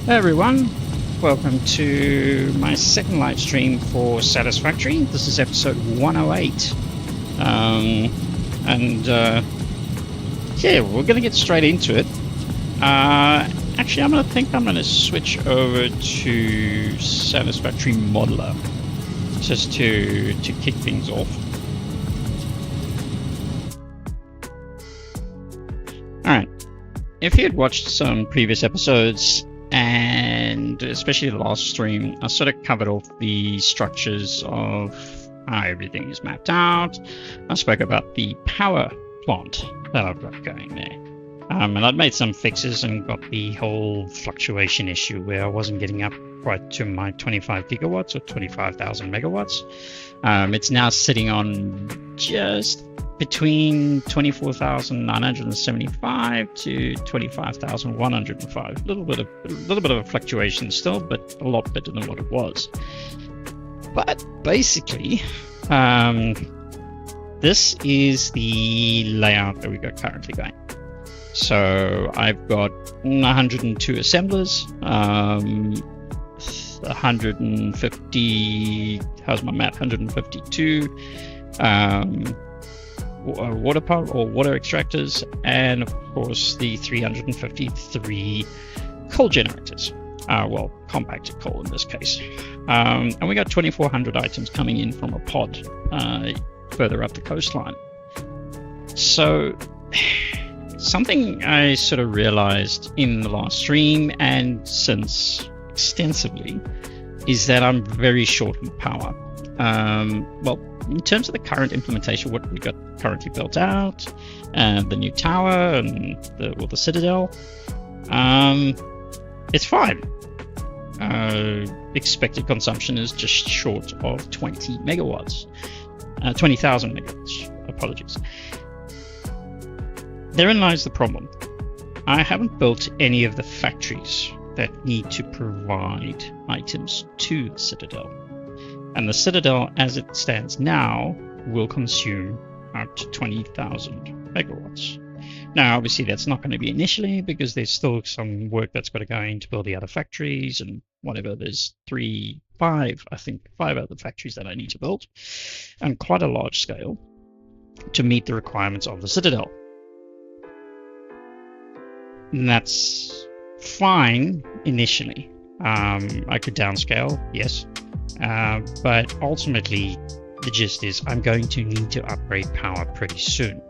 Hey everyone, welcome to my second live stream for Satisfactory. This is episode 108. Yeah, we're going to get straight into it. Actually, I'm going to switch over to Satisfactory Modeler just to kick things off. Alright, if you had watched some previous episodes, and especially the last stream, I sort of covered off the structures of how everything is mapped out. I spoke about the power plant that I've got going there. And I'd made some fixes and got the whole fluctuation issue where I wasn't getting up quite to my 25 gigawatts or 25,000 megawatts. It's now sitting on just between 24,975 to 25,105. A little bit of a fluctuation still, but a lot better than what it was. But basically, this is the layout that we got currently going. So I've got 102 assemblers, 150. How's my math? 152. Water power or water extractors, and of course the 353 coal generators, well, compacted coal in this case, and we got 2,400 items coming in from a pod further up the coastline. So something I sort of realized in the last stream and since extensively is that I'm very short on power. Well, in terms of the current implementation, what we got currently built out, the new tower and the citadel, it's fine. Expected consumption is just short of 20 megawatts, 20,000 megawatts. Apologies. Therein lies the problem. I haven't built any of the factories that need to provide items to the citadel. And the citadel, as it stands now, will consume up to 20,000 megawatts. Now, obviously, that's not going to be initially because there's still some work that's got to go in to build the other factories and whatever. There's five other factories that I need to build, and quite a large scale to meet the requirements of the citadel. And that's fine initially. I could downscale, yes, but ultimately the gist is I'm going to need to upgrade power pretty soon.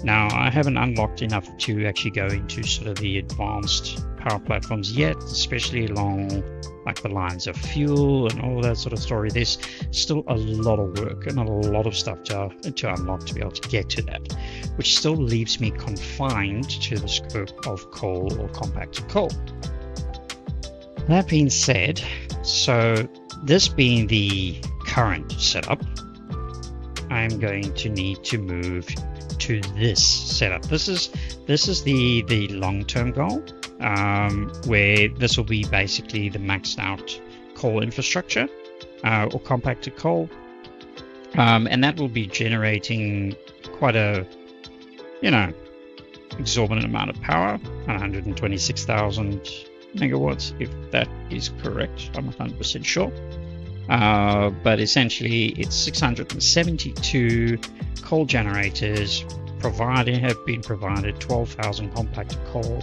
Now, I haven't unlocked enough to actually go into sort of the advanced power platforms yet, especially along like the lines of fuel and all that sort of story. There's still a lot of work and a lot of stuff to unlock to be able to get to that, which still leaves me confined to the scope of coal or compact coal. That being said, so this being the current setup, I'm going to need to move to this setup. This is the long-term goal, where this will be basically the maxed out coal infrastructure or compacted coal, and that will be generating quite a exorbitant amount of power, 126,000 megawatts, if that is correct. I'm 100% sure. But essentially it's 672 coal generators have been provided 12,000 compacted coal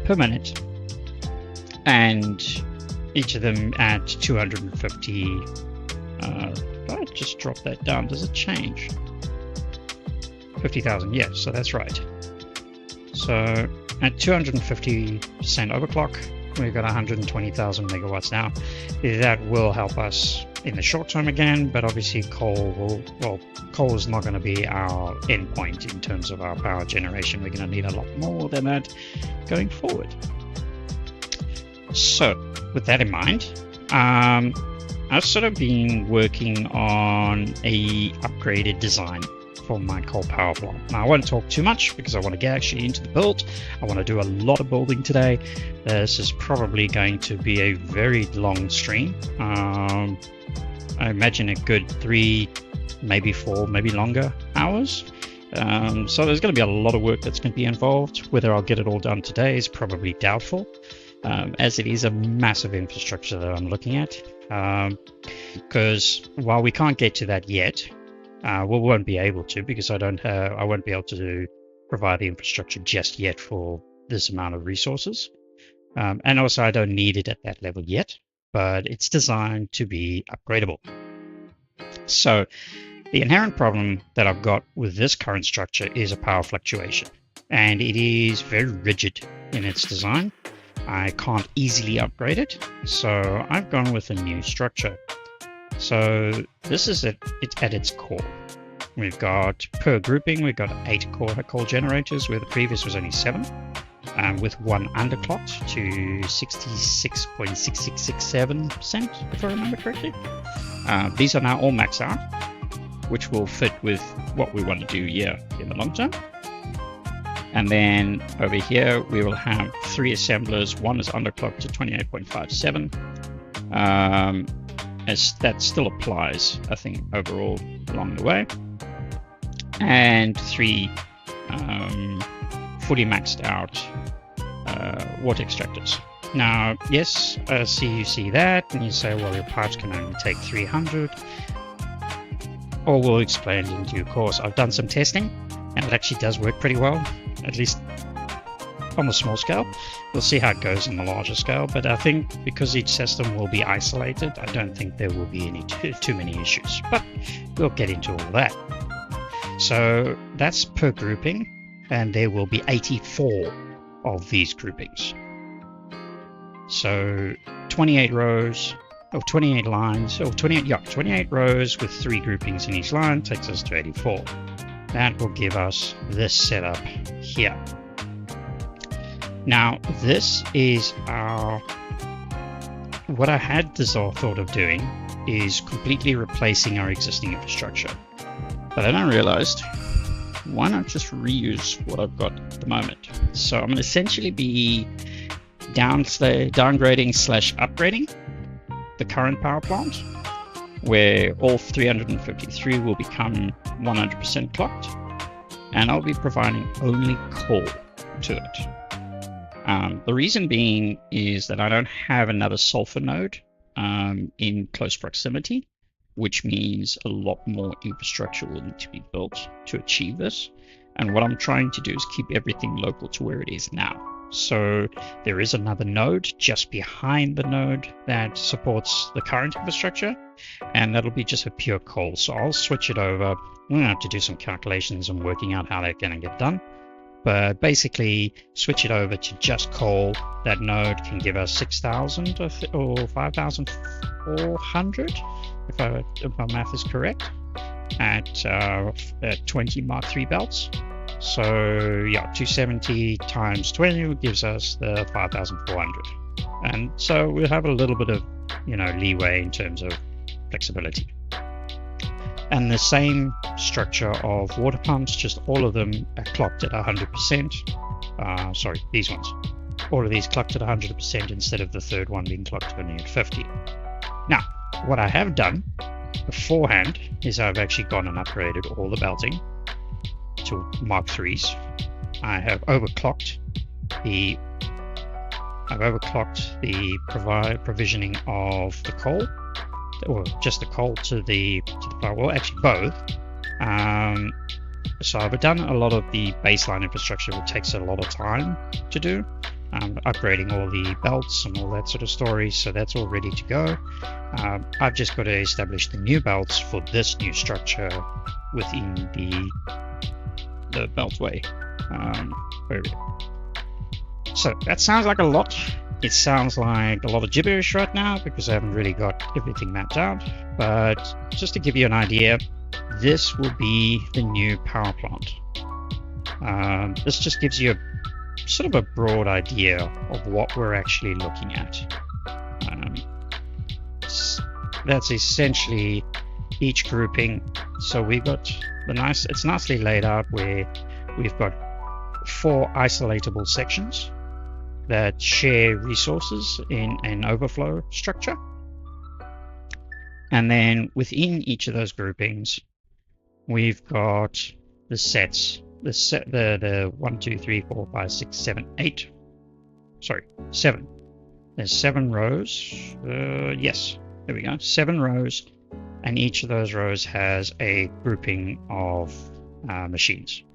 per minute, and each of them at 250. I just drop that down, does it change? 50,000, yes, so that's right. So at 250% overclock, we've got 120,000 megawatts now. That will help us in the short term again, but obviously coal is not going to be our endpoint in terms of our power generation. We're going to need a lot more than that going forward. So with that in mind, I've sort of been working on a upgraded design for my coal power plant. Now, I won't talk too much because I want to get actually into the build. I want to do a lot of building today. This is probably going to be a very long stream. I imagine a good 3, maybe 4, maybe longer hours. So there's going to be a lot of work that's going to be involved. Whether I'll get it all done today is probably doubtful, as it is a massive infrastructure that I'm looking at. Because while we can't get to that yet, we won't be able to, because I won't be able to provide the infrastructure just yet for this amount of resources. And also I don't need it at that level yet, but it's designed to be upgradable. So the inherent problem that I've got with this current structure is a power fluctuation, and it is very rigid in its design. I can't easily upgrade it, so I've gone with a new structure. So this is at its core. We've got, per grouping, we've got 8 coal generators, where the previous was only 7, with 1 underclocked to 66.6667%, if I remember correctly. These are now all maxed out, which will fit with what we want to do here in the long term. And then over here, we will have 3 assemblers. 1 is underclocked to 28.57. As that still applies, I think, overall along the way. And 3 fully maxed out water extractors. Now, yes, you see that, and you say, well, your pipes can only take 300. Or we'll explain in due course. I've done some testing, and it actually does work pretty well, at least on the small scale. We'll see how it goes on the larger scale, but I think because each system will be isolated, I don't think there will be any too many issues, but we'll get into all that. So that's per grouping. and there will be 84 of these groupings. So 28 rows, or 28 lines, or 28 rows with 3 groupings in each line takes us to 84. That will give us this setup here. Now, this is what I had thought of doing is completely replacing our existing infrastructure. But then I realized, why not just reuse what I've got at the moment? So I'm going to essentially be downgrading / upgrading the current power plant, where all 353 will become 100% clocked, and I'll be providing only coal to it. The reason being is that I don't have another sulfur node in close proximity, which means a lot more infrastructure will need to be built to achieve this. And what I'm trying to do is keep everything local to where it is now. So there is another node just behind the node that supports the current infrastructure, and that'll be just a pure coal. So I'll switch it over. I'm going to have to do some calculations and working out how that's going to get done. But basically, switch it over to just coal. That node can give us 6,000 or 5,400, if my math is correct, at 20 Mark III belts. So yeah, 270 times 20 gives us the 5,400. And so we'll have a little bit of, leeway in terms of flexibility. And the same structure of water pumps, just all of them are clocked at 100%. Sorry, these ones. All of these clocked at 100% instead of the third one being clocked only at 50. Now, what I have done beforehand is I've actually gone and upgraded all the belting to Mark IIIs. I have overclocked the provisioning of the coal, or just the coal to the power. Well, actually both. So I've done a lot of the baseline infrastructure, which takes a lot of time to do. Upgrading all the belts and all that sort of story, so that's all ready to go. I've just got to establish the new belts for this new structure within the beltway area. So that sounds like a lot. It sounds like a lot of gibberish right now because I haven't really got everything mapped out. But just to give you an idea, this will be the new power plant. This just gives you sort of a broad idea of what we're actually looking at. That's essentially each grouping. So we've got it's nicely laid out where we've got 4 isolatable sections that share resources in an overflow structure. And then within each of those groupings, we've got the sets, the 1, 2, 3, 4, 5, 6, 7, 8. Sorry, 7. There's 7 rows. Yes, there we go. 7 rows, and each of those rows has a grouping of machines.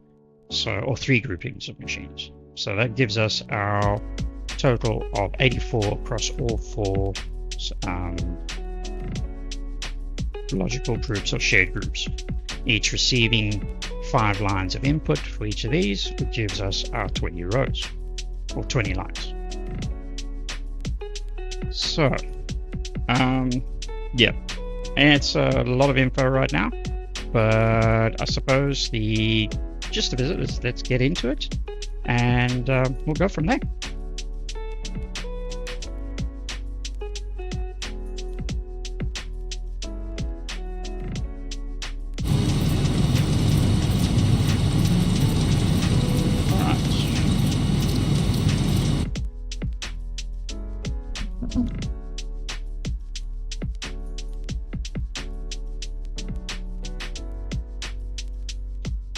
Or 3 groupings of machines. So that gives us our total of 84 across all 4 logical groups or shared groups, each receiving 5 lines of input for each of these, which gives us our 20 rows or 20 lines. So yeah, it's a lot of info right now, but I suppose the gist of it is let's get into it, and we'll go from there.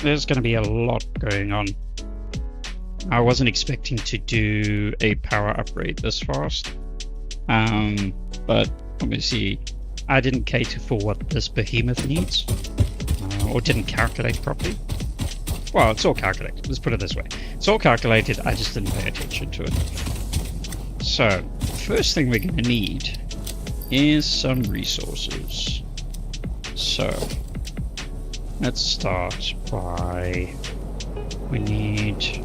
There's going to be a lot going on. I wasn't expecting to do a power upgrade this fast, but obviously I didn't cater for what this behemoth needs, or didn't calculate properly. Well, it's all calculated. Let's put it this way. It's all calculated, I just didn't pay attention to it. So, the first thing we're going to need is some resources. So, let's start by We need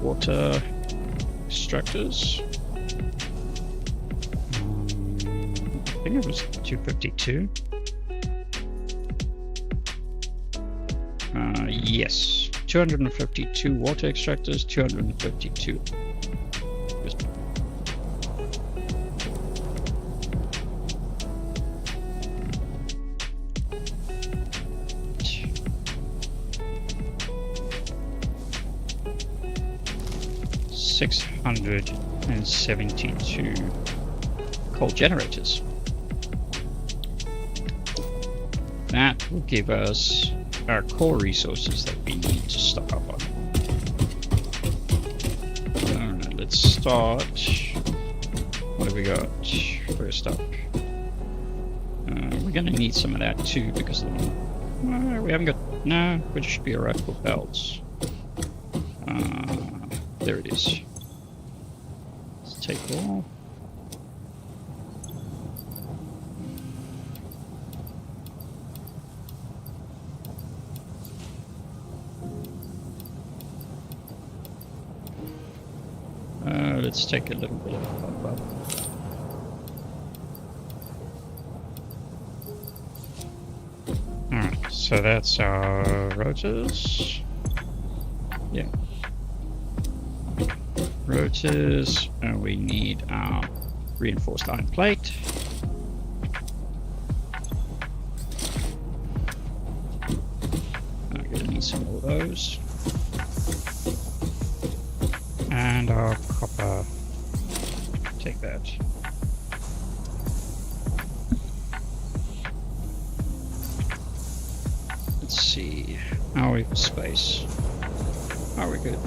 water extractors. I think it was 252. Yes, 252 water extractors, 252. $672 coal generators. That will give us our core resources that we need to stock up on. Alright, let's start. What have we got first up? We're gonna need some of that too because of the, we haven't got, no, which should be alright for belts. There it is. Let's take all. Let's take a little bit of a bump up. Alright, so that's our rotors. Yeah. Rotors, and we need our reinforced iron plate. I'm gonna need some more of those. And our copper. Take that. Let's see. How are we for space? Are we good?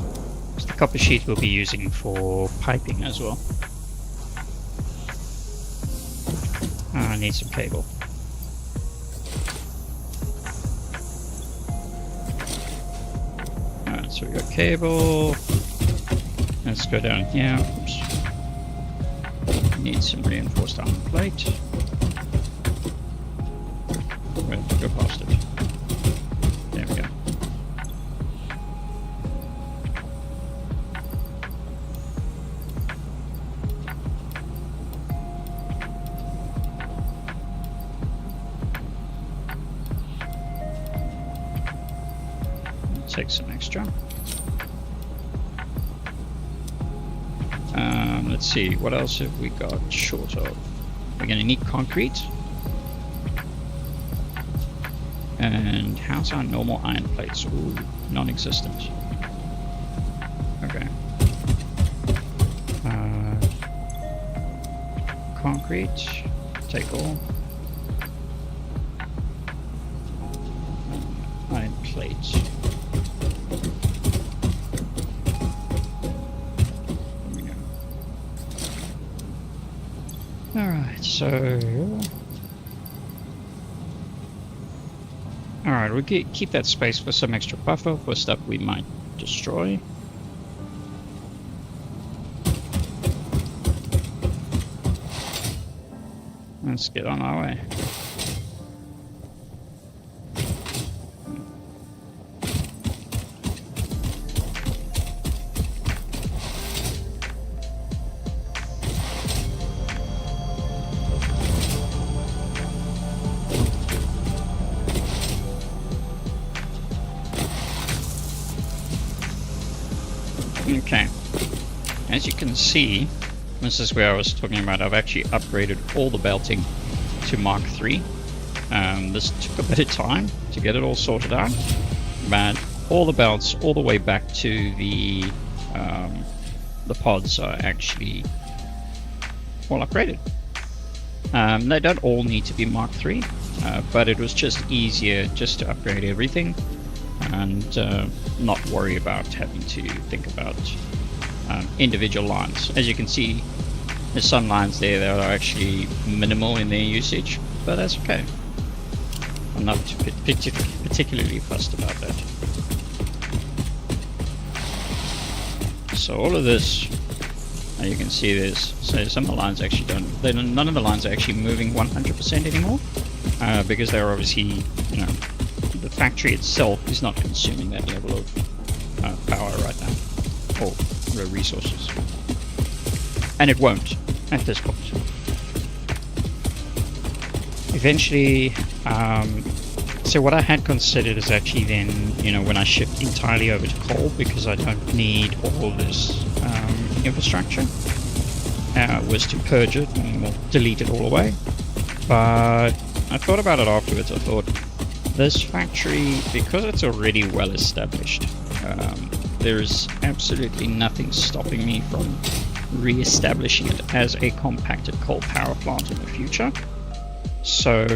The copper sheet we'll be using for piping as well. I need some cable. Alright, so we got cable. Let's go down here. Oops. Need some reinforced iron plate. Where did we go past it? There we go. Take some extra. Let's see, what else have we got short of? We're going to need concrete. And how's our normal iron plates? Ooh, non-existent. Okay. Concrete, take all. Iron plates. Alright, so... Alright, we'll keep that space for some extra buffer for stuff we might destroy. Let's get on our way. Okay, as you can see, this is where I was talking about. I've actually upgraded all the belting to Mark III. This took a bit of time to get it all sorted out, but all the belts all the way back to the pods are actually all upgraded. They don't all need to be Mark III, but it was just easier just to upgrade everything and not worry about having to think about individual lines. As you can see, there's some lines there that are actually minimal in their usage, but that's okay. I'm not particularly fussed about that. So all of this, you can see there's, so some of the lines actually none of the lines are actually moving 100% anymore, because they're obviously, you know, the factory itself is not consuming that level of power right now, or resources. And it won't at this point. Eventually, so what I had considered is actually then, when I shift entirely over to coal, because I don't need all this infrastructure, was to purge it and we'll delete it all away. But I thought about it afterwards. I thought, this factory, because it's already well established, there's absolutely nothing stopping me from re-establishing it as a compacted coal power plant in the future. So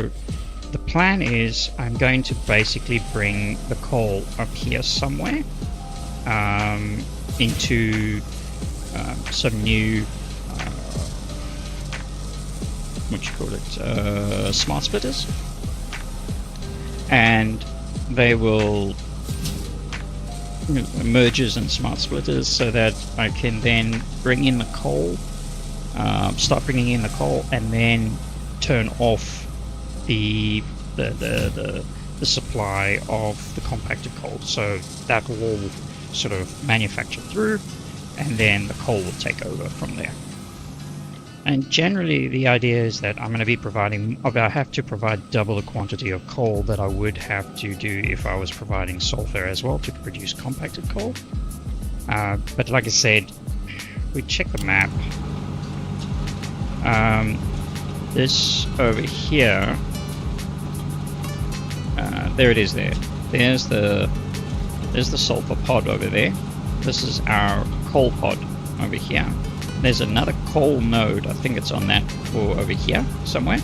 the plan is I'm going to basically bring the coal up here somewhere into some new smart splitters, and they will mergers and smart splitters, so that I can then bring in the coal, start bringing in the coal, and then turn off the supply of the compacted coal, so that will all sort of manufacture through, and then the coal will take over from there. And generally the idea is that I'm going to be I have to provide double the quantity of coal that I would have to do if I was providing sulfur as well to produce compacted coal. But like I said, we check the map. This over here, there it is there. There's the sulfur pod over there. This is our coal pod over here. There's another coal node, I think it's on that, or over here somewhere.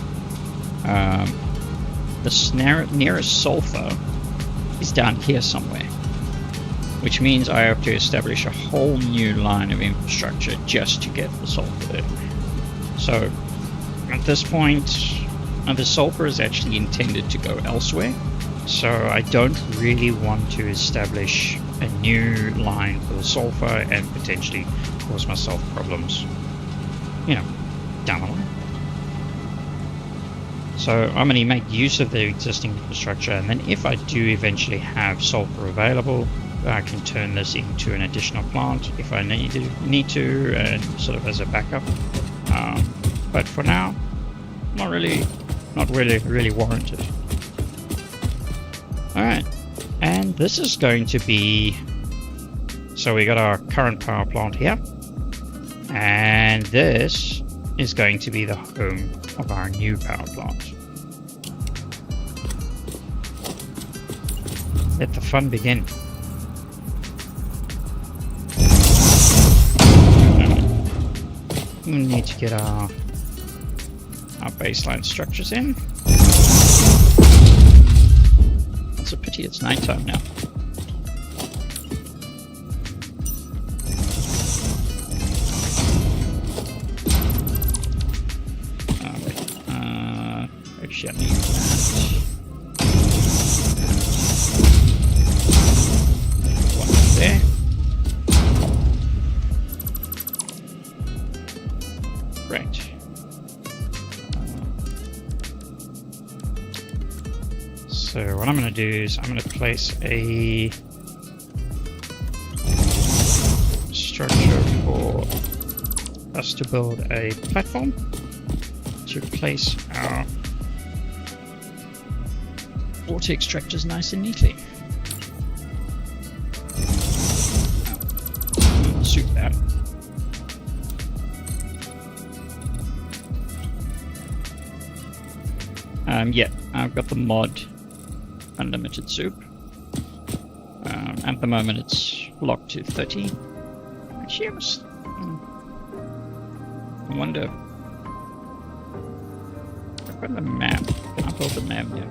The nearest sulfur is down here somewhere, which means I have to establish a whole new line of infrastructure just to get the sulfur there. So at this point, the sulfur is actually intended to go elsewhere, so I don't really want to establish a new line for the sulfur and potentially cause myself problems, down the line. So I'm going to make use of the existing infrastructure, and then if I do eventually have sulfur available, I can turn this into an additional plant if I need to, and sort of as a backup. But for now, not really warranted. Alright, and this is going to be, so we got our current power plant here, and this is going to be the home of our new power plant. Let the fun begin. We need to get our baseline structures in. It's a pity it's nighttime now. Actually, I need that. One there. Right. So what I'm going to do is I'm going to place a structure for us to build a platform to place our water extractors nice and neatly. Suit that. Yeah, I've got the mod unlimited Zoop. At the moment it's locked to 30. Actually, I wonder. I've got the map. Can I build the map here?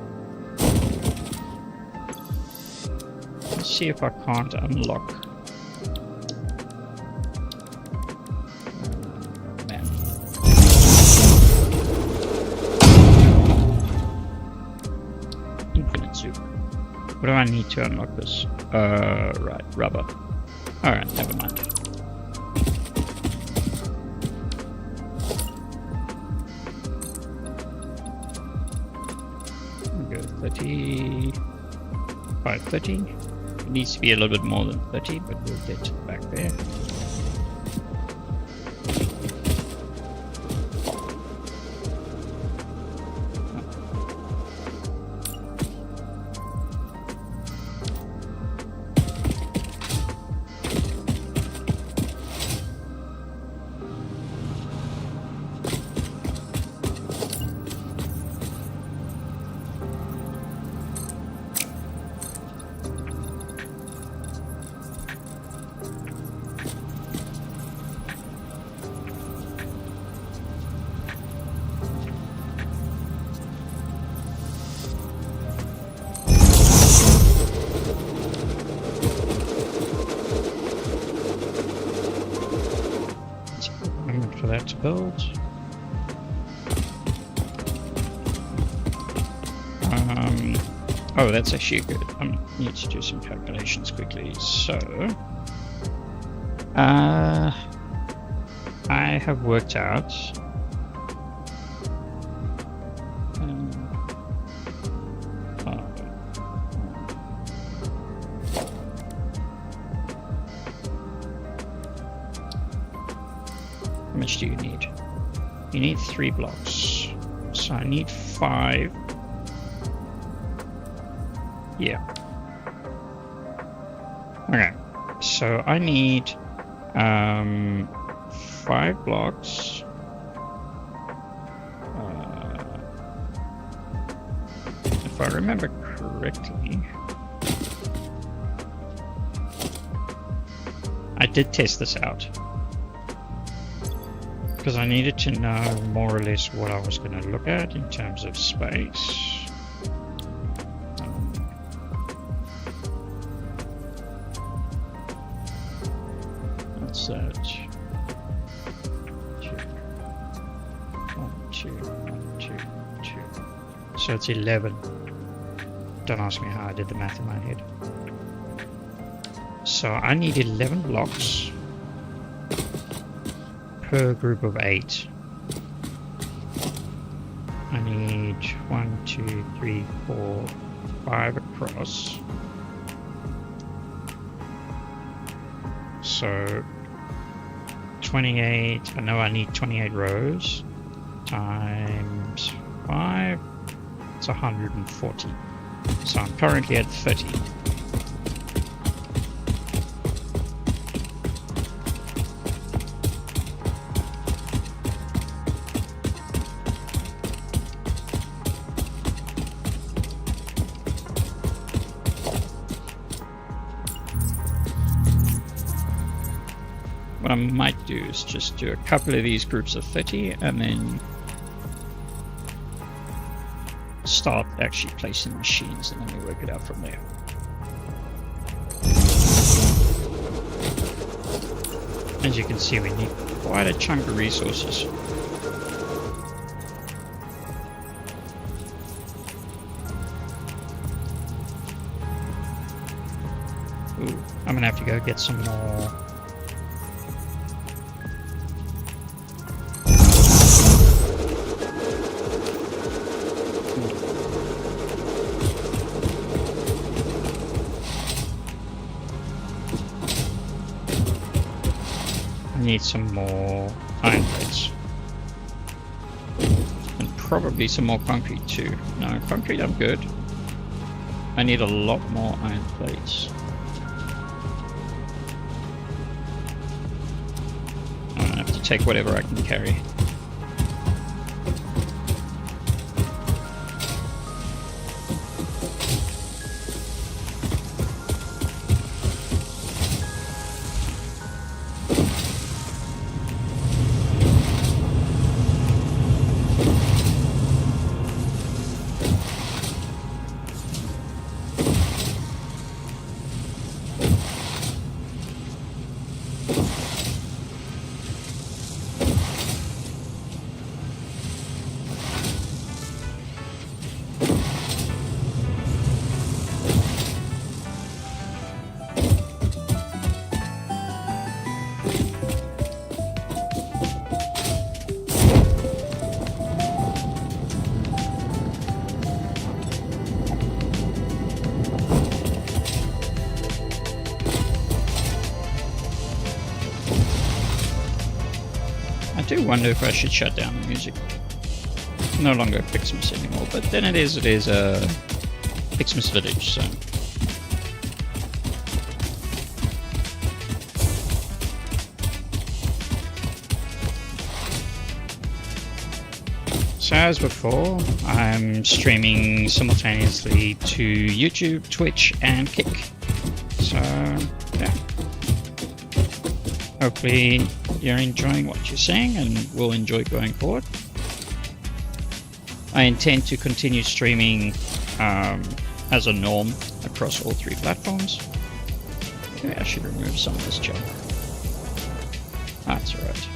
Let's see if I can't unlock map. Infinite Zoop. What do I need to unlock this? Right, rubber. Alright, never mind. Go 30. by 30. It needs to be a little bit more than 30, but we'll get to the back there. For that to build. Oh, that's actually good. I need to do some calculations quickly. So, I have worked out how much do you need? You need 3 blocks. So I need 5. Yeah. Okay. So I need 5 blocks. If I remember correctly, I did test this out. Because I needed to know more or less what I was going to look at in terms of space. What's that? 2, 1, 2, 1, 2, 2. So it's 11. Don't ask me how I did the math in my head. So I need 11 blocks per group of 8. I need 1, 2, 3, 4, 5 across. So 28, I know I need 28 rows times 5, it's 140. So I'm currently at 30. What I might do is just do a couple of these groups of 30 and then start actually placing machines, and then we work it out from there. As you can see, we need quite a chunk of resources. Ooh, I'm gonna have to go get some more. Need some more iron plates and probably some more concrete too. No, concrete I'm good. I need a lot more iron plates. I'm gonna have to take whatever I can carry. do wonder if I should shut down the music. No longer Xmas anymore, but then it is a Xmas village, so. So as before, I'm streaming simultaneously to YouTube, Twitch, and Kick. So, yeah. Hopefully you're enjoying what you're seeing and will enjoy going forward. I intend to continue streaming as a norm across all 3 platforms. Maybe I should remove some of this junk. That's alright.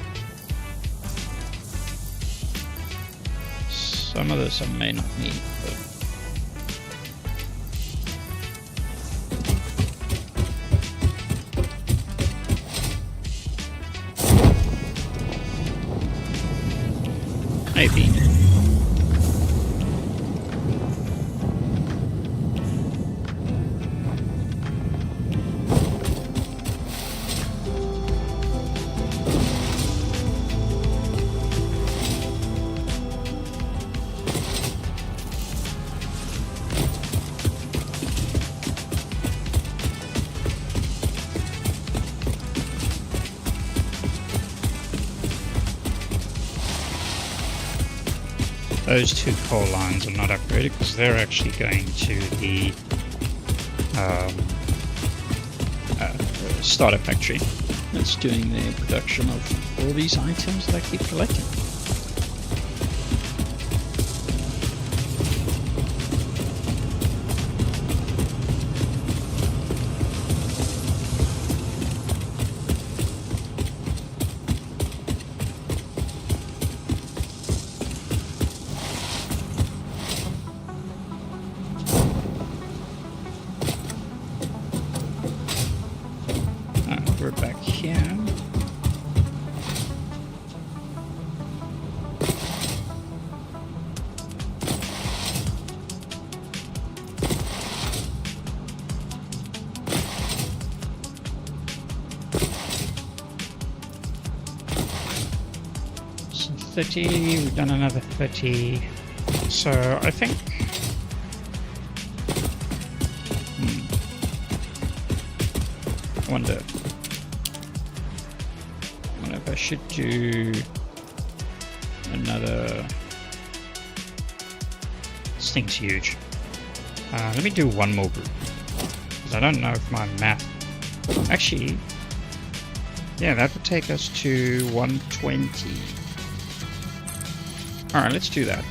Some of this I may not need, but maybe. Those 2 coal lines are not upgraded because they're actually going to the starter factory that's doing the production of all these items that I keep collecting. We're back here. So 30, we've done another 30. So I think I wonder if I should do another. This thing's huge. Let me do one more group because I don't know if my map actually. Yeah, that would take us to 120. All right, let's do that.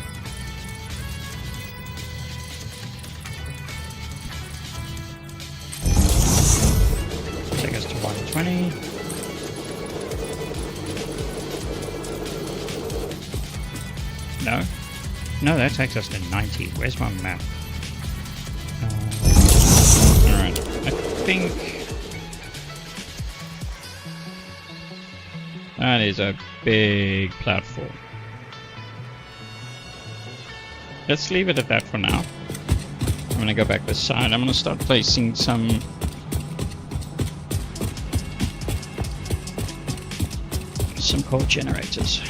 Take us to 120. No, that takes us to 90. Where's my map? Alright, I think that is a big platform. Let's leave it at that for now. I'm going to go back this side. I'm going to start placing some coal generators.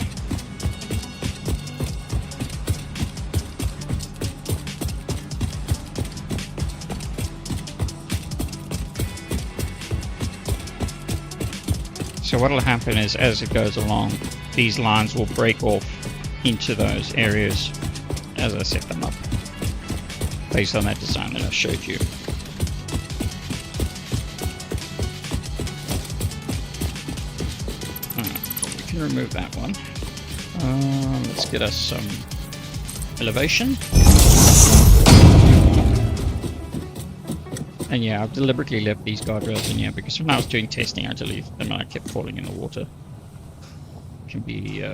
So what will happen is, as it goes along, these lines will break off into those areas as I set them up, based on that design that I showed you. We can remove that one. Let's get us some elevation. And yeah, I've deliberately left these guardrails in here because when I was doing testing, I deleted them and I kept falling in the water. It can be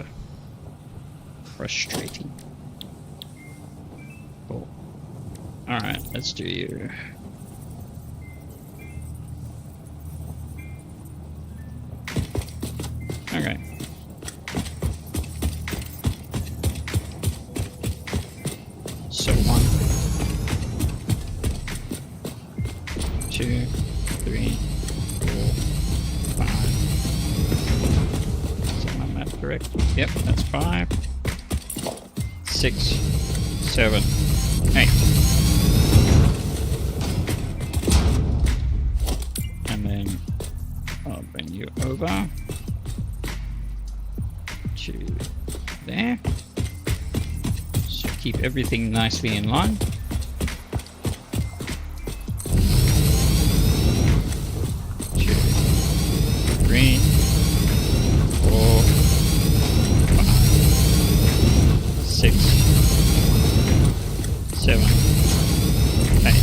frustrating. Cool. Alright, let's do you. Okay. So 1, 2, 3, 4, 5. Is that my map? correct? Yep, that's 5, 6, 7, 8. And then I'll bring you over to there. So keep everything nicely in line. 2, 3, 4, 5, 6, 7, 8.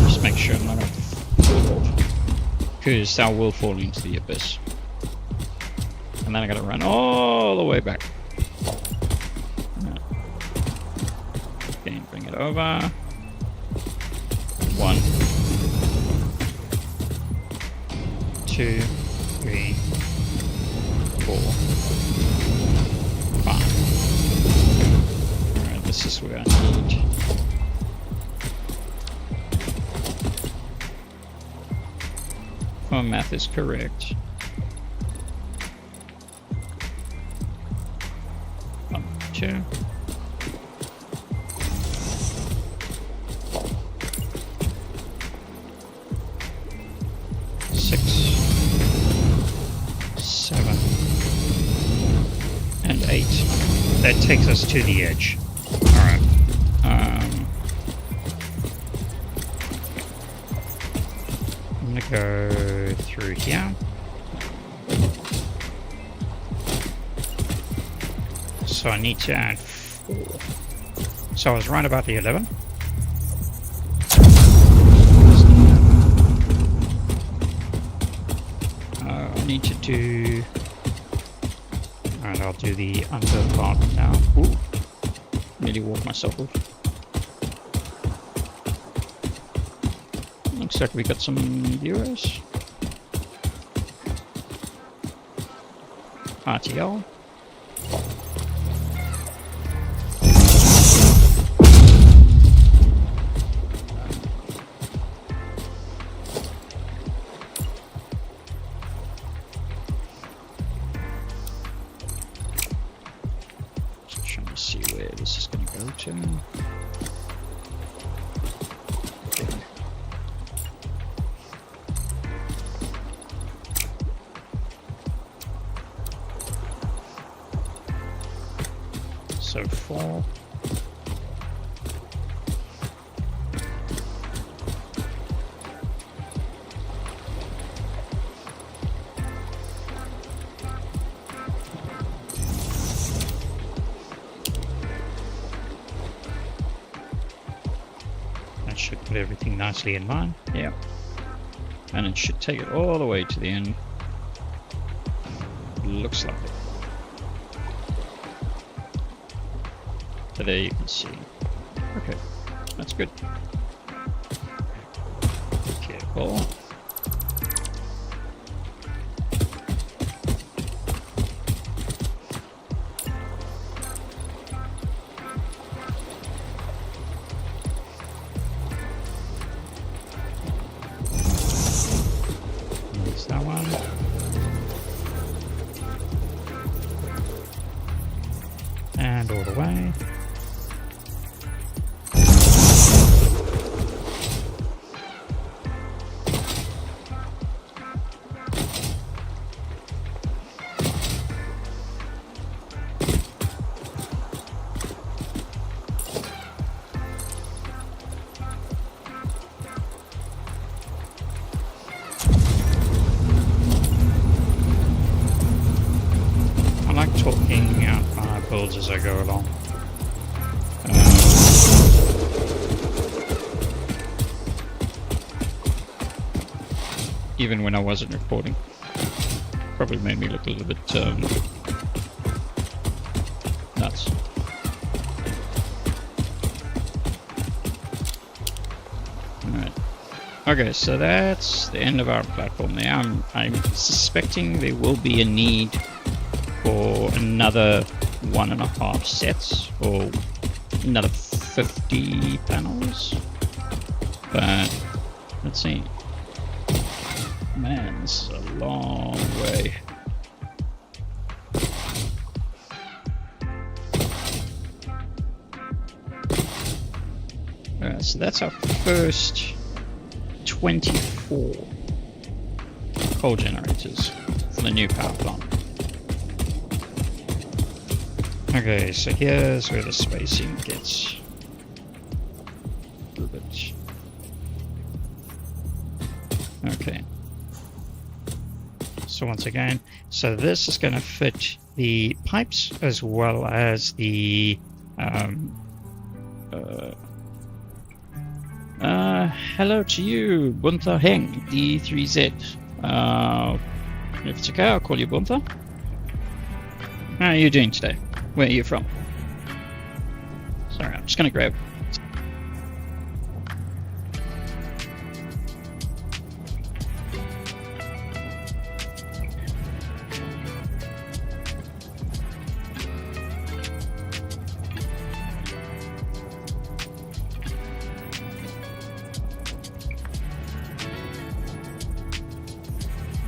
Just make sure I'm not going to fall off, because that will fall into the abyss. And then I gotta run all the way back. Okay, bring it over. 1, 2, 3, 4, 5. Alright, this is where I need. If my math is correct. 1, 2. 6, 7, and 8. That takes us to the edge. Alright. I'm gonna go through here. So I need to add 4. So I was right about the 11. I need to do... Alright, I'll do the under part now. Ooh, nearly walked myself off. Looks like we got some viewers. RTL. See where this is going to go to. Okay. So 4. Should put everything nicely in line. Yeah. And it should take it all the way to the end. Looks like it. So there you can see. Okay. That's good. Careful. That one. And all the way. Talking out my builds as I go along. Even when I wasn't recording. Probably made me look a little bit nuts. Alright. Okay, so that's the end of our platform there. I'm suspecting there will be a need for another 1.5 sets or another 50 panels, but let's see. Man, this is a long way. Yeah, so that's our first 24 coal generators for the new power plant. Okay, so here's where the spacing gets a little bit... Okay. So once again, so this is going to fit the pipes as well as the hello to you, Bunta Heng, D3Z. If it's okay, I'll call you Bunta. How are you doing today? Where are you from? Sorry, I'm just going to grab...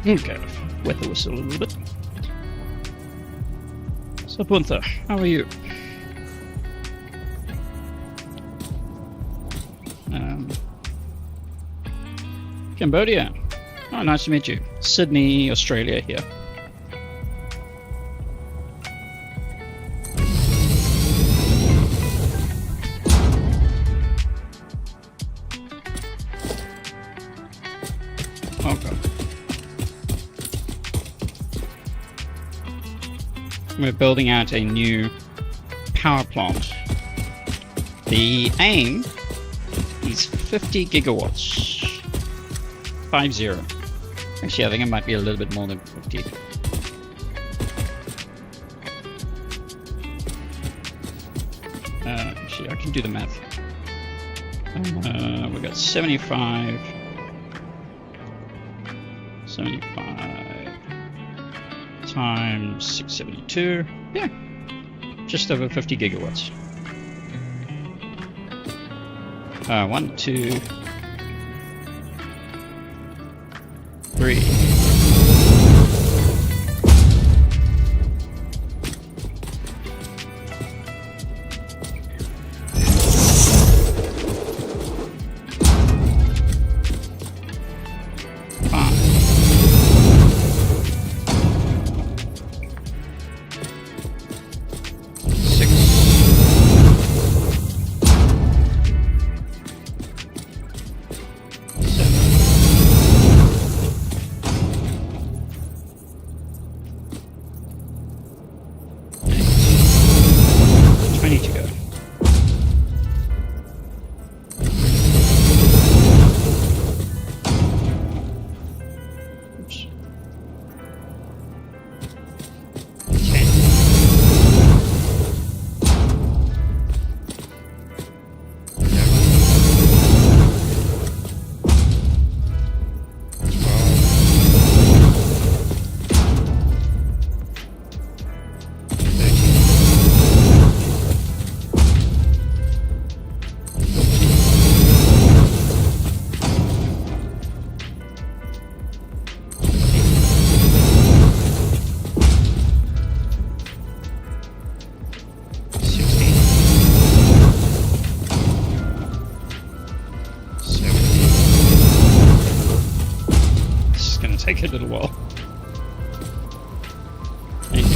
Okay, wet the whistle a little bit. So Bunta, how are you? Cambodia. Oh, nice to meet you. Sydney, Australia here. Okay. We're building out a new power plant. The aim is 50 gigawatts. 50. Actually, I think it might be a little bit more than 50. Actually, I can do the math. We got 75 times 672. Yeah, just over 50 gigawatts. 1, 2, 3. Take a little while. 19.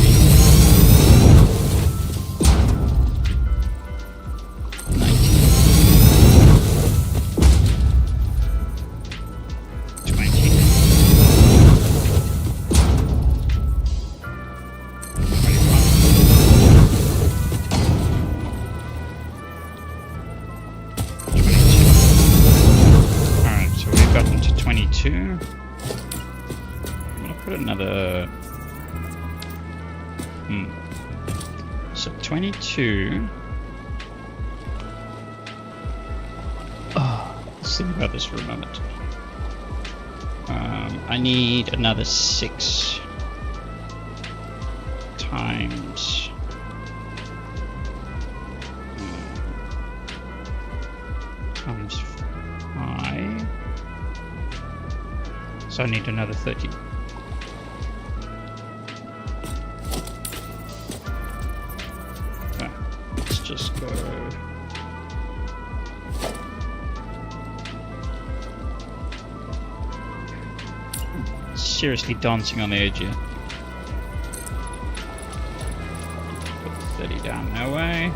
20. 22. Alright, so we've gotten to 22. Put another... So 22... Let's think about this for a moment. I need another 6 times... times 5... So I need another 30. Just go seriously dancing on the edge here. Put 30 down, no way.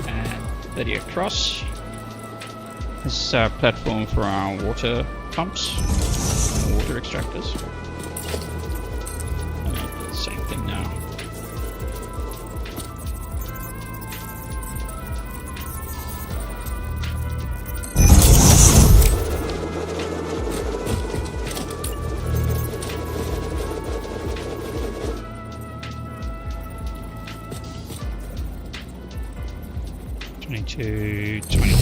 And 30 across. This is our platform for our water pumps, water extractors. And I'll do the same thing now. To 23.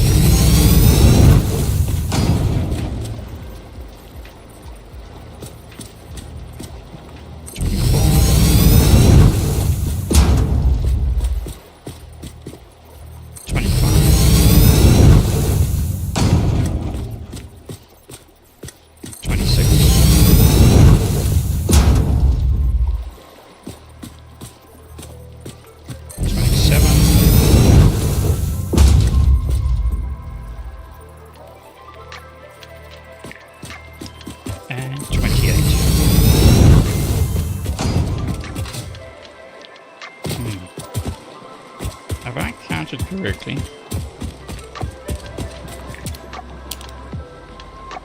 Have I counted correctly?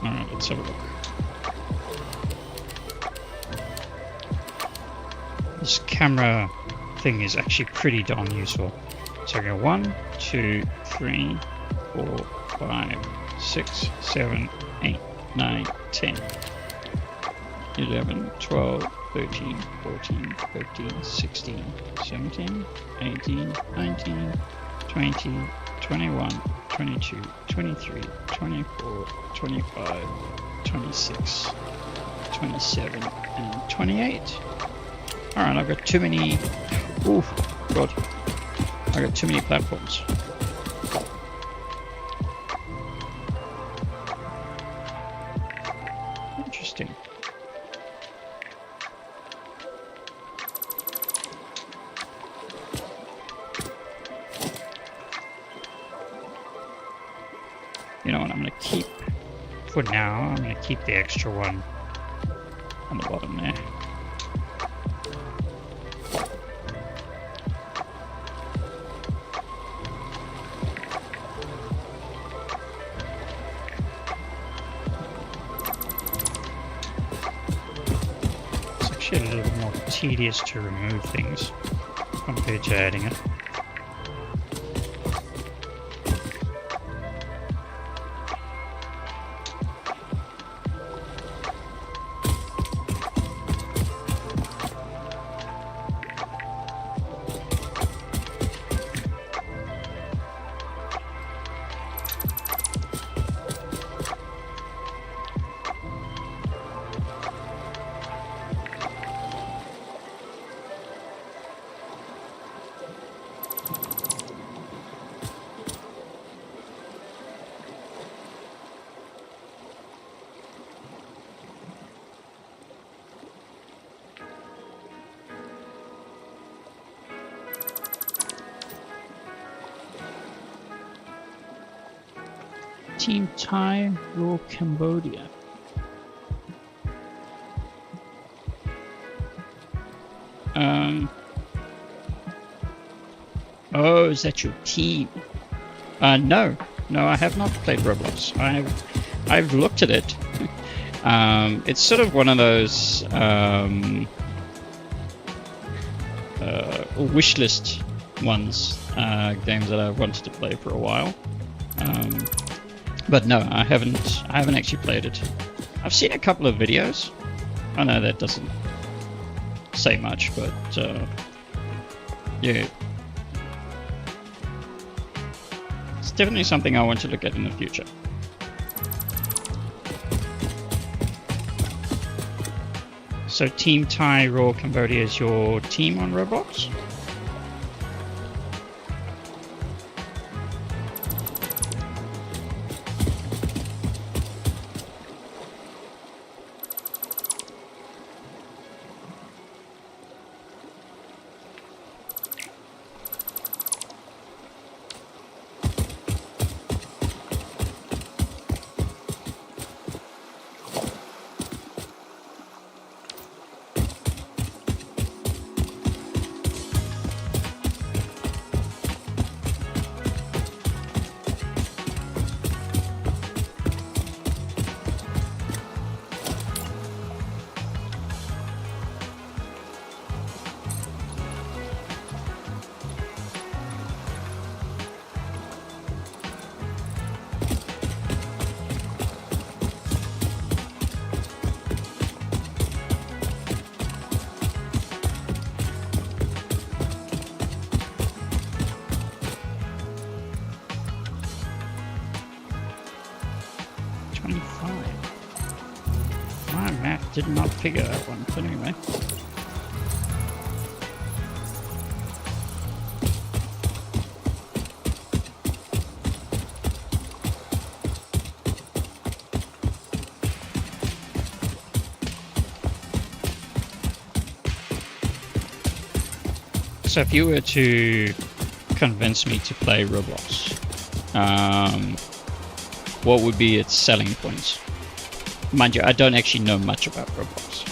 Alright, let's have a look. This camera thing is actually pretty darn useful. So I go 1, 2, 3, 4, 5, 6, 7, 8, 9, 10, 11, 12, 13, 14, 15, 16, 17, 18, 19, 20, 21, 22, 23, 24, 25, 26, 27, and 28. Alright, I've got too many... Ooh, God. I've got too many platforms. Interesting. You know what, I'm going to keep, for now, I'm going to keep the extra one on the bottom there. It's actually a little more tedious to remove things compared to adding it. Team Thai rule Cambodia. Oh, is that your team? No, I have not played Roblox. I've looked at it. It's sort of one of those wish list ones, games that I've wanted to play for a while. But no, I haven't actually played it. I've seen a couple of videos. I know that doesn't say much, but yeah. It's definitely something I want to look at in the future. So Team Thai Raw Cambodia is your team on Roblox? 25. My math did not figure that one, but anyway. So if you were to convince me to play Roblox, what would be its selling points? Mind you, I don't actually know much about Roblox.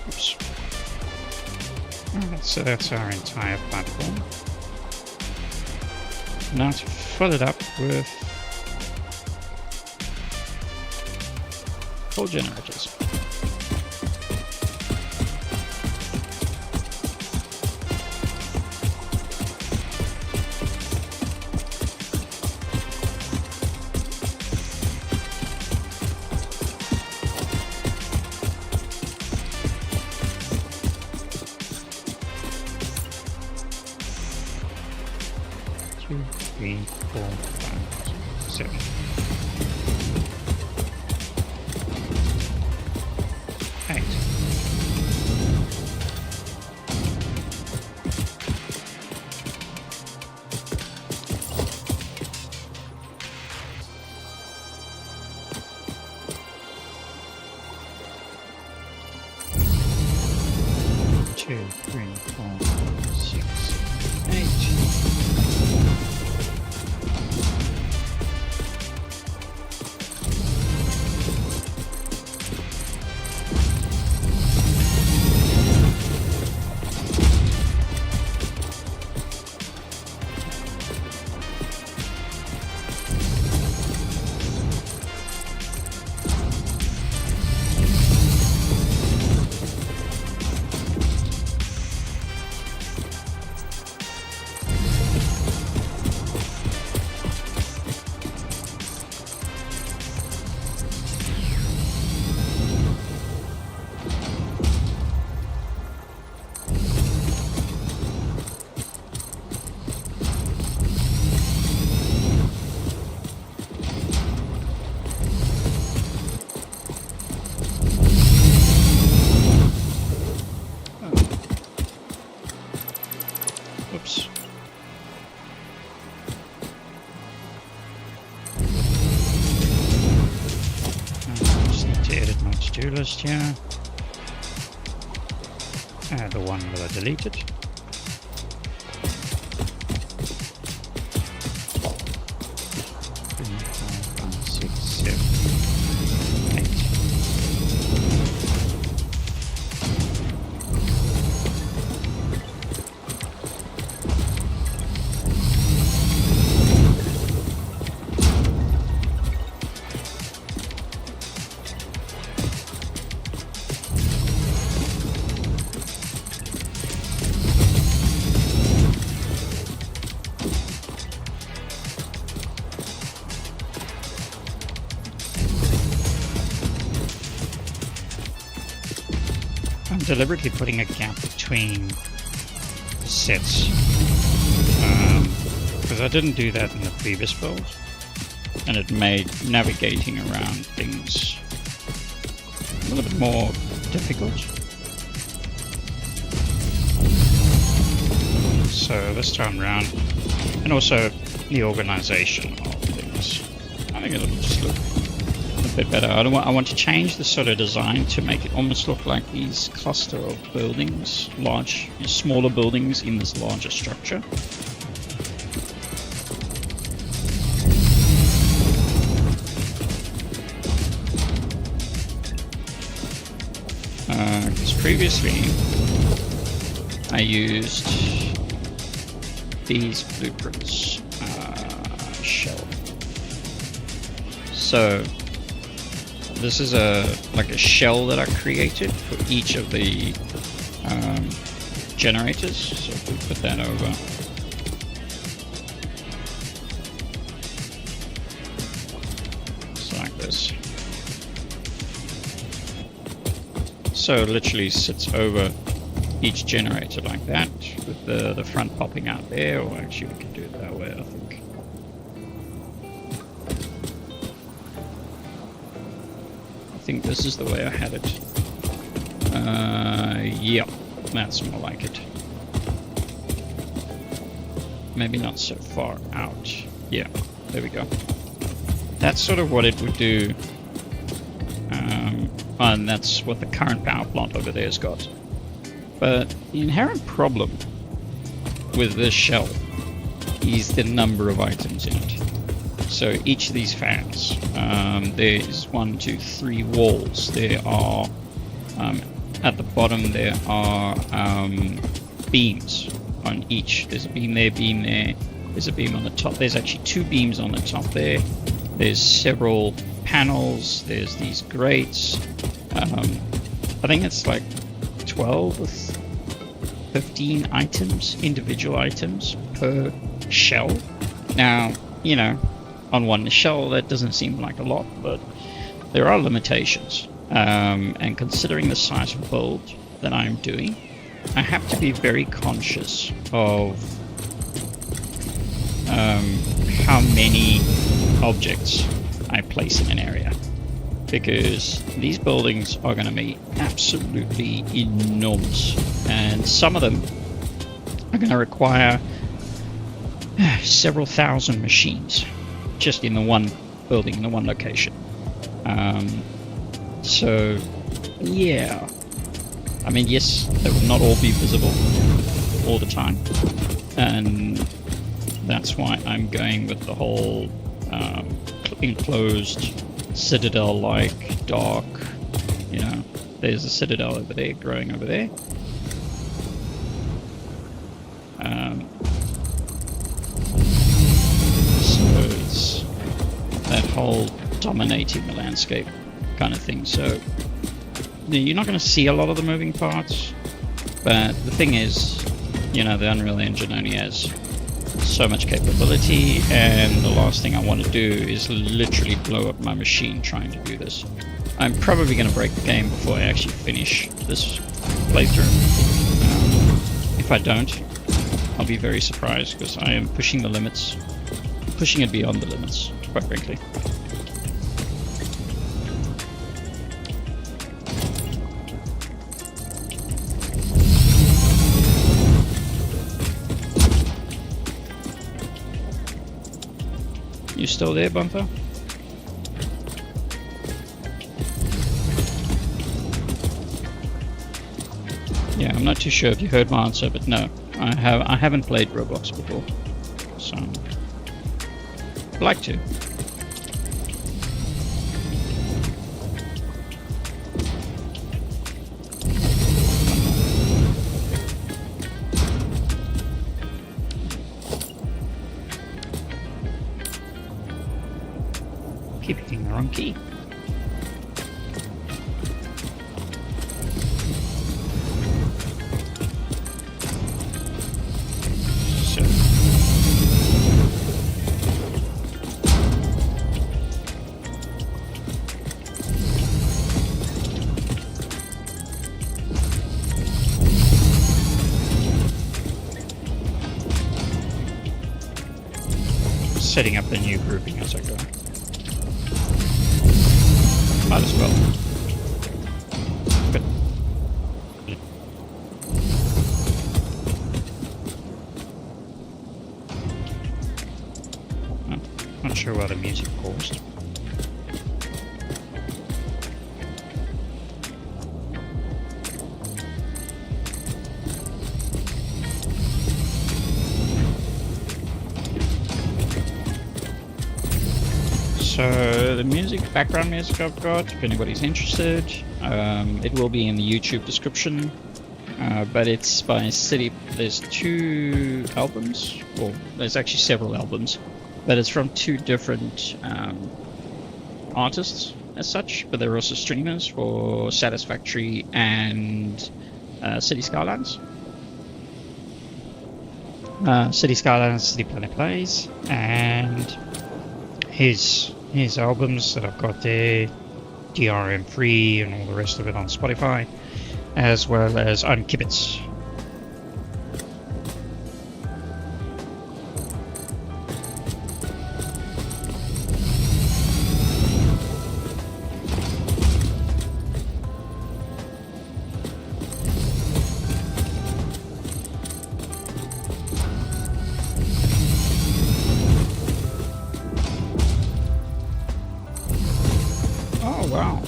Oops. Alright, so that's our entire platform. Now to fill it up with coal generators. Two, three, 4, 5, 7. Two, three, 4, 6, 8. Oops. Just need to edit my to-do list here. The one that I deleted. Three, 4, 5, 6, 7, 8. I'm deliberately putting a gap between sets because I didn't do that in the previous build, and it made navigating around things a little bit more difficult. So this time around, and also the organization of things, I think it'll just look a bit better. I want to change the sort of design to make it almost look like these cluster of buildings, smaller buildings in this larger structure. Because previously I used these blueprints shell. So this is like a shell that I created for each of the generators. So if we put that over, it's like this. So it literally sits over each generator like that, with the front popping out there, or actually we can do it that way, I think. I think this is the way I had it. Yeah, that's more like it. Maybe not so far out. Yeah, there we go. That's sort of what it would do. And that's what the current power plant over there has got. But the inherent problem with this shell is the number of items in it. So each of these fans, there is 1, 2, 3 walls. There are, at the bottom there are beams on each. There's a beam there, there's a beam on the top. There's actually 2 beams on the top there. There's several panels, there's these grates. I think it's like 12 or 15 items, individual items per shell. Now, you know, on one shell that doesn't seem like a lot, but there are limitations. And considering the size of build that I'm doing, I have to be very conscious of how many objects I place in an area, because these buildings are going to be absolutely enormous, and some of them are going to require several thousand machines just in the one building, in the one location. So yeah, I mean, yes, they will not all be visible all the time, and that's why I'm going with the whole enclosed citadel-like dark. You know, there's a citadel over there growing over there. So it's that whole dominating the landscape kind of thing. So you're not going to see a lot of the moving parts, but the thing is, you know, the Unreal Engine only has so much capability, and the last thing I want to do is literally blow up my machine trying to do this. I'm probably going to break the game before I actually finish this playthrough. If I don't, I'll be very surprised, because I am pushing the limits, pushing it beyond the limits, quite frankly. You still there, Bumper? Yeah, I'm not too sure if you heard my answer, but no, I haven't played Roblox before, so I'd like to. Keep hitting the wrong key. So. Setting up the new grouping as I go. Might as well. But not sure why the music paused. So the music, background music I've got, if anybody's interested, it will be in the YouTube description, but it's by City. There's 2 albums, well, there's actually several albums, but it's from 2 different artists as such, but they're also streamers for Satisfactory and City Skylines. City Skylines, City Planet Plays, and his albums that I've got there, DRM free and all the rest of it on Spotify. as well as on kibitz. Oh, wow.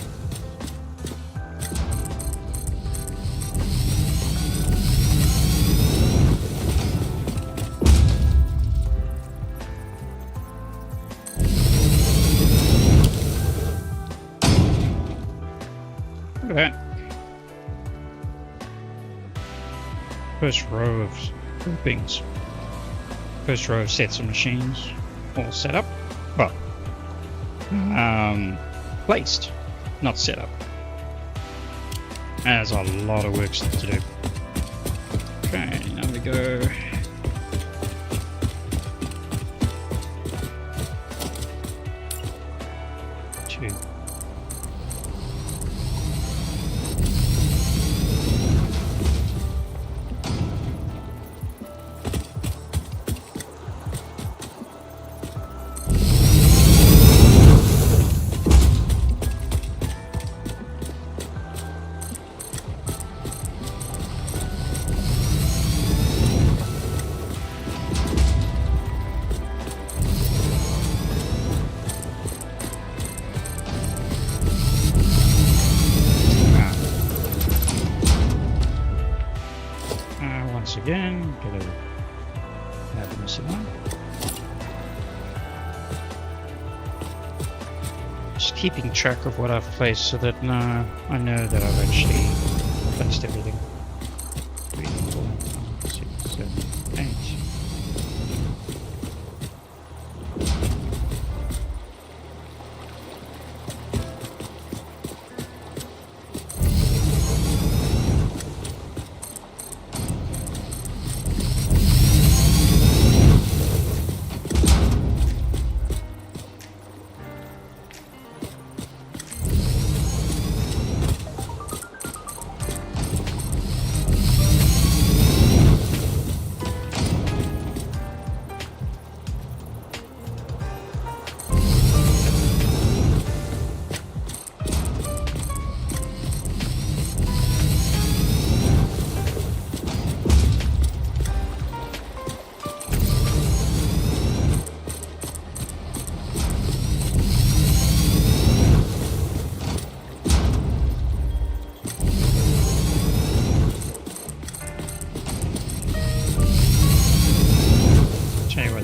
Look at that. First row of groupings. First row of sets of machines all set up. Well, placed, not set up. There's a lot of work still to do. Okay, now we go. Two. Once again, gotta have the missing one. Just keeping track of what I've placed so that I know that I've actually placed everything. 3, 4, 5, 6, 7, 8.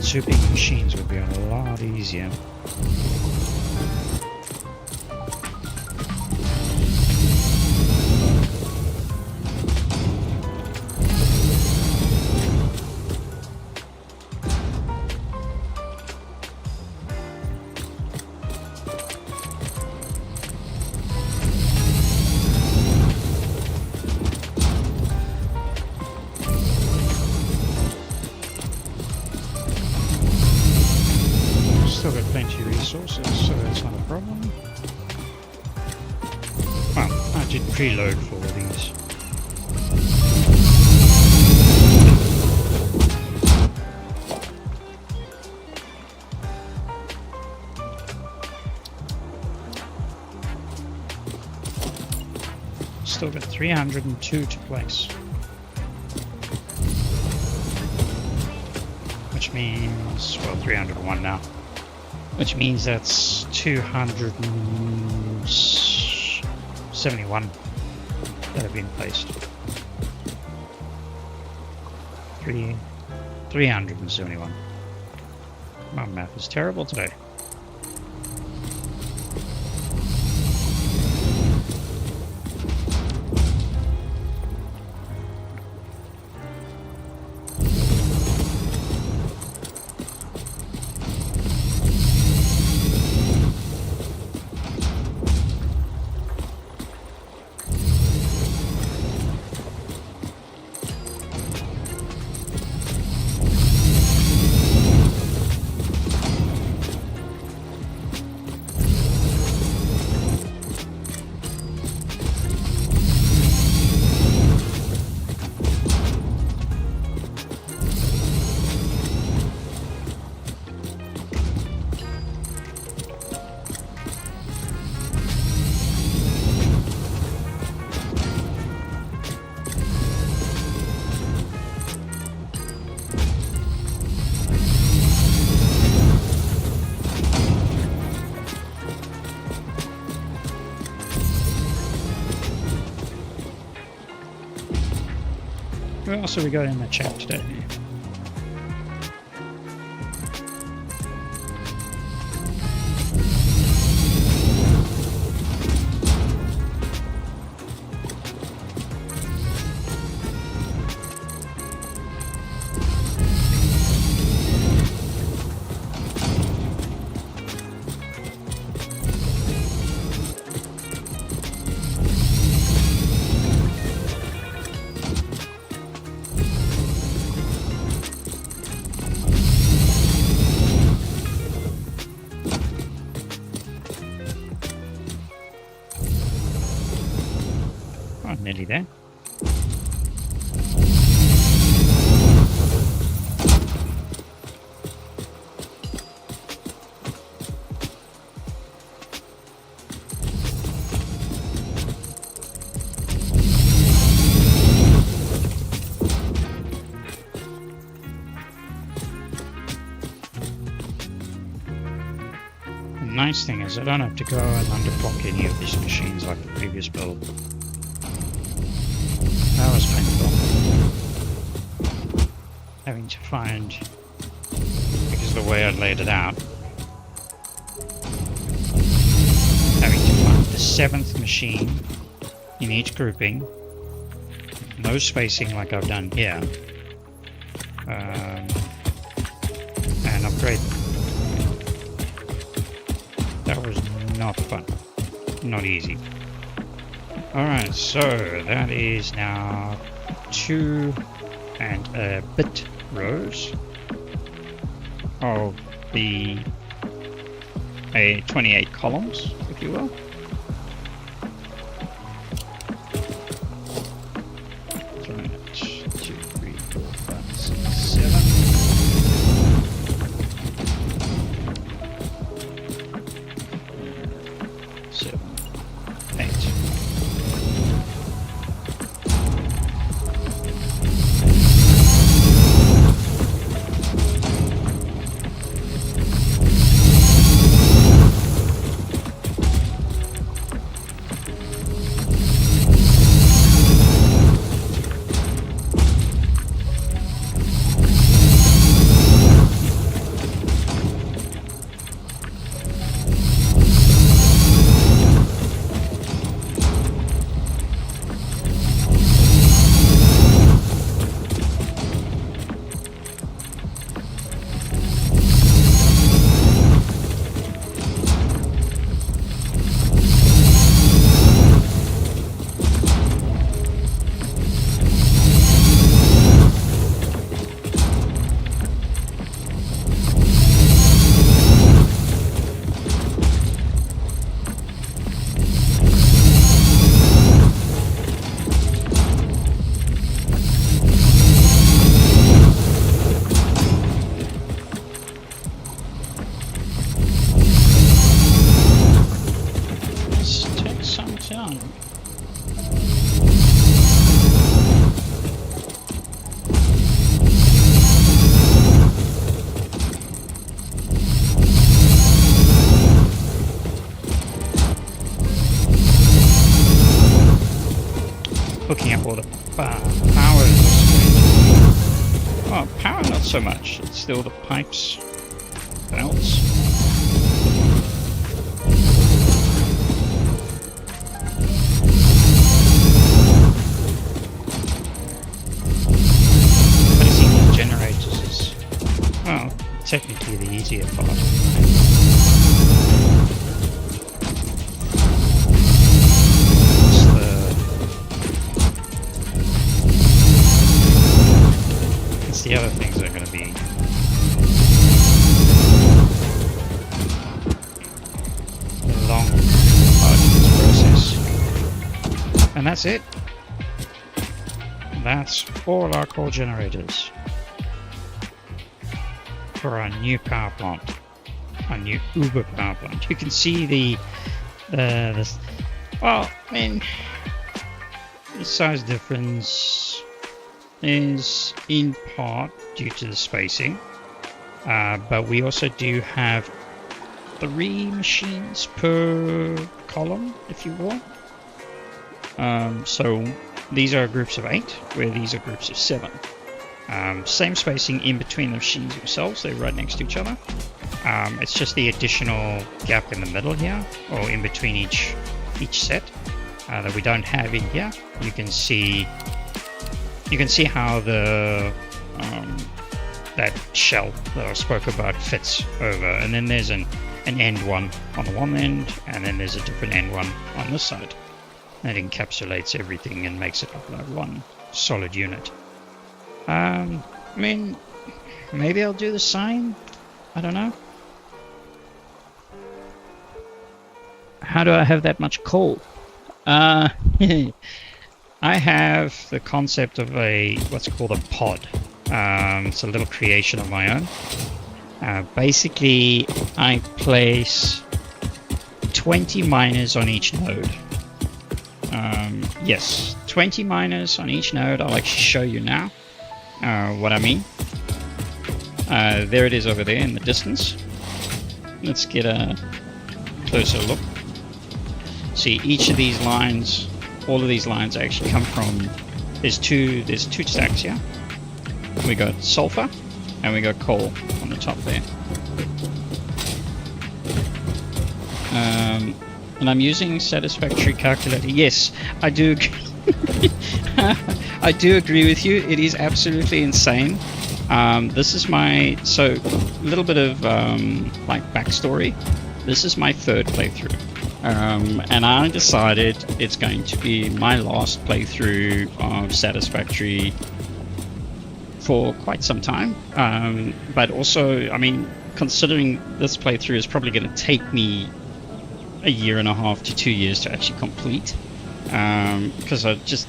Zooping machines would be a lot easier. Still got plenty of resources, so that's not a problem. Well, I did preload for all these. Still got 302 to place. Which means, well, 301 now. Which means that's 271 that have been placed. 371. My math is terrible today. Who else have we got in the chat today? Nearly there. The nice thing is I don't have to go and underclock any of these machines like the previous build. That was painful. Having to find, because of the way I laid it out, having to find the 7th machine in each grouping, no spacing like I've done here, and upgrade them. That was not fun, not easy. Alright, so that is now 2 and a bit rows of the 28 columns, if you will. So 1, 2, 3, 4, 5, 6, 7. Hooking up all the power is well, power not so much, it's still the pipes, belts. Placing the generators is, well, technically the easier part. The other things are going to be a long, arduous process. And that's it. That's all our core generators for our new power plant, our new Uber power plant. You can see the well, I mean, the size difference is in part due to the spacing, but we also do have 3 machines per column, if you will. So these are groups of 8, where these are groups of 7. Same spacing in between the machines themselves, they're right next to each other. It's just the additional gap in the middle here, or in between each set, that we don't have in here. You can see how the that shell that I spoke about fits over, and then there's an end one on the one end, and then there's a different end one on this side. That encapsulates everything and makes it look like one solid unit. I mean, maybe I'll do the same. I don't know. How do I have that much coal? I have the concept of what's called a pod. It's a little creation of my own. Basically, I place 20 miners on each node. Yes, 20 miners on each node. I'll actually show you now what I mean. There it is over there in the distance. Let's get a closer look. See, each of these lines, all of these lines actually come from, there's two stacks here. We got sulfur and we got coal on the top there. And I'm using Satisfactory calculator. Yes, I do. I do agree with you. It is absolutely insane. This is my, so a little bit of like backstory. This is my 3rd playthrough. And I decided it's going to be my last playthrough of Satisfactory for quite some time. But also, I mean, considering this playthrough is probably going to take me 1.5 to 2 years to actually complete, because of just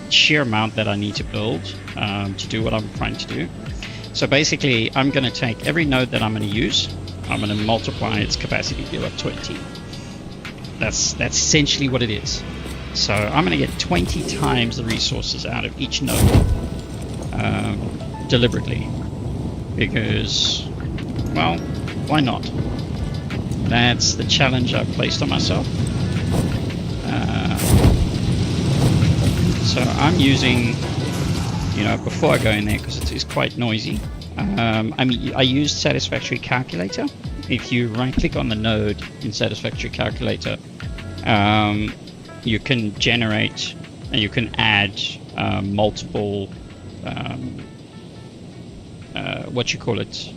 sheer amount that I need to build to do what I'm trying to do. So basically, I'm going to take every node that I'm going to use, I'm going to multiply its capacity to like 20. That's essentially what it is. So I'm going to get 20 times the resources out of each node, deliberately, because, well, why not? That's the challenge I've placed on myself. So I'm using, you know, before I go in there, because it is quite noisy, I used Satisfactory Calculator. If you right click on the node in Satisfactory Calculator, you can generate and you can add multiple what you call it,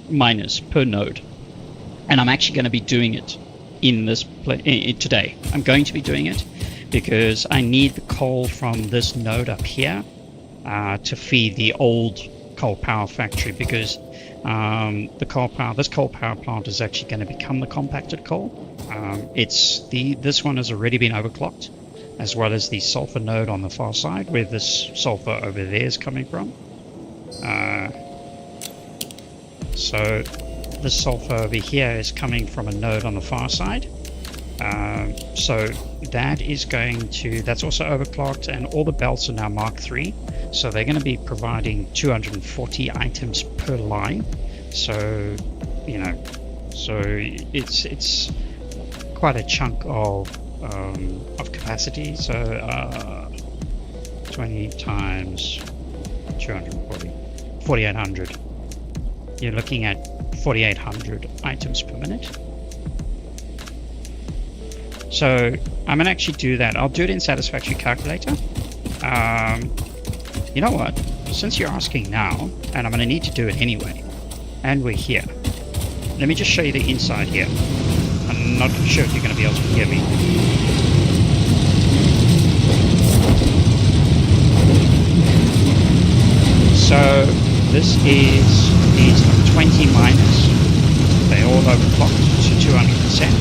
miners per node. And I'm actually going to be doing it in this today. I'm going to be doing it because I need the coal from this node up here to feed the old coal power factory, because this coal power plant is actually going to become the compacted coal. This one has already been overclocked, as well as the sulfur node on the far side, where this sulfur over there is coming from. So this sulfur over here is coming from a node on the far side. So that's also overclocked, and all the belts are now Mark III, so they're going to be providing 240 items per line. So, you know, so it's quite a chunk of capacity. So 20 times 240, 4,800. You're looking at 4,800 items per minute. So I'm gonna actually do that. I'll do it in Satisfactory Calculator. You know what? Since you're asking now, and I'm gonna need to do it anyway, and we're here. Let me just show you the inside here. I'm not sure if you're gonna be able to hear me. So this is these 20 miners. They all overclocked to 200%.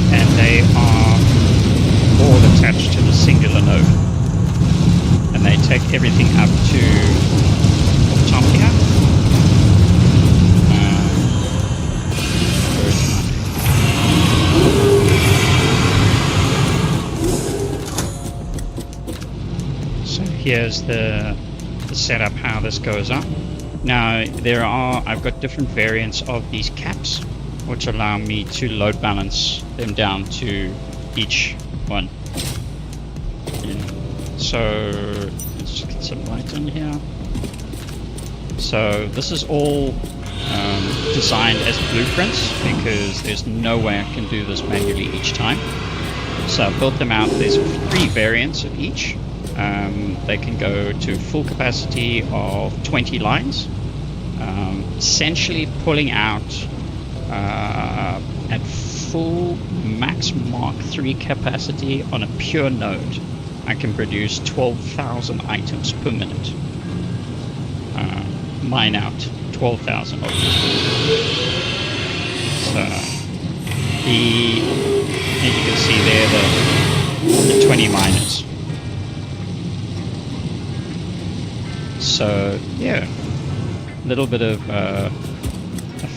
And they are all attached to the singular node, and they take everything up to the top here. So here's the setup, how this goes up. Now I've got different variants of these caps, which allow me to load balance them down to each one. So let's just get some light in here. So this is all designed as blueprints because there's no way I can do this manually each time. So I built them out. There's 3 variants of each. They can go to full capacity of 20 lines, essentially pulling out at full max Mark III capacity on a pure node. I can produce 12,000 items per minute. Mine out 12,000 objects. So as you can see there, the 20 miners. So yeah, a little bit of a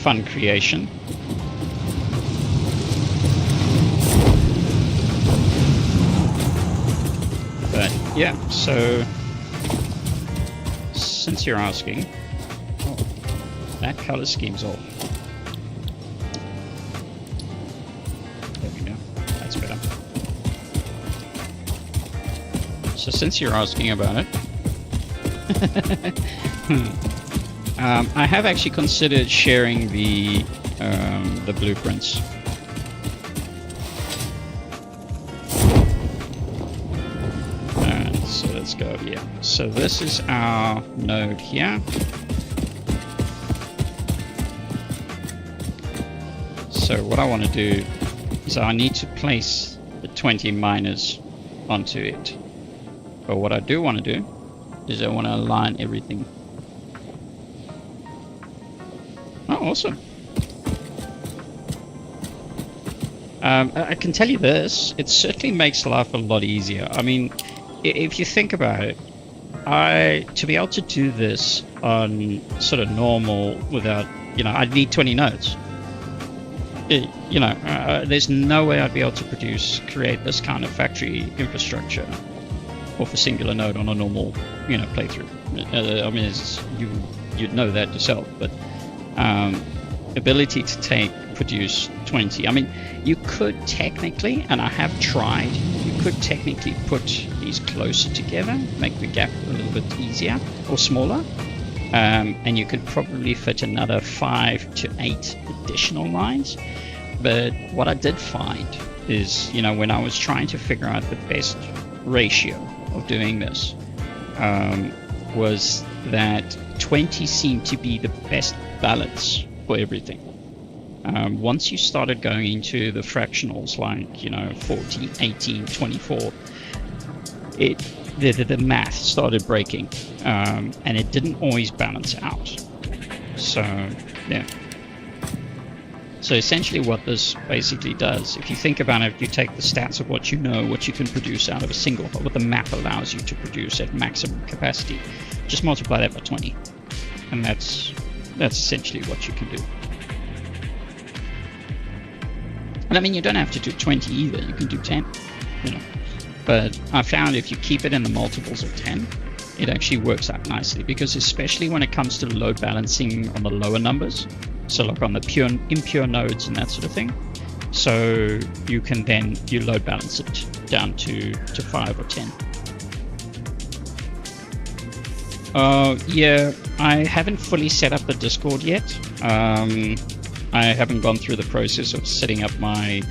fun creation. But yeah, so since you're asking, that color scheme's off. There we go. That's better. So since you're asking about it, I have actually considered sharing the blueprints. So let's go here. So this is our node here. So what I want to do is I need to place the 20 miners onto it. But what I do want to do is I want to align everything. Oh, awesome. I can tell you this, it certainly makes life a lot easier. I mean, if you think about it, to be able to do this on sort of normal without, I'd need 20 nodes. There's no way I'd be able to create this kind of factory infrastructure off a singular node on a normal, playthrough. I mean, you'd know that yourself, but ability to produce 20. I mean, you could technically, and I have tried, you could technically put these closer together, make the gap a little bit easier or smaller, and you could probably fit another 5 to 8 additional lines. But what I did find is, when I was trying to figure out the best ratio of doing this, was that 20 seemed to be the best balance for everything. Once you started going into the fractionals like 40, 18, 24, the math started breaking, and it didn't always balance out. So yeah. So essentially what this basically does, if you think about it, you take the stats of what you know, what you can produce out of a single, what the map allows you to produce at maximum capacity, just multiply that by 20, and that's essentially what you can do. And I mean, you don't have to do 20 either, you can do 10, But I found if you keep it in the multiples of 10, it actually works out nicely, because especially when it comes to load balancing on the lower numbers, so like on the impure nodes and that sort of thing, so you can then load balance it down to 5 or 10. Yeah, I haven't fully set up the Discord yet. I haven't gone through the process of setting up my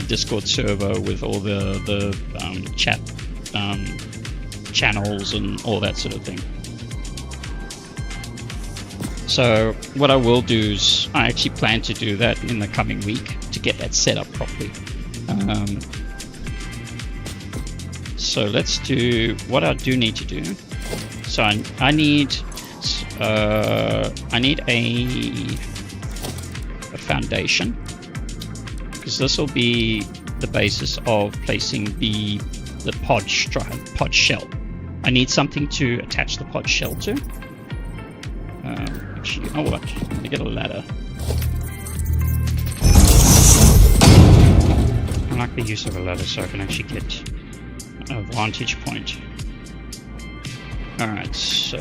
Discord server with all the chat channels and all that sort of thing. So what I will do is I actually plan to do that in the coming week to get that set up properly. So let's do what I do need to do. So I need a foundation, because this will be the basis of placing the pod shell. I need something to attach the pod shell to. Actually, you know what? Let me get a ladder. I like the use of a ladder so I can actually get a vantage point. Alright, so...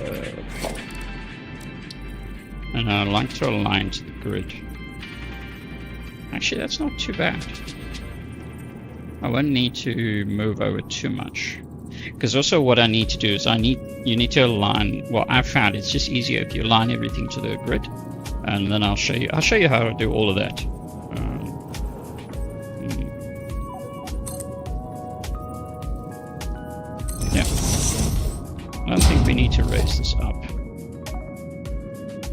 and I like to align to the grid. Actually, that's not too bad. I won't need to move over too much. Because also what I need to do is you need to align. Well, I've found it's just easier if you align everything to the grid, and then I'll show you how to do all of that. Yeah, I don't think we need to raise this up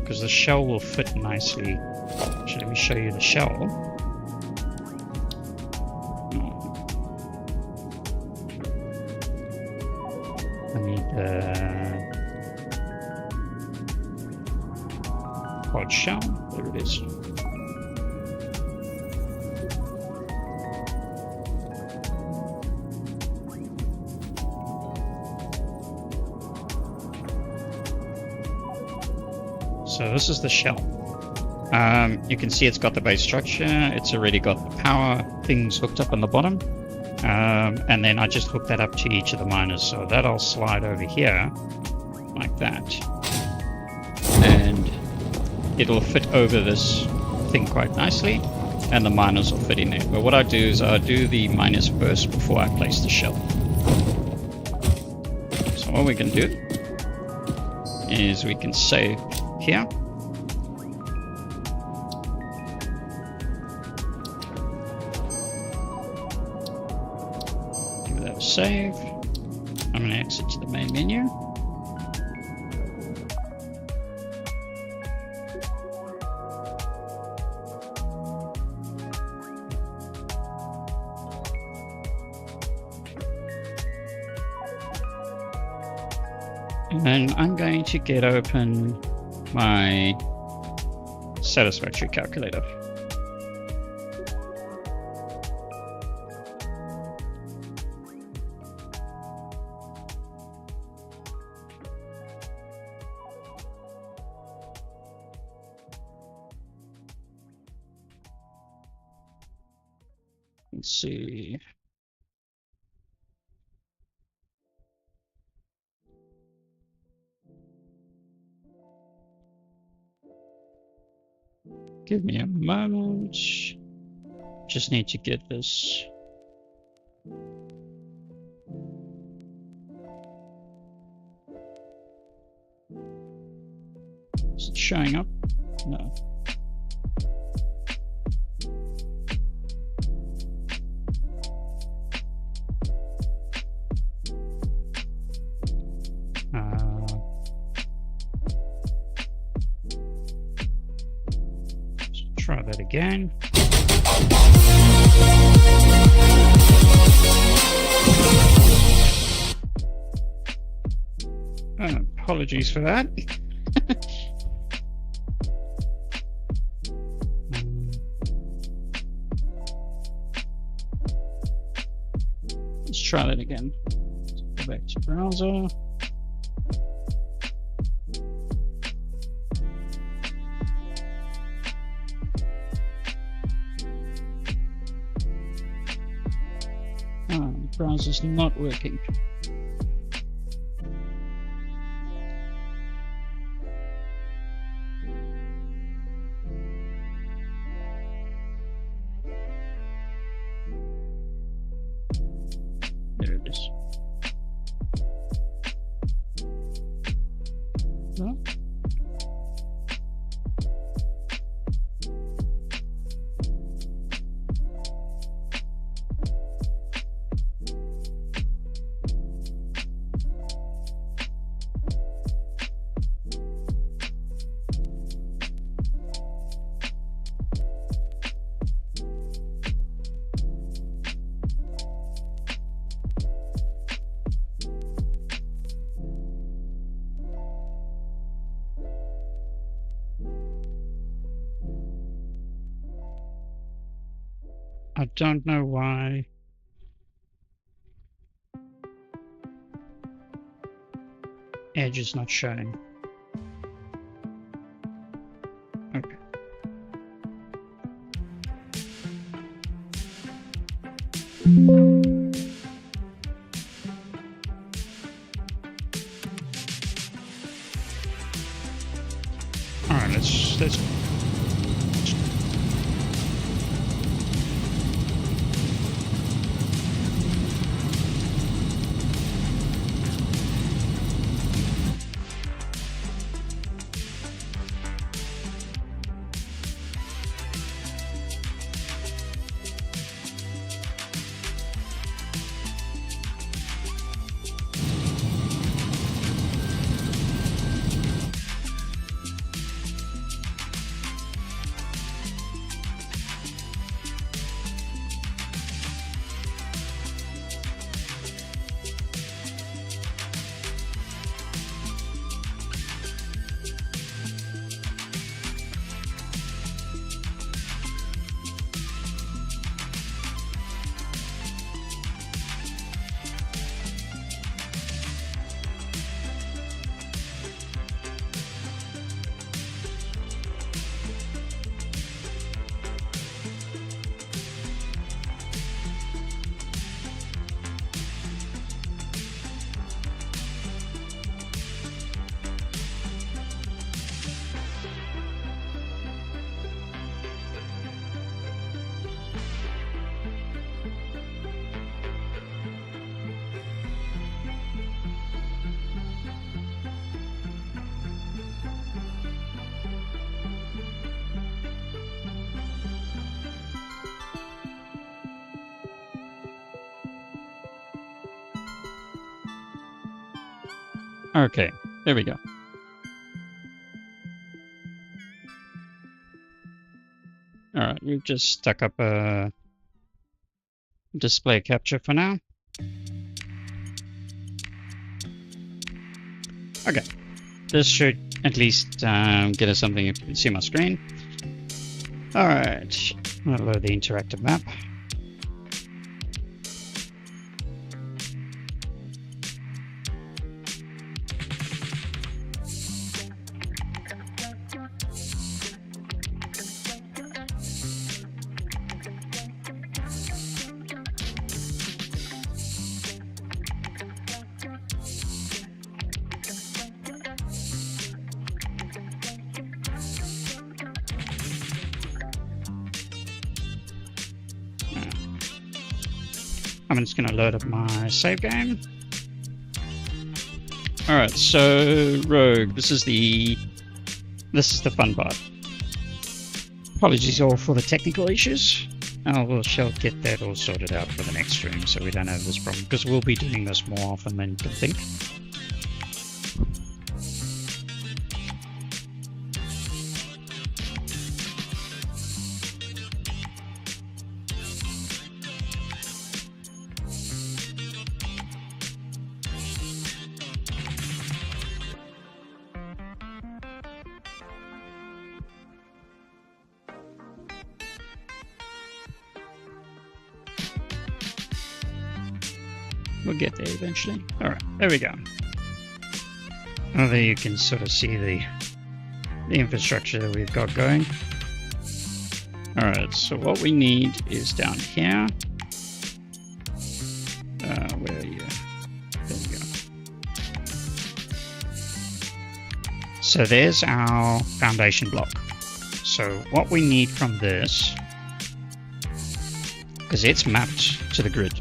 because the shell will fit nicely. Actually, let me show you the shell. I need pod shell. There it is. So this is the shell. You can see it's got the base structure. It's already got the power things hooked up on the bottom. And then I just hook that up to each of the miners. So that'll slide over here like that. And it'll fit over this thing quite nicely. And the miners will fit in there. But what I do is I do the miners first before I place the shell. So what we can do is we can save here. Save. I'm going to exit to the main menu. And I'm going to get open my Satisfactory calculator. Let's see. Give me a moment. Just need to get this. Is it showing up? No. Try that again. Apologies for that. Let's try that again. Let's go back to browser. The browser's not working. There it is. No? I don't know why. Edge is not showing. Okay. All right, let's Okay, there we go. Alright, we've just stuck up a display capture for now. Okay, this should at least get us something if you can see my screen. Alright, I'm gonna load the interactive map. I'm just going to load up my save game. Alright, so Rogue, this is the fun part. Apologies all for the technical issues. We shall get that all sorted out for the next stream so we don't have this problem, because we'll be doing this more often than you can think. We'll get there eventually. Alright, there we go. Now there you can sort of see the infrastructure that we've got going. Alright, so what we need is down here. Where are you? There we go. So there's our foundation block. So what we need from this, because it's mapped to the grid.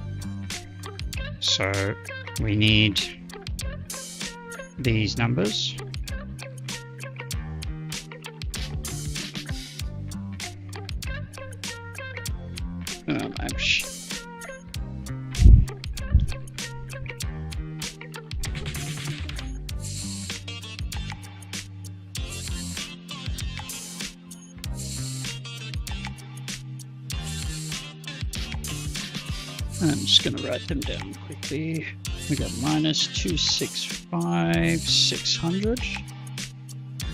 So we need these numbers. Ouch. I'm just going to write them down quickly. We got minus 265, 600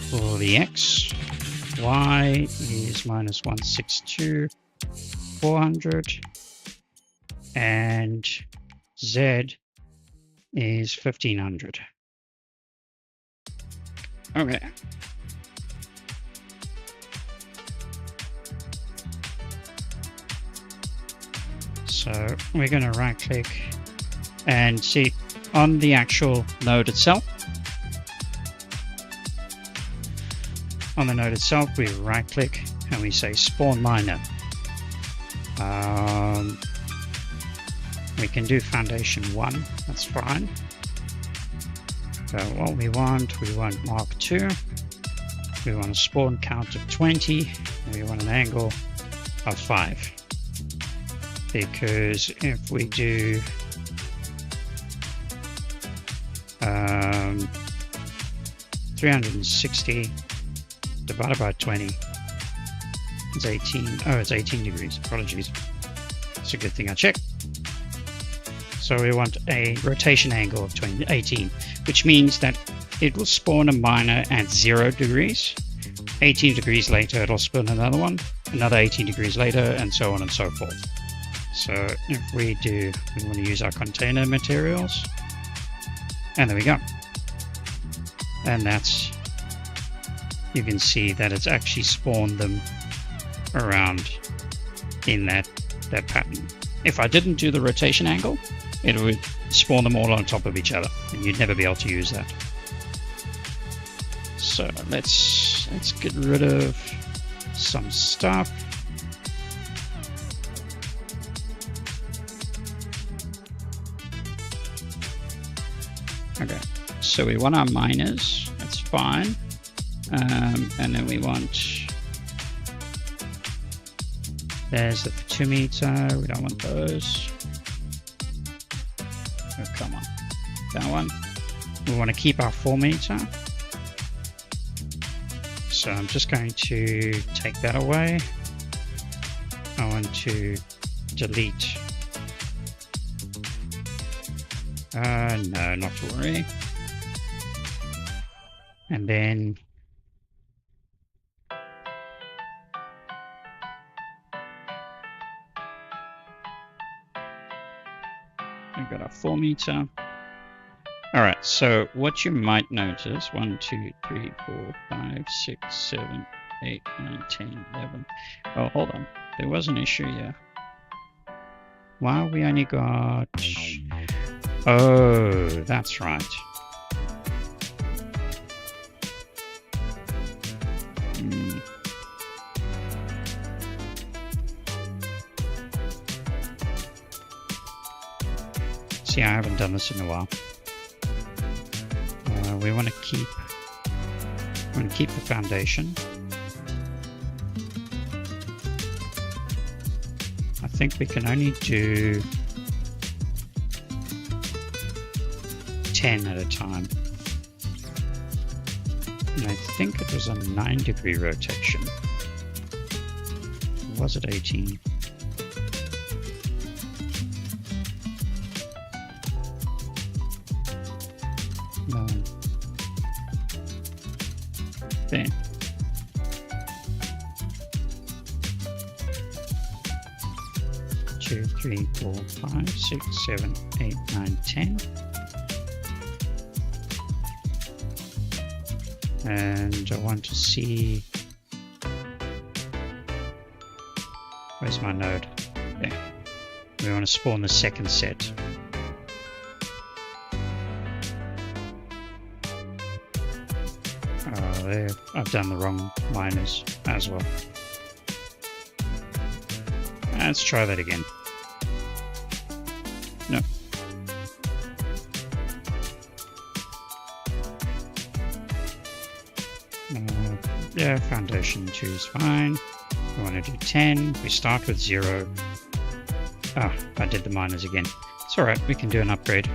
for the X. Y is minus 162, 400. And Z is 1500. Okay. So we're going to right click and see on the actual node itself. On the node itself, we right click and we say spawn miner. We can do foundation 1, that's fine. So what we want Mark 2. We want a spawn count of 20. And we want an angle of 5. Because if we do 360 divided by 20, it's 18. Oh, it's 18 degrees. Apologies. It's a good thing I checked. So we want a rotation angle of 18, which means that it will spawn a miner at 0 degrees. 18 degrees later, it'll spawn another one, another 18 degrees later, and so on and so forth. So if we want to use our container materials, and there we go. And that's, you can see that it's actually spawned them around in that pattern. If I didn't do the rotation angle, it would spawn them all on top of each other, and you'd never be able to use that. So let's get rid of some stuff. Okay, so we want our miners, that's fine. And then we want, there's the 2 meter, we don't want those. Oh, come on, that one. We want to keep our 4 meter. So I'm just going to take that away. I want to delete. No, not to worry. And then we've got our 4 meter. Alright, so what you might notice, 1, 2, 3, 4, 5, 6, 7, 8, 9, 10, 11. Oh, hold on. There was an issue here. Why we only got... Oh, that's right. See, I haven't done this in a while. We want to keep the foundation. I think we can only do 10 at a time. And I think it was a 9-degree rotation. Or was it 18? No. There. Two, 3, 4, 5, 6, 7, 8, 9, 10. And I want to see, where's my node? There. We want to spawn the second set. There, I've done the wrong miners as well. Let's try that again. No. Yeah, foundation 2 is fine. We want to do 10. We start with 0. Ah, I did the miners again. It's alright, we can do an upgrade.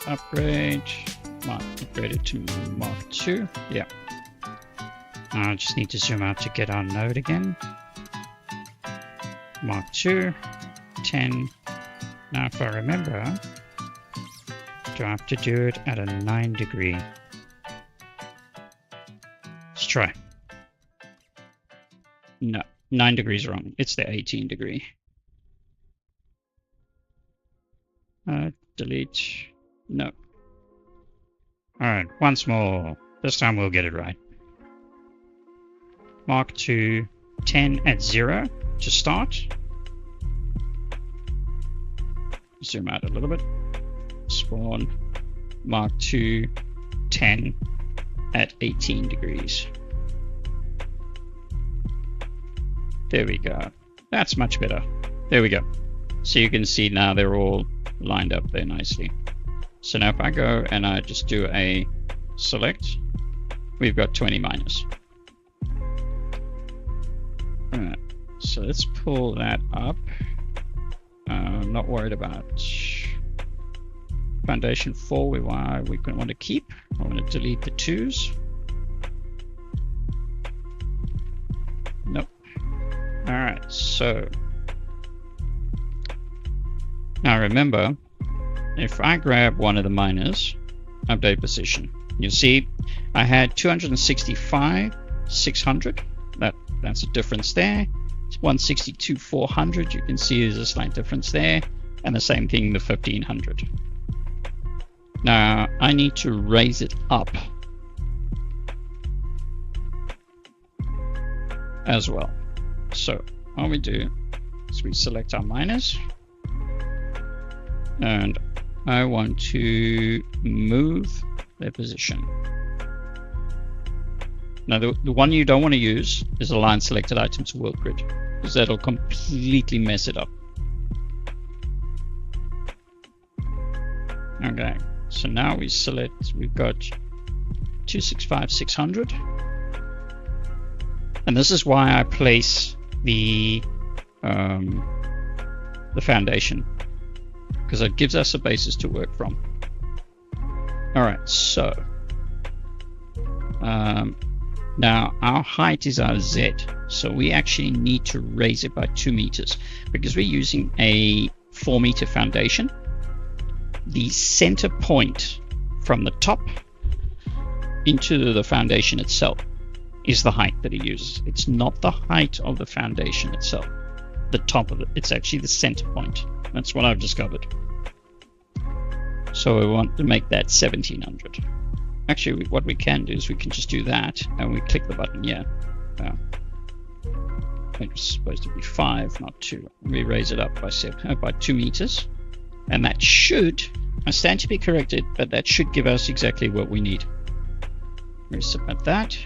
Upgrade. Upgrade it to Mark 2. Yeah. I just need to zoom out to get our node again. Mark 2. 10. Now if I remember, do I have to do it at a 9-degree? Let's try. No, 9 degrees wrong. It's the 18-degree. Delete. No. Alright, once more. This time we'll get it right. Mark 2, 10 at 0 to start. Zoom out a little bit. Spawn. Mark 2, 10 at 18 degrees. There we go. That's much better. There we go. So you can see now they're all lined up there nicely. So now if I go and I just do a select, we've got 20 miners. Alright, so let's pull that up. I'm not worried about foundation 4, we want to keep. I want to delete the 2s. Nope. Alright, so now remember, if I grab one of the miners, update position, you'll see I had 265, 600. That's a difference there. It's 162, 400. You can see there's a slight difference there. And the same thing, the 1500. Now, I need to raise it up as well. So, what we do is we select our miners. And I want to move their position. Now, the one you don't want to use is align selected items to world grid, because that'll completely mess it up. Okay, so now we select, we've got 265, 600. And this is why I place the foundation. because it gives us a basis to work from. Alright, so now our height is our Z, so we actually need to raise it by 2 meters because we're using a 4-meter foundation. The center point from the top into the foundation itself is the height that it uses. It's not the height of the foundation itself, the top of it. It's actually the center point. That's what I've discovered. So we want to make that 1700. Actually, what we can do is we can just do that, and we click the button here. It's supposed to be 5, not 2. We raise it up by 2 meters, and that should, I stand to be corrected, but that should give us exactly what we need. We submit that,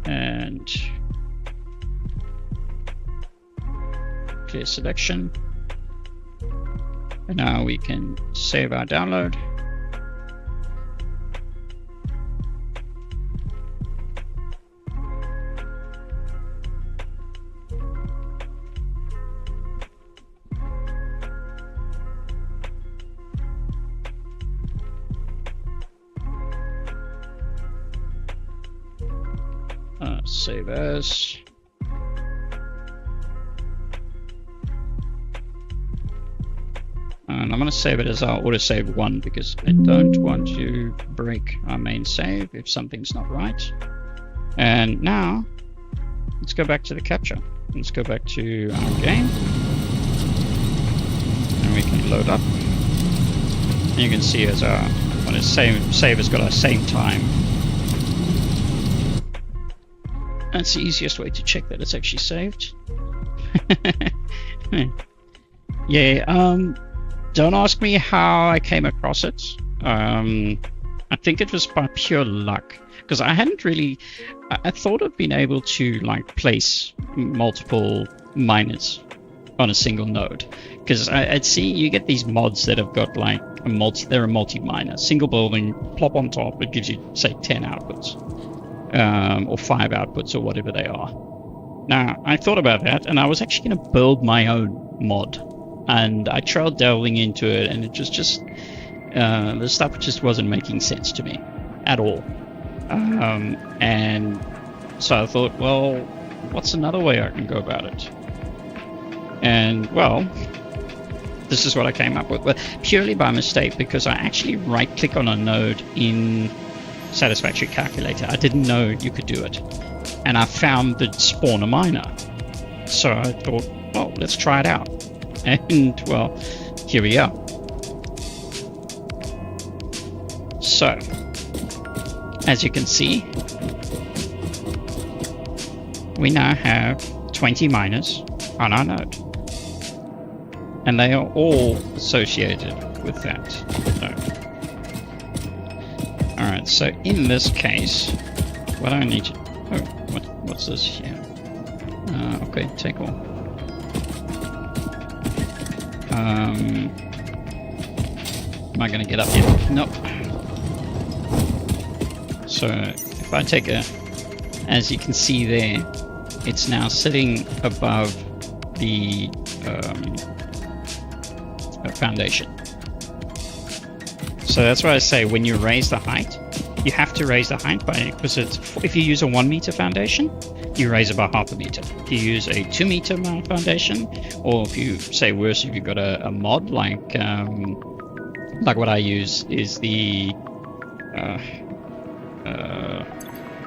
and clear selection. And now we can save our download. Save as. And I'm going to save it as our autosave 1 because I don't want to break our main save if something's not right. And now, let's go back to the capture. Let's go back to our game. And we can load up. And you can see as our when it's save has got our same time. That's the easiest way to check that it's actually saved. Yeah, don't ask me how I came across it. I think it was by pure luck, because I hadn't really. I thought I'd been able to like place multiple miners on a single node, because I'd see you get these mods that have got like they're a multi-miner, single building, plop on top. It gives you say 10 outputs, or 5 outputs, or whatever they are. Now I thought about that, and I was actually going to build my own mod. And I tried delving into it, and it just the stuff just wasn't making sense to me at all. And so I thought, well, what's another way I can go about it? And well, this is what I came up with, but purely by mistake, because I actually right-click on a node in Satisfactory Calculator. I didn't know you could do it, and I found the spawner miner. So I thought, well, let's try it out. And well, here we are. So, as you can see, we now have 20 miners on our node, and they are all associated with that node. Alright, so in this case, what I need to... Oh, what's this here? Okay, take all. Am I going to get up here? Nope. So if I take as you can see there, it's now sitting above the foundation. So that's why I say when you raise the height, you have to raise the height by, because if you use a 1 meter foundation, you raise it by half a meter. If you use a 2 meter foundation, or if you say worse, if you've got a mod like what I use is the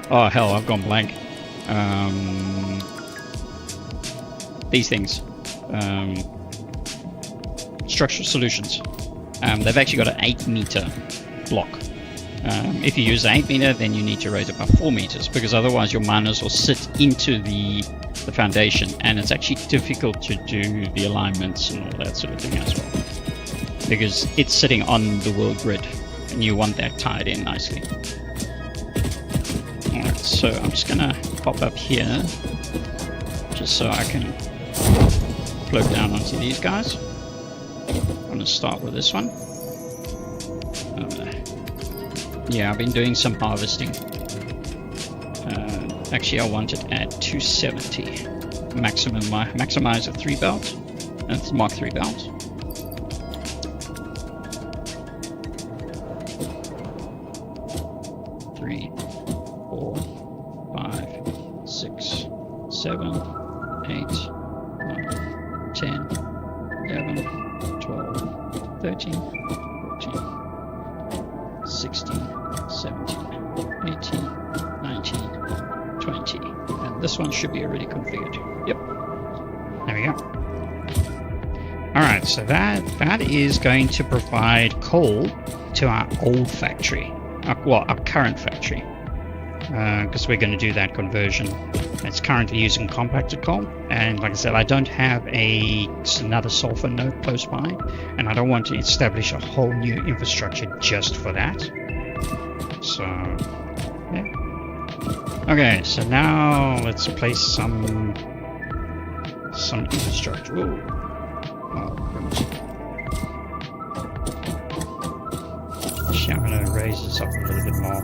oh hell, I've gone blank. These things, structural solutions. They've actually got an 8 meter block. If you use 8 meter, then you need to raise it by 4 meters, because otherwise your miners will sit into the foundation, and it's actually difficult to do the alignments and all that sort of thing as well, because it's sitting on the world grid, and you want that tied in nicely. Alright, so I'm just gonna pop up here, just so I can plug down onto these guys. I'm gonna start with this one. Yeah, I've been doing some harvesting. Actually, I want it at 270. maximize a 3 belt. That's Mark 3 belt. Three, 4, 5, 6, 7, 8, 9, 10, 11, 12, 13, 14, 16, 17, 18, 19, 20. And this one should be already configured. Yep. There we go. Alright, so that is going to provide coal to our old factory. Our current factory. Because we're going to do that conversion. It's currently using compacted coal, and like I said, I don't have another sulfur node close by, and I don't want to establish a whole new infrastructure just for that. So, yeah. Okay, so now let's place some infrastructure. Ooh. Oh, goodness. Actually, I'm going to raise this up a little bit more.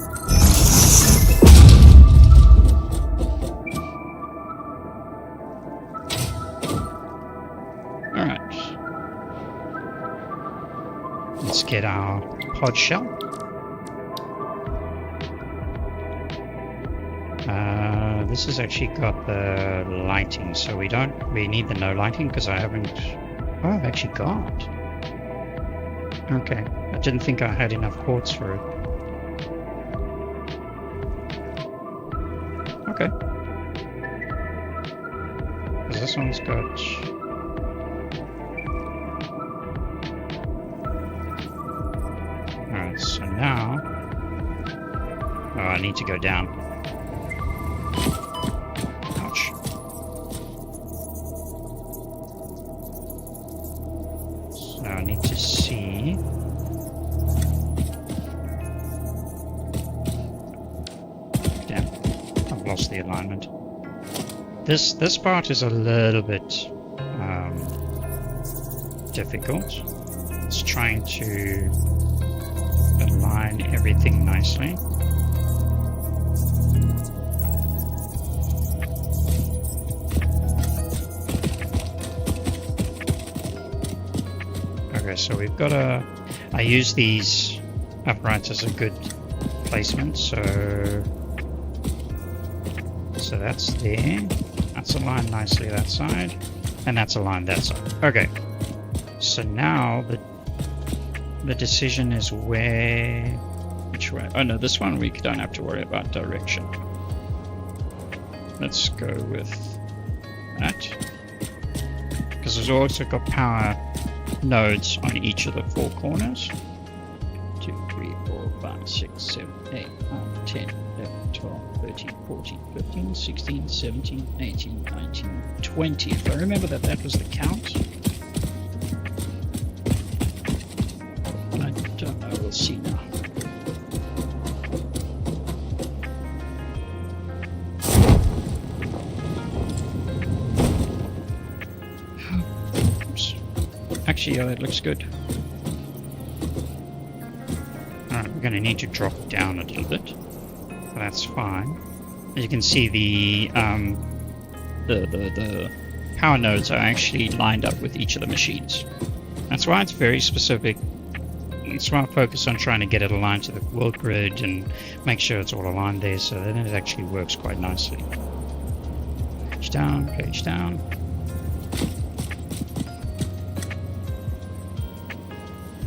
Let's get our pod shell. This has actually got the lighting, so we need the no lighting because I haven't. Oh, I've actually got. Okay, I didn't think I had enough quartz for it. Okay, because this one's got. Alright, so now... Oh, I need to go down. Ouch. So I need to see... Damn, I've lost the alignment. This part is a little bit difficult. It's trying to align everything nicely. Okay, so we've got I use these uprights as a good placement, so that's there. That's aligned nicely that side, and that's aligned that side. Okay, so now the decision is which way? Oh no, this one we don't have to worry about direction. Let's go with that. Because there's also got power nodes on each of the 4 corners. 2, 3, 4, 5, 6, 7, 8, 9, 10, 11, 12, 13, 14, 15, 16, 17, 18, 19, 20. If I remember that was the count. We'll see now. Oops. Actually, it looks good. Alright, we're going to need to drop it down a little bit. But that's fine. As you can see, the power nodes are actually lined up with each of the machines. That's why it's very specific. It's why I focus on trying to get it aligned to the world grid and make sure it's all aligned there, so then it actually works quite nicely. Page down, page down.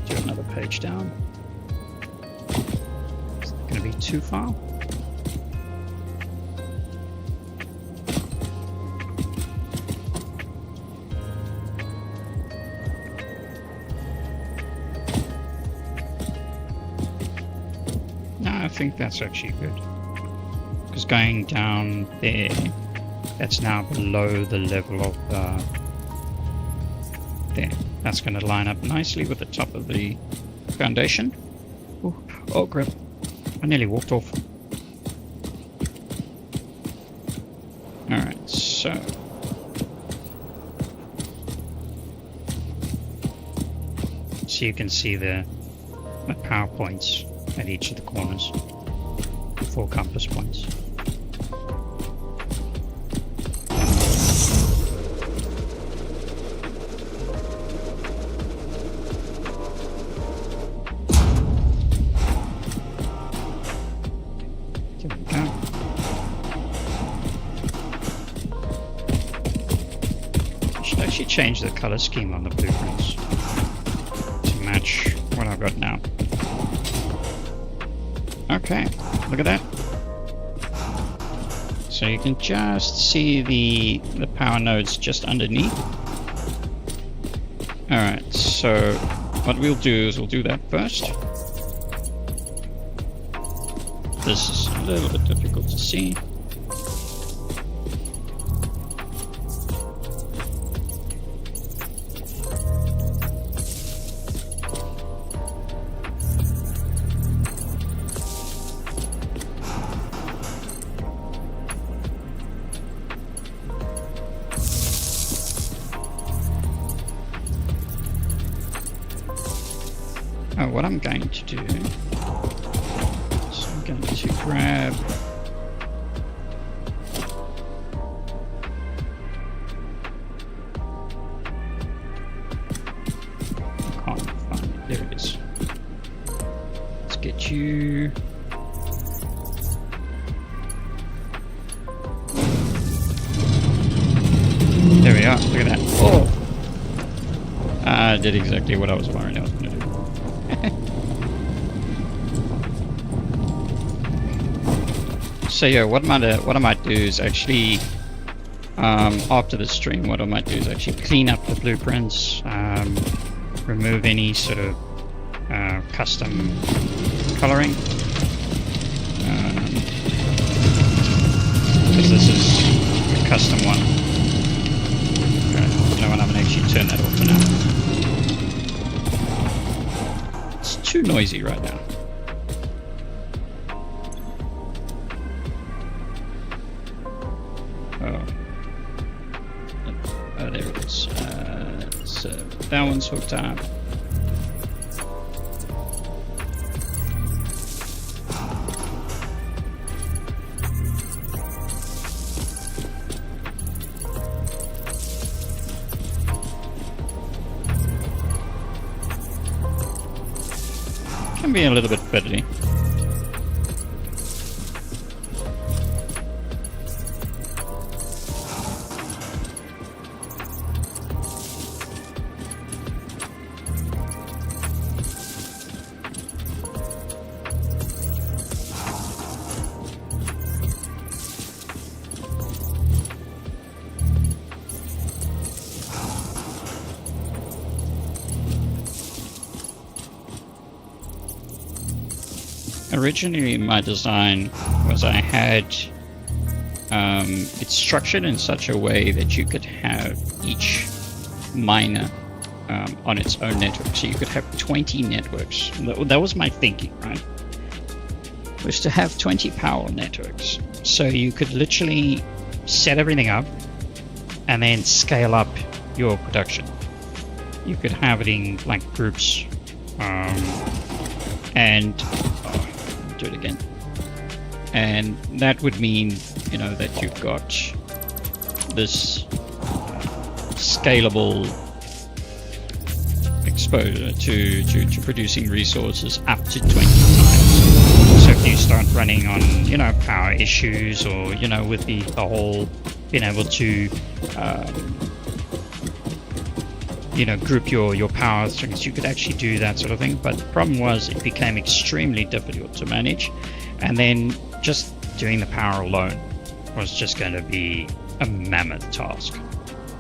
Do another page down. Is that going to be too far? I think that's actually good, because going down there, that's now below the level of there. That's going to line up nicely with the top of the foundation. Ooh, oh crap, I nearly walked off. Alright, so you can see the power points at each of the corners, 4 compass points. actually change the color scheme on the blueprints to match what I've got now. Okay, look at that. So you can just see the power nodes just underneath. Alright, so what we'll do is we'll do that first. This is a little bit difficult to see. Oh, what I'm going to do is I'm going to grab I can't find it. There it is. Let's get you. There we are. Look at that. Oh! I did exactly what I was worried I was going to do. So yeah, what I might do is actually after the stream, what I might do is actually clean up the blueprints, remove any sort of custom coloring, because this is a custom one. You know what? I'm gonna actually turn that off for now. It's too noisy right now. Oh, there it is. So that one's hooked up. Can be a little bit fiddly. Originally, my design was I had it's structured in such a way that you could have each miner on its own network. So you could have 20 networks. That was my thinking, right? Was to have 20 power networks. So you could literally set everything up and then scale up your production. You could have it in like groups and do it again. And that would mean, you know, that you've got this scalable exposure to producing resources up to 20 times. So if you start running on, you know, power issues, or, you know, with the whole being able to you know, group your power strings, you could actually do that sort of thing. But the problem was it became extremely difficult to manage, and then just doing the power alone was just going to be a mammoth task.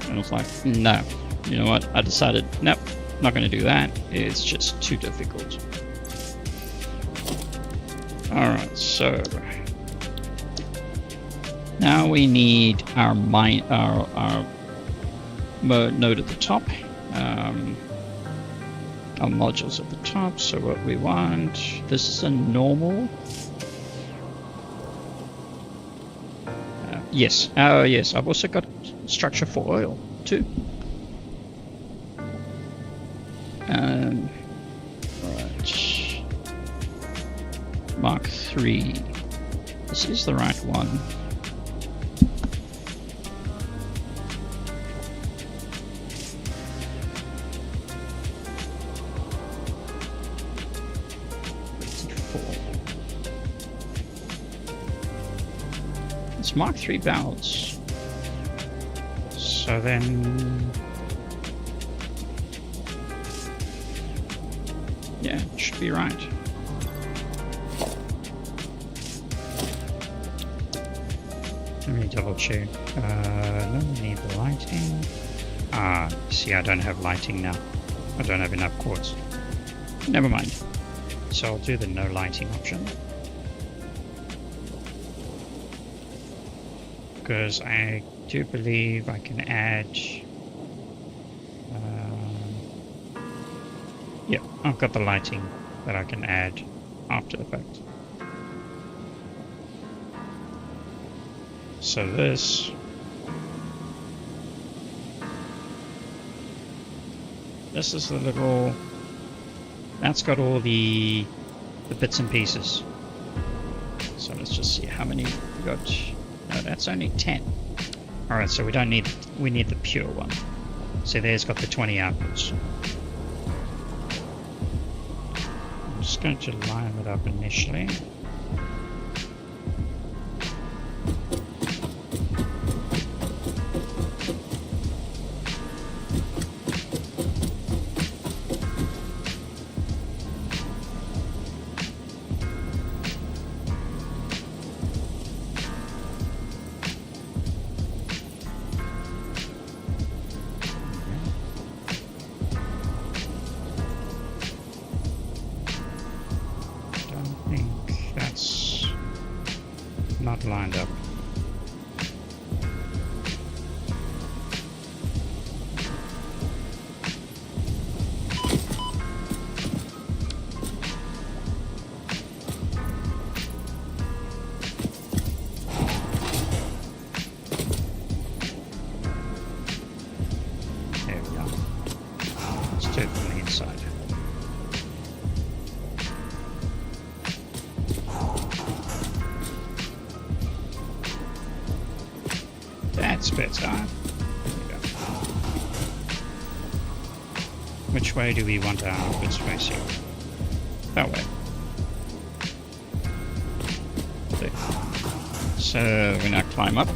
And I was like, no, you know what, I decided, nope, not going to do that. It's just too difficult. Alright, so now we need our node at the top, our modules at the top. So what we want, this is a normal. Yes, yes, I've also got structure for oil too. Right, Mark 3. This is the right one. Mark 3 barrels. So then Yeah, it should be right. Let me double check. No, we need the lighting. Ah, see, I don't have lighting now. I don't have enough quartz. Never mind. So I'll do the no lighting option. Because I do believe I can add... yeah, I've got the lighting that I can add after the fact. So this... this is the little... that's got all the bits and pieces. So let's just see how many we got. No, that's only 10. Alright, so we don't need... we need the pure one. So there's got the 20 outputs. I'm just going to line it up initially. Not lined up. There we go. Let's do it from the inside. That's better. Which way do we want our outputs facing? That way. There. So we now climb up.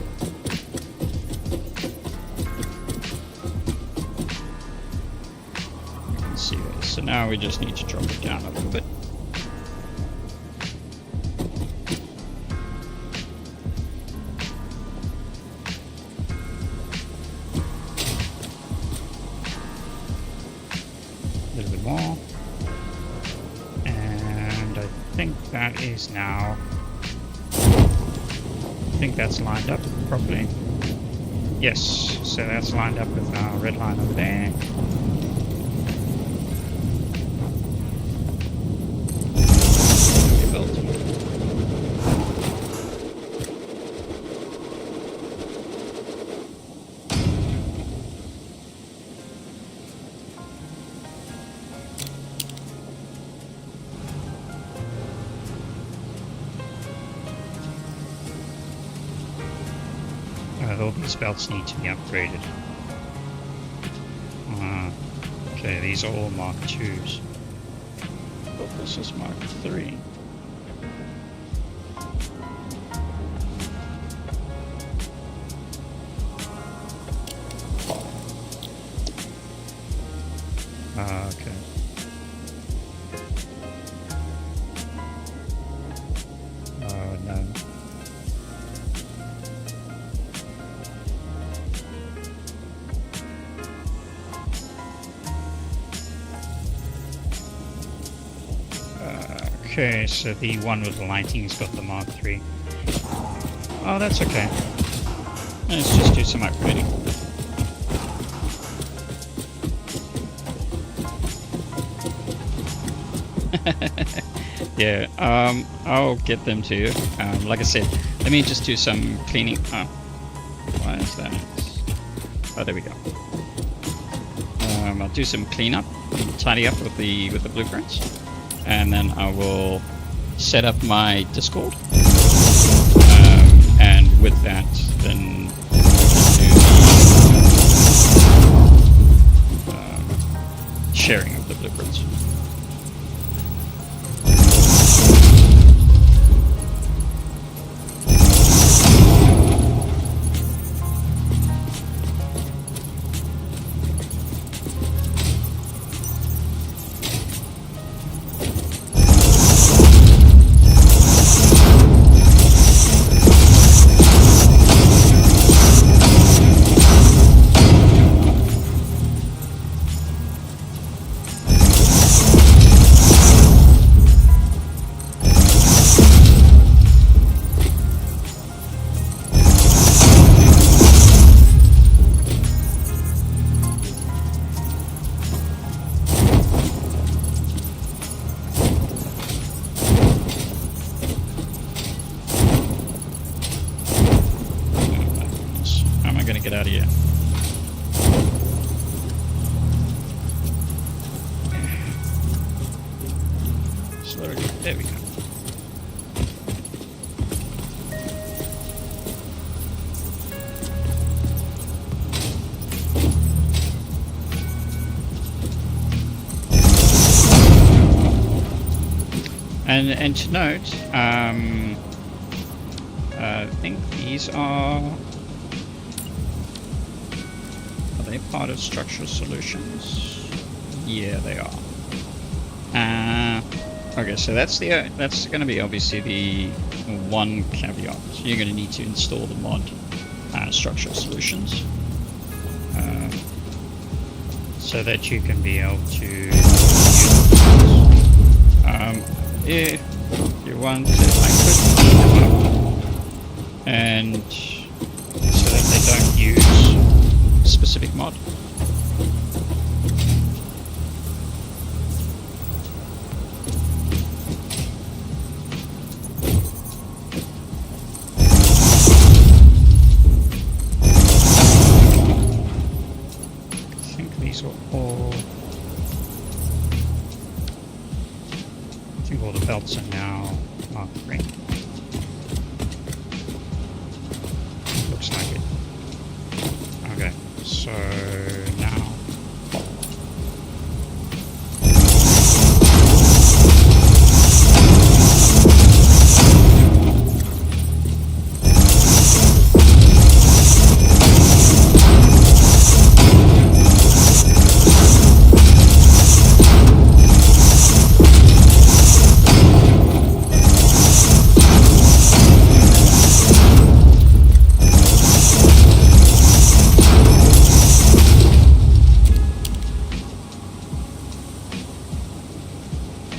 You can see this. So now we just need to drop it down a little bit. A little bit more, and I think that is now, I think that's lined up properly. Yes, so that's lined up with our red line over there. All these belts need to be upgraded. Okay, these are all Mark IIs. But this is Mark III. Okay. Oh no. Okay, so the one with the lighting's got the Mark III. Oh, that's okay. Let's just do some upgrading. Yeah, I'll get them to you. Like I said, let me just do some cleaning. Oh, why is that? Oh, there we go. I'll do some cleanup, tidy up with the blueprints. And then I will set up my Discord, and with that, then do the sharing of the blueprints. gonna get out of here. Slowly. There we go. And to note, I think these are they part of structural solutions? Yeah, they are. Okay, so that's going to be obviously the one caveat. You're going to need to install the mod structural solutions so that you can be able to use it. If you want to, I could clean them up, and so that they don't use a specific mod. I think these are all. I think all the belts are now Mark III. Looks like it. Okay, so now.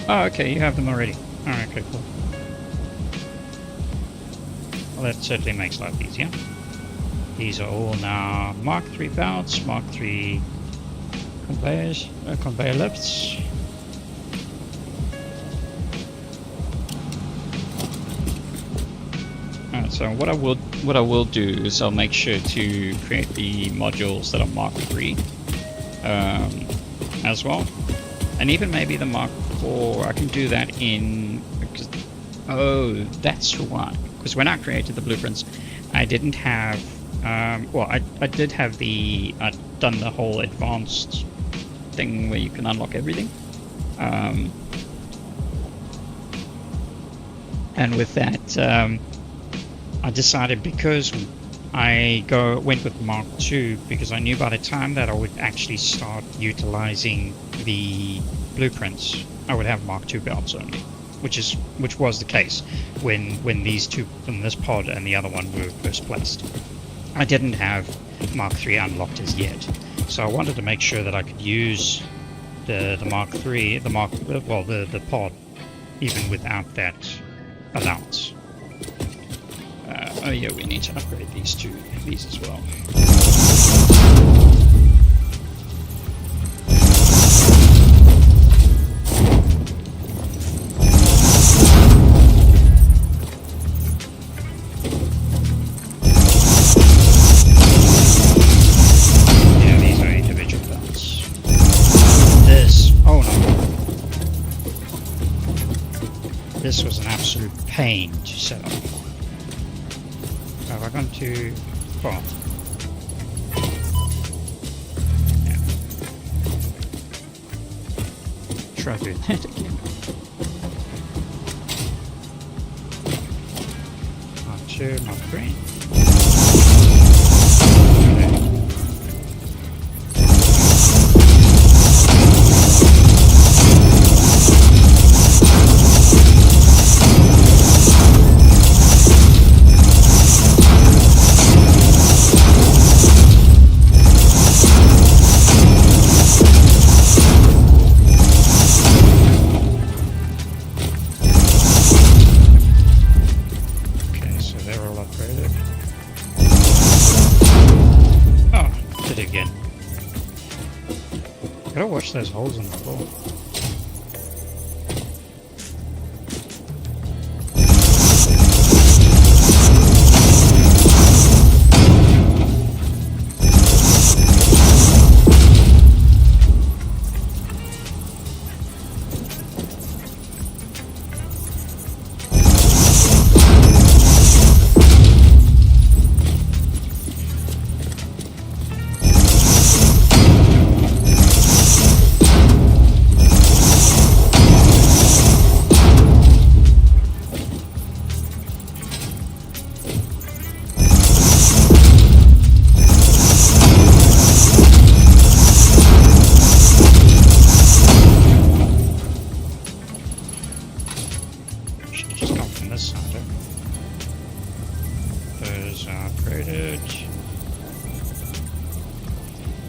Oh, okay, you have them already. Alright, okay, cool. Well, that certainly makes life easier. These are all now Mark III belts, Mark III conveyors, conveyor lifts. Alright, so what I will do is I'll make sure to create the modules that are Mark III as well, and even maybe the Mark IV. I can do that in. Oh, that's why. Because when I created the blueprints, I didn't have. Well, I did have the. I'd done the whole advanced thing where you can unlock everything. And with that, I decided, because I went with Mark II, because I knew by the time that I would actually start utilizing the blueprints, I would have Mark II belts only, which was the case when these two, when this pod and the other one, were first placed. I didn't have Mark III unlocked as yet, so I wanted to make sure that I could use the Mark III, the pod, even without that allowance. Oh yeah, we need to upgrade these as well. This was an absolute pain to set up. Have I gone too far? Yeah. Try doing that again. Mark II, Mark III. Gotta watch those holes in the floor.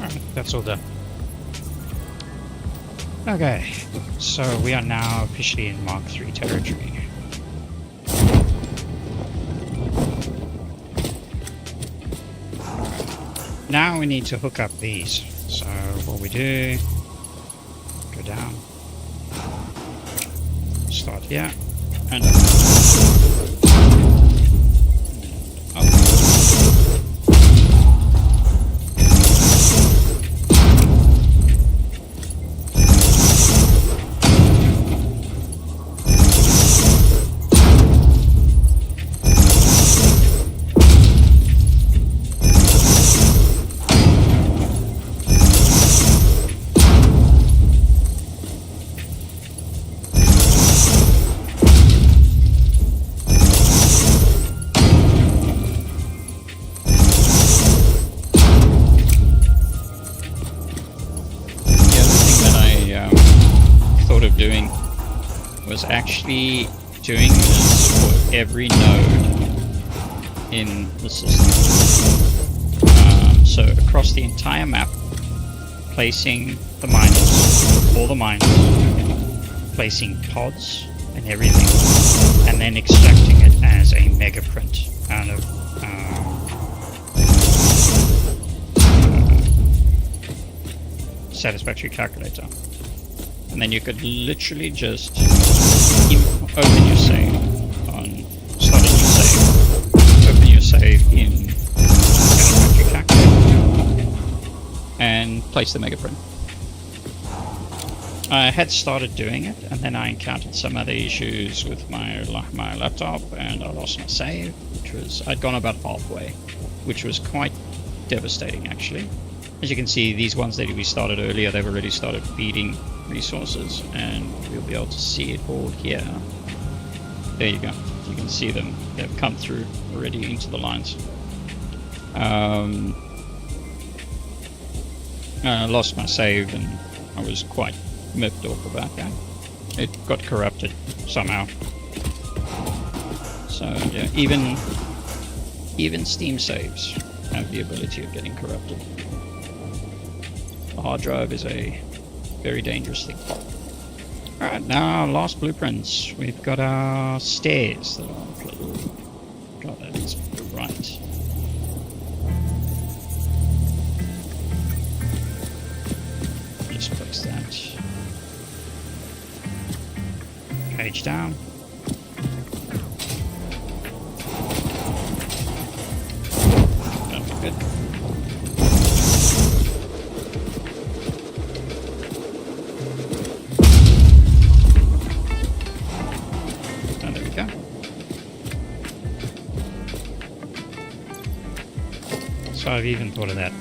Alright, that's all done. Okay, so we are now officially in Mark III territory. Now we need to hook up these. So what we do, go down, start here, and up. Doing was actually doing this for every node in the system. So across the entire map, placing the miners, all the miners, placing pods and everything, and then extracting it as a mega print out of Satisfactory calculator. And then you could literally just open your save start a new save, open your save in Satisfactory calculator, and place the mega print. I had started doing it, and then I encountered some other issues with my laptop, and I lost my save, which was, I'd gone about halfway, which was quite devastating actually. As you can see, these ones that we started earlier, they've already started feeding resources, and we'll be able to see it all here. There you go. You can see them. They've come through already into the lines. I lost my save, and I was quite miffed off about that. It got corrupted somehow. So yeah, even Steam saves have the ability of getting corrupted. The hard drive is a very dangerous thing. Alright, now our last blueprints. We've got our stairs that are... God, that is right. Just place that. Cage down. That'll be good. So I've even thought of that.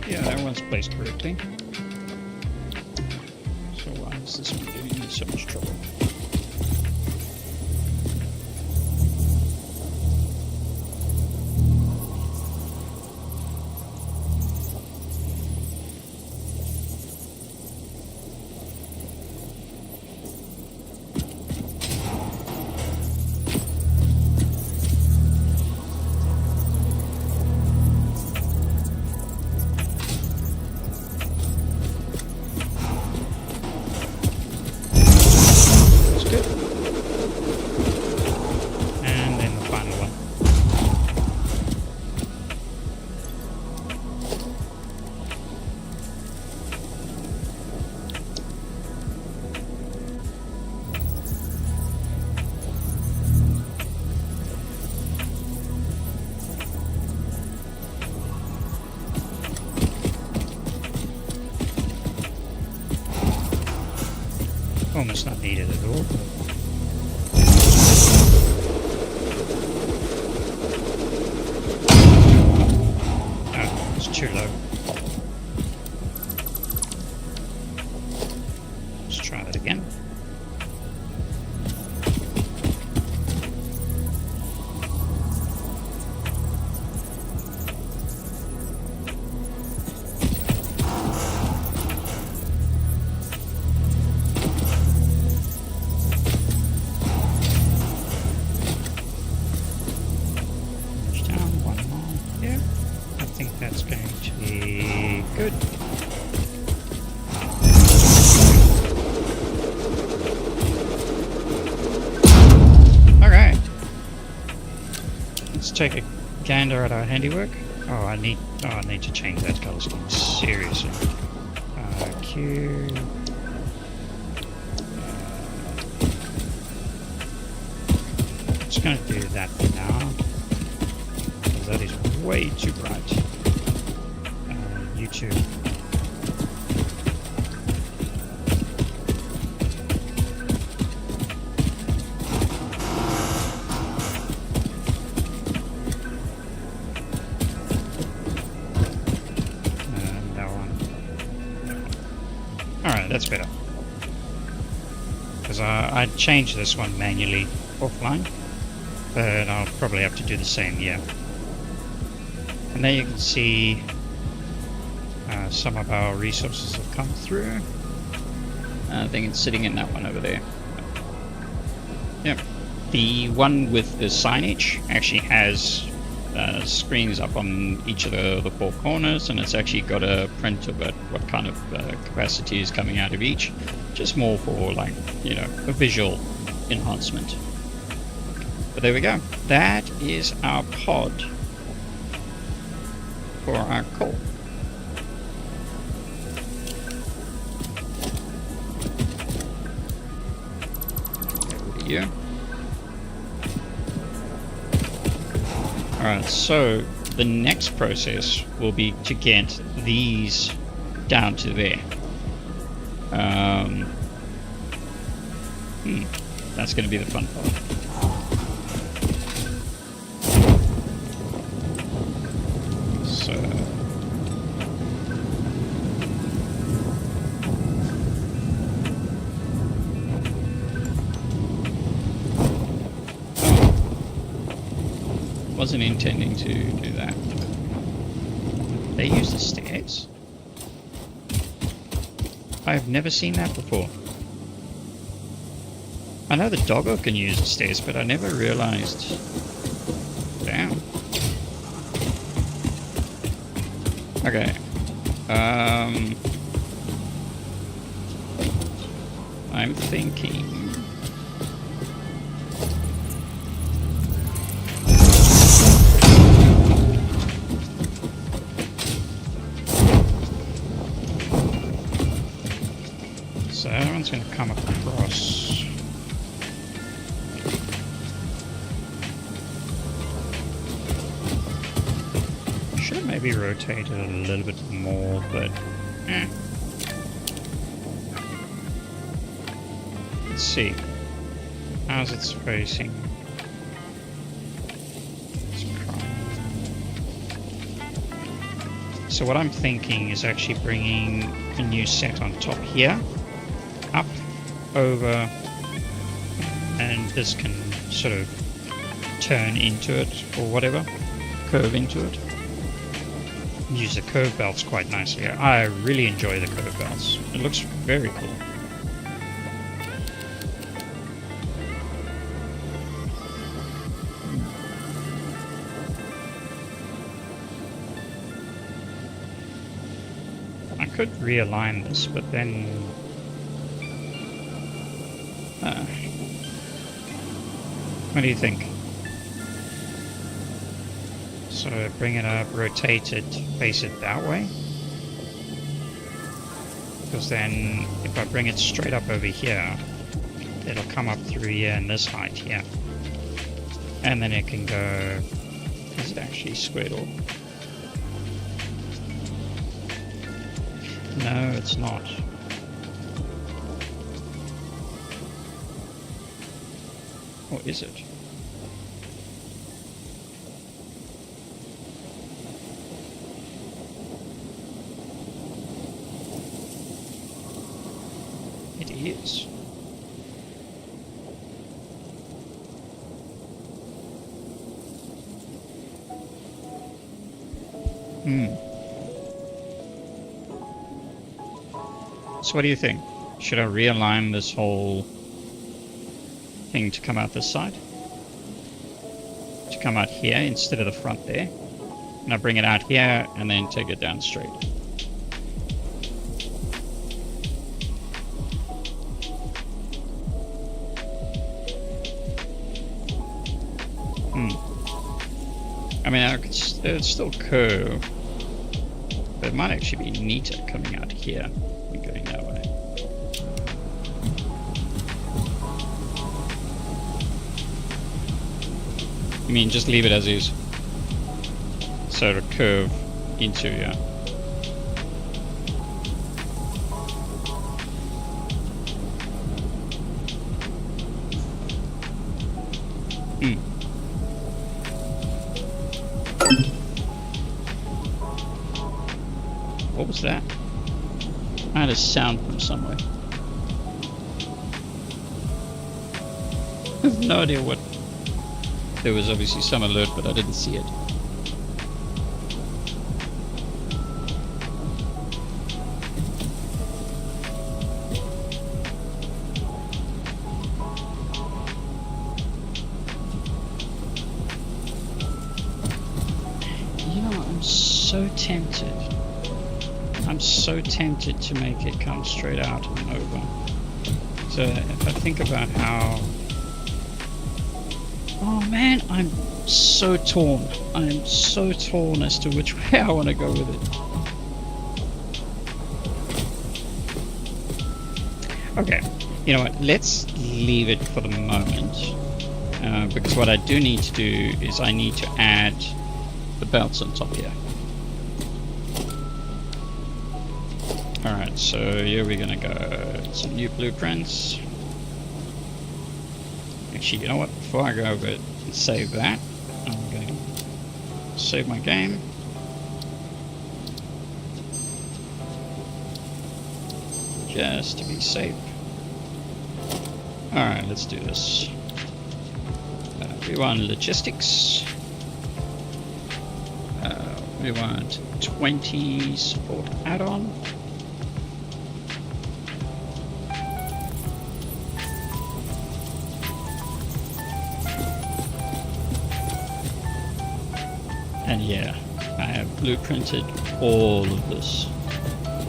Yeah, that one's placed correctly. So why is this one giving me so much trouble? Almost not needed at all. Oh, it's too low. Let's try that again. That's going to be good. Alright. Let's take a gander at our handiwork. Oh, I need to change that color scheme. Seriously. Q. Just going to do that for now. Because that is way too bright. YouTube. And that one. Alright, that's better. Because I changed this one manually offline, but I'll probably have to do the same here. And there you can see some of our resources have come through. I think it's sitting in that one over there. Yep. The one with the signage actually has screens up on each of the four corners, and it's actually got a print of what kind of capacity is coming out of each. Just more for, like, you know, a visual enhancement. But there we go. That is our pod for our call. Yeah. Alright, so the next process will be to get these down to there. That's going to be the fun part. So wasn't intending to do that. They use the stairs? I've never seen that before. I know the doggo can use the stairs, but I never realized. Damn. Okay. I'm thinking. So everyone's going to come across. Should have maybe rotated a little bit more, but let's see. How's it facing? So what I'm thinking is actually bringing a new set on top here. Up, over, and this can sort of turn into it or whatever, curve into it. Use the curve belts quite nicely. I really enjoy the curve belts. It looks very cool. I could realign this, but then what do you think? So bring it up, rotate it, face it that way. Because then if I bring it straight up over here, it'll come up through here and this height here. And then it can go... Is it actually squared off? No, it's not. Or is it? It is. So what do you think? Should I realign this whole thing to come out this side? To come out here instead of the front there? And I bring it out here and then take it down straight. I mean, I could still curve, but it might actually be neater coming out here and going that way. I mean, just leave it as is. So it'll curve into, yeah. What was that? I had a sound from somewhere. I have no idea what. There was obviously some alert, but I didn't see it. You know, I'm so tempted. I'm so tempted to make it come straight out and over. So if I think about how... Oh man, I'm so torn. I'm so torn as to which way I want to go with it. Okay, you know what, let's leave it for the moment. Because what I do need to do is I need to add the belts on top here. Alright, so here we're gonna go some new blueprints. Actually, you know what? Before I go over it and save that, I'm going to save my game. Just to be safe. Alright, let's do this. We want logistics. We want 20 support add-on. And yeah, I have blueprinted all of this.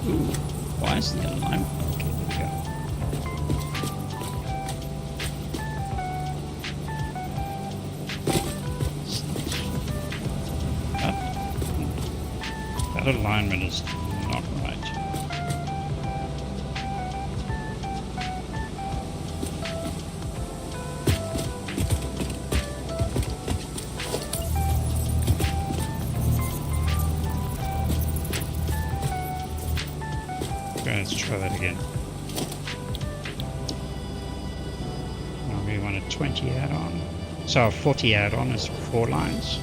Ooh, why is the alignment? Okay, there we go. That alignment is not right. Let's try that again. Well, we want a 20 add-on. So a 40 add-on is for 4 lines.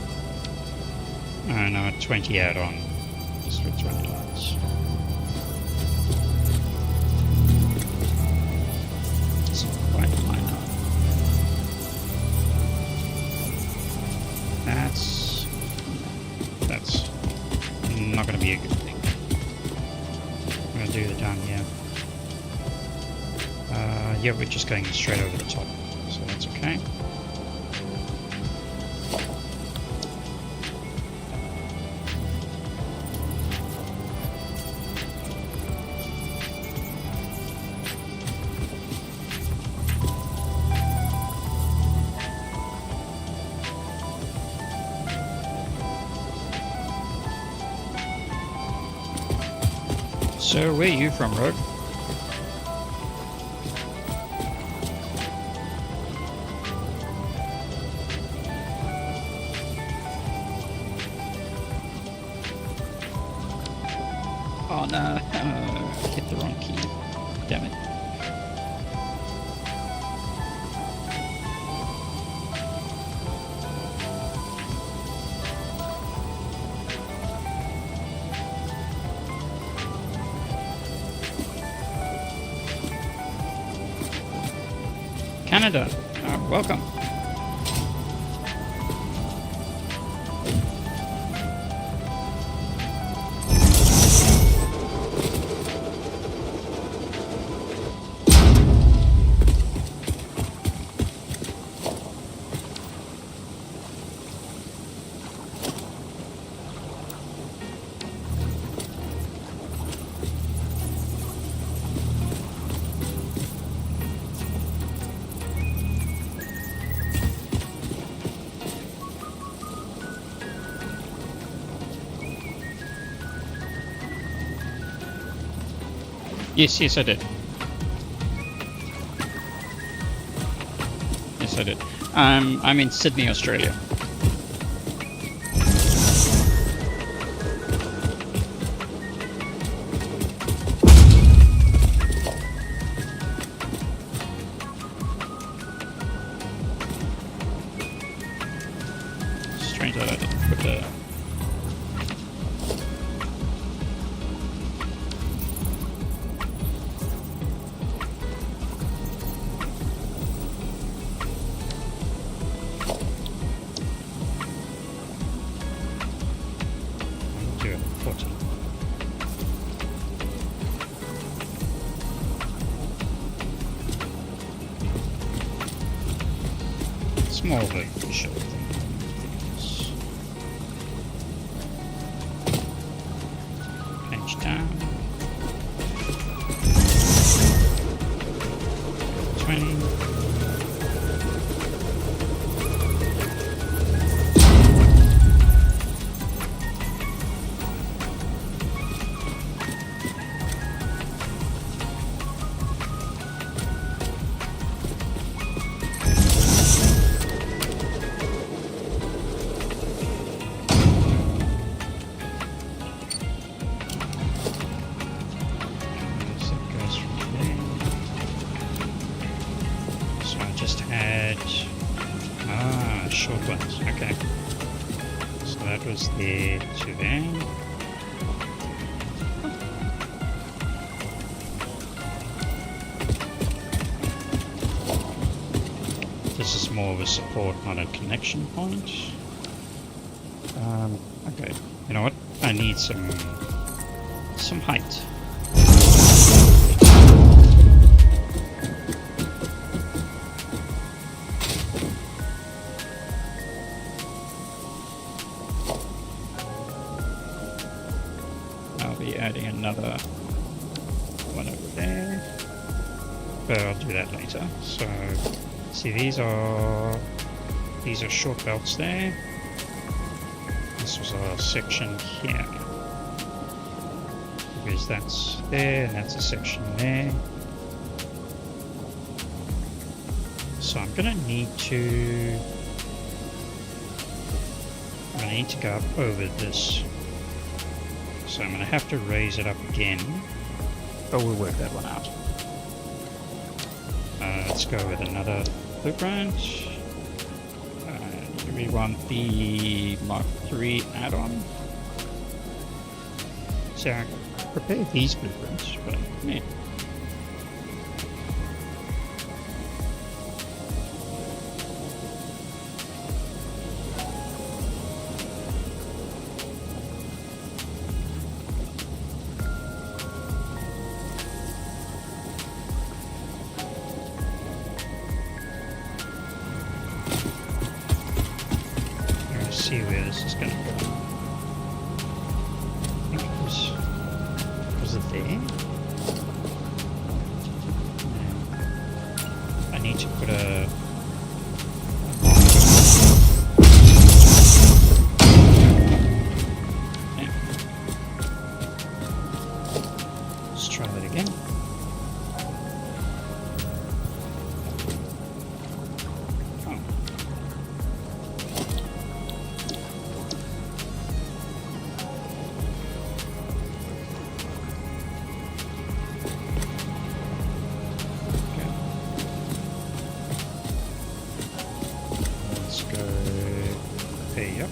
And a 20 add-on is for 20 lines. It's not quite line up. That's not going to be a good thing. Do the down here. Yeah, we're just going straight over the top, so that's okay. So, where are you from, Rogue? Oh no, hit the wrong key. Damn it. Canada. Welcome. Yes, I did. Yes, I did. I'm in Sydney, Australia. Strange that I didn't put the... It's more of a show thing. Page down. 20. Short ones, okay. So that was there to there. This is more of a support, not a connection point. Okay, you know what? I need some height. Adding another one over there, but I'll do that later. So, see, these are short belts there. This was a section here because that's there, and that's a section there. So I'm gonna need to go up over this. So I'm going to have to raise it up again, but we'll work that one out. Let's go with another blueprint. We want the Mark III add-on. So I can prepare these blueprints, but yeah. See where this is going to go. I think it was it there? I need to put a let's try that again. Yep.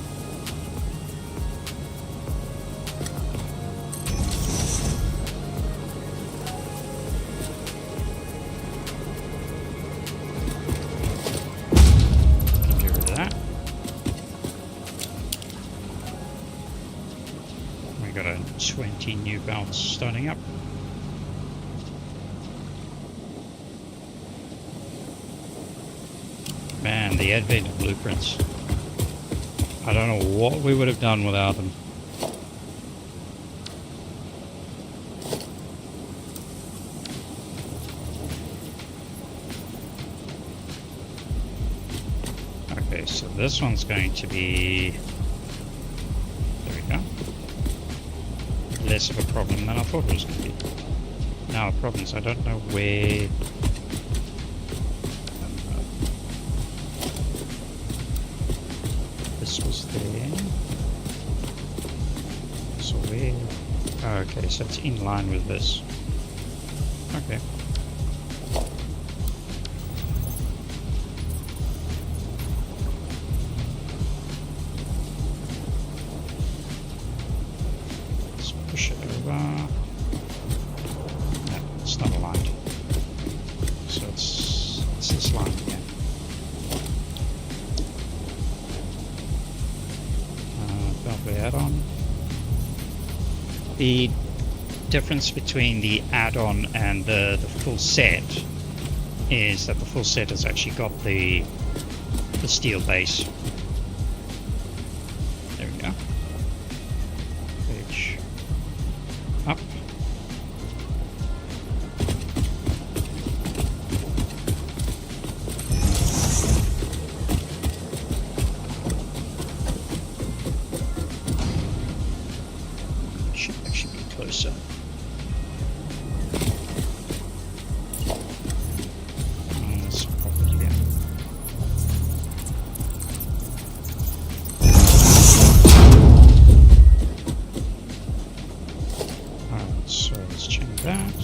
20 new belts starting up. Man, the advent of blueprints. I don't know what we would have done without them. Okay, so this one's going to be... There we go. Less of a problem than I thought it was going to be. Now the problem is I don't know where... This was there. So where... Oh, okay, so it's in line with this. Okay. Let's push it over. No, it's not aligned. So it's this line again. Beltway add-on. The difference between the add-on and the full set is that the full set has actually got the steel base. There we go. Page up. Should actually be closer. Let's pop it here. Alright, so let's change that.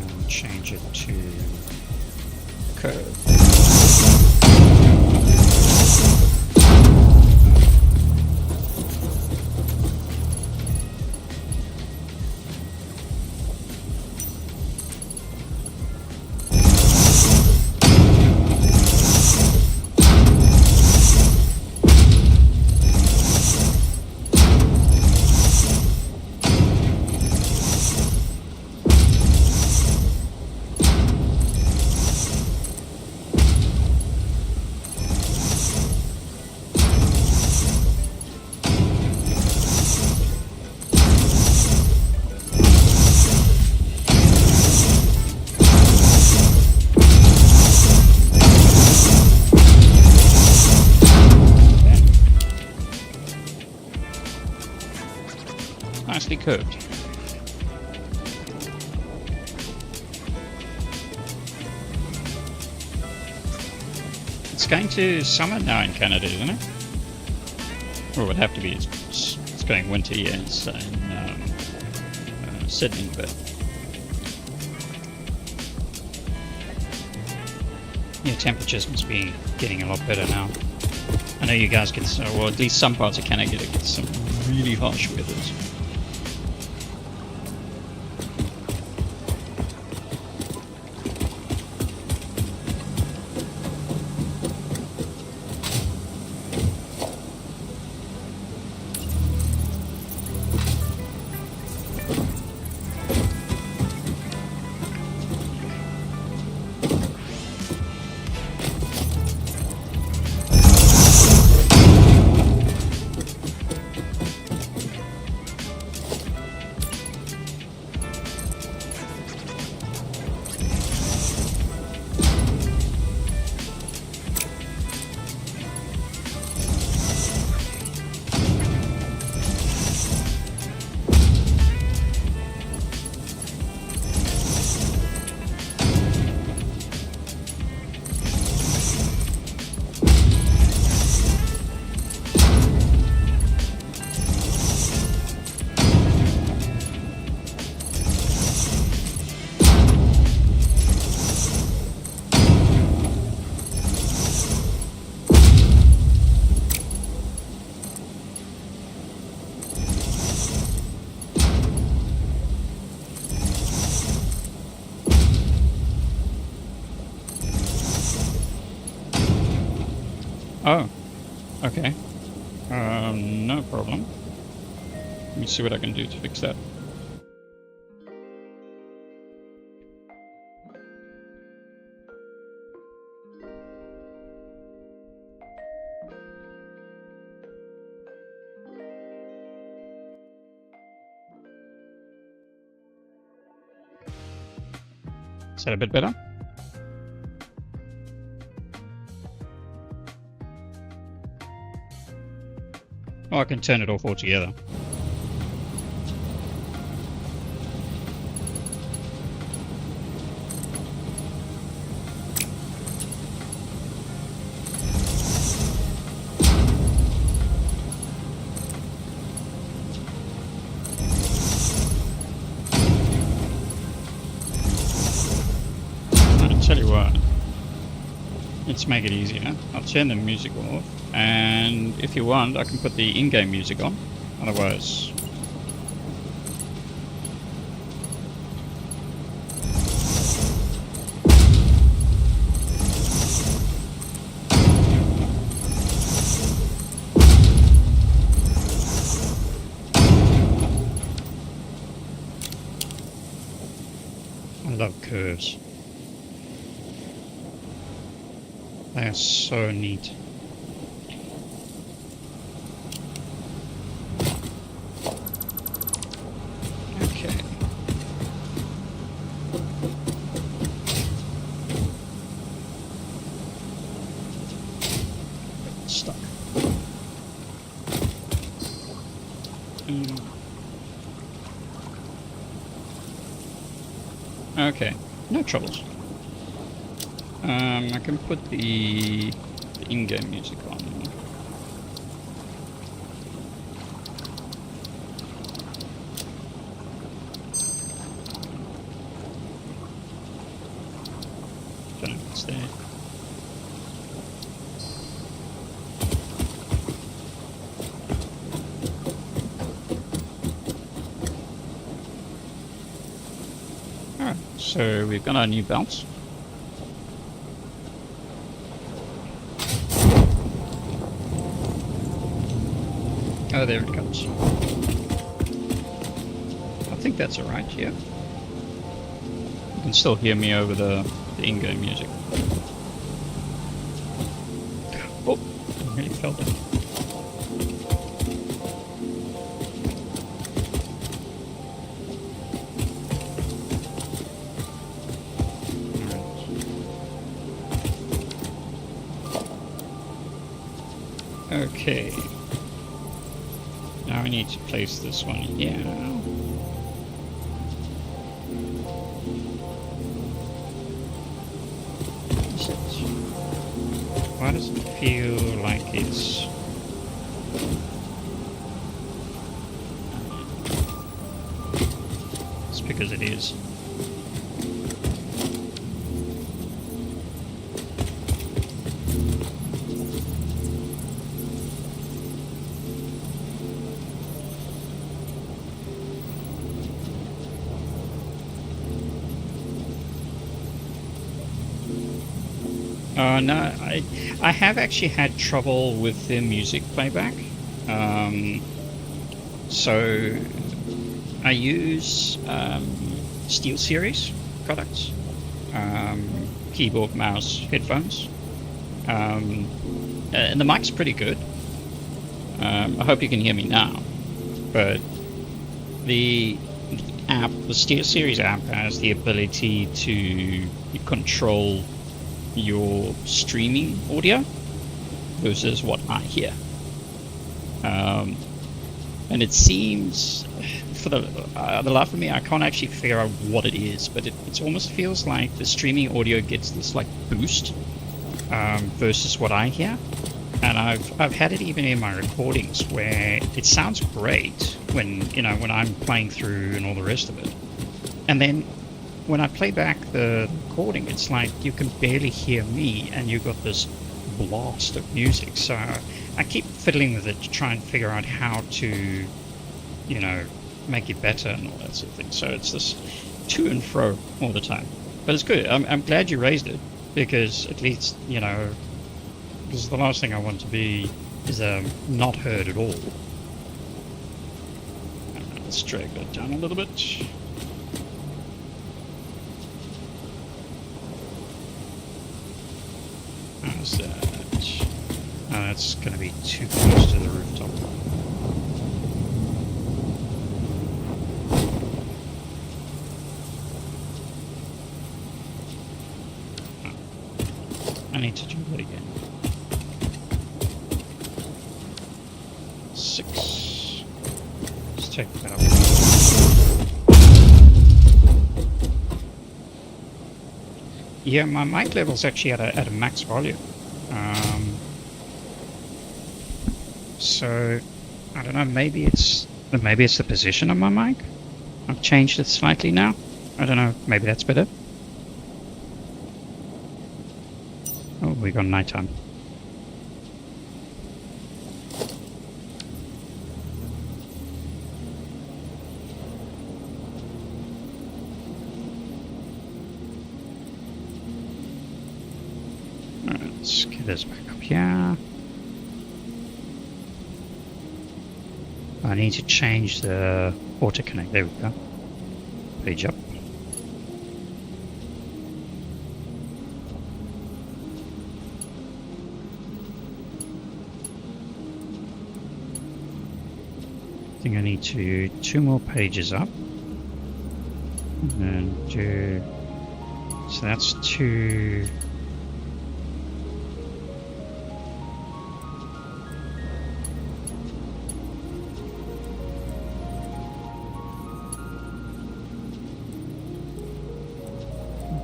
And change it to curve. Nicely curved. It's going to summer now in Canada, isn't it? Or it would have to be. It's going winter, yes, in Sydney, but yeah, temperatures must be getting a lot better now. I know you guys get, or at least some parts of Canada get some really harsh weathers. Oh, okay. No problem. Let me see what I can do to fix that. Is that a bit better? Oh, I can turn it off altogether. I'll tell you what. Let's make it easier. I'll turn the music off, and if you want, I can put the in-game music on. Otherwise, I love curves. They are so neat. Okay. Stuck. Okay, no troubles. I can put the in-game music on. Don't know if it's there. Alright, so we've got our new belt. Oh, there it comes. I think that's alright, yeah. You can still hear me over the in-game music. Oh, I really felt it. Alright. Okay. Now I need to place this one here. Is it? Why does it feel like it's... It's because it is. No, I have actually had trouble with the music playback. So I use SteelSeries products, keyboard, mouse, headphones, and the mic's pretty good. I hope you can hear me now, but the app, the SteelSeries app, has the ability to control your streaming audio versus what I hear, and it seems, for the life of me, I can't actually figure out what it is, but it almost feels like the streaming audio gets this like boost versus what I hear, and I've had it even in my recordings where it sounds great when I'm playing through and all the rest of it, and then when I play back the recording, it's like you can barely hear me, and you've got this blast of music. So I keep fiddling with it to try and figure out how to, make it better and all that sort of thing. So it's this to and fro all the time. But it's good. I'm glad you raised it, because at least, because the last thing I want to be is not heard at all. Let's drag that down a little bit. How's that? Oh, that's going to be too close to the rooftop. I need to do that again. 6. Let's take that up. Yeah, my mic level's actually at a max volume. So I don't know. Maybe it's the position of my mic. I've changed it slightly now. I don't know. Maybe that's better. Oh, we got nighttime. Alright, let's get this back up here. I need to change the auto connect. There we go. Page up. I think I need to 2 more pages up. And do. So that's 2.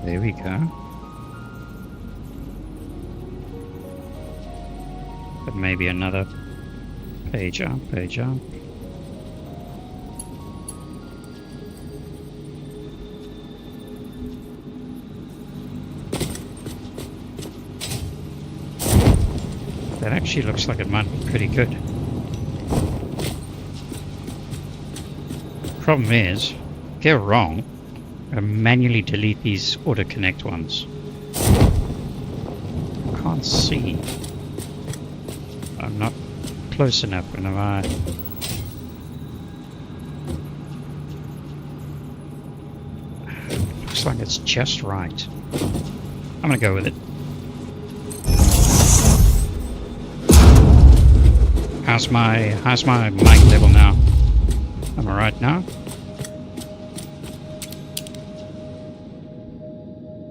There we go. But maybe another page up, page up. That actually looks like it might be pretty good. Problem is, if you're wrong, I'm going to manually delete these auto-connect ones. I can't see. I'm not close enough, and if I... Looks like it's just right. I'm going to go with it. How's my mic level now? Am I right now?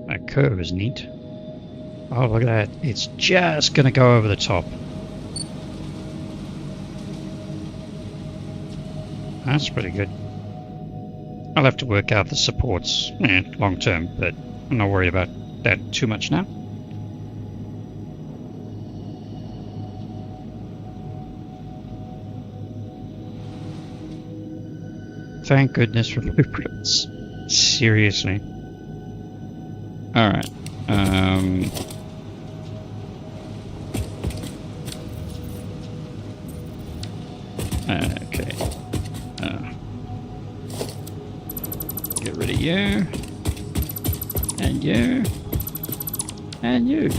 That curve is neat. Oh, look at that. It's just going to go over the top. That's pretty good. I'll have to work out the supports long term, but I'm not worried about that too much now. Thank goodness for blueprints. Seriously. Alright. Okay. Get rid of you. And you. And you.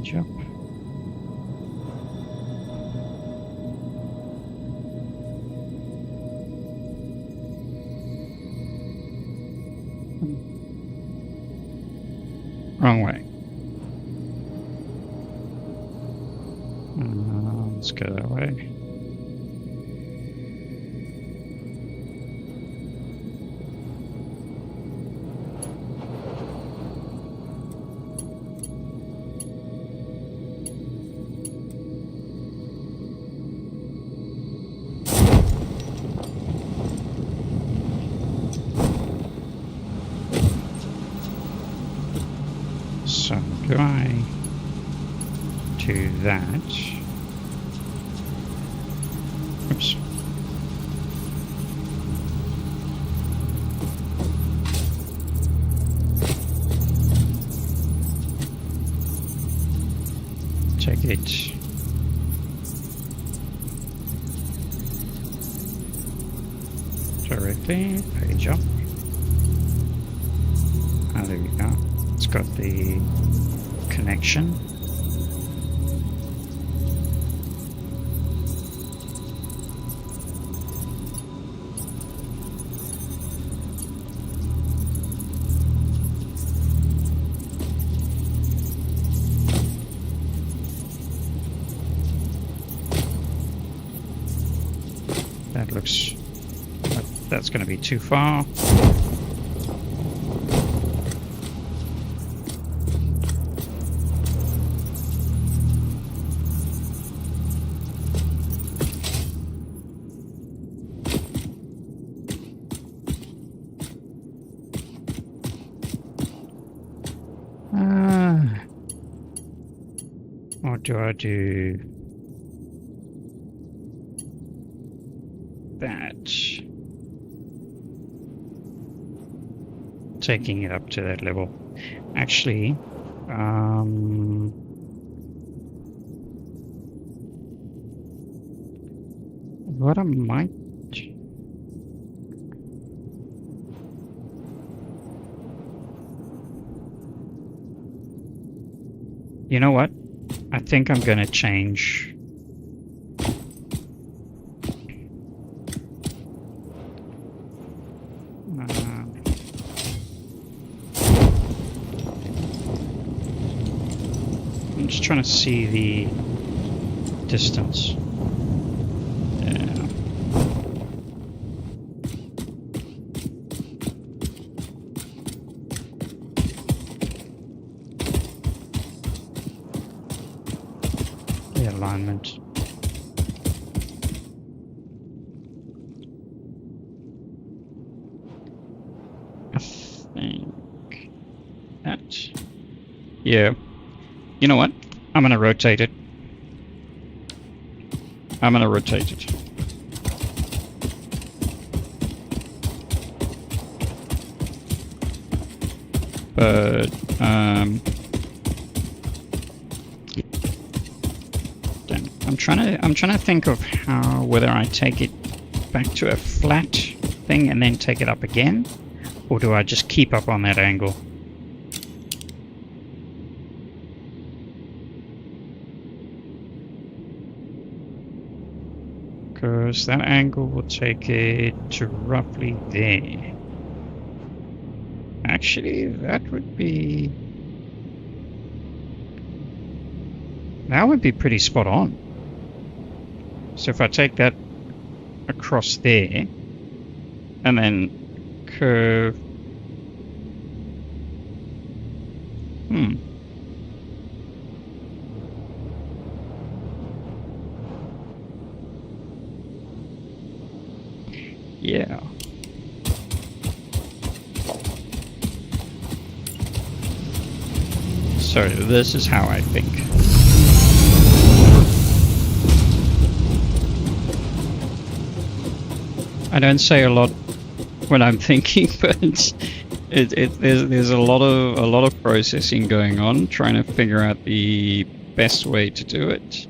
Jump. Wrong way. Let's go that way. do I do that? Oops. Take it. Directly, page up. Ah, there we go. It's got the connection. That looks... that's going to be too far. What do I do? That. Taking it up to that level. Actually, what I might... You know what? I think I'm going to change... I'm just trying to see the distance. Yeah. The alignment. I think that. Yeah. You know what? I'm going to rotate it. I'm going to rotate it. But, damn. I'm trying to think of how, whether I take it back to a flat thing and then take it up again, or do I just keep up on that angle? Because that angle will take it to roughly there. Actually, that would be pretty spot on. So if I take that across there and then curve, yeah. So this is how I think. I don't say a lot when I'm thinking, but there's a lot of processing going on, trying to figure out the best way to do it.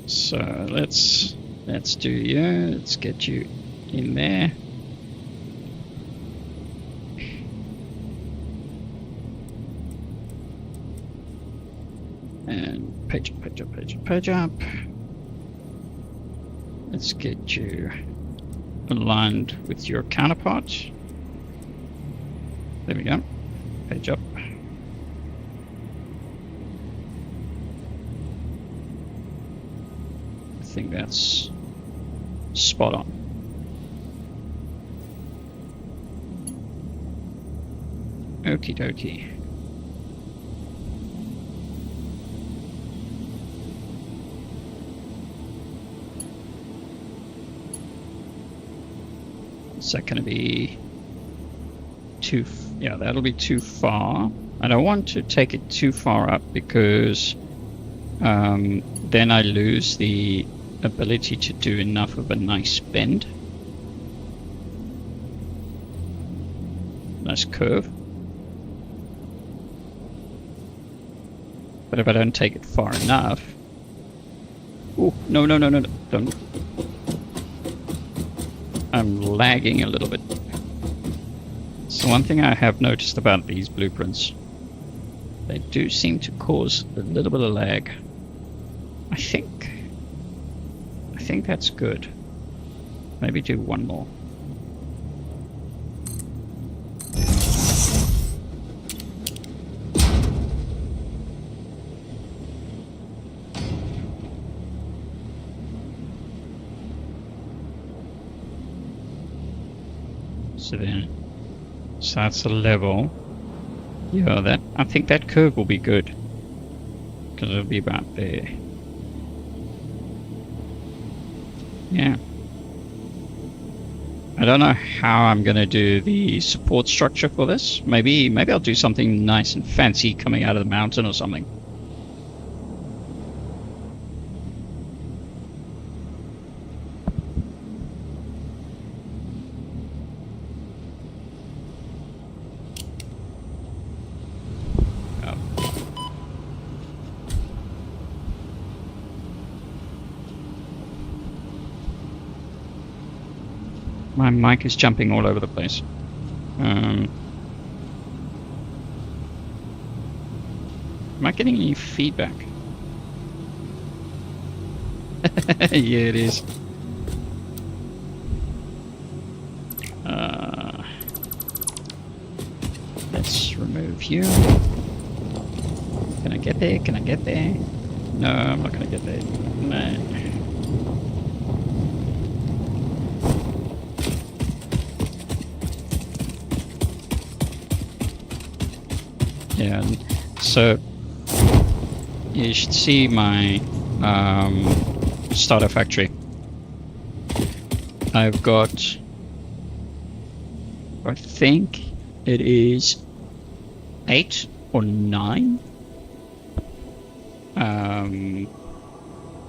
So let's do you. Let's get you in there. And page up, page up, page up, page up. Let's get you aligned with your counterpart. There we go. Page up. I think that's spot on. Okie dokie. Is that going to be too... Yeah, that'll be too far. I don't want to take it too far up because then I lose the ability to do enough of a nice bend. Nice curve. But if I don't take it far enough... Oh, no, don't. I'm lagging a little bit. So one thing I have noticed about these blueprints, they do seem to cause a little bit of lag. I think that's good. Maybe do one more. So that's a level. Yeah, I think that curve will be good. Because it'll be about there. Yeah. I don't know how I'm going to do the support structure for this. Maybe I'll do something nice and fancy coming out of the mountain or something. My mic is jumping all over the place. Am I getting any feedback? Yeah, it is. Let's remove you. Can I get there? Can I get there? No, I'm not gonna get there. No. Yeah, so you should see my starter factory. I've got, I think it is 8 or 9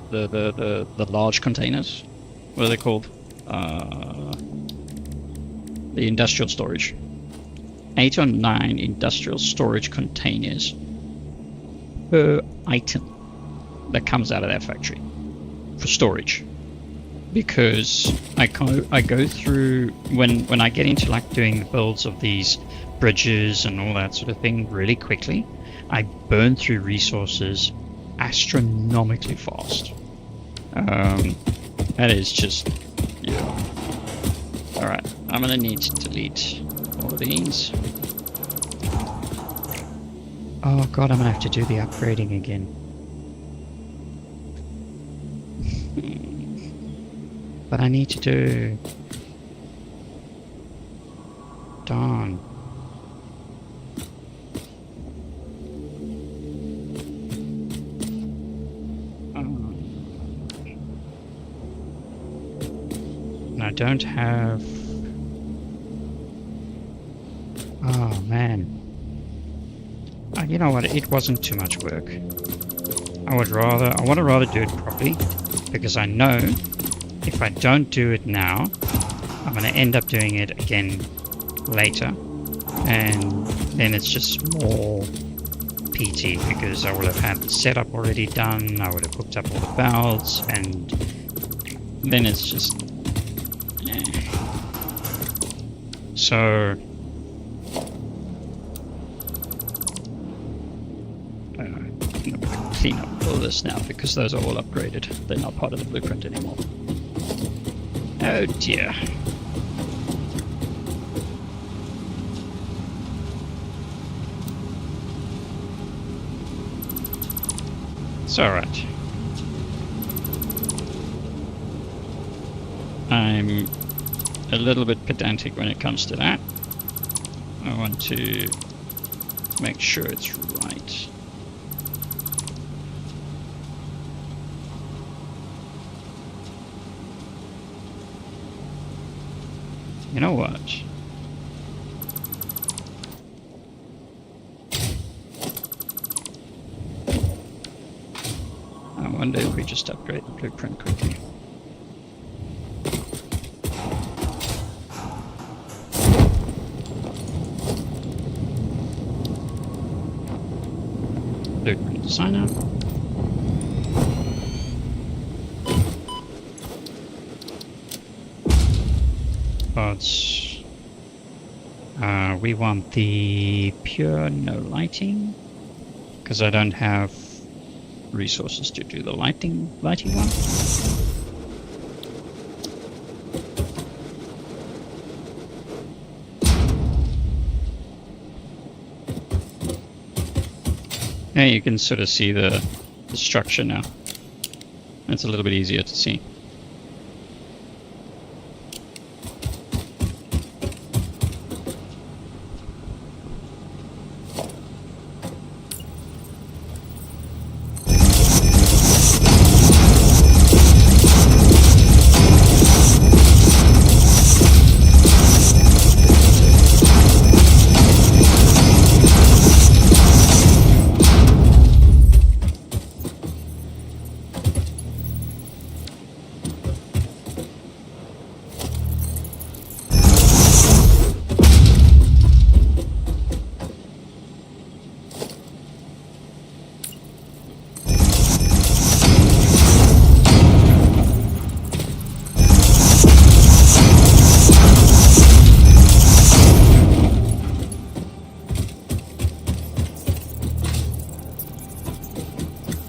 the large containers. What are they called? The industrial storage. 8 or 9 industrial storage containers per item that comes out of that factory for storage. Because I go through when I get into like doing the builds of these bridges and all that sort of thing really quickly, I burn through resources astronomically fast. That is just, yeah. Alright, I'm gonna need to delete all of these. Oh god, I'm gonna have to do the upgrading again. But I need to do... Darn. And I don't have... Oh man. You know what, it wasn't too much work. I want to rather do it properly, because I know if I don't do it now, I'm going to end up doing it again later, and then it's just more PT, because I would have had the setup already done, I would have hooked up all the valves, and then it's just... So... clean up all this now, because those are all upgraded. They're not part of the blueprint anymore. Oh dear. It's alright. I'm a little bit pedantic when it comes to that. I want to make sure it's right. You know what? I wonder if we just upgrade the blueprint quickly. Blueprint designer. But we want the pure no lighting because I don't have resources to do the lighting one. Yeah, you can sort of see the structure now. It's a little bit easier to see.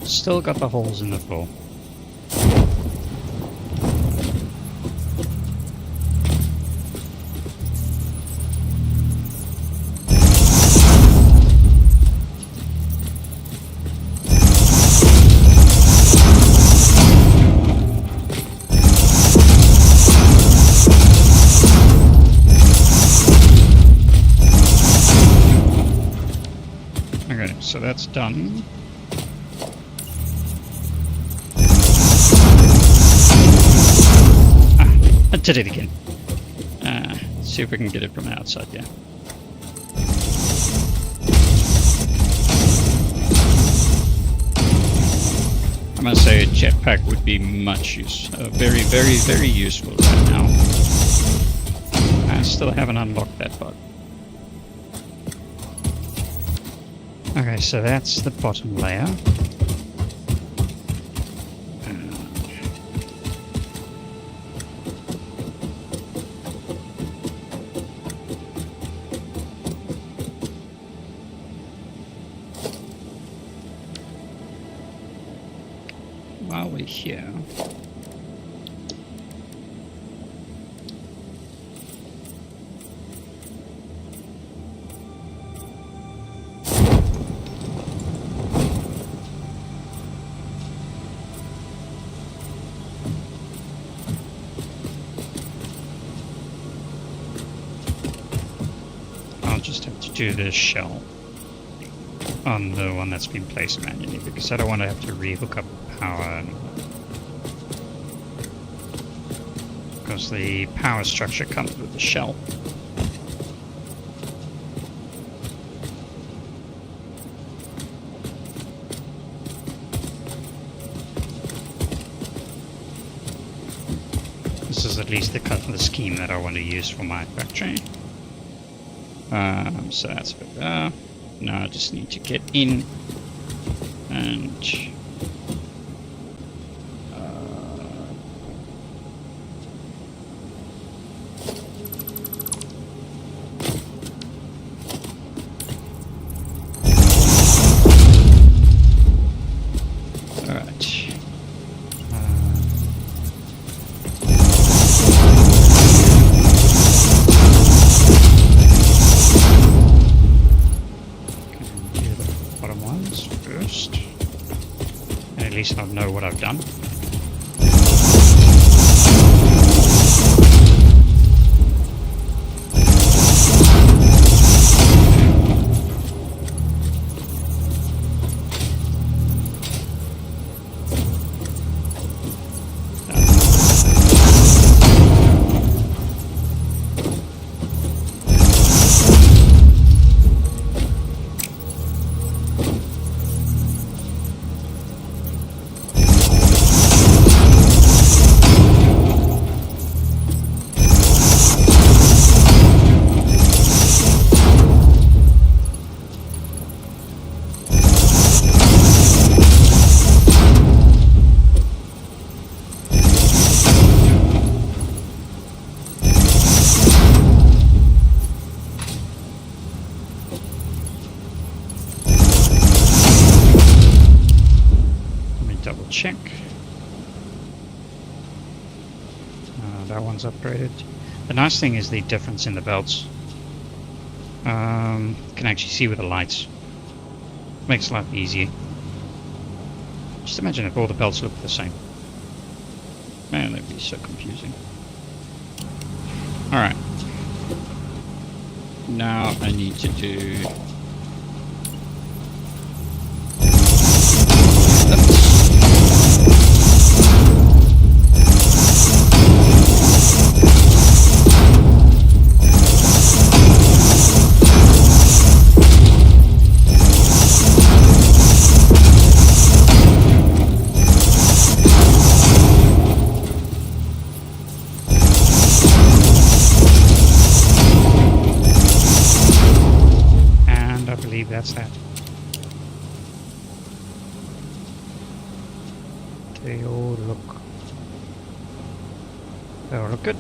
Still got the holes in the floor. Okay, so that's done. I did it again. Let's see if we can get it from the outside, yeah. I must say a jetpack would be much very, very, very useful right now. I still haven't unlocked that bug. Okay, so that's the bottom layer. While we're here, I'll just have to do this shell on the one that's been placed manually because I don't want to have to rehook up power because the power structure comes with the shell. This is at least the scheme that I want to use for my factory. So that's a bit there. Now I just need to get in and I know what I've done. double check. That one's upgraded. The nice thing is the difference in the belts. You can actually see with the lights. Makes life easier. Just imagine if all the belts looked the same. Man, that'd be so confusing. Alright. Now I need to do... That's that. They all look good.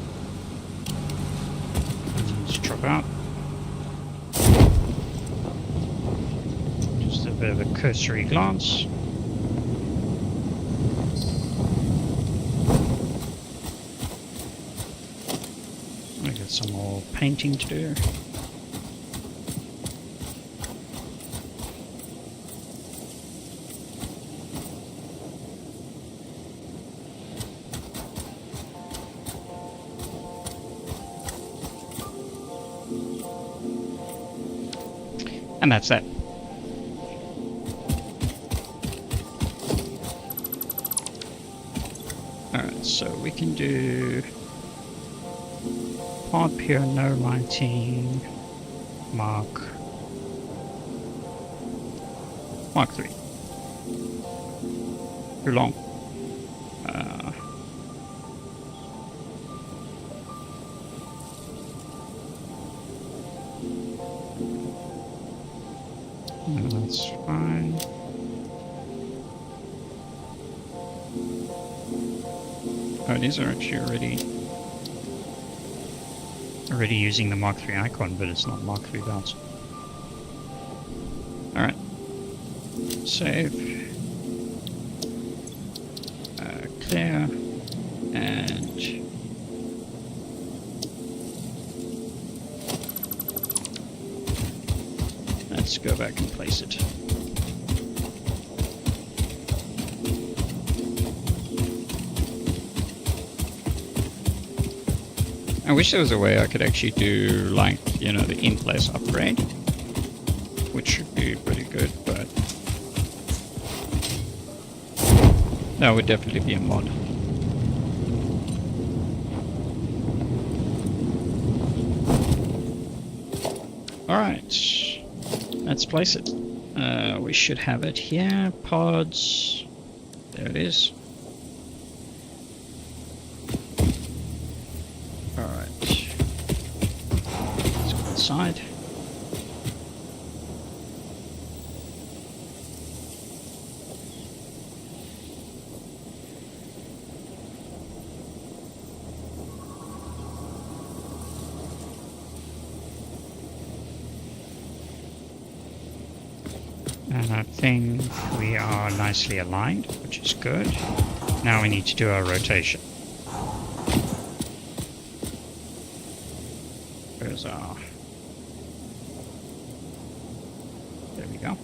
Let's drop out. Just a bit of a cursory glance. I got some more painting to do. And that's that. Alright, so we can do Pod Pure, no lighting, Mark 3. Too long. That's fine. Oh, these are actually already using the Mark 3 icon, but it's not Mark 3 belts. Alright. Save. Clear. And let's go back and place it. I wish there was a way I could actually do, like, you know, the in-place upgrade, which should be pretty good, but that would definitely be a mod. Alright, let's place it. We should have it here. Pods. There it is. Alright. Let's go inside. And I think we are nicely aligned, which is good. Now we need to do our rotation. Where's our... There we go.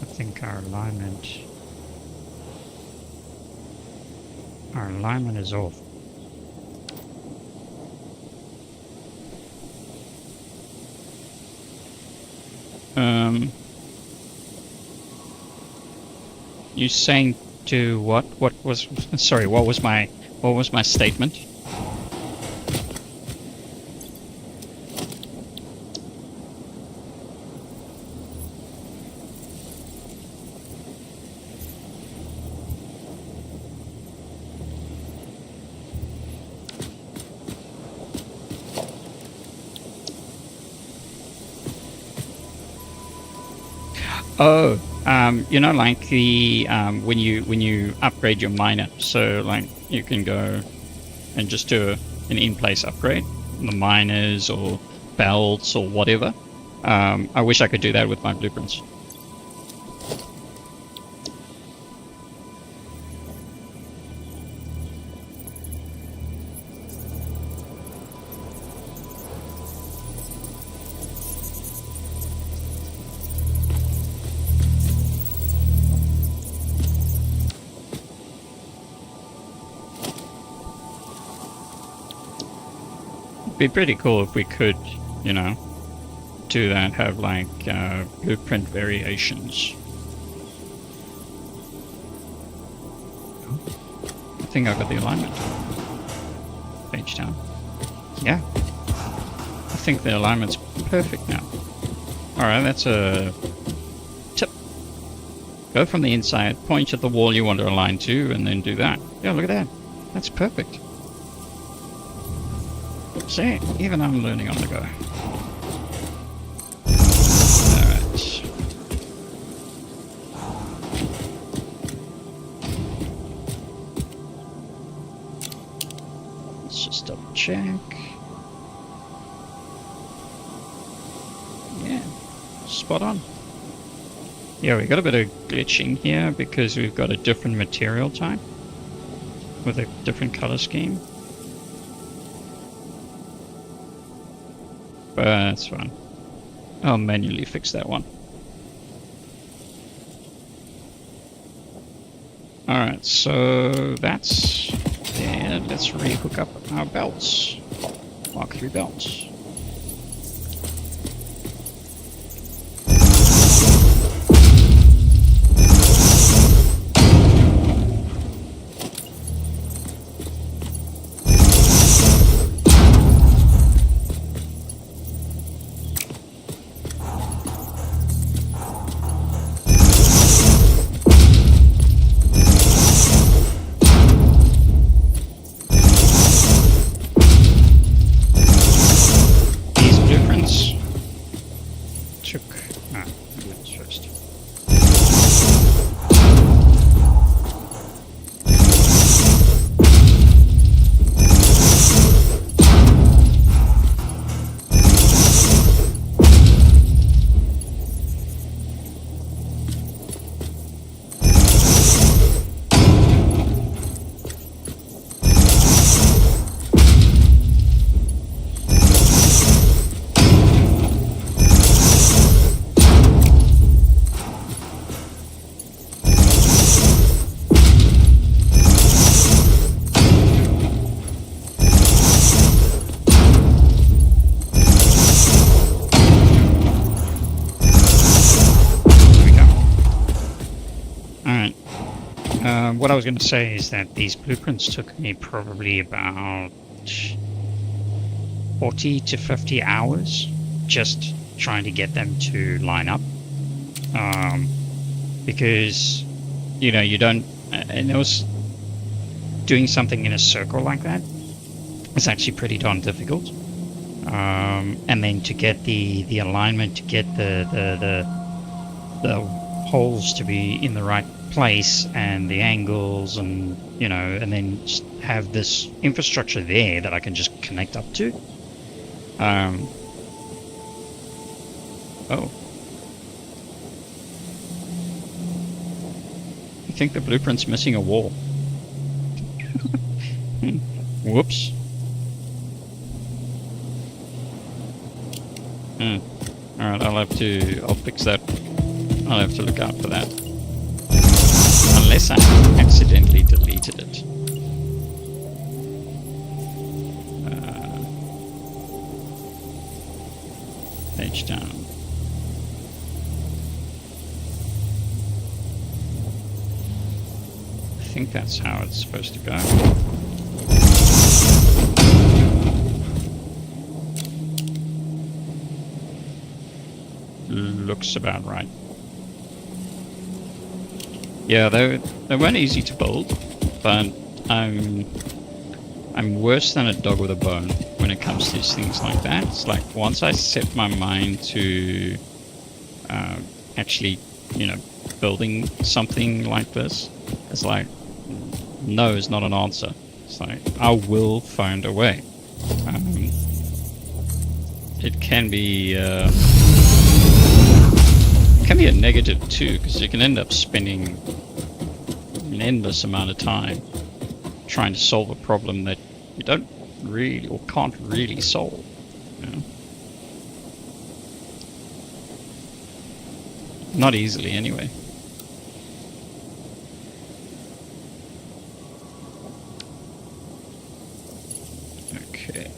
I think our alignment is off. You saying to what? What was? Sorry, what was my statement? Oh, you know, like the when you upgrade your miner, so like you can go and just do an in-place upgrade. the miners or belts or whatever. I wish I could do that with my blueprints. It'd be pretty cool if we could, you know, do that, have like blueprint variations. I think I got the alignment. Page down. Yeah. I think the alignment's perfect now. Alright, that's a tip. Go from the inside, point at the wall you want to align to, and then do that. Yeah, look at that. That's perfect. See, even I'm learning on the go. Alright. Let's just double check. Yeah, spot on. Yeah, we got a bit of glitching here because we've got a different material type with a different color scheme. But that's fine. I'll manually fix that one. Alright, so that's there. Let's re-hook up our belts. Mark 3 belts. What I was going to say is that these blueprints took me probably about 40 to 50 hours just trying to get them to line up. Because, you know, you don't... And it was... Doing something in a circle like that is actually pretty darn difficult. And then to get the alignment, to get the holes to be in the right place and the angles, and you know, and then just have this infrastructure there that I can just connect up to. Oh, I think the blueprint's missing a wall. Whoops. Alright, I'll fix that. I'll have to look out for that. Unless I accidentally deleted it. Page down. I think that's how it's supposed to go. Looks about right. Yeah, they weren't easy to build, but I'm worse than a dog with a bone when it comes to things like that. It's like once I set my mind to actually, you know, building something like this, it's like no is not an answer. It's like I will find a way. it can be a negative too, because you can end up spending an endless amount of time trying to solve a problem that you don't really or can't really solve. You know? Not easily, anyway. Okay.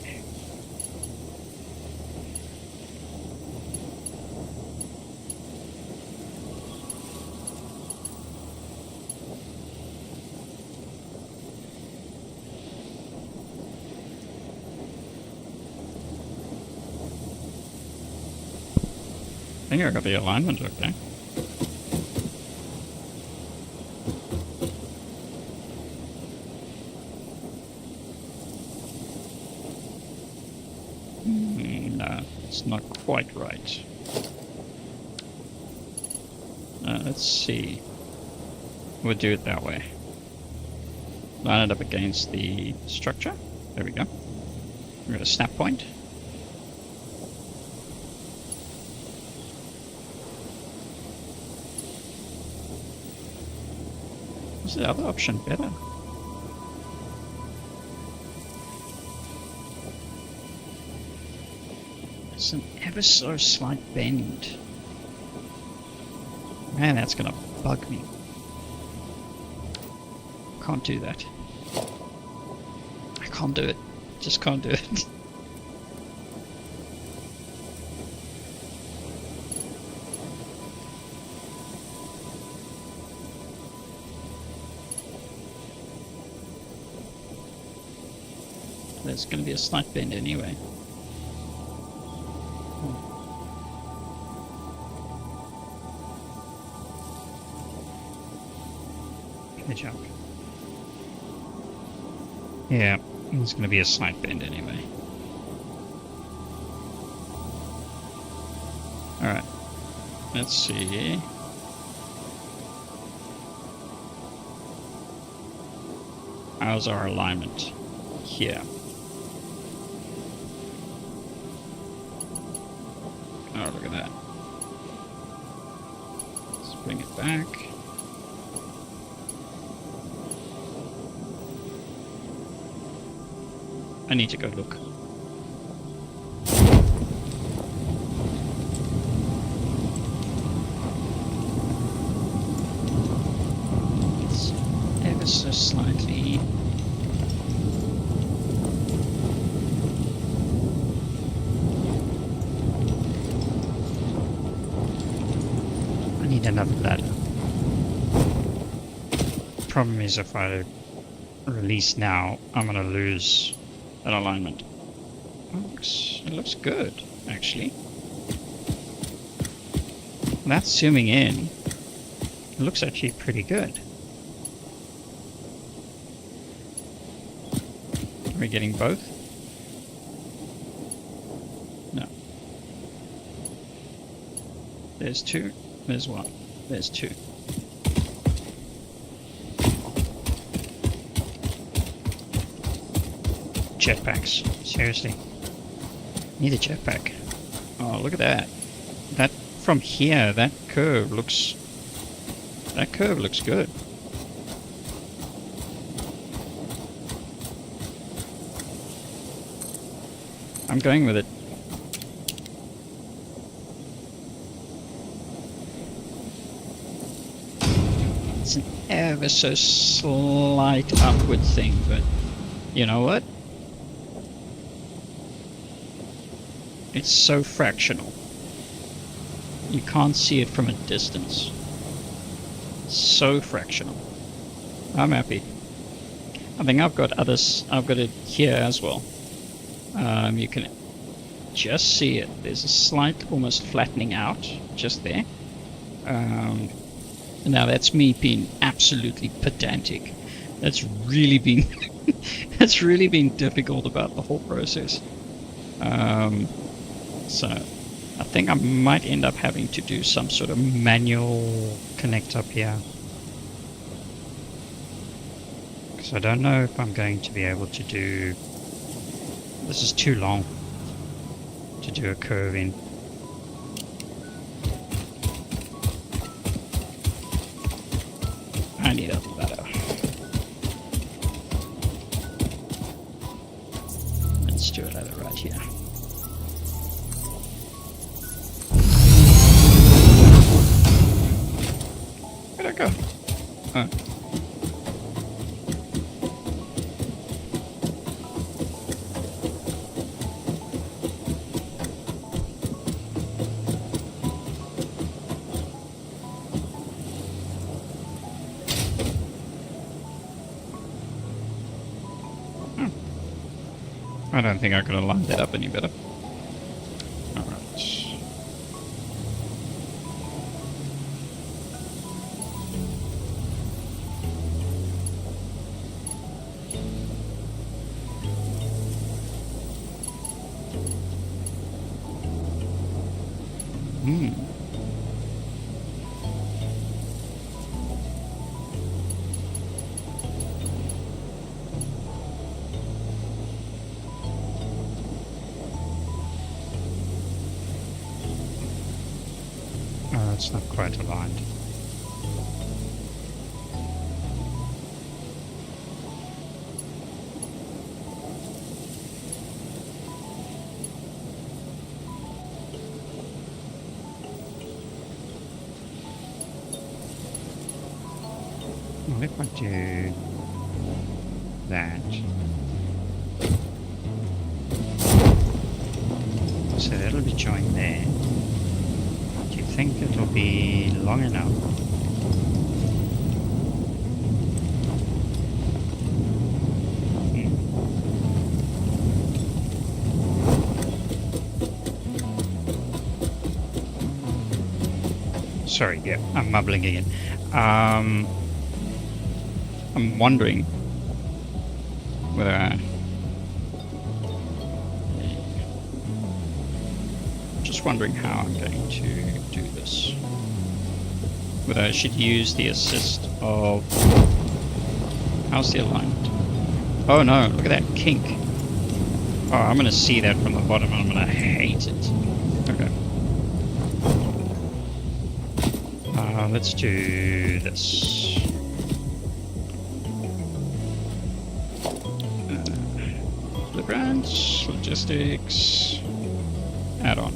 I think I got the alignment okay. No, it's not quite right. Let's see. We'll do it that way. Line it up against the structure. There we go. We've got a snap point. Was the other option better? It's an ever so slight bend. Man, that's gonna bug me. Can't do that. I can't do it. Just can't do it. There's going to be a slight bend anyway. Good job. Yeah, there's going to be a slight bend anyway. Alright, let's see. How's our alignment here? Oh, look at that. Let's bring it back. I need to go look. It's ever so slightly. Another ladder. Problem is, if I release now, I'm gonna lose that alignment. It looks good, actually. That's zooming in. It looks actually pretty good. Are we getting both? No. There's two. There's one. There's two. Jetpacks. Seriously. Need a jetpack. Oh, look at that. That from here, that curve looks good. I'm going with it. It's an ever so slight upward thing, but you know what? It's so fractional. You can't see it from a distance. So fractional. I'm happy. I think I've got others. I've got it here as well. You can just see it. There's a slight, almost flattening out just there. Now that's me being absolutely pedantic. That's really been that's really been difficult about the whole process. So I think I might end up having to do some sort of manual connect up here, because I don't know if I'm going to be able to do. This is too long to do a curve in. I need a ladder. Let's do a ladder right here. Where'd I go? Oh. I don't think I could have lined that up any better. Alright. Oh, it's not quite aligned. Well, if I do that, so that'll be joined there. Do you think it'll be long enough? Sorry, yeah, I'm mumbling again. I'm wondering whether just wondering how I'm going to do this. Whether I should use the assist of... How's the alignment? Oh no, look at that kink. Oh, I'm going to see that from the bottom and I'm going to hate it. Okay. Let's do this. The branch, logistics, add-on.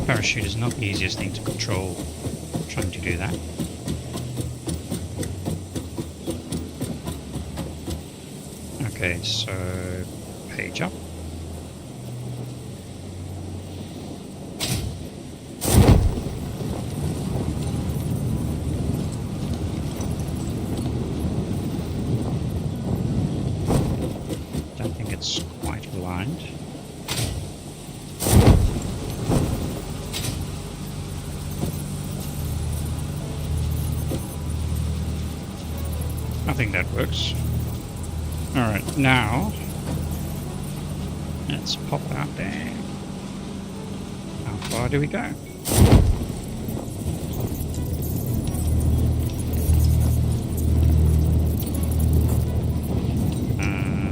Parachute is not the easiest thing to control, trying to do that. Okay, so page up. Don't think it's quite aligned. I think that works. Alright, now let's pop out there. How far do we go?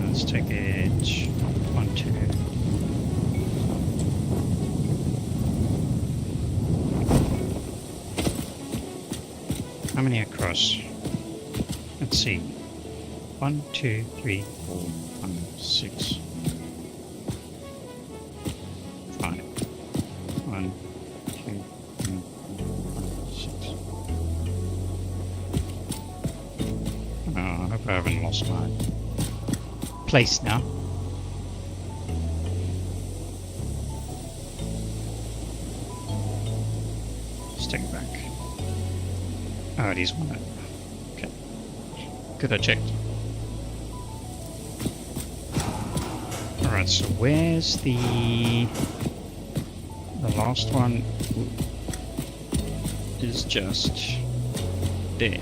Let's take it 1, 2. How many across? Let's see. 1, 2, 3, 4, 5, 6, 5. 1, 2, 3, 4, 5, 6. Oh, I hope I haven't lost my place now. Let's take it back. Oh, it is 1. Okay. Good, I checked. Alright, Alright, so where's the last one is just there.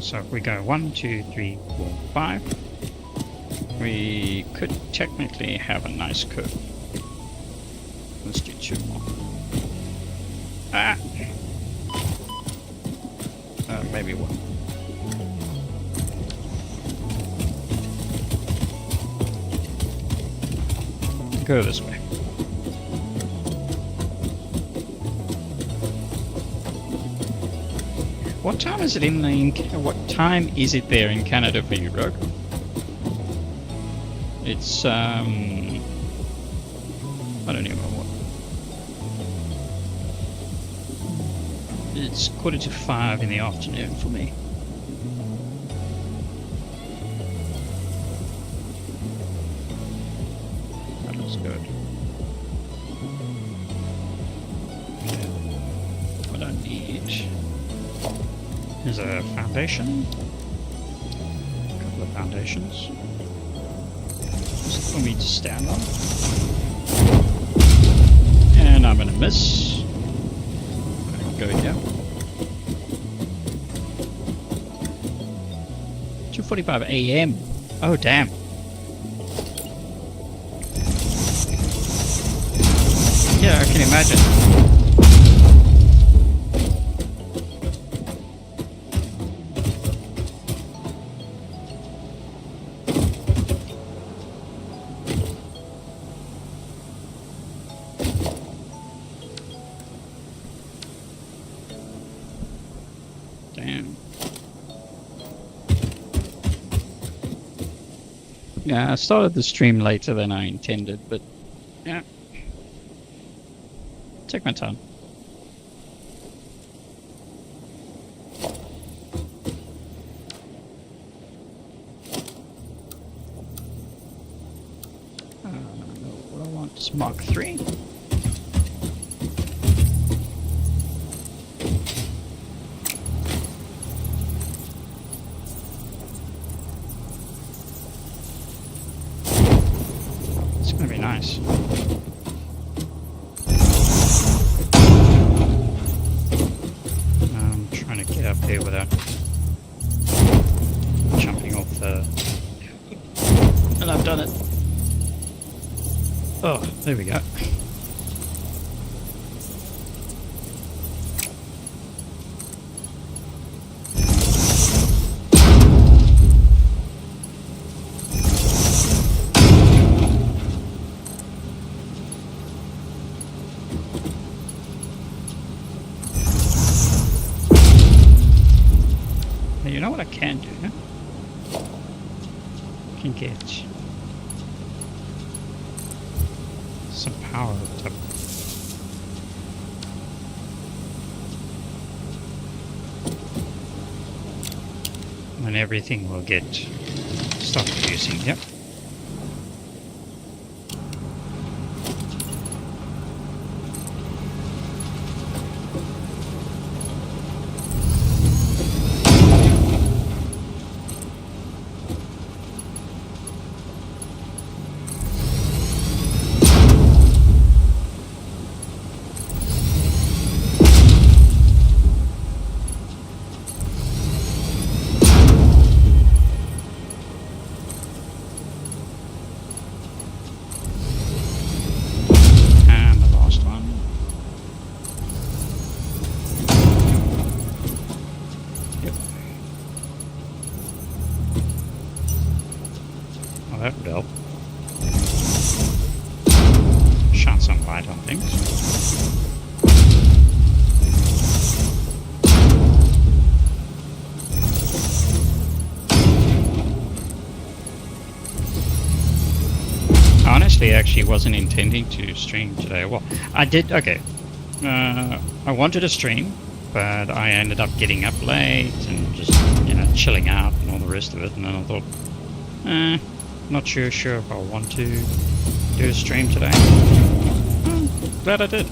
So if we go 1, 2, 3, 4, 5, we could technically have a nice curve. Let's do 2 more. Maybe 1. Go this way. What time is it what time is it there in Canada for you, Rogue? It's I don't even know what. It's 4:45 in the afternoon for me. That looks good. Okay. What I need is a foundation. A couple of foundations. Just for me to stand on. And I'm gonna miss. I'm gonna go here. 2:45 AM. Oh damn. Yeah, I can imagine. Damn. Yeah, I started the stream later than I intended, but yeah. Take my time. What I want is Mark 3. It's gonna be nice. I'm trying to get up there without jumping off the... And I've done it. Oh, there we go. Now, you know what I can do? I can get some power up. And everything will start producing. Yep. That would help. Shine some light on things. I honestly actually wasn't intending to stream today. Well, I did, okay. I wanted to stream, but I ended up getting up late and just, chilling out and all the rest of it, and then I thought, not sure if I want to do a stream today. Glad I did.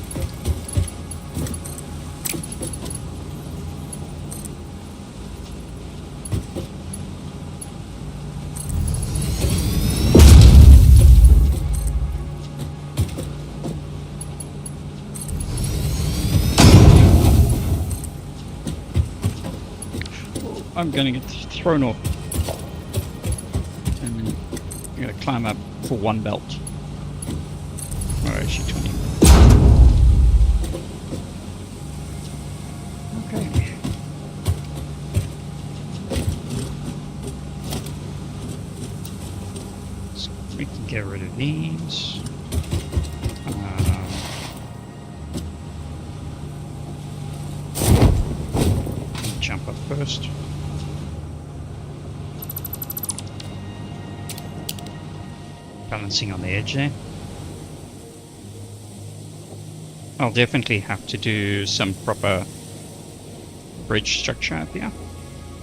I'm going to get thrown off. And then I'm going to climb up for one belt. Or actually 20. Okay. So we can get rid of these. Jump up first. Balancing on the edge there. I'll definitely have to do some proper bridge structure up here.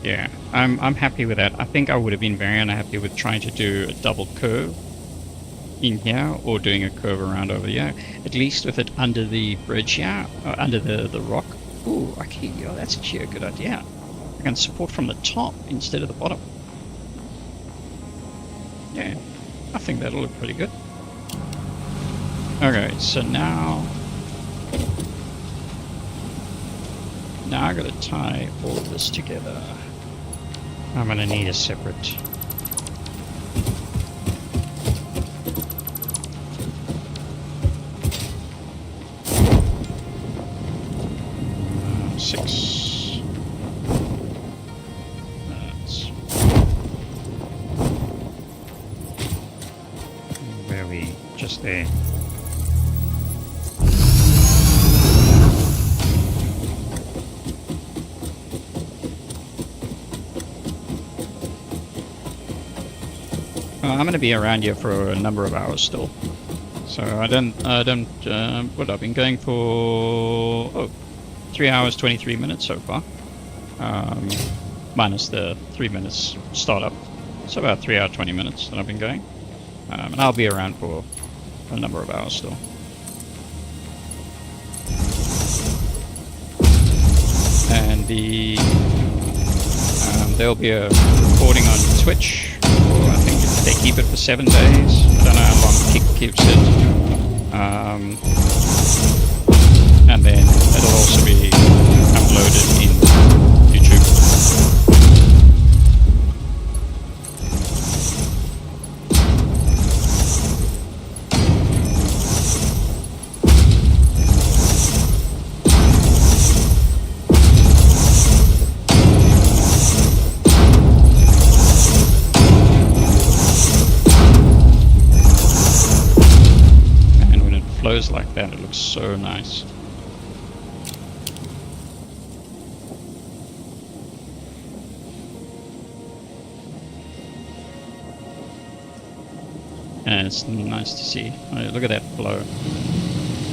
Yeah, I'm happy with that. I think I would have been very unhappy with trying to do a double curve in here or doing a curve around over here. At least with it under the bridge here, or under the rock. Ooh, okay, yeah, that's actually a good idea. I can support from the top instead of the bottom. Yeah, I think that'll look pretty good. Okay, so now I gotta tie all of this together. I'm gonna need a separate. Six. That's where we just there. I'm going to be around here for a number of hours still, so I don't. What I've been going for? 3 hours 23 minutes so far, minus the 3 minutes startup. So about 3 hours 20 minutes that I've been going, and I'll be around for a number of hours still. And there'll be a recording on Twitch. I think they keep it for 7 days. I don't know how long Kick keeps it. And then it'll also be uploaded in YouTube. And when it flows like that, it looks so nice. And it's nice to see. Oh, look at that flow.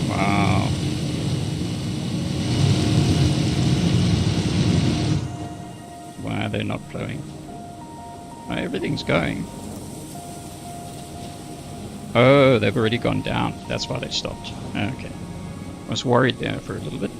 Wow. Why are they not flowing? Oh, everything's going. Oh, they've already gone down. That's why they stopped. Okay. I was worried there for a little bit.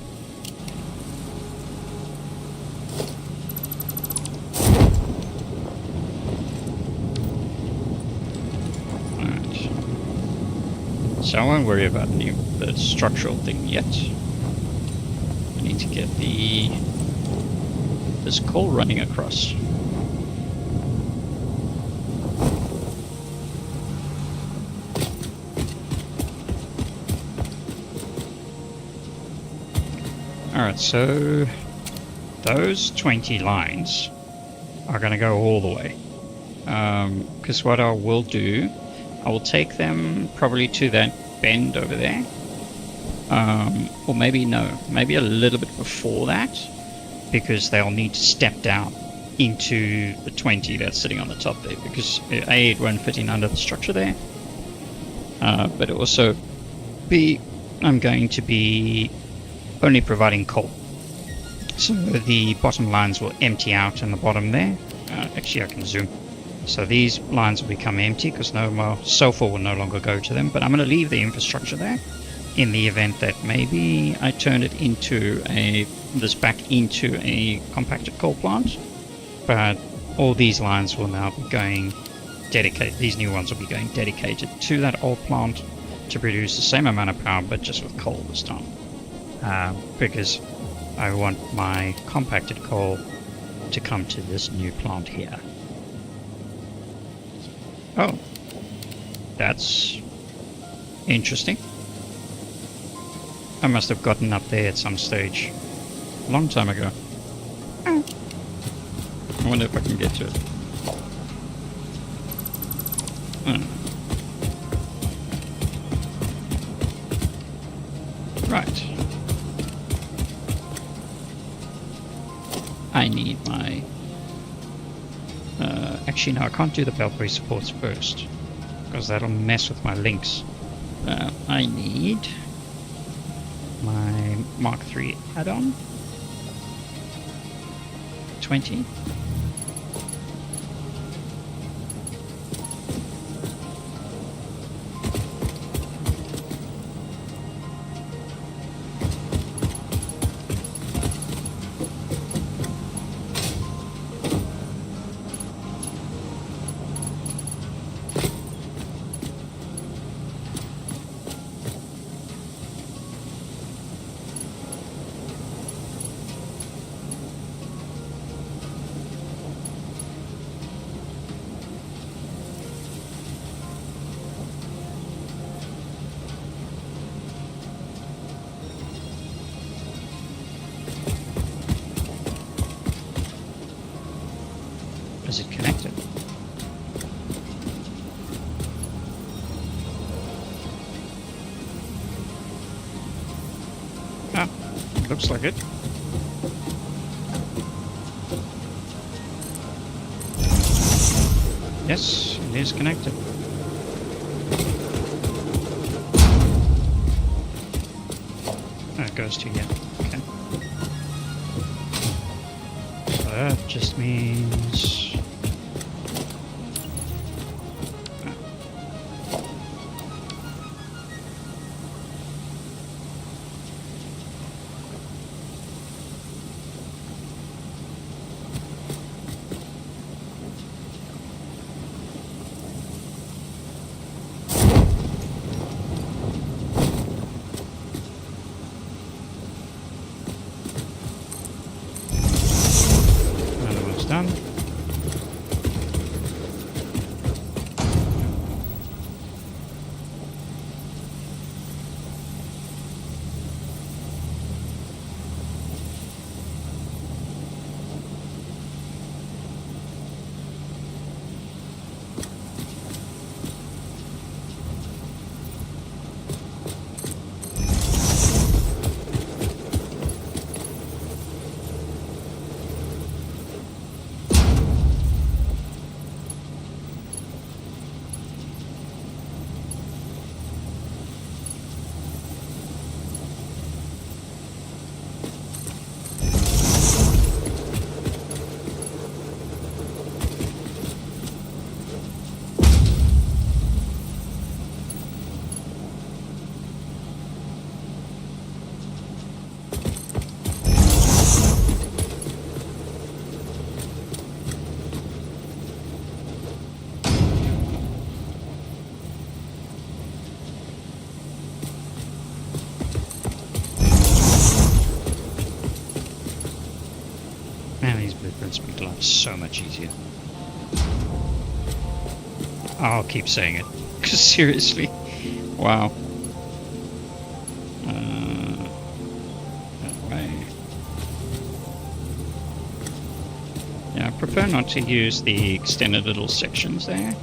So I won't worry about the structural thing yet. I need to get this coal running across. Alright, so those 20 lines are going to go all the way. Because what I will do, I will take them probably to that bend over there. Or maybe maybe a little bit before that, because they'll need to step down into the 20 that's sitting on the top there, because A, it won't fit in under the structure there, but also B, I'm going to be only providing coal. So the bottom lines will empty out in the bottom there. Actually, I can zoom. So these lines will become empty because no more sulfur will no longer go to them. But I'm going to leave the infrastructure there in the event that maybe I turn it into this back into a compacted coal plant. But all these lines will now be going dedicated. These new ones will be going dedicated to that old plant to produce the same amount of power, but just with coal this time. Because I want my compacted coal to come to this new plant here. Oh, that's interesting. I must have gotten up there at some stage a long time ago. I wonder if I can get to it. Right. I need my... actually, no, I can't do the beltway supports first, because that'll mess with my links. I need my Mark III add-on. 20. Is it connected? Ah, looks like it. Yes, it is connected. Oh, it goes to here. Okay. So that just means... done. Man, these blueprints make life so much easier. I'll keep saying it. Because seriously. Wow. That way. Yeah, I prefer not to use the extended little sections there.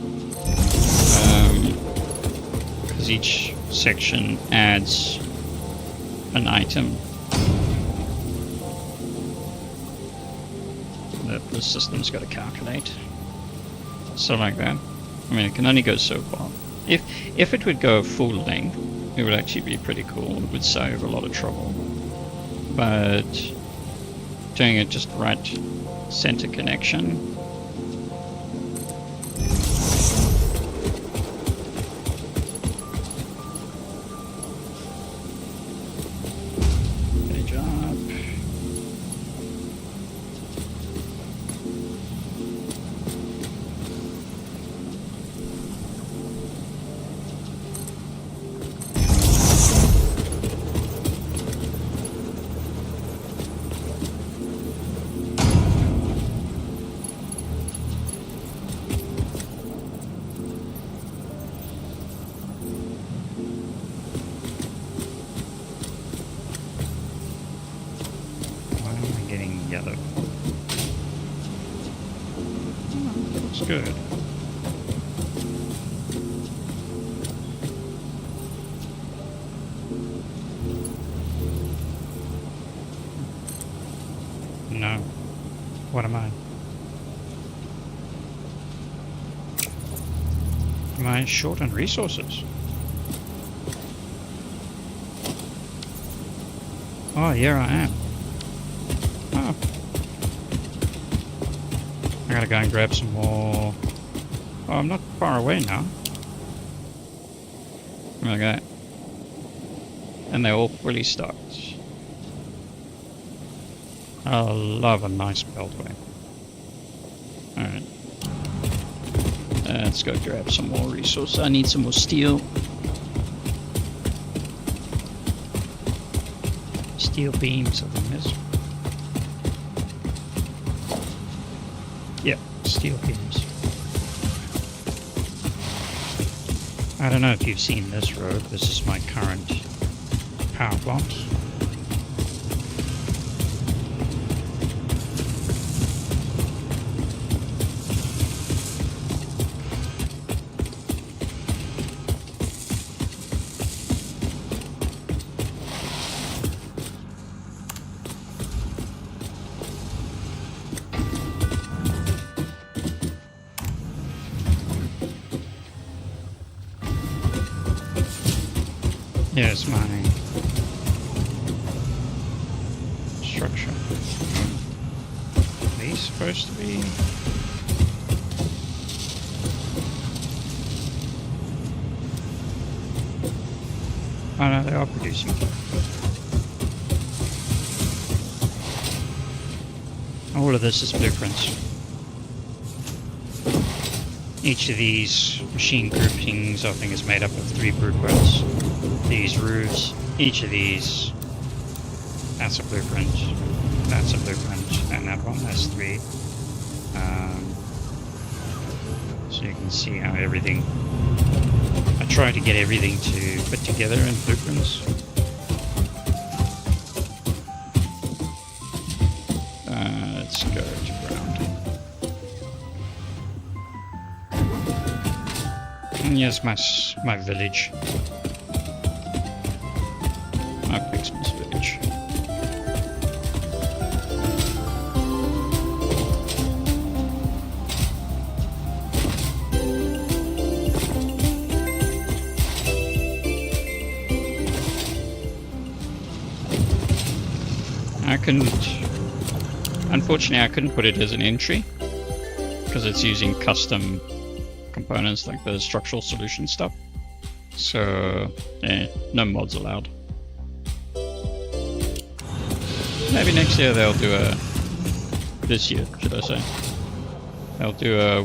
Because each section adds an item that the system's got to calculate. So like that. I mean, it can only go so far. If it would go full length, it would actually be pretty cool. It would save a lot of trouble. But doing it just right center connection. Page up. good. No. What am I? Am I short on resources? Oh, yeah, I am. Oh. I gotta go and grab some more. Oh, I'm not far away now. Okay. And they're all fully stocked. I love a nice beltway. Alright. Let's go grab some more resources. I need some more steel. Steel beams, I think this. Yep, steel beams. I don't know if you've seen this road. This is my current power plant. Here's my structure. Are these supposed to be? Oh no, they are producing. All of this is blueprints. Each of these machine groupings, I think, is made up of 3 blueprints. These roofs, each of these, that's a blueprint, that's a blueprint, and that one has 3. So you can see how everything, I try to get everything to fit together in blueprints. Let's go to ground. And here's my village. My Christmas village. Unfortunately I couldn't put it as an entry because it's using custom components like the structural solution stuff. So, yeah, no mods allowed. Maybe next year they'll do this year, should I say. They'll do a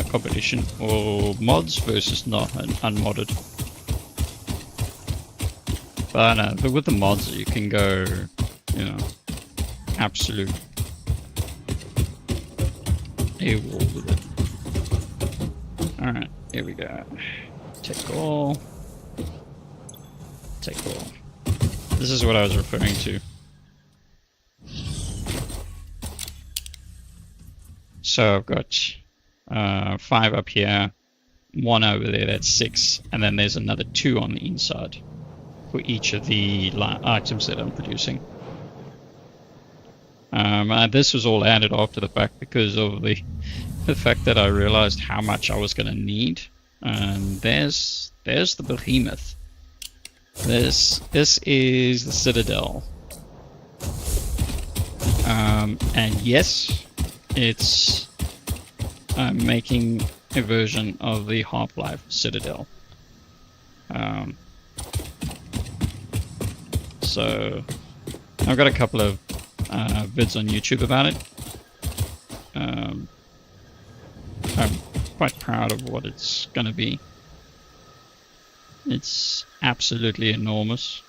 competition, or mods versus not unmodded. But but with the mods you can go, you know, absolute AWOL with it. Alright, here we go. Take all. Take all. This is what I was referring to. So I've got 5 up here, 1 over there, that's 6, and then there's another 2 on the inside for each of the items that I'm producing. This was all added after the fact because of the fact that I realized how much I was going to need. And there's the behemoth. This is the Citadel. And yes, it's making a version of the Half-Life Citadel. So I've got a couple of vids on YouTube about it. I'm quite proud of what it's gonna be. It's absolutely enormous,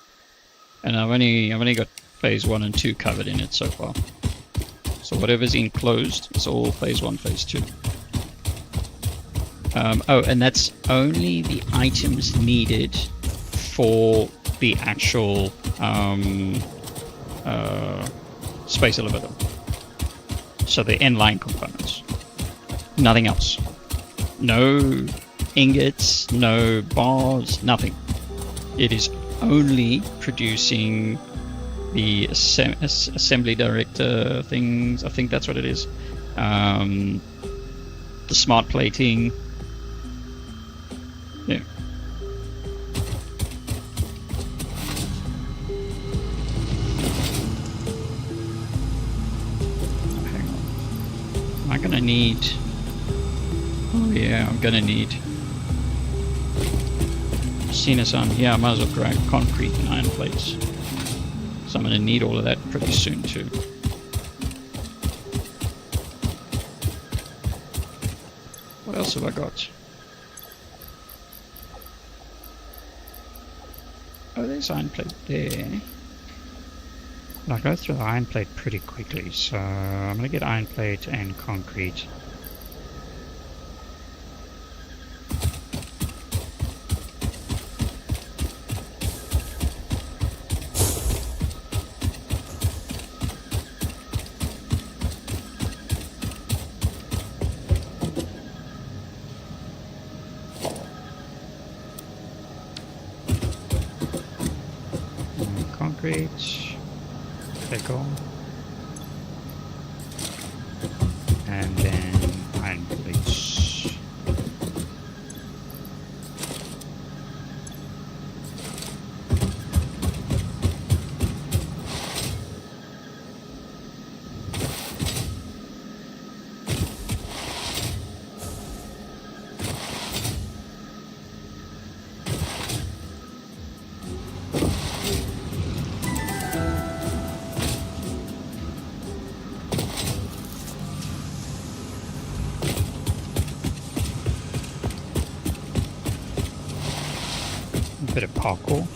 and I've only got phase 1 and 2 covered in it so far. So whatever's enclosed is all phase 1, phase 2. Oh, and that's only the items needed for the actual space elevator. So the inline components. Nothing else. No ingots, no bars, nothing. It is only producing the assembly director things. I think that's what it is. The smart plating. Yeah. Hang on. Am I gonna need? Oh yeah, I'm gonna need. Seeing us on, yeah, I might as well grab concrete and iron plates. So I'm gonna need all of that pretty soon too. What else have I got? Oh, there's iron plate there. I'll go through the iron plate pretty quickly, so I'm gonna get iron plate and concrete. Take on, and then iron plates. Bit of parkour.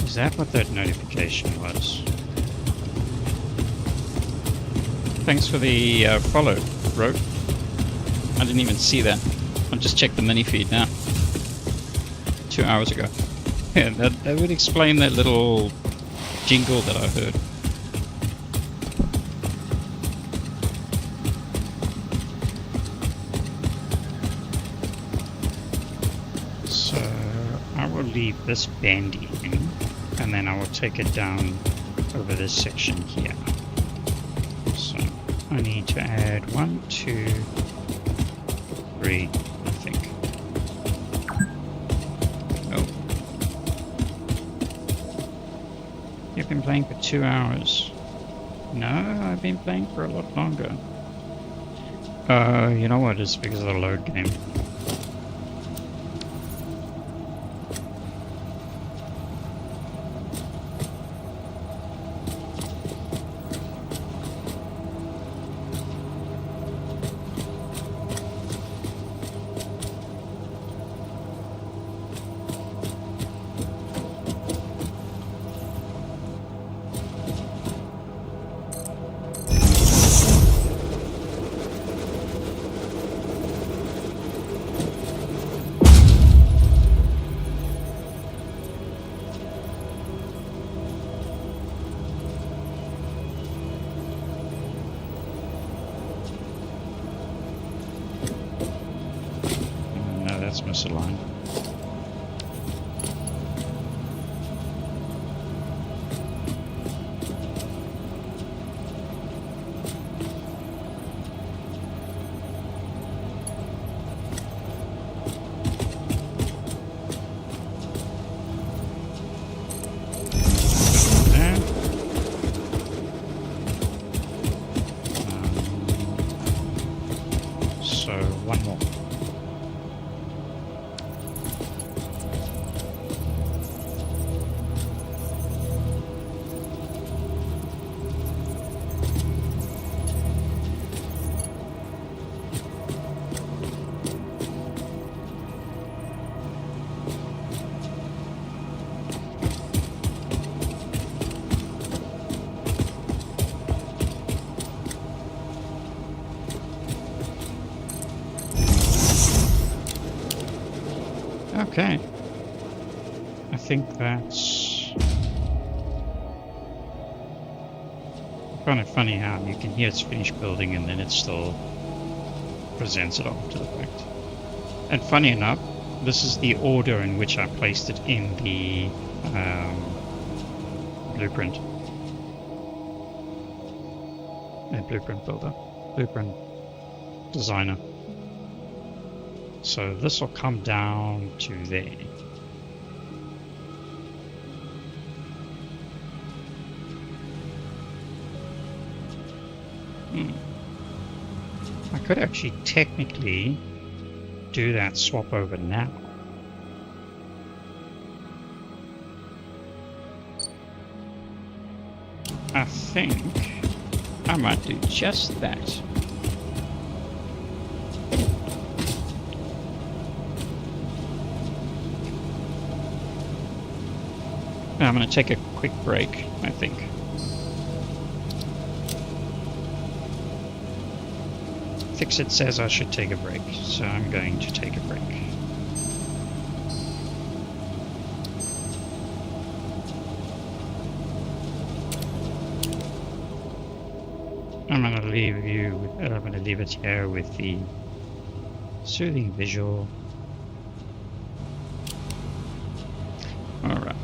Is that what that notification was? Thanks for the follow, Rogue. I didn't even see that. I just checked the mini feed now. 2 hours ago. Yeah, that would explain that little jingle that I heard. So I will leave this bandy in, and then I will take it down over this section here. So I need to add 1, 2, 3. You've been playing for 2 hours. No, I've been playing for a lot longer. You know what? It's because of the load game. That's misaligned. So one more. Okay. I think that's kind of funny how you can hear it's finished building and then it still presents it after the fact. And funny enough, this is the order in which I placed it in the blueprint. Blueprint builder. Blueprint designer. So this will come down to there. I could actually technically do that swap over now. I think I might do just that. I'm going to take a quick break, I think. Fixit says I should take a break, so I'm going to take a break. I'm going to leave it here with the soothing visual. All right.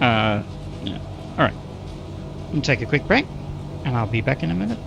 Yeah. All right. I'm going to take a quick break, and I'll be back in a minute.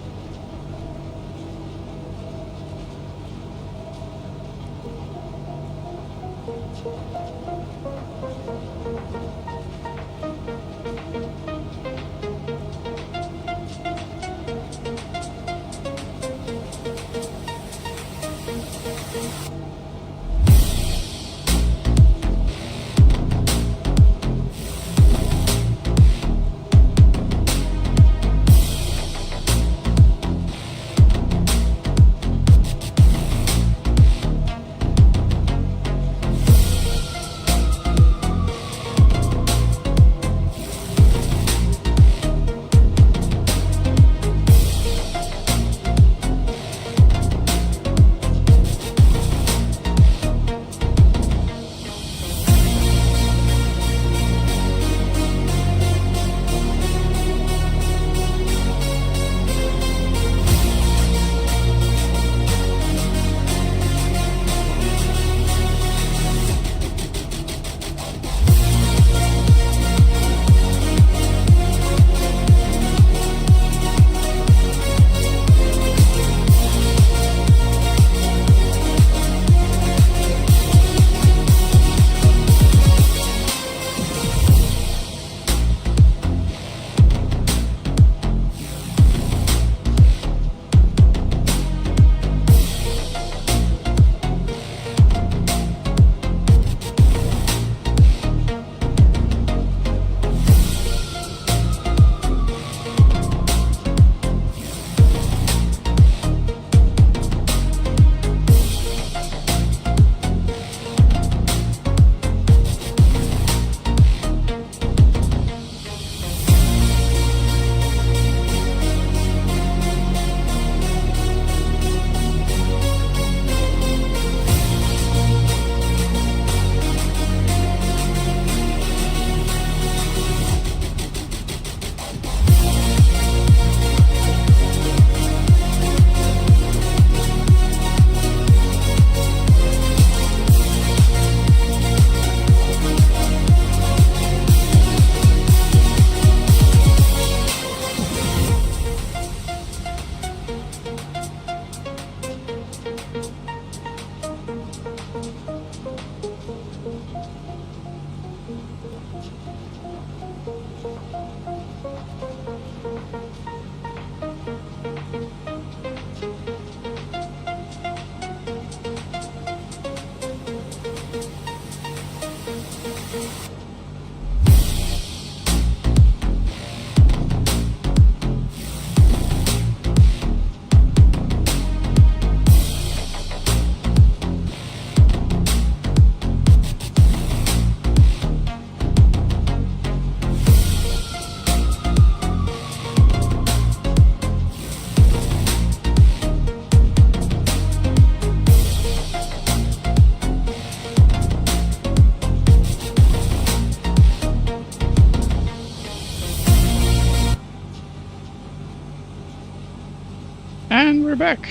back.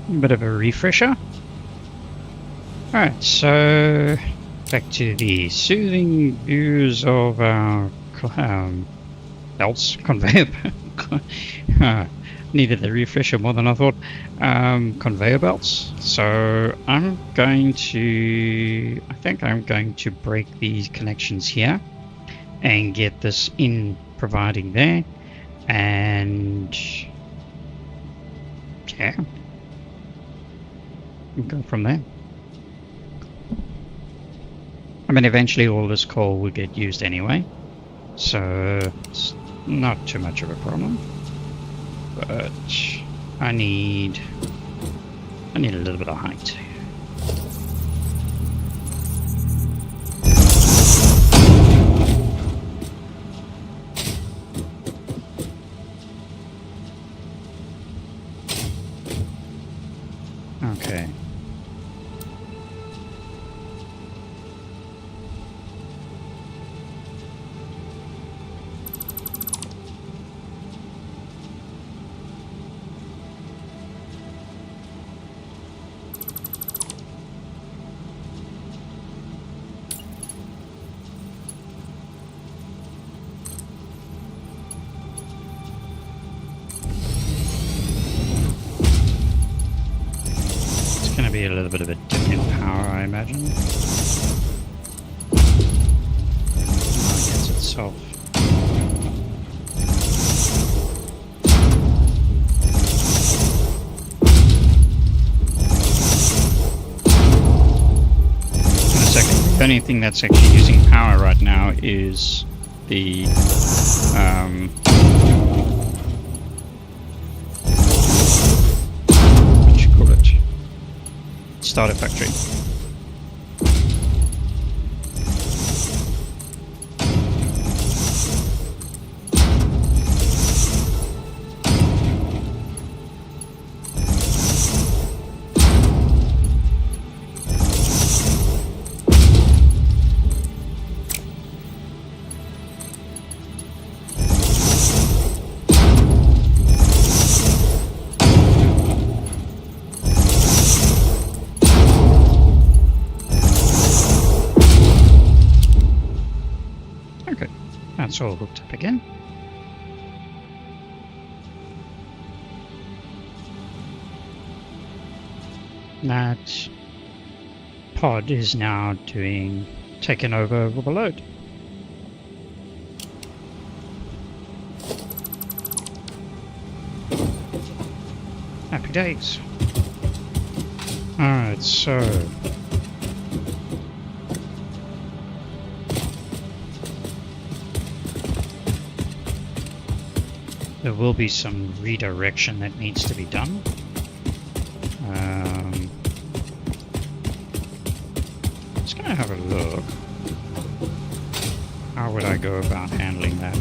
A bit of a refresher. Alright, so back to the soothing views of our belts, conveyor needed the refresher more than I thought. Conveyor belts. So I think I'm going to break these connections here and get this in providing there, and yeah, we'll go from there. I mean, eventually all this coal will get used anyway, so it's not too much of a problem. But I need a little bit of height. Okay. Going to be a little bit of a dip in power, I imagine. Against itself. In a second, the only thing that's actually using power right now is the Satisfactory. That's all hooked up again. That pod is now taken over with a load. Happy days. Alright, so there will be some redirection that needs to be done. Just gonna have a look. How would I go about handling that?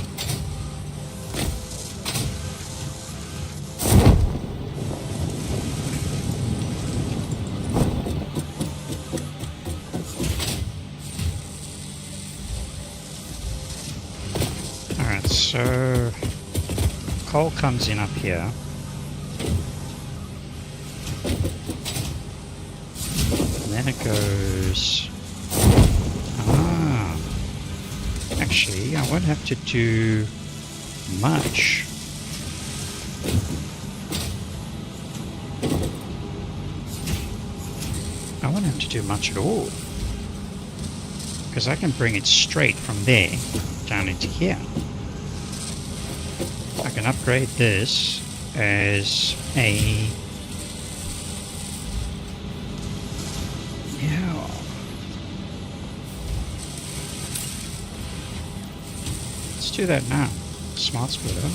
Alright, so coal comes in up here. And then it goes... Actually, I won't have to do much. I won't have to do much at all. Because I can bring it straight from there down into here. I can upgrade this as a... Yeah. Let's do that now. Smart splitter.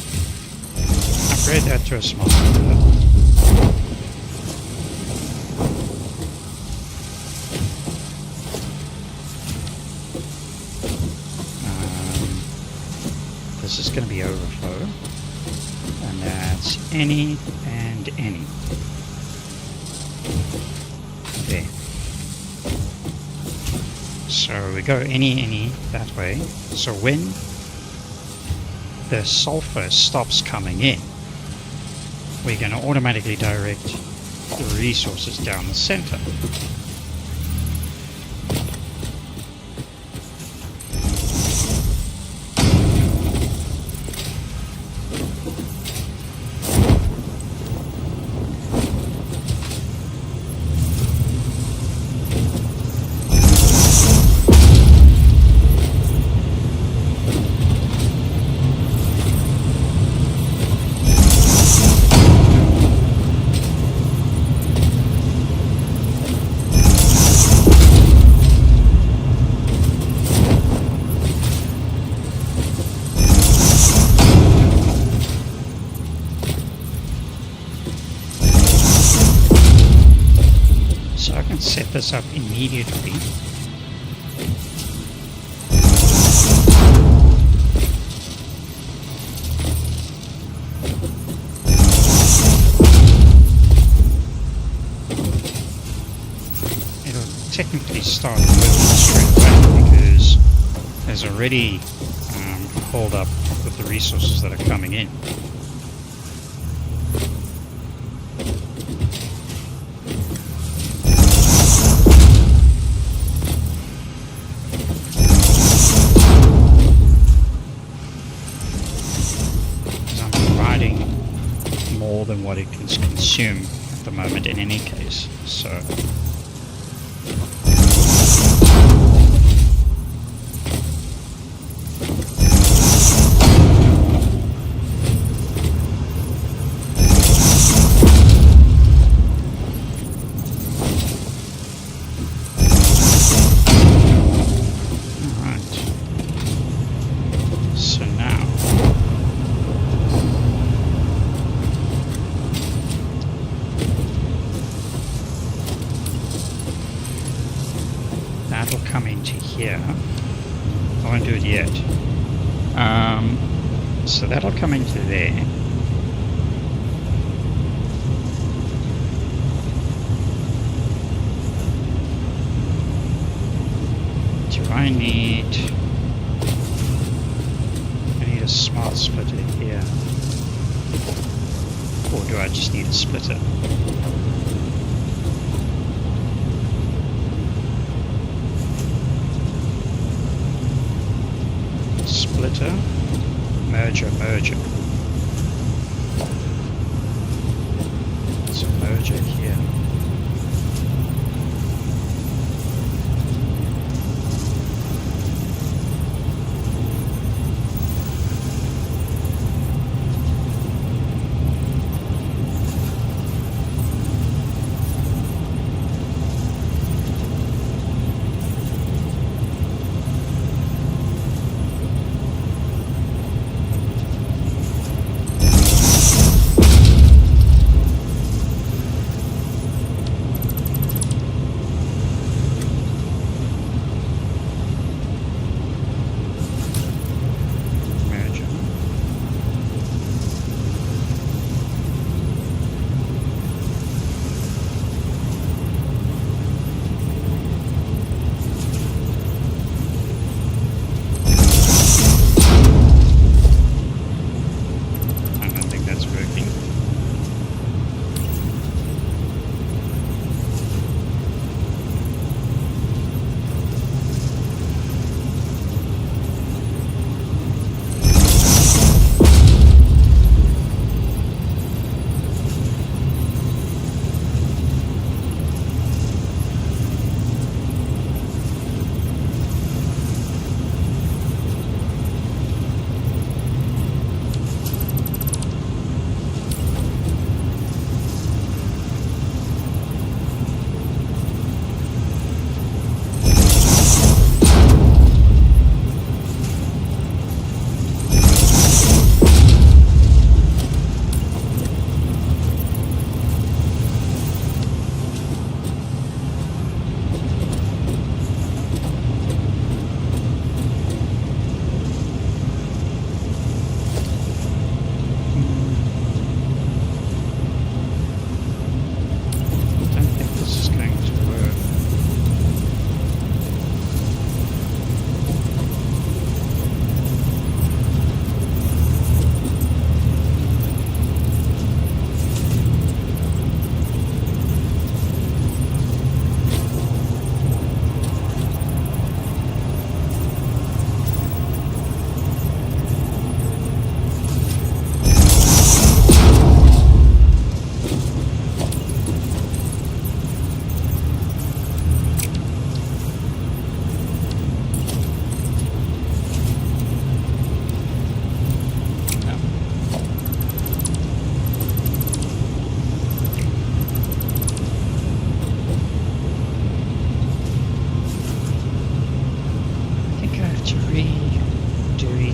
Upgrade that to a smart splitter. This is going to be overflow. And that's any and any. There. So we go any that way. So when the sulfur stops coming in, we're going to automatically direct the resources down the center. Set this up immediately. It'll technically start working straight away because there's already a hold up with the resources that are coming in. Than what it can consume at the moment in any case, so alright, so now that'll come into here. I won't do it yet. So that'll come into there. Do I need a smart splitter here? Or do I just need a splitter? Splitter, merger. So merger here.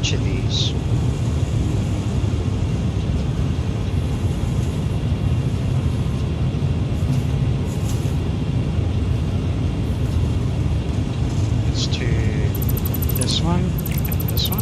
each of these. Let's do this one and this one.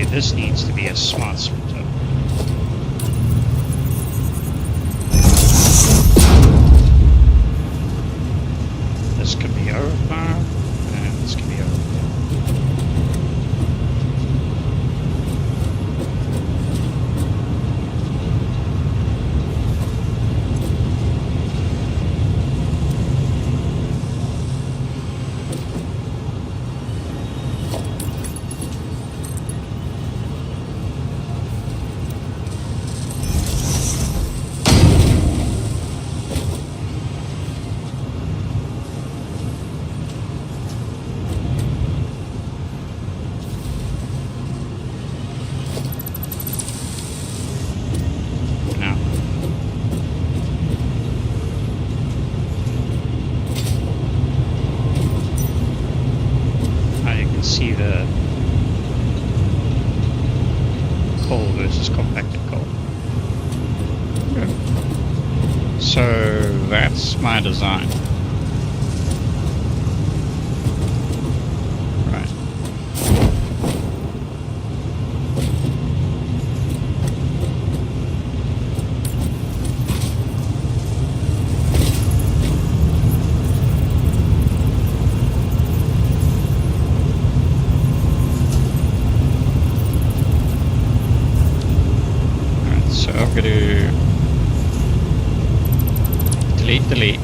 This needs to be a smart splitter. This could be overpower, and this could be overpower. See the coal versus compacted coal. Okay. So that's my design. Right. So I'm going to delete.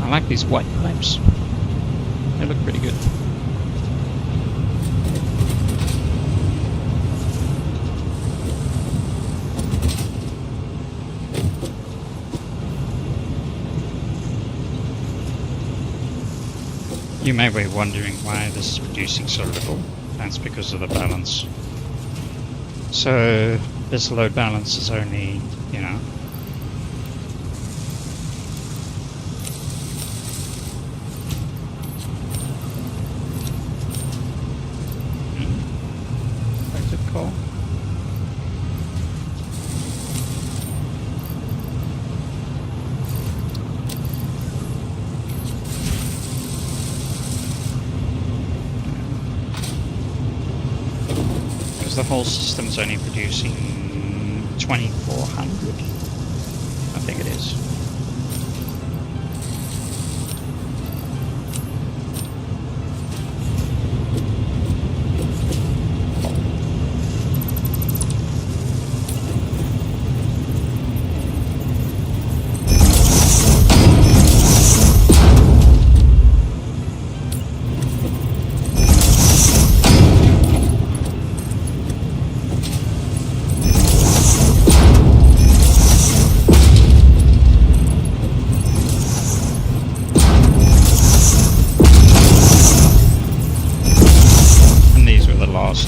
I like these white pipes. They look pretty good. You may be wondering why this is reducing so little. That's because of the balance. So this load balance is only, you know, what's it called? The whole system's only producing 2400, I think it is.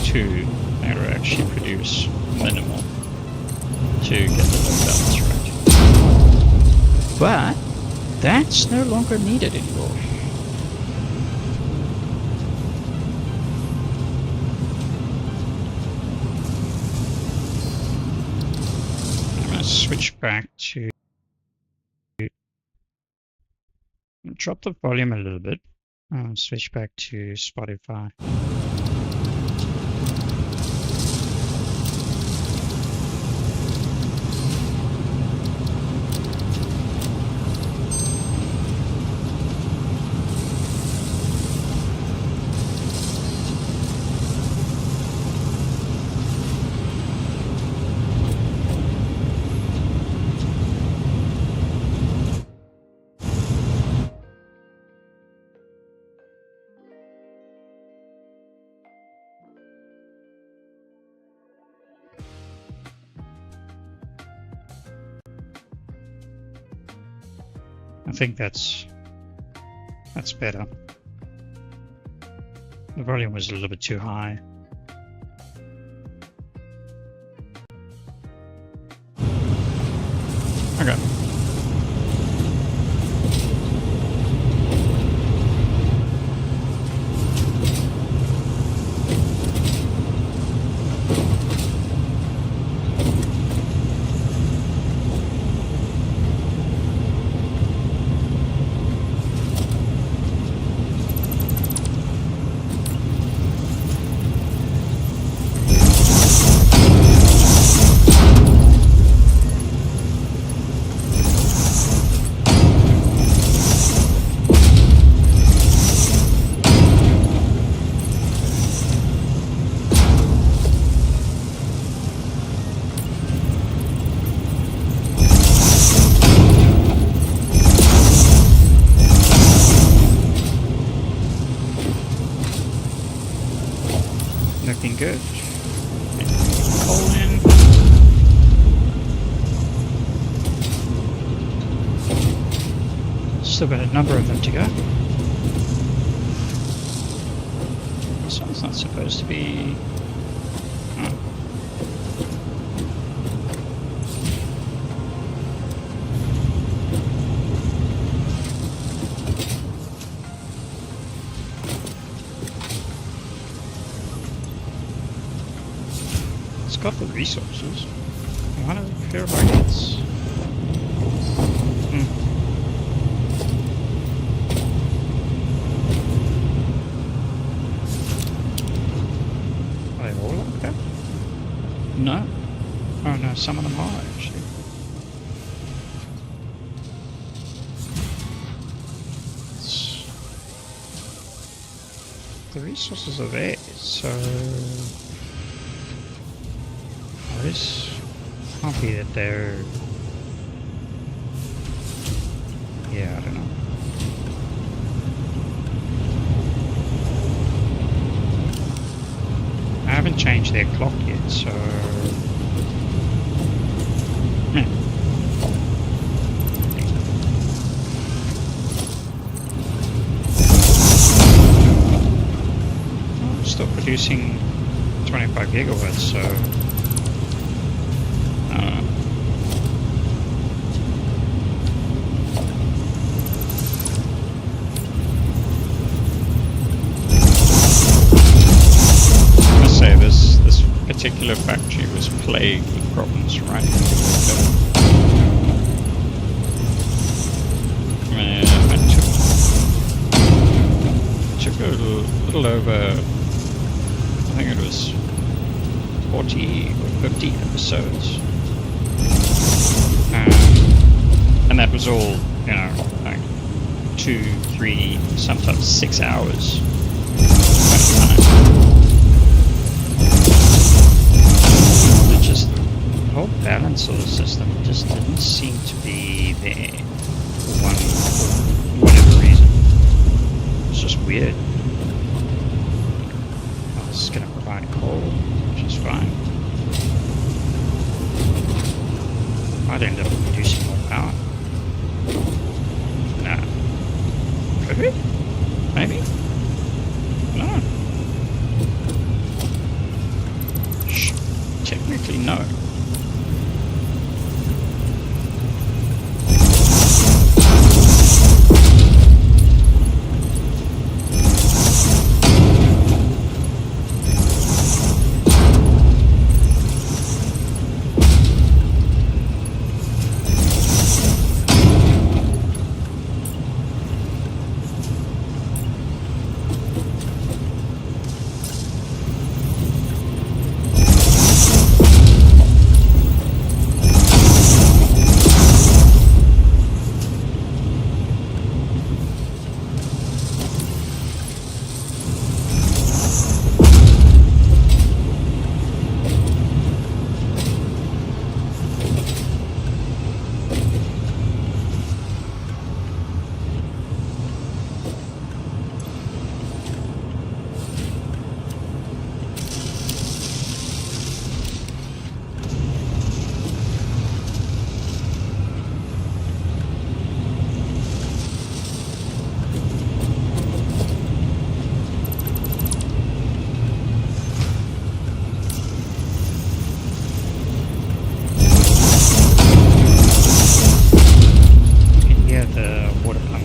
Two that will actually produce minimal to get the load balance right. But that's no longer needed anymore. I'm going to switch back to drop the volume a little bit. Switch back to Spotify. I think that's better. The volume was a little bit too high. Okay. Looking good. Pull in. Still got a number of them to go. This one's not supposed to be. Oh. It's got the resources. Why do I care about it? Are they all like that? No. Oh no, some of them are actually. The resources are there, so this can't be that they're, yeah, I don't know. haven't changed their clock yet, so... Oh, still producing 25 gigawatts, so... This particular factory was plagued with problems right from the get-go. It took a little over, I think it was 40 or 50 episodes. And that was all, you know, like 2, 3, sometimes 6 hours. The whole balance of the system just didn't seem to be there for whatever reason. It's just weird. I was just going to provide coal, which is fine. I'd end up producing more power. No. Could we? Maybe? No. Technically, no.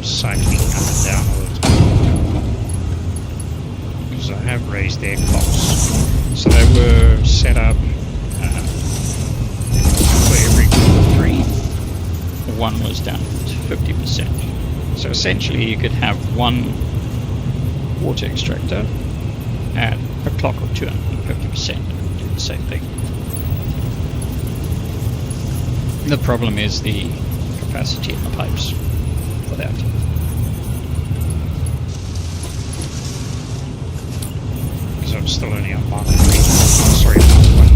Cycling up and down all the time because I have raised their clocks, so they were set up for every 3. One was down to 50%. So essentially, you could have one water extractor at a clock of 250% and do the same thing. The problem is the capacity in the pipes for that. Because I'm still only on Mark 3. Oh, sorry, Mark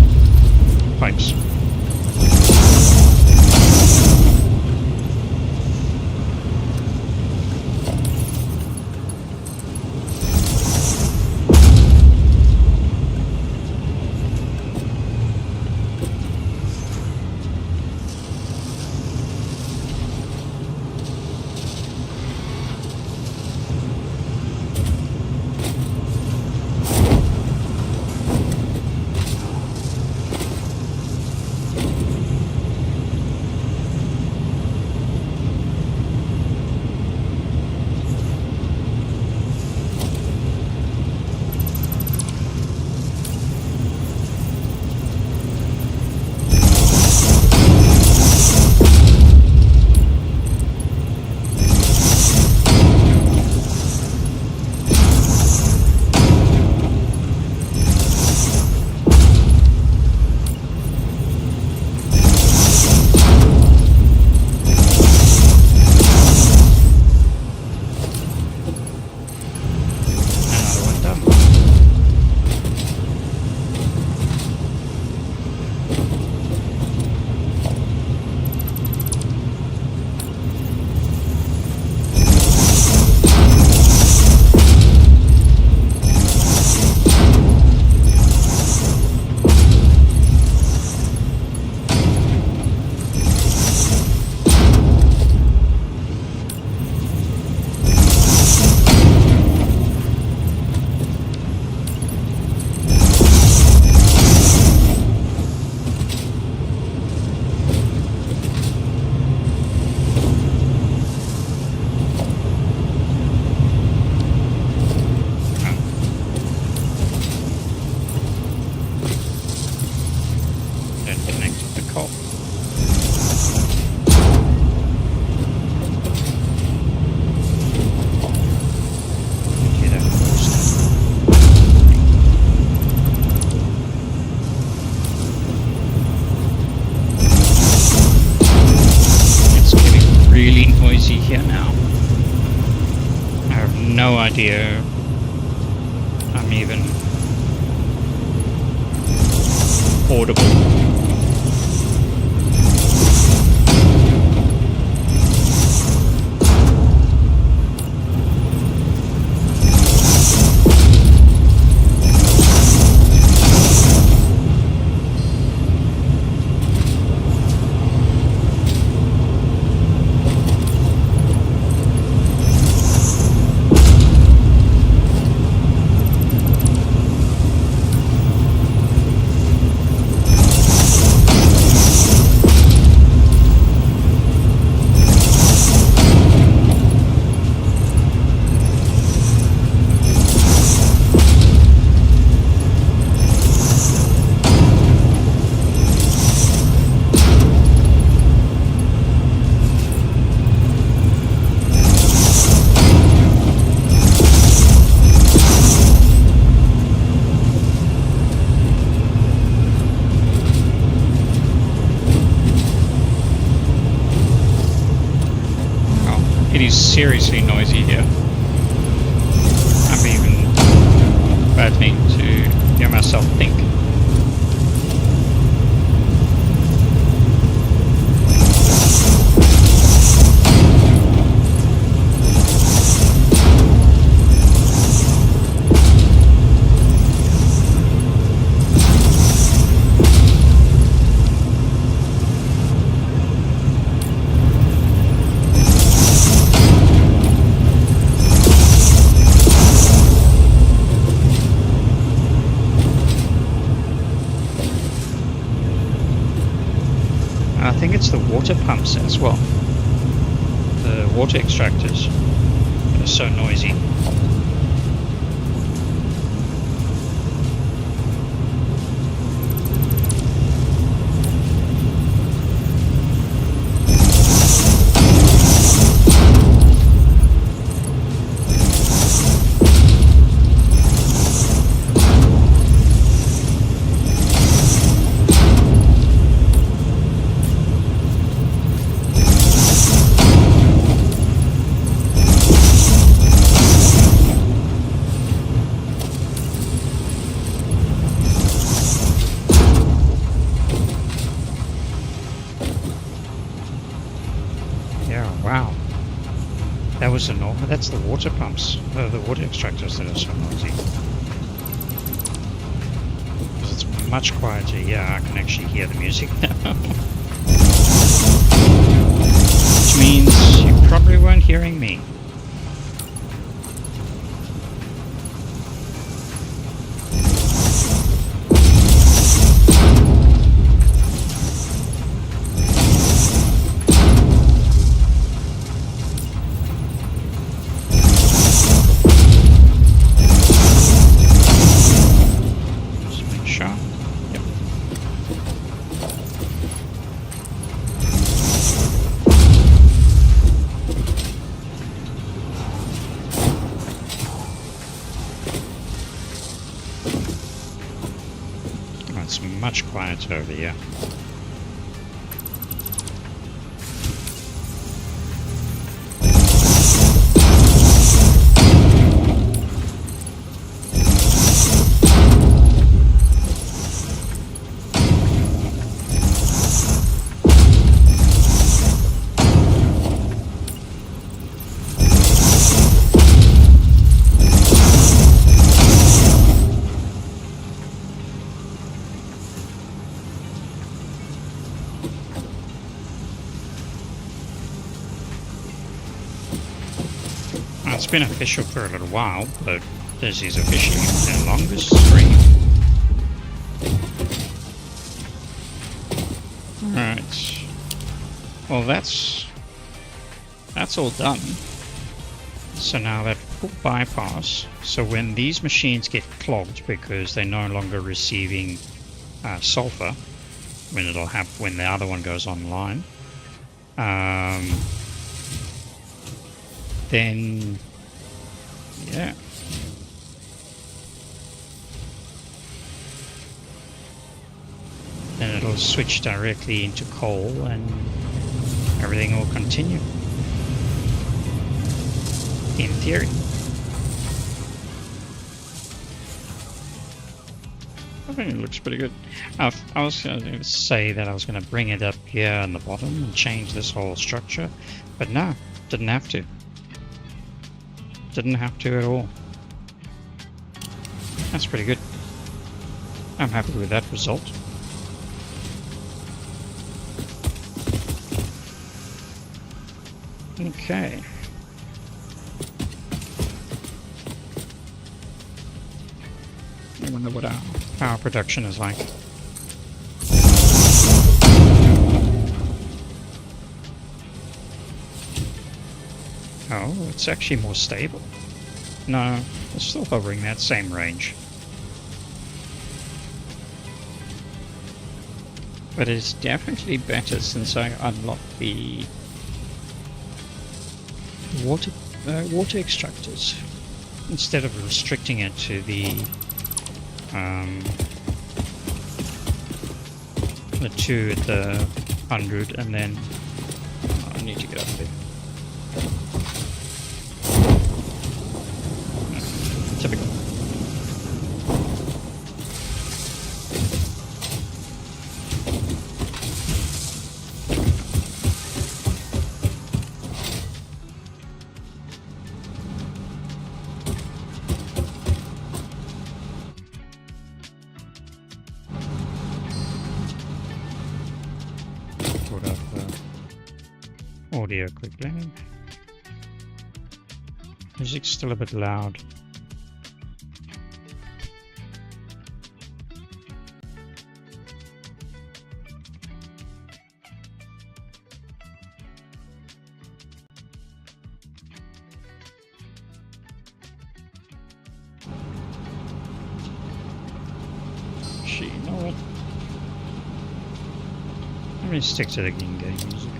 1 pipes. idea I'm even audible. It is seriously noisy here. I'm even battling to hear myself think. I think it's the water pumps as well. The water extractors are so noisy. Wow, that was that's the water pumps, the water extractors that are so noisy. Because it's much quieter. Yeah, I can actually hear the music now. Which means you probably weren't hearing me. It's much quieter over here. It's been official for a little while, but this is officially the longest stream. Alright. Well, that's all done. So now that full bypass, so when these machines get clogged because they're no longer receiving sulfur, when the other one goes online, then yeah, then it'll switch directly into coal and everything will continue in theory. I think it looks pretty good. I was going to say that I was going to bring it up here on the bottom and change this whole structure, but no, didn't have to. Didn't have to at all. That's pretty good. I'm happy with that result. Okay. I wonder what our power production is like. Oh, it's actually more stable. No, it's still hovering that same range. But it's definitely better since I unlocked the water extractors instead of restricting it to the 2 at the 100, and then I need to get up there. Typical. Put up audio quickly. Music's still a bit loud. Actually, you know what? Let me stick to the game music.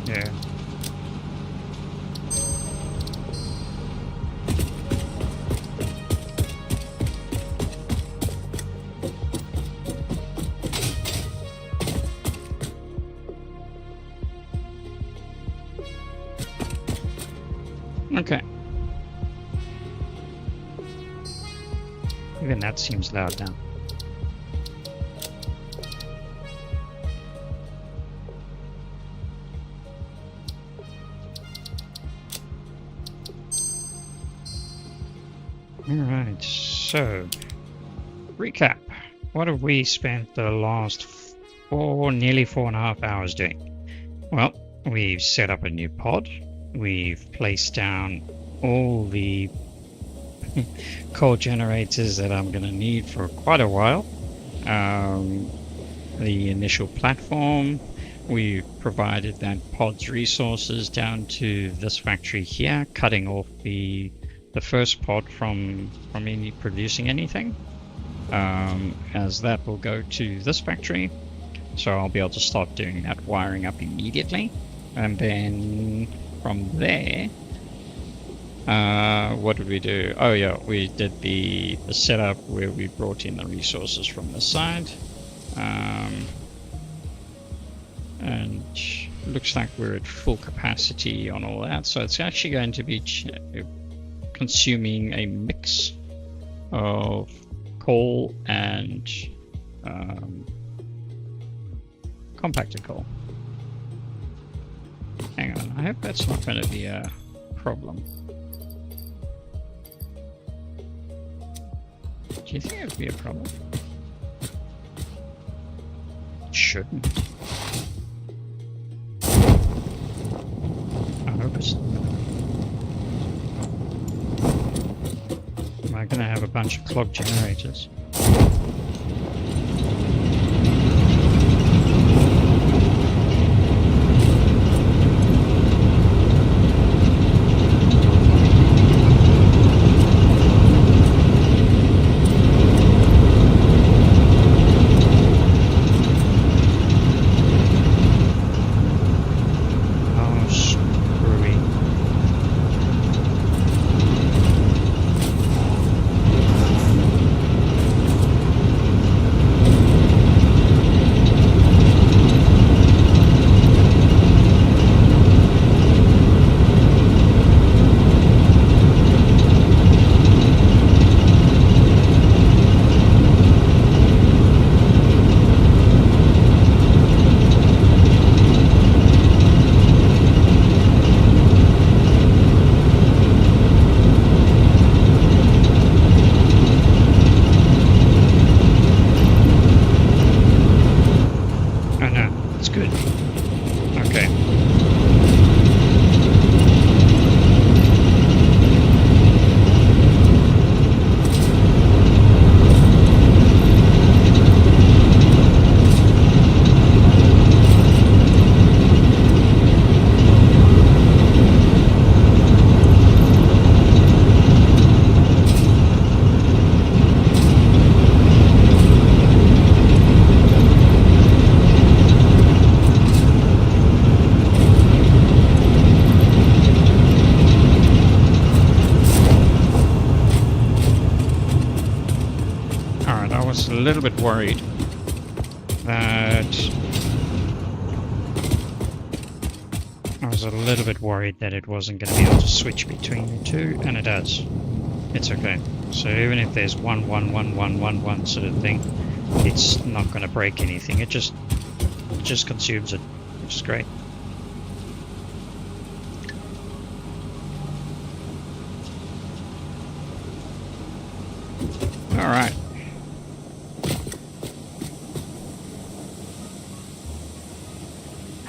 Yeah. Okay. Even that seems loud now. Alright, so recap. What have we spent the last nearly 4.5 hours doing? Well, we've set up a new pod. We've placed down all the coal generators that I'm going to need for quite a while. The initial platform, we provided that pod's resources down to this factory here, cutting off the first pod from any producing anything, as that will go to this factory. So I'll be able to start doing that wiring up immediately, and then from there, what did we do? Oh yeah, we did the setup where we brought in the resources from the side, and looks like we're at full capacity on all that. So it's actually going to be consuming a mix of coal and compacted coal. Hang on, I hope that's not going to be a problem. Do you think it would be a problem? It shouldn't. I hope it's not. Am I going to have a bunch of clogged generators? a little bit worried that it wasn't going to be able to switch between the two, and it does. It's okay. So even if there's 1, 1, 1, 1, 1, 1 sort of thing, it's not going to break anything. It just consumes it, which is great. All right.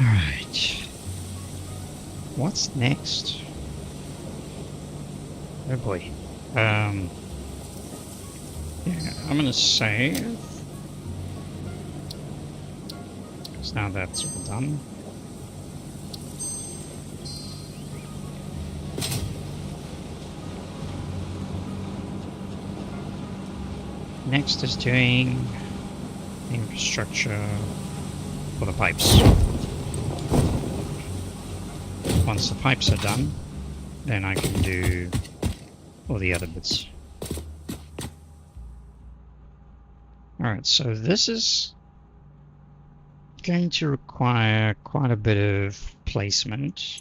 All right. What's next? Oh boy. Yeah, I'm gonna save. Because now that's all done. Next is doing infrastructure for the pipes. Once the pipes are done, then I can do all the other bits. Alright, so this is going to require quite a bit of placement.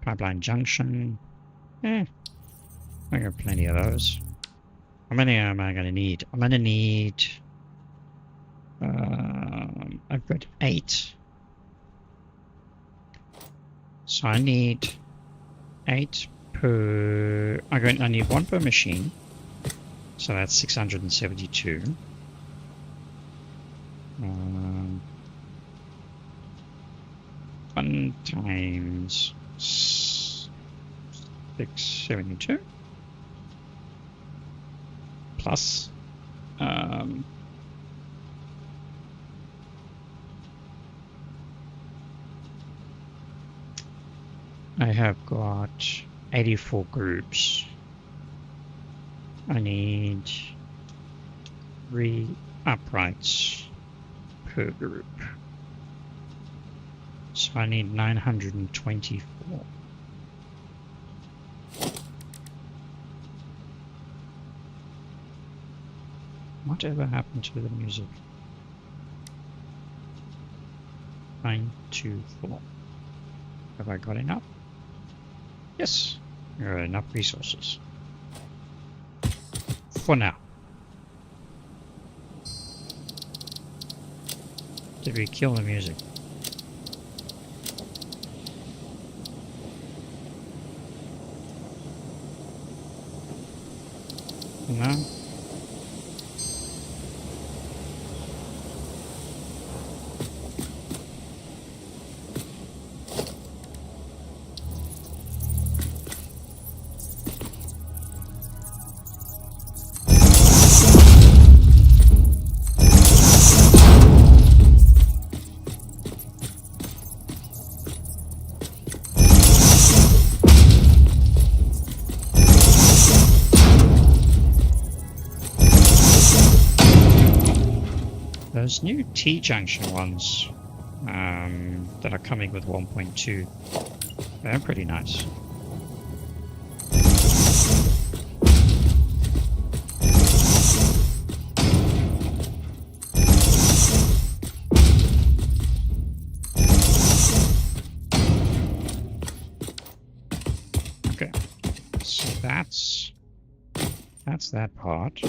Pipeline junction. I got plenty of those. How many am I going to need? I'm going to need... I've got 8. So I need 8 per... I need 1 per machine. So that's 672. 1 times 672. Plus I have got 84 groups. I need 3 uprights per group. So I need 924. Whatever happened to the music? 924. Have I got enough? Yes, there are enough resources. For now. Did we kill the music? No? Those new T-junction ones that are coming with 1.2, they're pretty nice. Okay, so that's that part.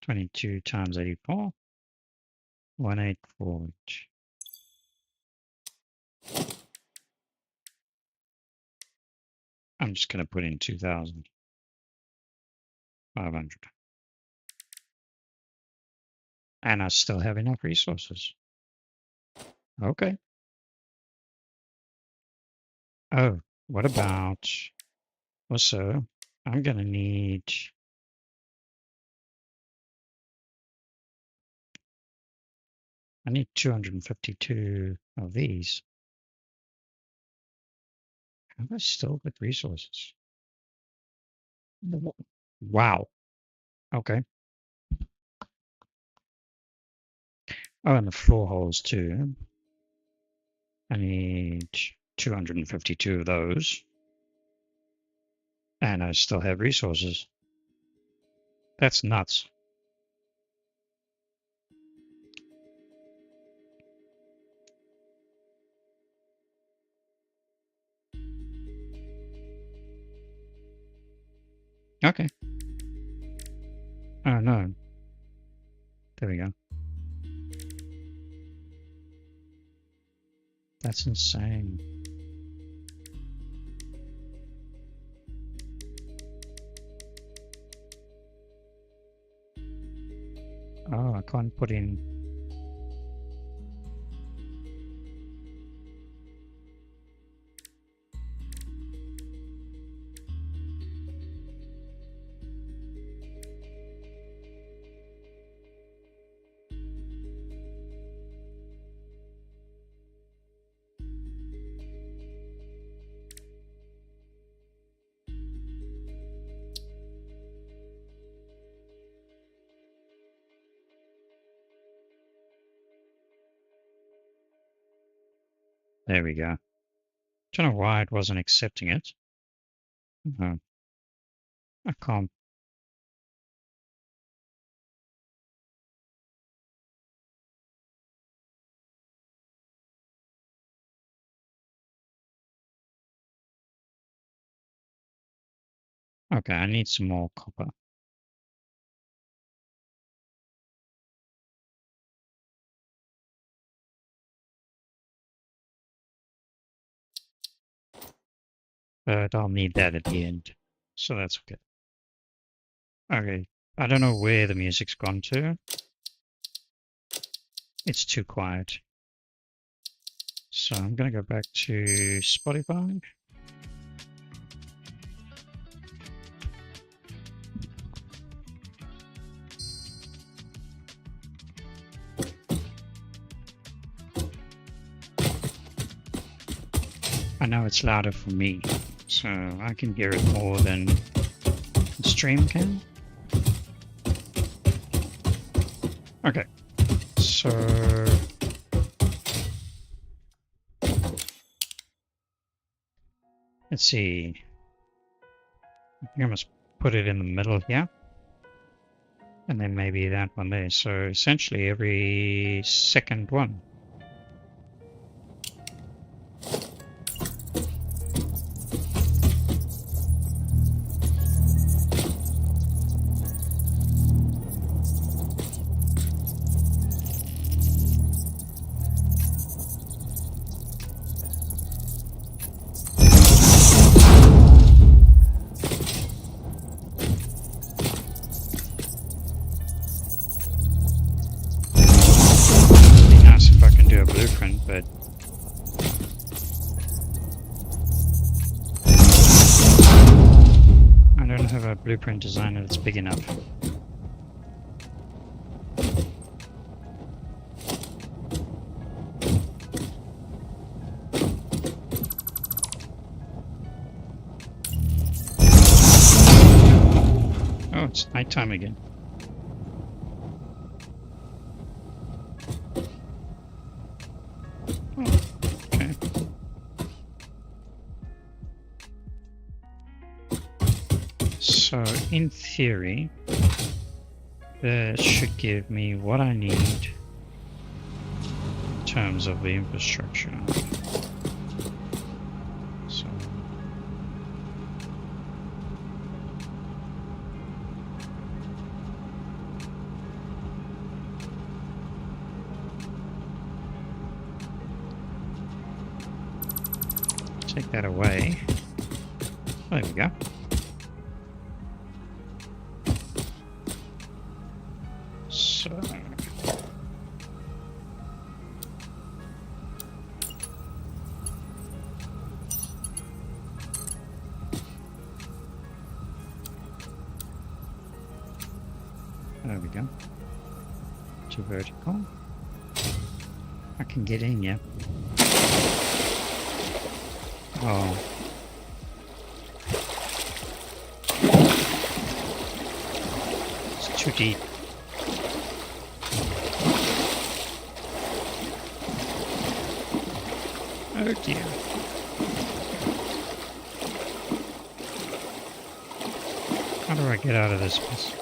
22 times 84. 184. I'm just going to put in 2,500. And I still have enough resources. Okay. Oh, what about... Also, I'm going to need... I need 252 of these. Have I still got resources? Wow. Okay. Oh, and the floor holes too. I need 252 of those. And I still have resources. That's nuts. Okay. Oh, no. There we go. That's insane. Oh, I can't put in... There we go. Don't know why it wasn't accepting it. No. I can't. Okay, I need some more copper. But I'll need that at the end. So that's okay. Okay, I don't know where the music's gone to. It's too quiet. So I'm going to go back to Spotify. I know it's louder for me, so I can hear it more than the stream can. Okay, so let's see. I think I must put it in the middle here. And then maybe that one there. So essentially every second one. But I don't have a blueprint designer that's big enough. Oh, it's nighttime again. So, in theory, this should give me what I need in terms of the infrastructure. So, take that away. There we go. So... there we go. To vertical. I can get in, yeah. Oh. It's too deep. Oh dear. How do I get out of this mess?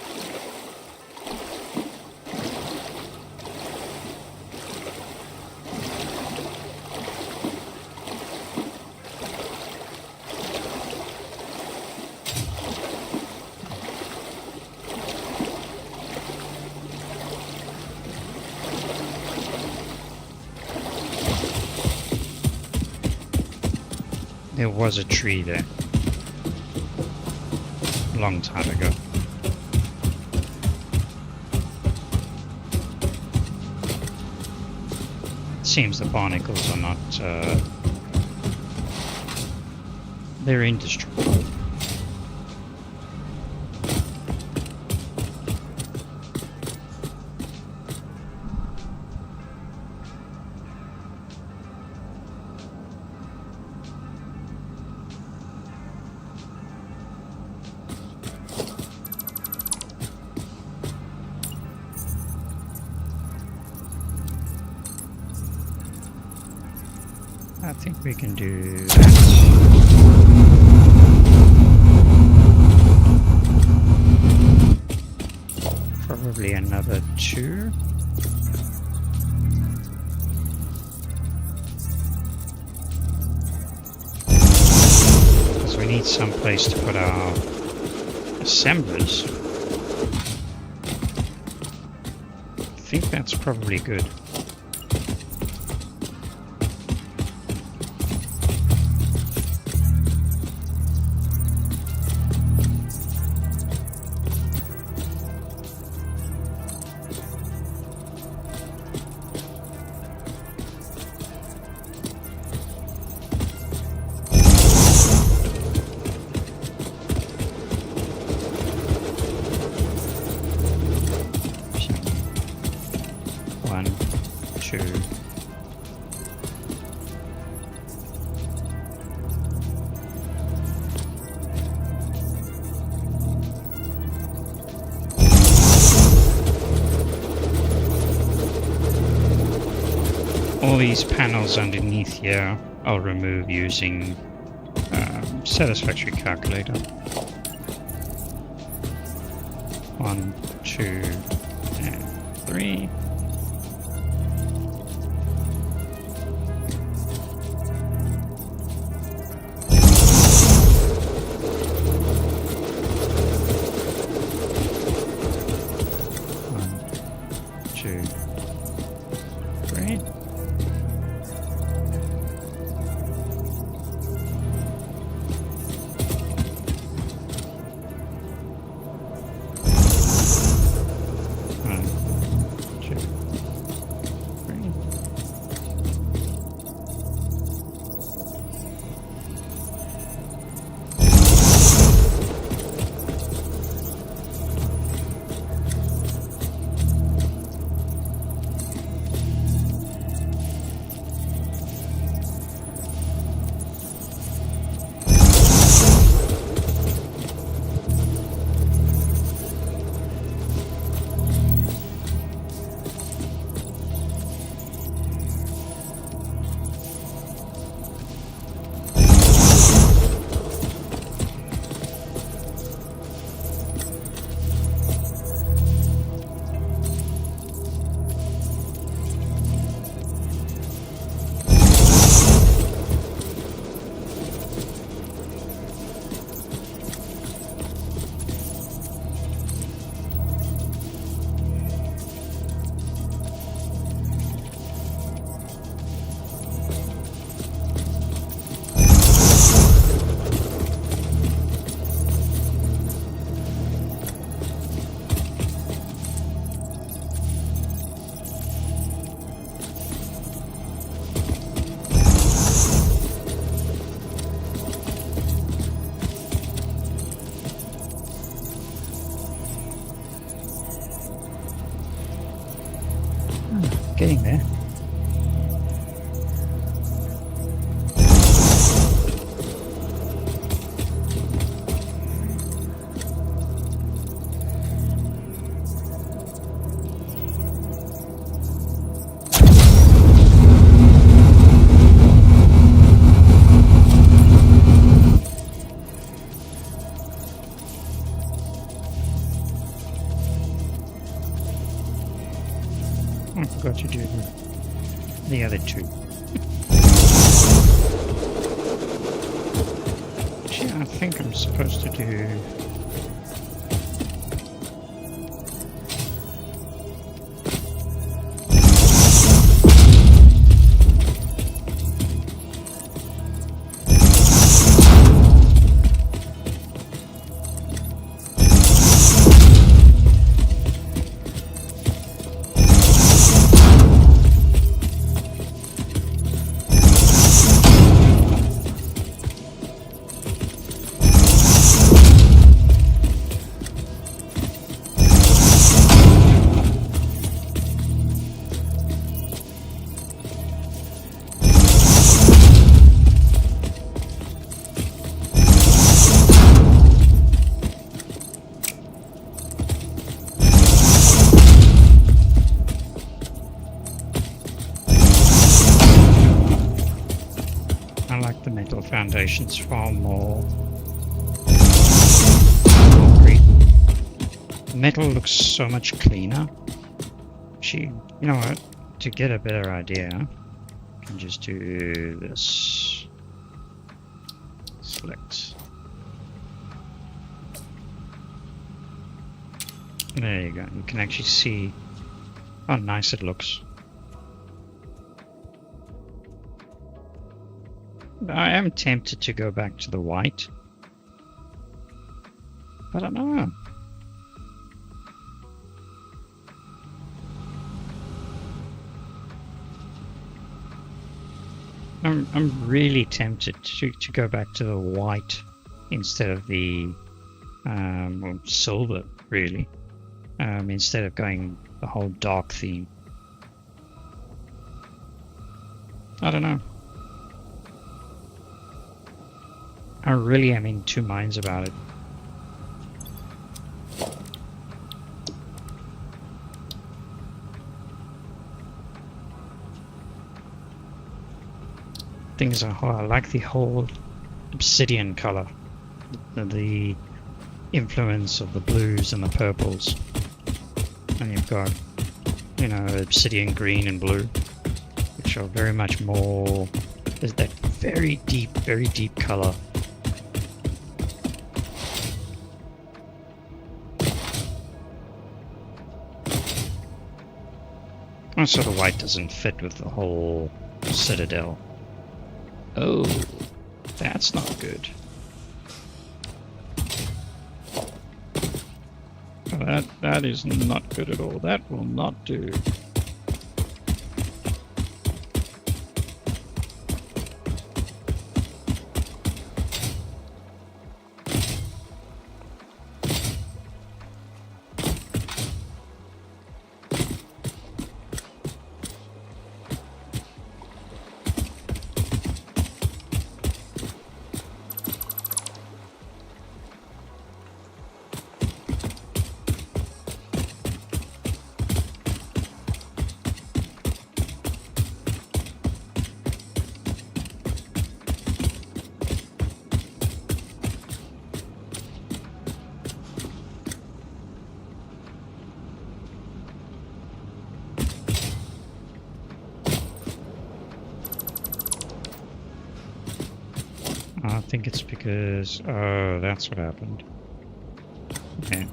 There was a tree there. A long time ago. It seems the barnacles are not... they're indestructible. I think we can do that. Probably another 2. Because we need some place to put our assemblers. I think that's probably good. All these panels underneath here I'll remove using Satisfactory calculator. 1, 2, and 3. forgot to do the other two. Actually, I think I'm supposed to do... Foundations far more concrete. Metal looks so much cleaner. Actually, you know what? To get a better idea, I can just do this. Select. There you go. You can actually see how nice it looks. I am tempted to go back to the white, but I don't know. I'm really tempted to go back to the white instead of the silver, really. Instead of going the whole dark theme. I don't know. I really am in two minds about it. Things are I like the whole obsidian color, the influence of the blues and the purples, and you've got, you know, obsidian green and blue, which are very much more. There's that very deep color. So the white doesn't fit with the whole citadel. Oh, that's not good. That is not good at all. That will not do. I think it's because... oh, that's what happened. Okay.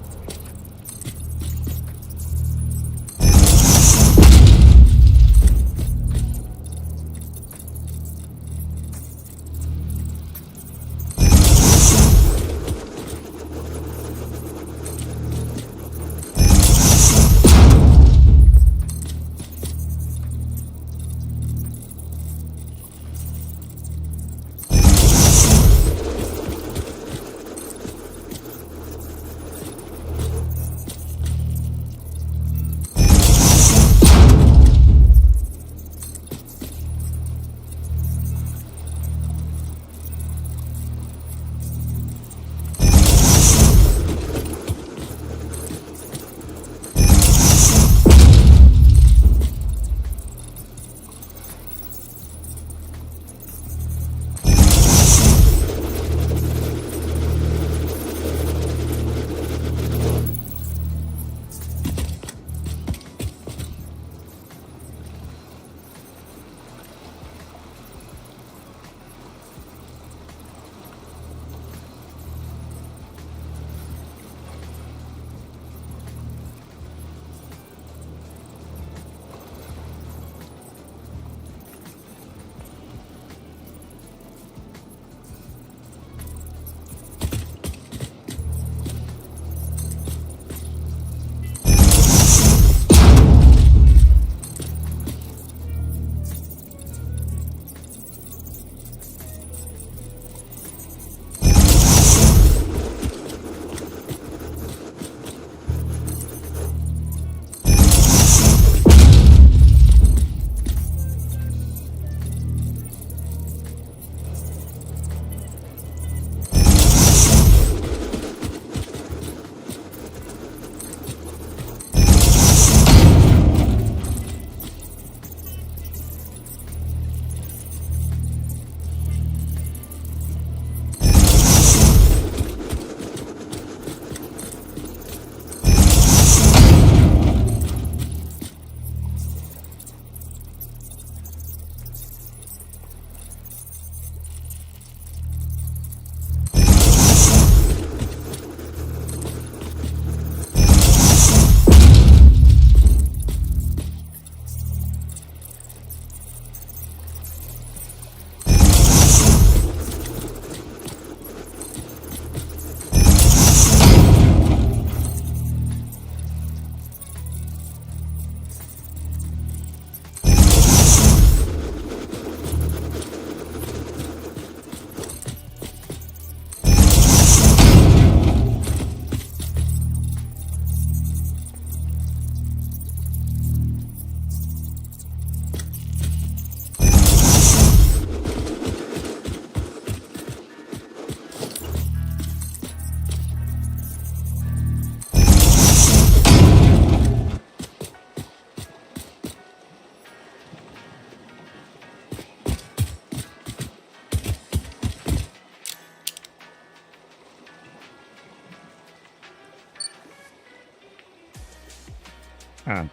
Oh.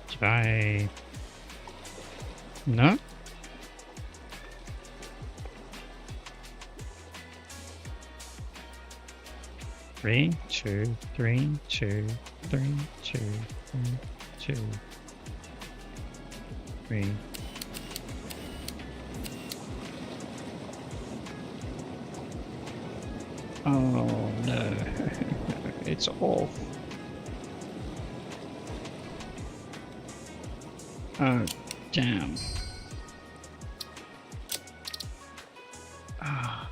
Did I... No? Three, two, three, two, three, two, three, two, three. Oh no, it's off. Oh, damn. Ah.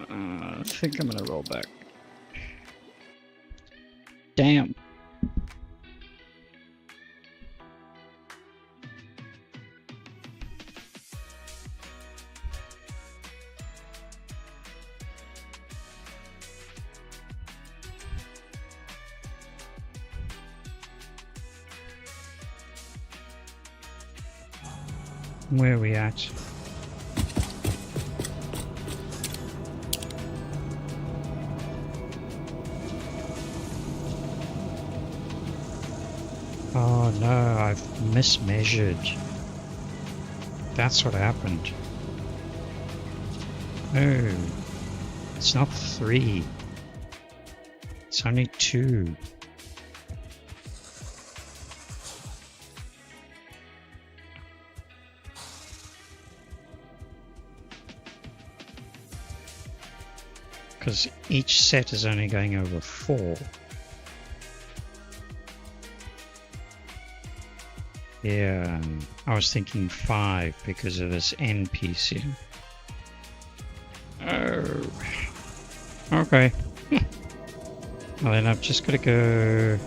I think I'm gonna roll back. Damn. Where are we at? Oh no, I've mismeasured. That's what happened. Oh, it's not 3. It's only 2. Because each set is only going over 4. Yeah, I was thinking 5 because of this N piece here. Oh, okay. Well, then I've just got to go.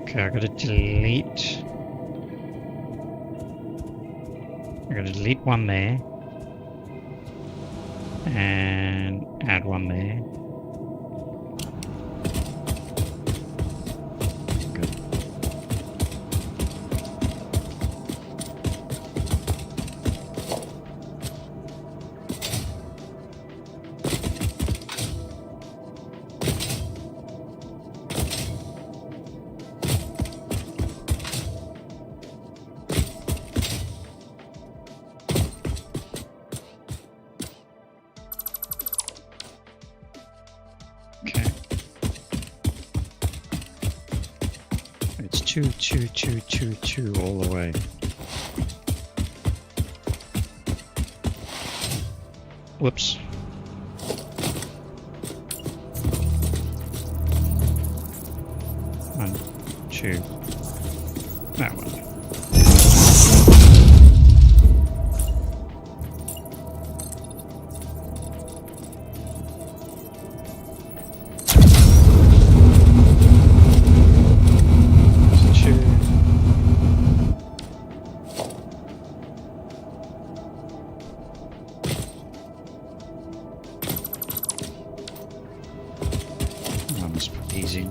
Okay, I got to delete. I got to delete one there and add one there. It's 2, 2, 2, 2, 2 all the way. Whoops. One, two. That one. Easy.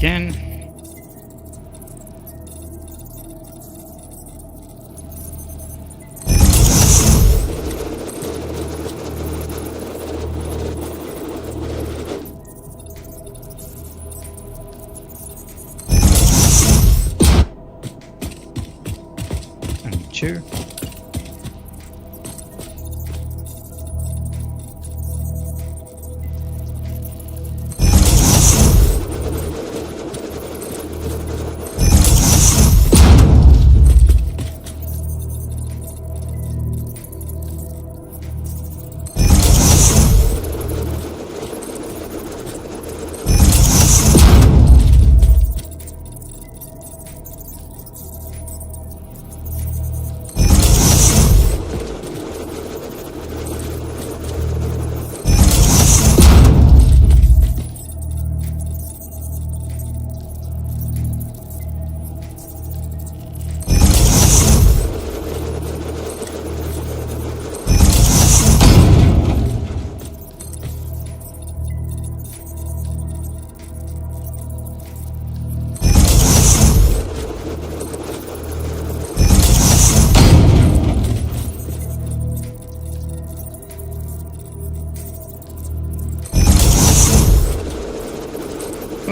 Again.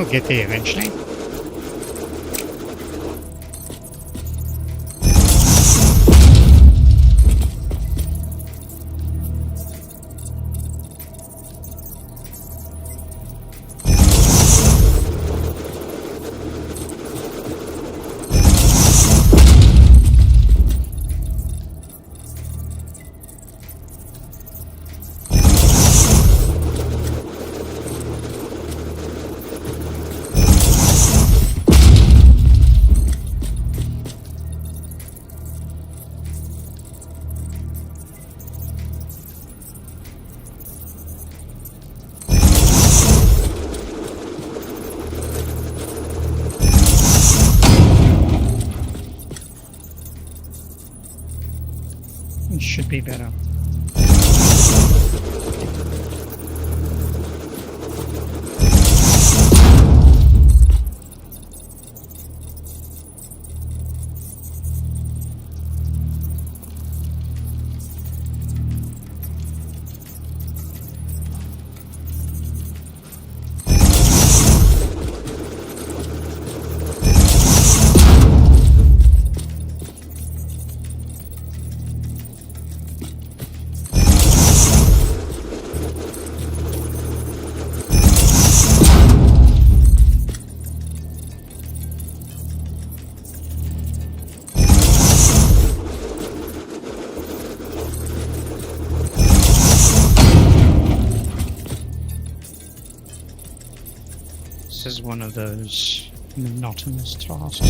We'll get there eventually. Should be better. This is one of those monotonous tasks.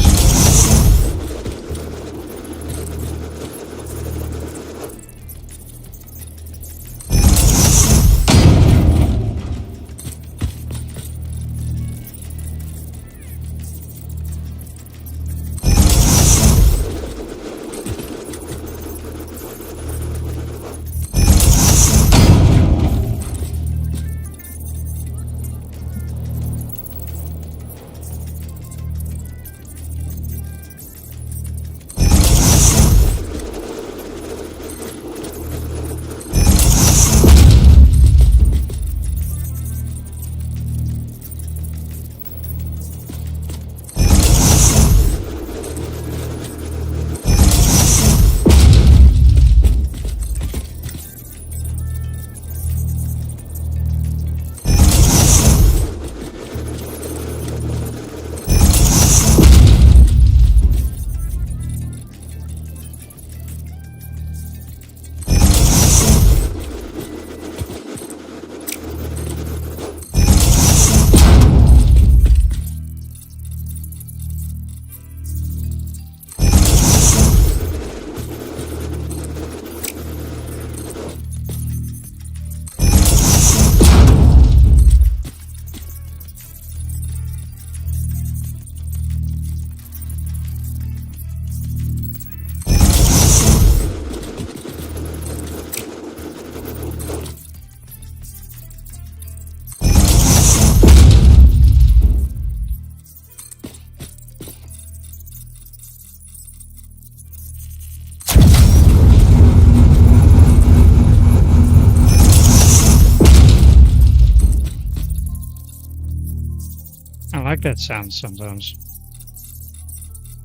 I like that sound sometimes.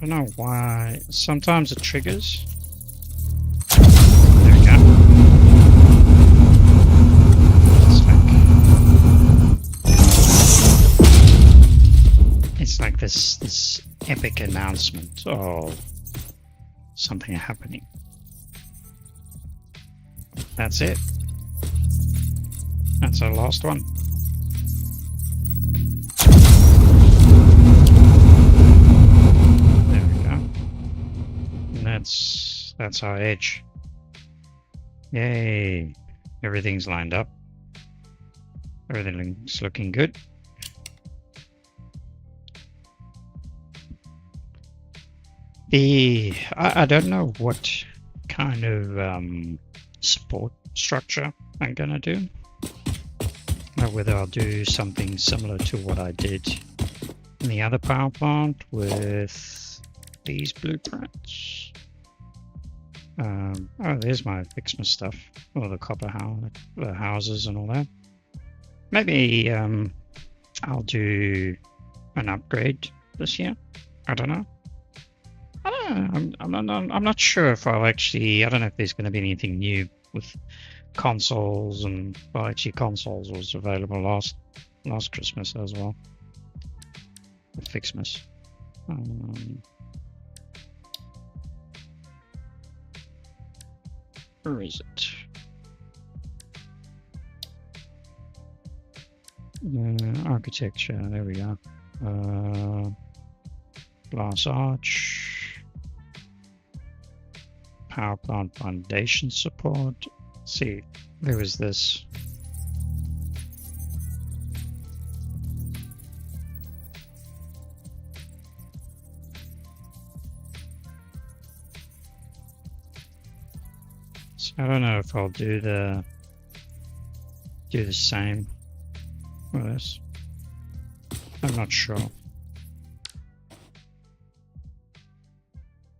I don't know why. Sometimes it triggers. There we go. It's like this epic announcement of something happening. That's it. That's our last one. That's our edge. Yay. Everything's lined up. Everything's looking good. I don't know what kind of support structure I'm gonna do. Or whether I'll do something similar to what I did in the other power plant with these blueprints. Oh, there's my Fixma stuff, all the copper houses and all that. Maybe I'll do an upgrade this year. I don't know. I'm not sure if I'll actually. I don't know if there's going to be anything new with consoles, and well, actually, consoles was available last Christmas as well. Fixmas. Where is it? Architecture. There we go. Glass arch. Power plant foundation support. Let's see, where is this? So I don't know if I'll do the same with this. I'm not sure.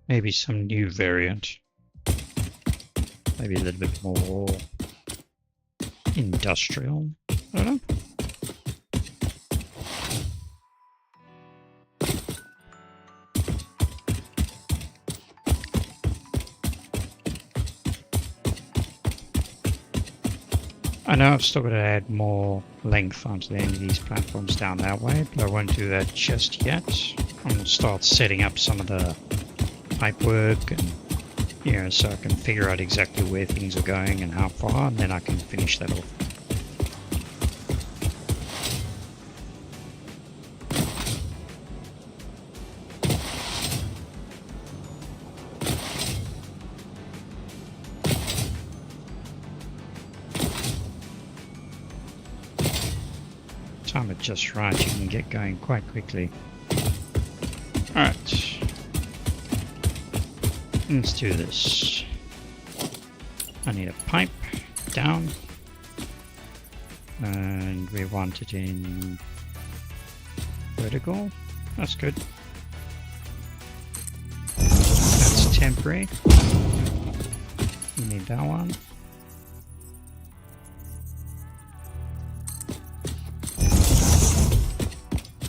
Maybe some new variant. Maybe a little bit more industrial. I don't know. I know I've still got to add more length onto the end of these platforms down that way, but I won't do that just yet. I'm going to start setting up some of the pipe work, and so I can figure out exactly where things are going and how far, and then I can finish that off. Time it just right, you can get going quite quickly. Alright. Let's do this. I need a pipe down, and we want it in vertical. That's good. That's temporary. We need that one.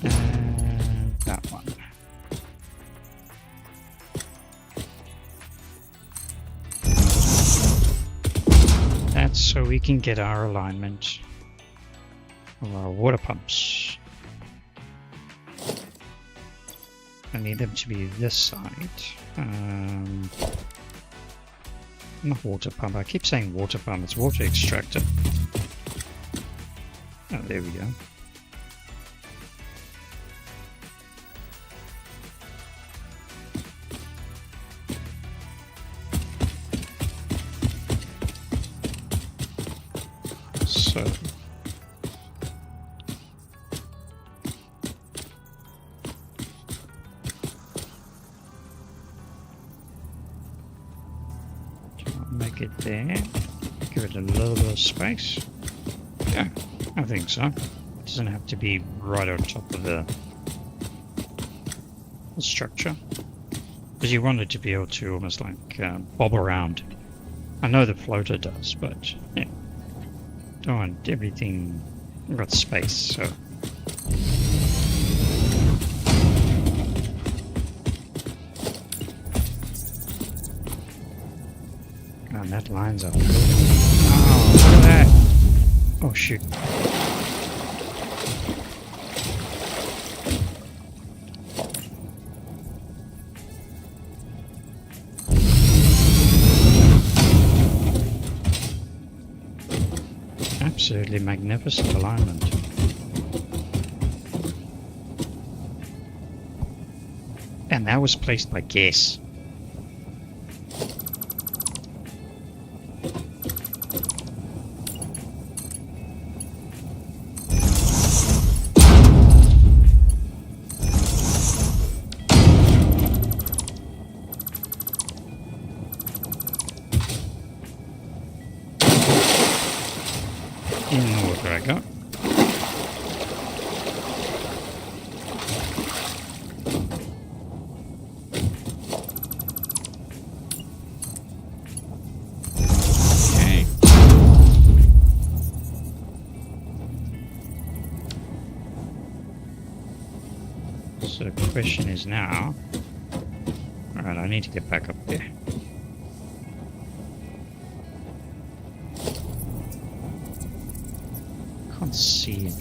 And that one. That's so we can get our alignment of our water pumps. I need them to be this side. Not water pump. I keep saying water pump. It's water extractor. Oh, there we go. So make it there. Give it a little bit of space. Yeah, I think so. It doesn't have to be right on top of the structure, because you want it to be able to almost like bob around. I know the floater does, but yeah. Don't want everything got space, so and that lines up. Oh, look at that! Oh shoot! Absolutely magnificent alignment. And that was placed by guess. In the water I go. Okay. So the question is now... Alright, I need to get back up there. Can't see it.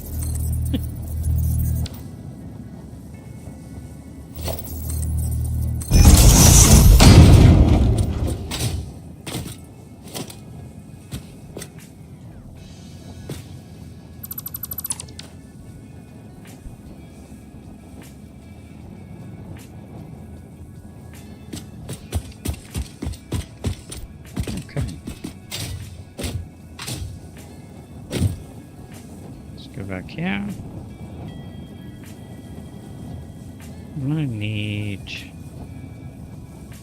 Back here. I'm gonna need...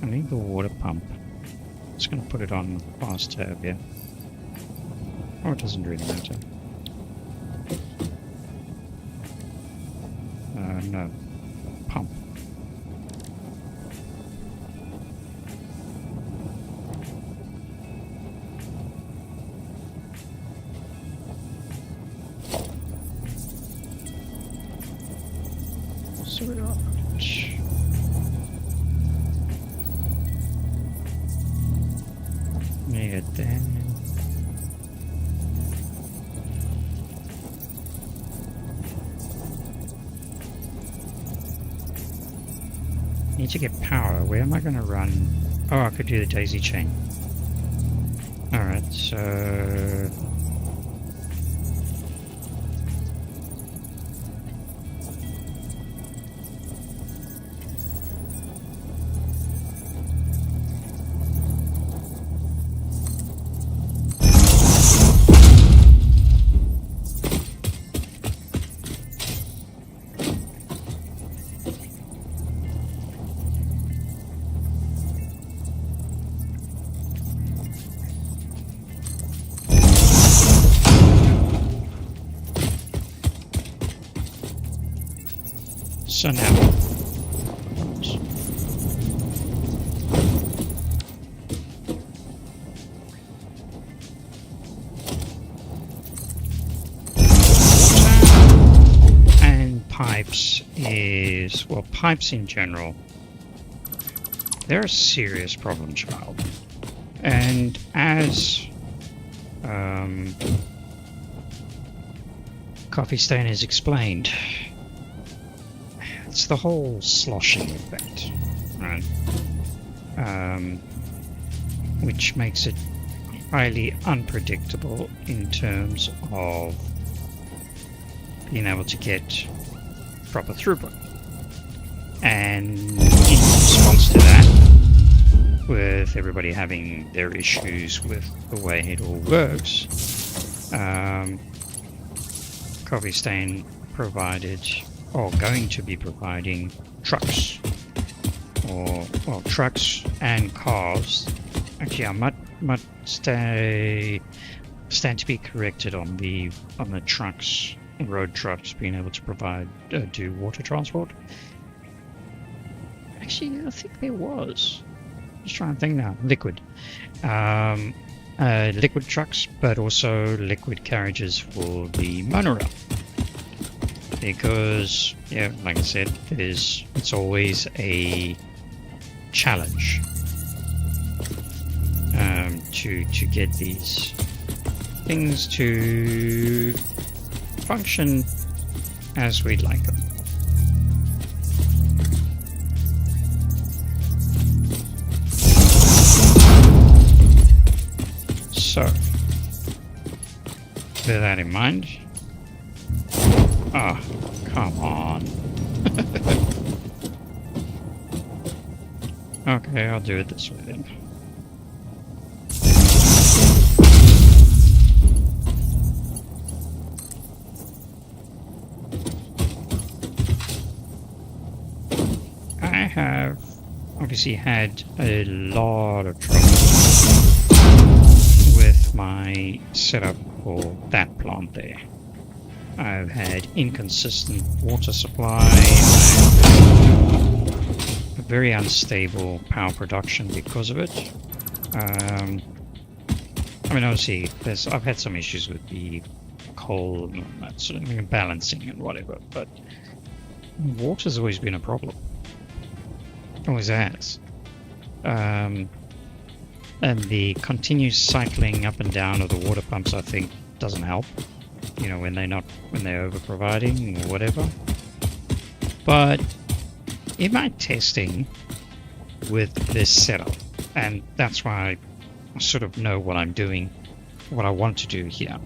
I need the water pump. Just gonna put it on fast tab here. Oh, it doesn't really matter. No. Pump. Need to get power. Where am I going to run? Oh, I could do the daisy chain. Alright, so... So now, and pipes is, well, pipes in general, they're a serious problem child. And as Coffee Stain has explained, it's the whole sloshing effect, right? Which makes it highly unpredictable in terms of being able to get proper throughput. And in response to that, with everybody having their issues with the way it all works, Coffee Stain provided, or going to be providing, trucks, or well, trucks and cars. Actually, I might stand to be corrected on the trucks, road trucks being able to provide do water transport. Actually, I think there was. Just trying to think now. Liquid trucks, but also liquid carriages for the monorail. Because, yeah, like I said, it's always a challenge to get these things to function as we'd like them. So, with that in mind, oh, come on. Okay, I'll do it this way then. I have obviously had a lot of trouble with my setup for that plant there. I've had inconsistent water supply, a very unstable power production because of it. I mean, obviously, I've had some issues with the coal and that sort of balancing and whatever, but water's always been a problem. Always has. And the continuous cycling up and down of the water pumps, I think, doesn't help. You know, when they're over providing or whatever. But in my testing with this setup, and that's why I sort of know what I'm doing, what I want to do here,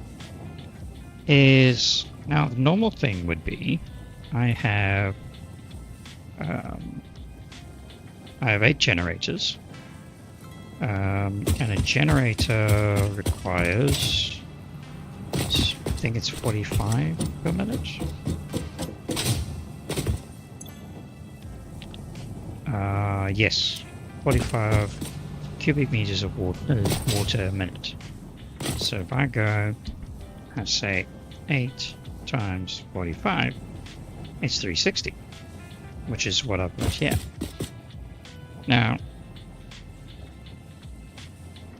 is now the normal thing would be I have 8 generators, and a generator requires, I think it's 45 per minute. Yes, 45 cubic meters of water a minute. So if I go, I say 8 times 45, it's 360, which is what I've got here. Now,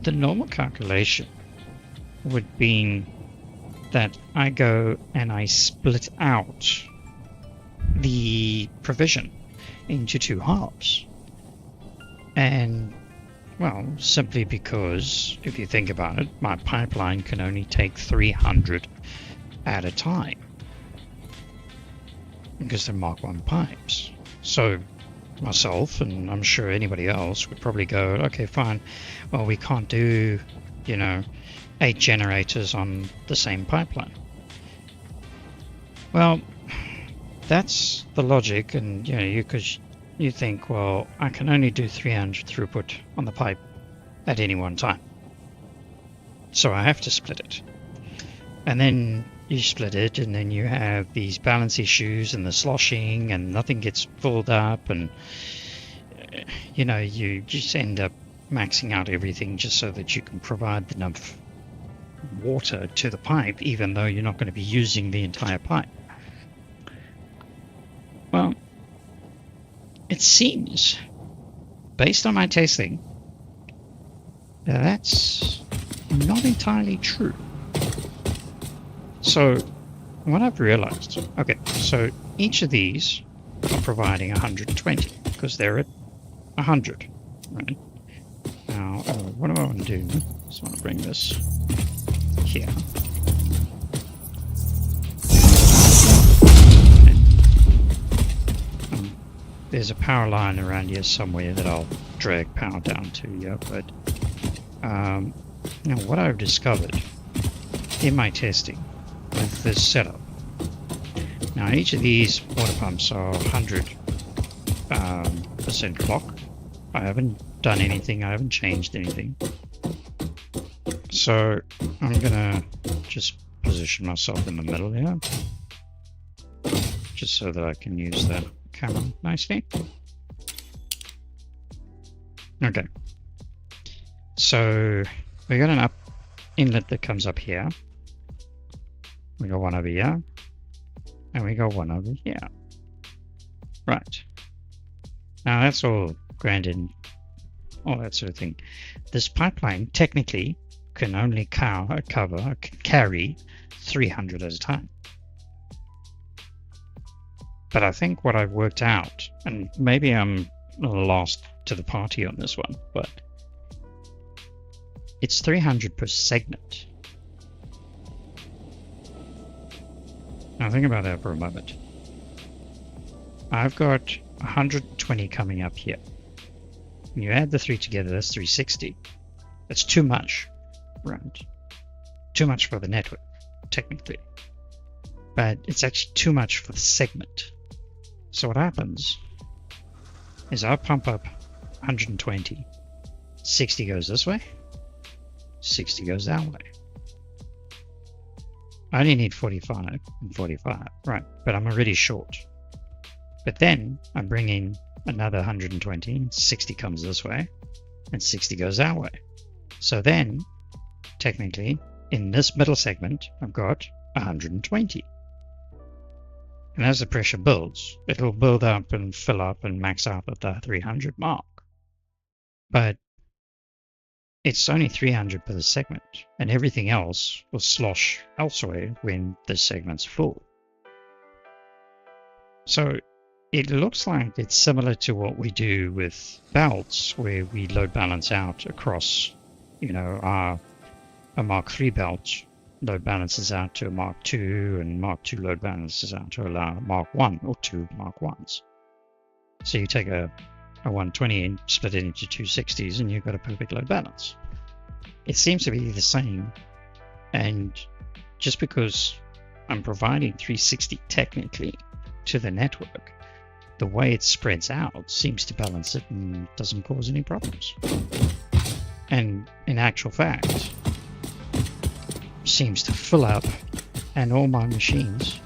the normal calculation would be that I go and I split out the provision into 2 halves. And, well, simply because, if you think about it, my pipeline can only take 300 at a time, because they're Mark 1 pipes. So myself, and I'm sure anybody else, would probably go, okay, fine, well, we can't do, 8 generators on the same pipeline. Well, that's the logic, and you think, well, I can only do 300 throughput on the pipe at any one time, so I have to split it. And then you split it, and then you have these balance issues and the sloshing, and nothing gets filled up, and you just end up maxing out everything just so that you can provide enough water to the pipe, even though you're not going to be using the entire pipe. Well, it seems, based on my testing, that's not entirely true. So what I've realized, okay, so each of these are providing 120 because they're at 100, right? Now, what do I want to do? I just want to bring this here. There's a power line around here somewhere that I'll drag power down to here, but now what I've discovered in my testing with this setup, now each of these water pumps are 100% clock. I haven't done anything, I haven't changed anything. So I'm gonna just position myself in the middle here, just so that I can use that camera nicely. Okay, so we got an inlet that comes up here, we got one over here, and we got one over here. Right, now that's all granted, all that sort of thing. This pipeline technically can only carry 300 at a time. But I think what I've worked out, and maybe I'm lost to the party on this one, but it's 300 per segment. Now think about that for a moment. I've got 120 coming up here. When you add the 3 together, that's 360. That's too much, right? Too much for the network, technically. But it's actually too much for the segment. So what happens is I pump up 120, 60 goes this way, 60 goes that way. I only need 45 and 45, right, but I'm already short. But then I'm bringing another 120, 60 comes this way, and 60 goes that way. So then, technically, in this middle segment, I've got 120. And as the pressure builds, it'll build up and fill up and max out at the 300 mark. But it's only 300 per segment, and everything else will slosh elsewhere when this segment's full. So It looks like it's similar to what we do with belts, where we load balance out across, a Mark III belt load balances out to a Mark II, and Mark II load balances out to allow Mark I or two Mark Is. So you take a 120 and split it into 260s, and you've got a perfect load balance. It seems to be the same, and just because I'm providing 360 technically to the network, the way it spreads out seems to balance it and doesn't cause any problems. And in actual fact, seems to fill up, and all my machines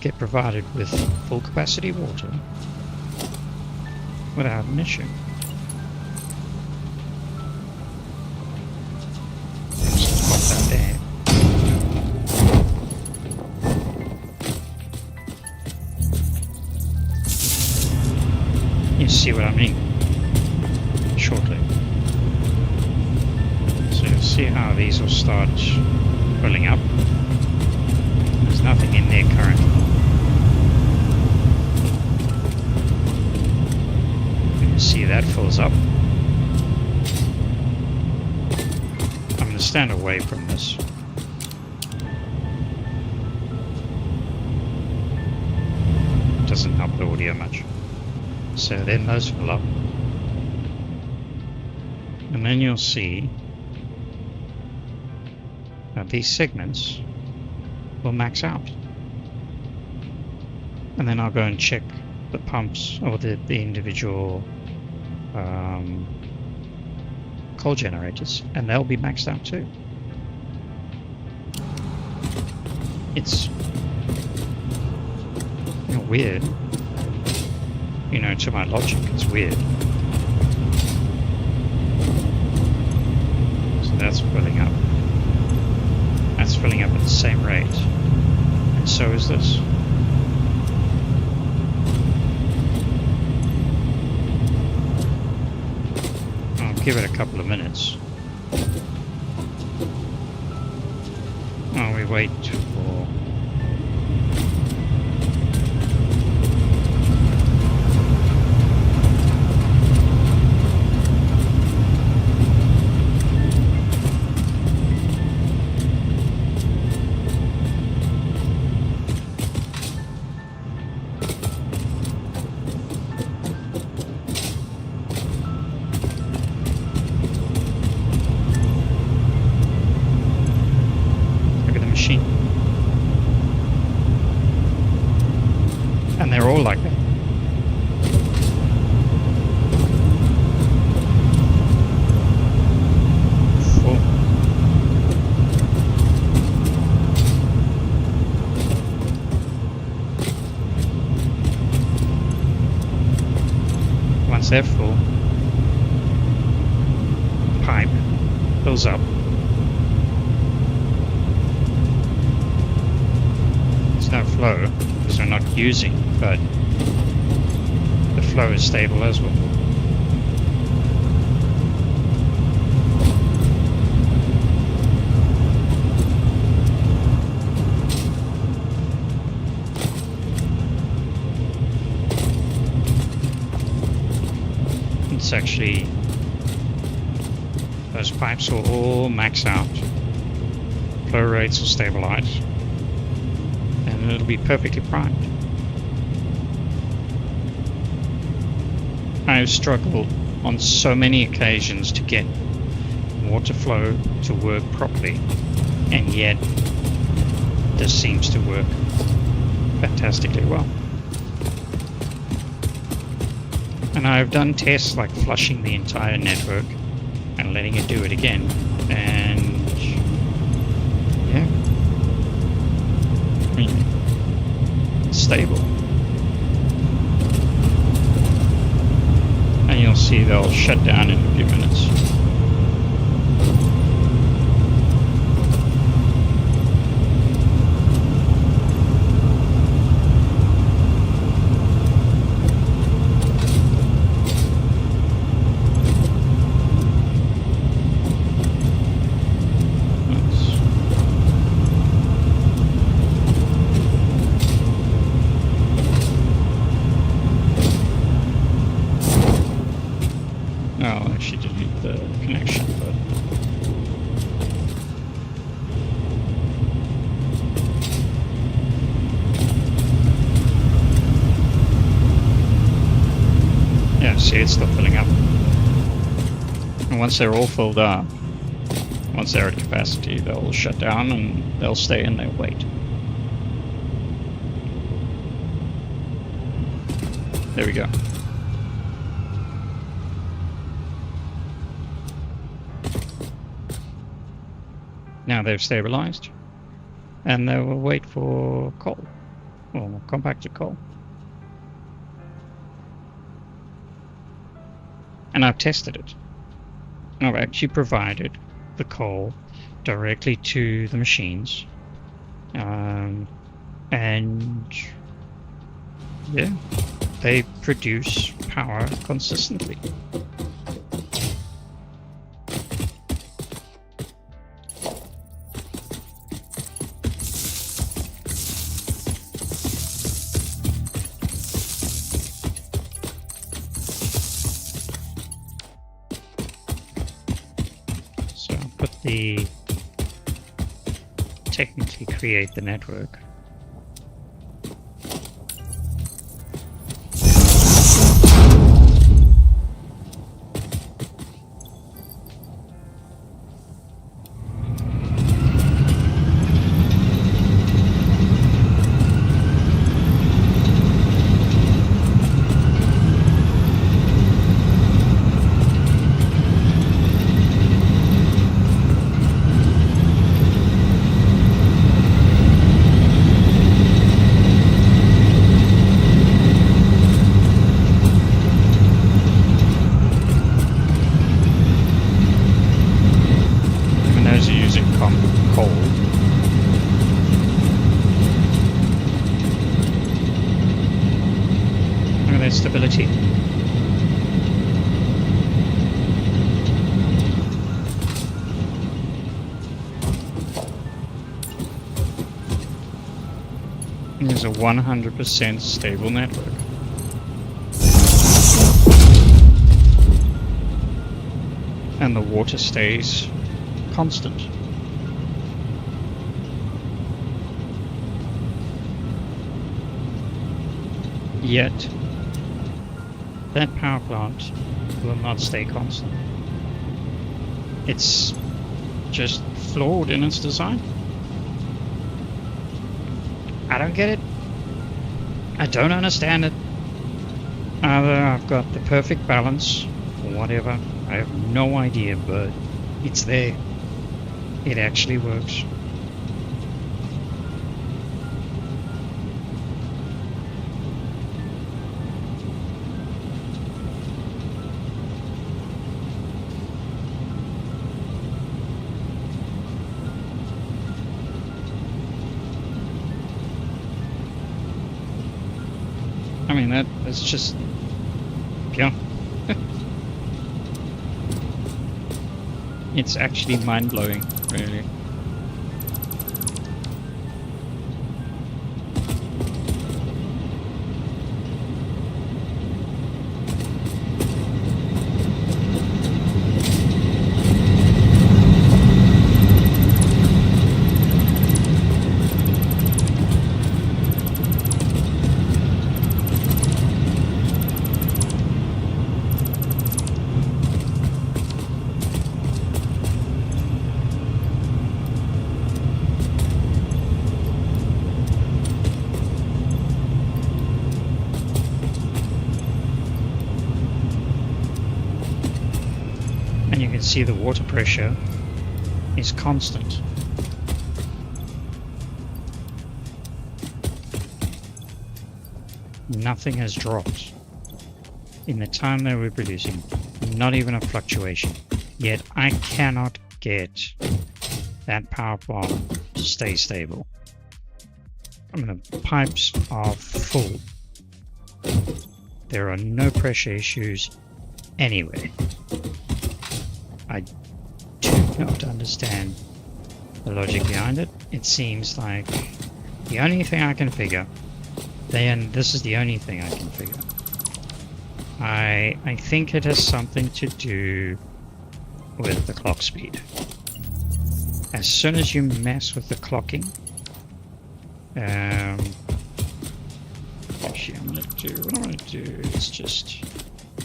get provided with full capacity water without an issue. Just pop that there. You see what I mean shortly. So you'll see how these will start filling up. There's nothing in there currently. You see that fills up. I'm going to stand away from this. Doesn't help the audio much. So then those fill up. And then you'll see that these segments will max out. And then I'll go and check the pumps or the individual coal generators, and they'll be maxed out too. It's weird. To my logic, it's weird. So that's filling up. That's filling up at the same rate. And so is this. I'll give it a couple of minutes. While we wait for... And they're all like that. Full. Once they're full, the pipe fills up. There's no flow because we're not using, but the flow is stable as well. It's actually, those pipes will all max out, flow rates will stabilize, and it'll be perfectly primed. I've struggled on so many occasions to get water flow to work properly, and yet this seems to work fantastically well. And I've done tests like flushing the entire network and letting it do it again, and yeah, I mean, it's stable. And you'll see they'll shut down in a few minutes. see it's still filling up. And once they're all filled up, once they're at capacity, they'll shut down and they'll stay and they'll wait. There we go. Now they've stabilized, and they will wait for coal, or compacted coal. And I've tested it. I've actually provided the coal directly to the machines, and yeah, they produce power consistently. Technically create the network. Stability. There's a 100% stable network. And the water stays constant. Yet that power plant will not stay constant. It's just flawed in its design. I don't get it. I don't understand it. Either I've got the perfect balance or whatever. I have no idea, but it's there. It actually works. I mean, that's just, yeah. It's actually mind-blowing, really. And you can see the water pressure is constant. Nothing has dropped in the time they were producing, not even a fluctuation. Yet I cannot get that power plant to stay stable. I mean, the pipes are full. There are no pressure issues anywhere. I do not understand the logic behind it. It seems like the only thing I can figure, and this is the only thing I can figure, I think it has something to do with the clock speed. As soon as you mess with the clocking, actually what I'm going to do is just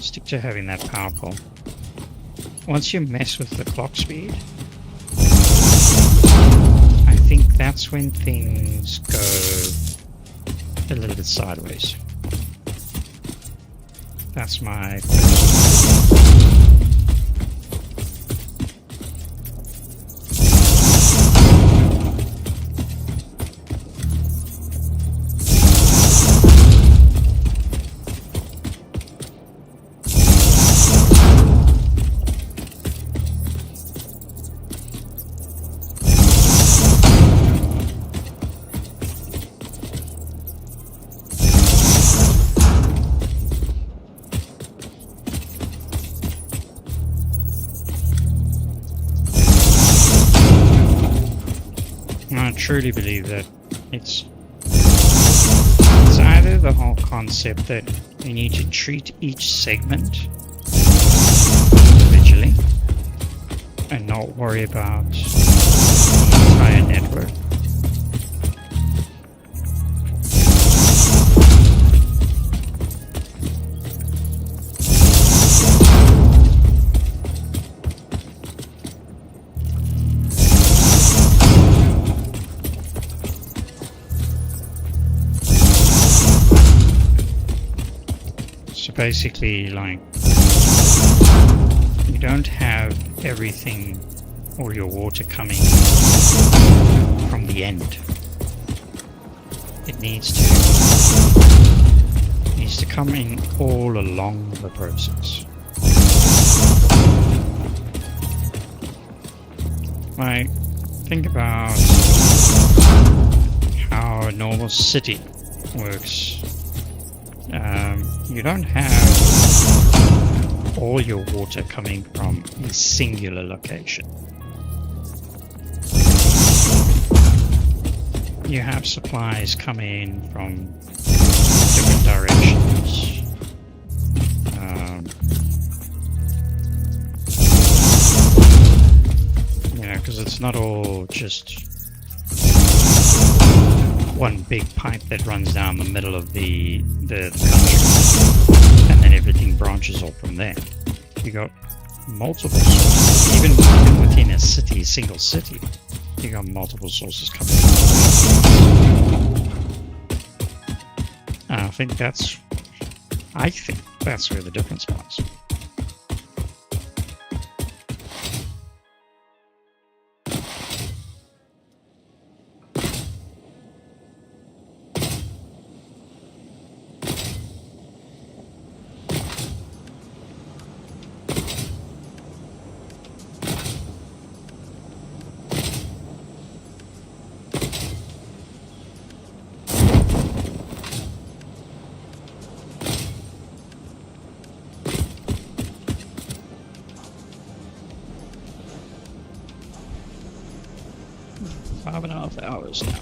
Stick to having that power pole. Once you mess with the clock speed, I think that's when things go a little bit sideways. That's my I truly believe that it's either the whole concept that you need to treat each segment individually and not worry about the entire network. So basically, like, you don't have everything or your water coming from the end. It needs to come in all along the process. Like, think about how a normal city works. You don't have all your water coming from a singular location. You have supplies coming from different directions. Because it's not all just one big pipe that runs down the middle of the country, and then everything branches off from there. You got multiple sources, even within a city, a single city, you got multiple sources coming from. I think that's where the difference lies. Five and a half hours now.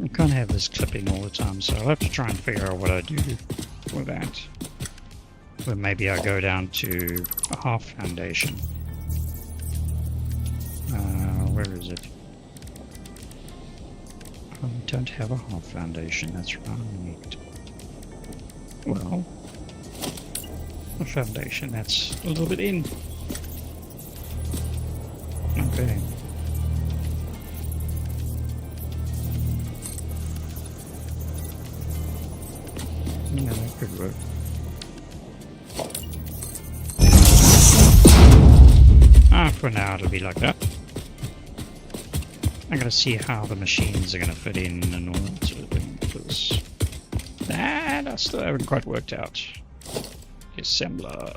I can't have this clipping all the time, so I'll have to try and figure out what I do with that. Or maybe I go down to a half foundation. Where is it? Oh, we don't have a half foundation, that's right. Well, a foundation that's a little bit in. Okay. Yeah, that could work. For now it'll be like that. I'm gonna see how the machines are gonna fit in and all that sort of thing, because that I still haven't quite worked out. Assembler.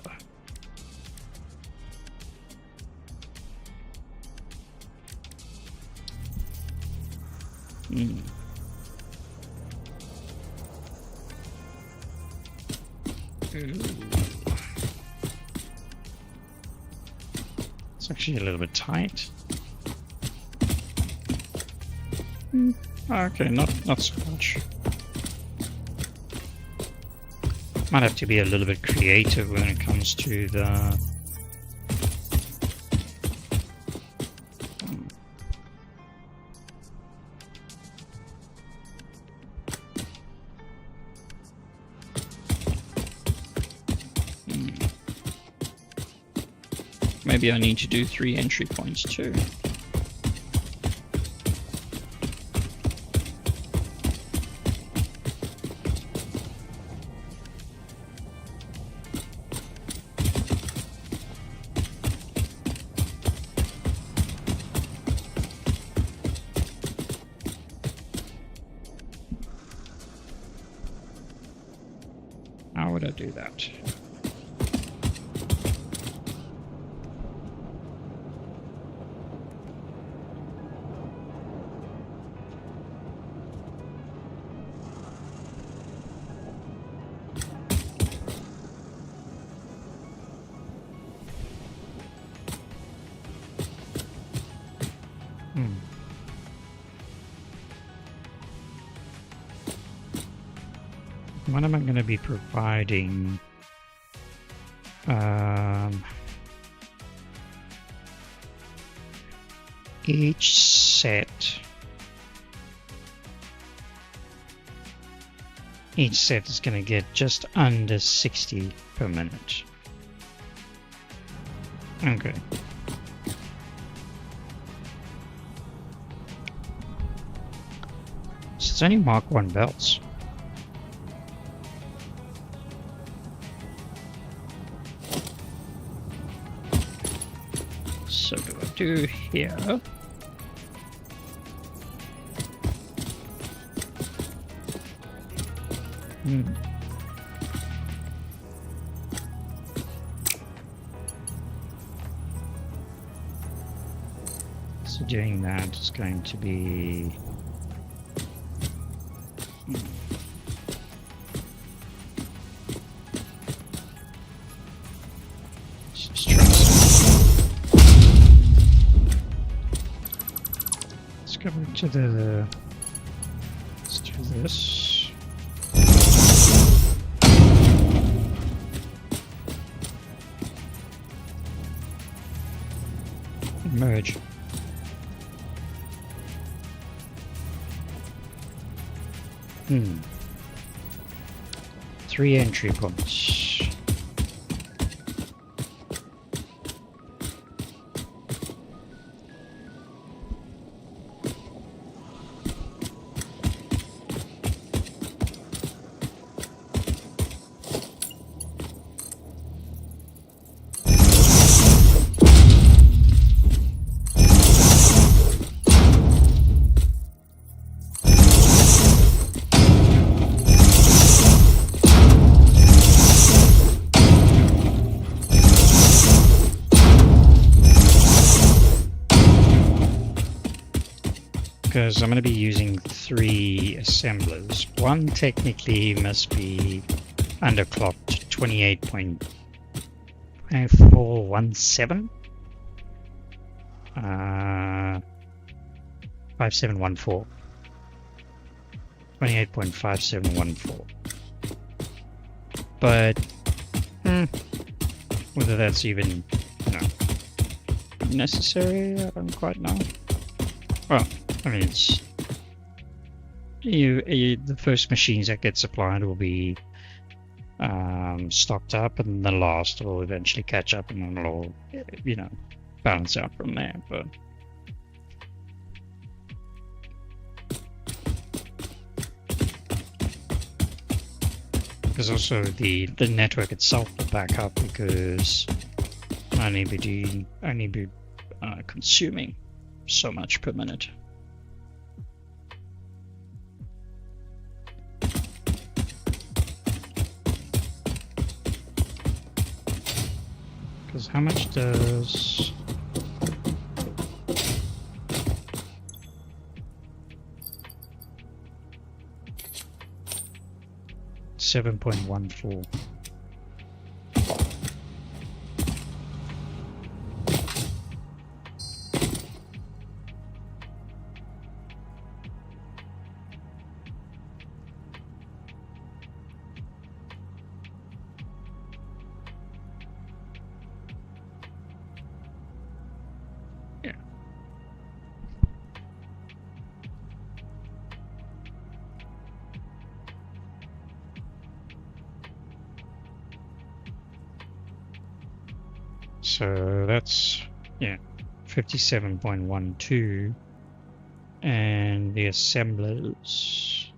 It's actually a little bit tight. Okay, not so much. Might have to be a little bit creative when it comes to the maybe I need to do 3 entry points too. How would I do that? What am I going to be providing? Each set is going to get just under 60 per minute. Okay. So it's only Mark 1 belts. So do I do here? So doing that is going to be just try let's go back to the let's do this. Merge. Three entry points. Because I'm going to be using 3 assemblers. One technically must be underclocked to 28.5417. 5714. 28.5714. But whether that's even necessary, I don't quite know. Well, I mean, it's the first machines that get supplied will be stocked up, and the last will eventually catch up, and then it'll balance out from there. But because also the network itself will back up, because I only be consuming so much per minute. Because how much does 7.14? So that's, yeah, 57.12. And the assemblers.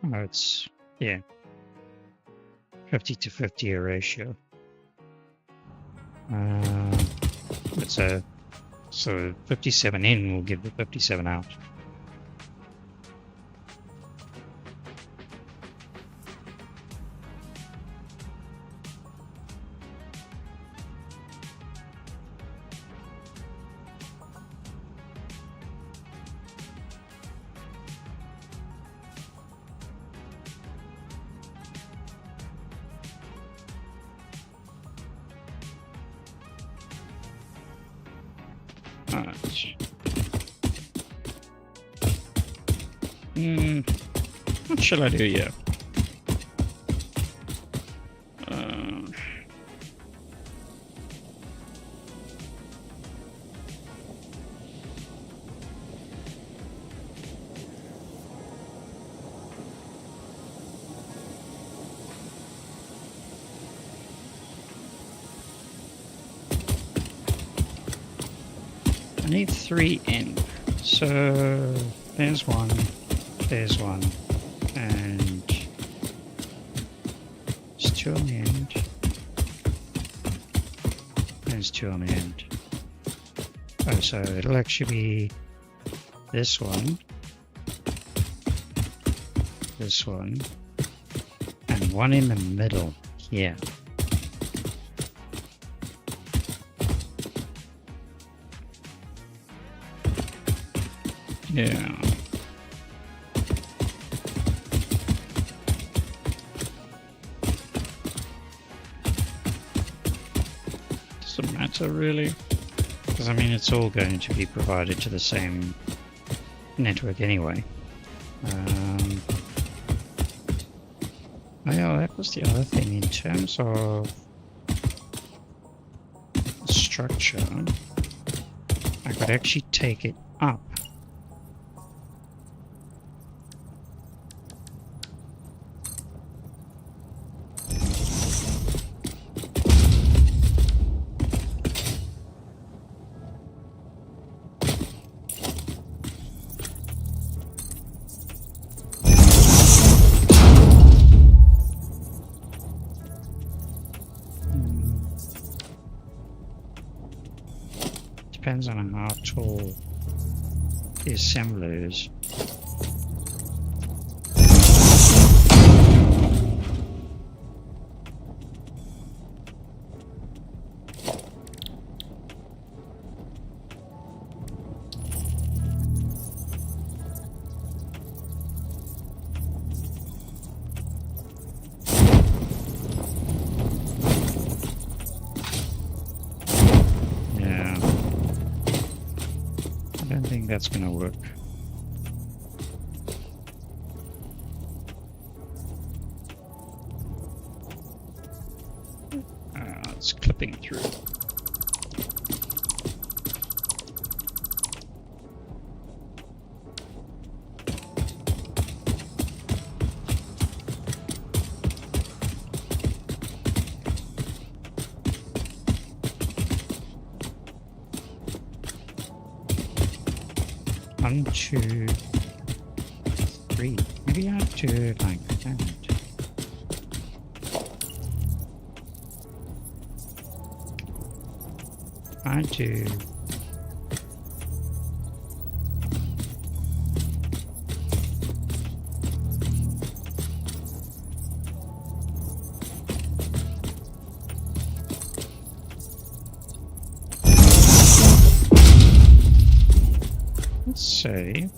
Oh, it's, yeah, 50 to 50 a ratio. So 57 in will give the 57 out. What shall I do here? I need 3 in. So there's one, and there's 2 on the end. There's 2 on the end. Oh, so it'll actually be this one, and 1 in the middle here. Yeah. Doesn't matter really, because I mean it's all going to be provided to the same network anyway. Oh yeah, that was the other thing in terms of structure. I could actually take it up. Depends on how tall the assembler is. That's gonna work. It's clipping through. One, 2, 3. Maybe I have to do it like that. I do. Let's say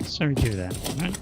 so we do that, right?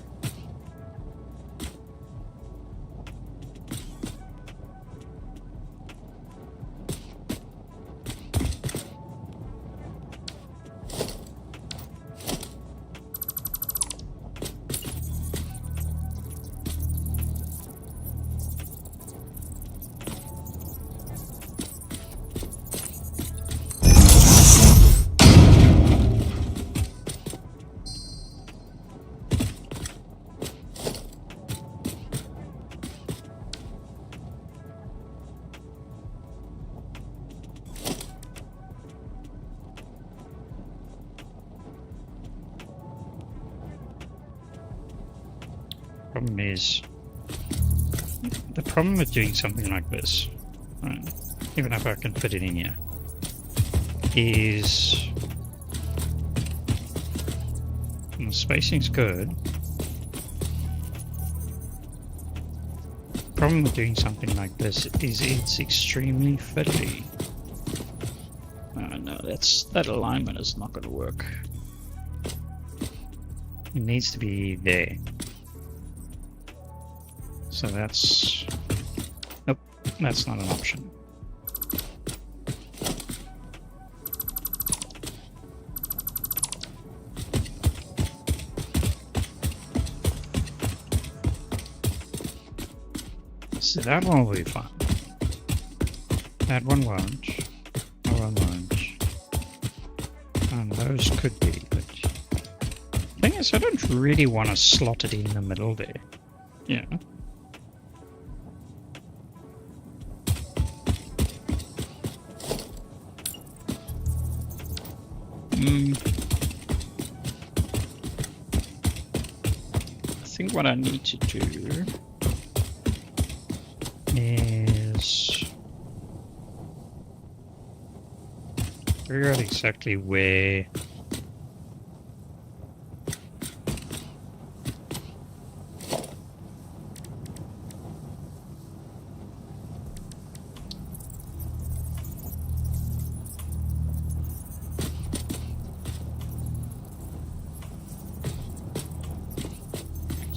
problem with doing something like this, right, even if I can fit it in here, is the spacing's good. The problem with doing something like this is it's extremely fiddly. No, that alignment is not going to work. It needs to be there. So that's... Nope, that's not an option. So that one will be fine. That one won't. That one won't. And those could be, but... The thing is, I don't really want to slot it in the middle there. Yeah. I think what I need to do is figure out exactly where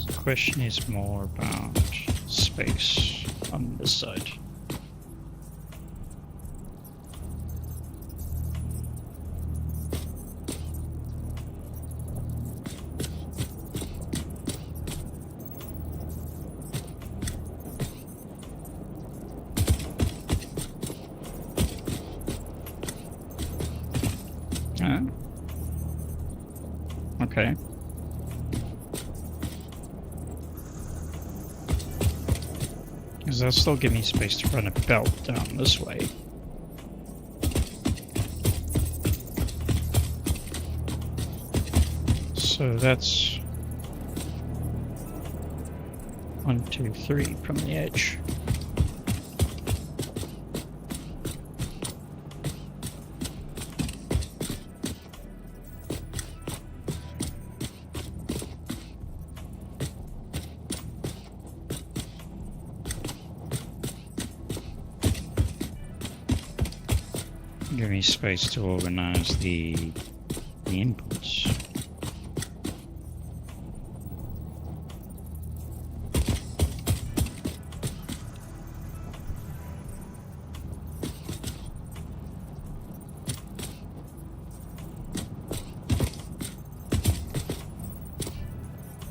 the question is more about space on this side. Okay. Because that'll still give me space to run a belt down this way. So that's 1, 2, 3 from the edge. Give me space to organize the inputs.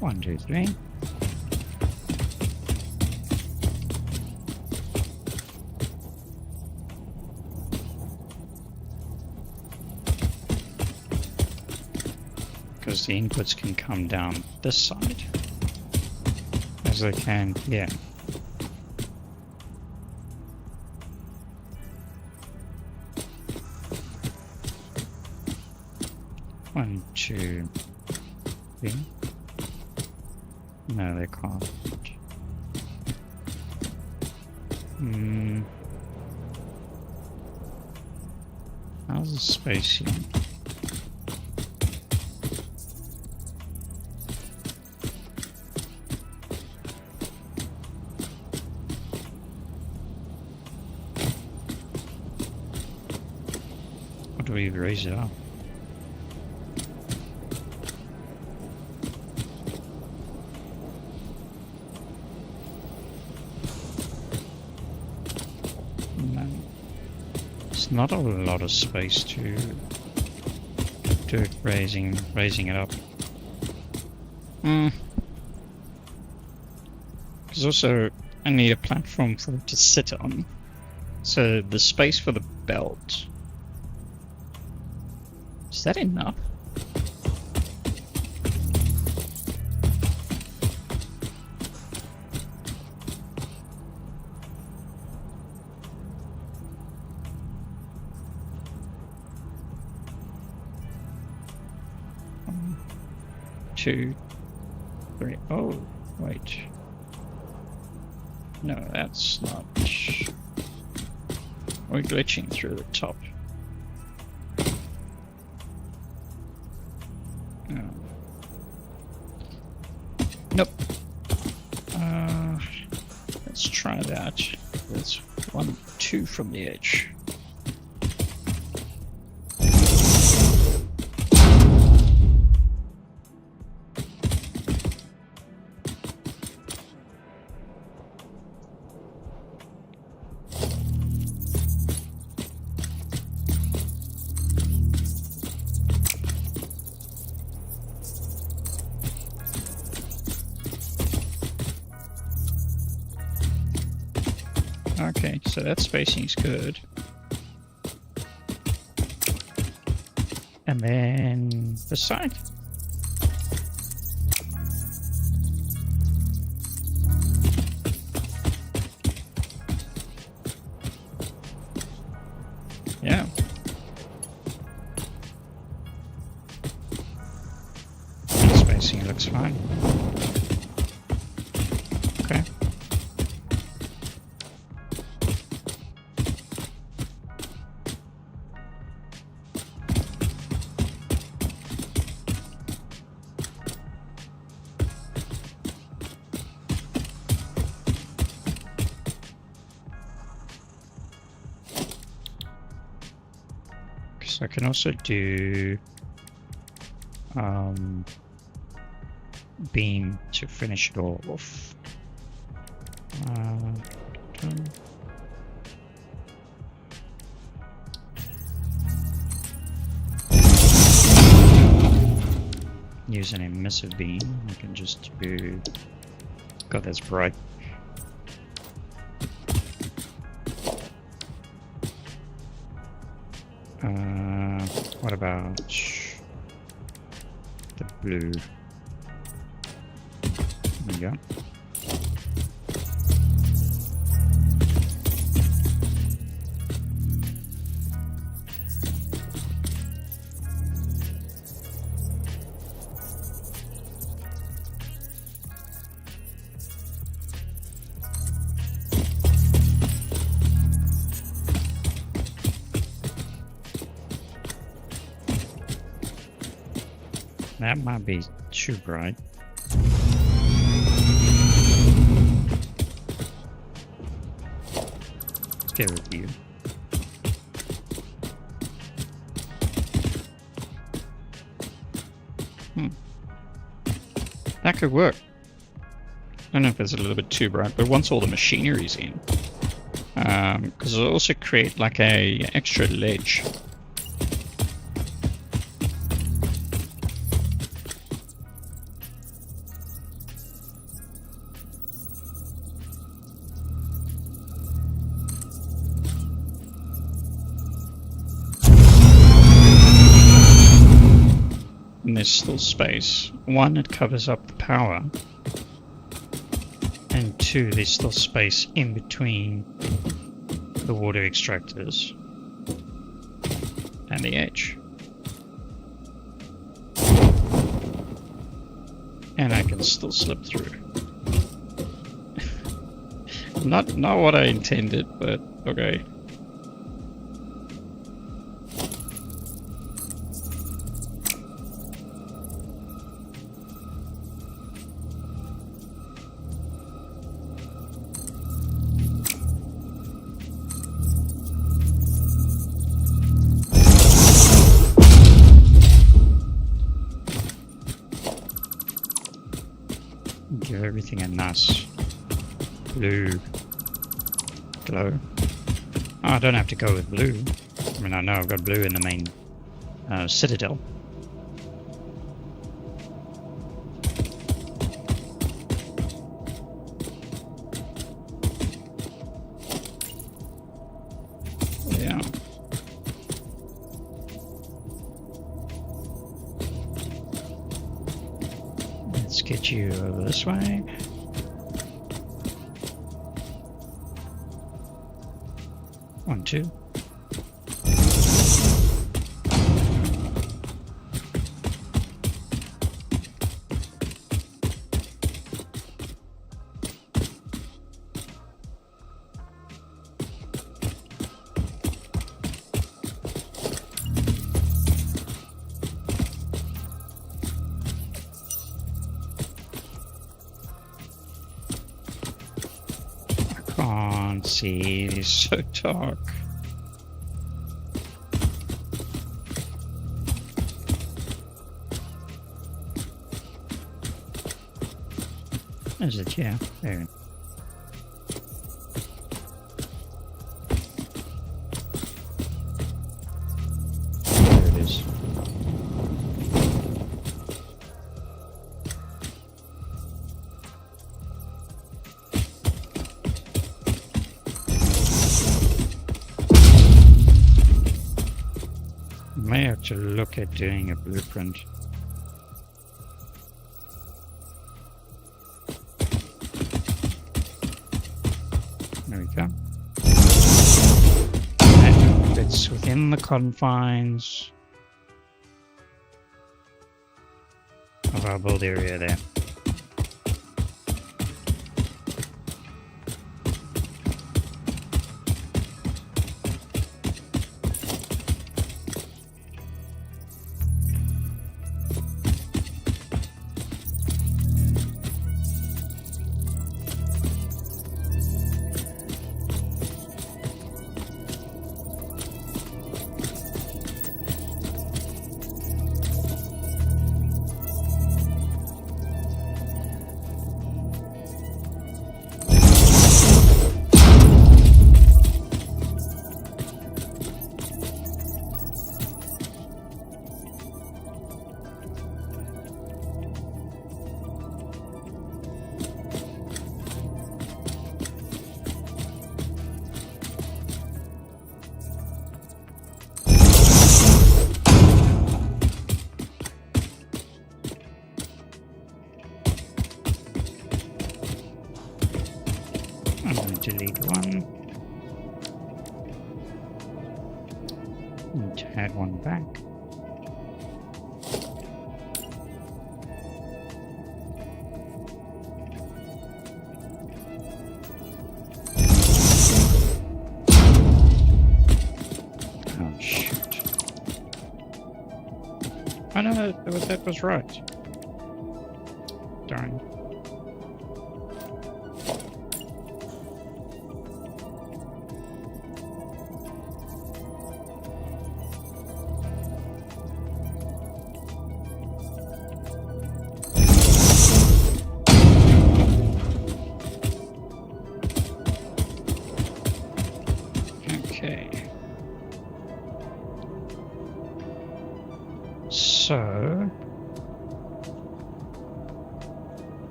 One, two, three. Because the inputs can come down this side as they can here. One, two, three. No, they can't. How's the space here? How do we raise it up? Not a lot of space to do it raising it up. Because also I need a platform for it to sit on. So the space for the belt, is that enough? Two, three. Oh, Wait. No, that's not. We're glitching through the top. Oh. Nope. Let's try that. That's 1, 2 from the edge. Okay, so that spacing is good. And then the side. Yeah. Spacing looks fine. Okay. I can also do beam to finish it all off. Use an emissive beam. I can just do. God, that's bright. What about the blue? There we go. That might be too bright. Let's get a review. That could work. I don't know if it's a little bit too bright, but once all the machinery's in, because it'll also create like a extra ledge. And there's still space. 1, it covers up the power. And 2, there's still space in between the water extractors and the edge. And I can still slip through. Not what I intended, but okay. Give everything a nice blue glow. Oh, I don't have to go with blue. I mean, I know I've got blue in the main citadel. Yeah. Let's get you over this way. One, two. see, it is so dark. Is it? Yeah, there. There it is. May have to look at doing a blueprint. There we go. That fits within the confines of our build area there. I'm going to delete one and add one back. Oh shoot. Oh no, that was right. Darn. Okay. So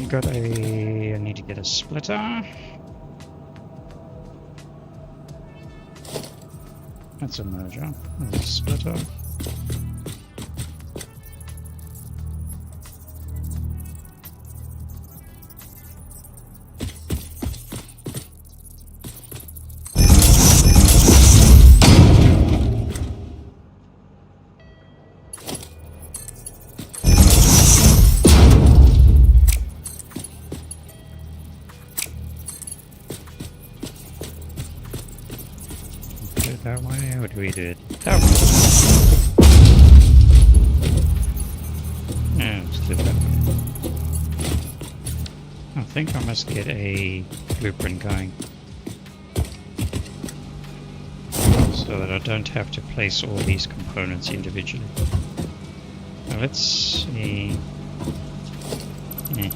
I need to get a splitter. That's a merger. There's a splitter. That way, or do we do it that way? Yeah, let's do it that way. I think I must get a blueprint going so that I don't have to place all these components individually. Now let's see. Yeah.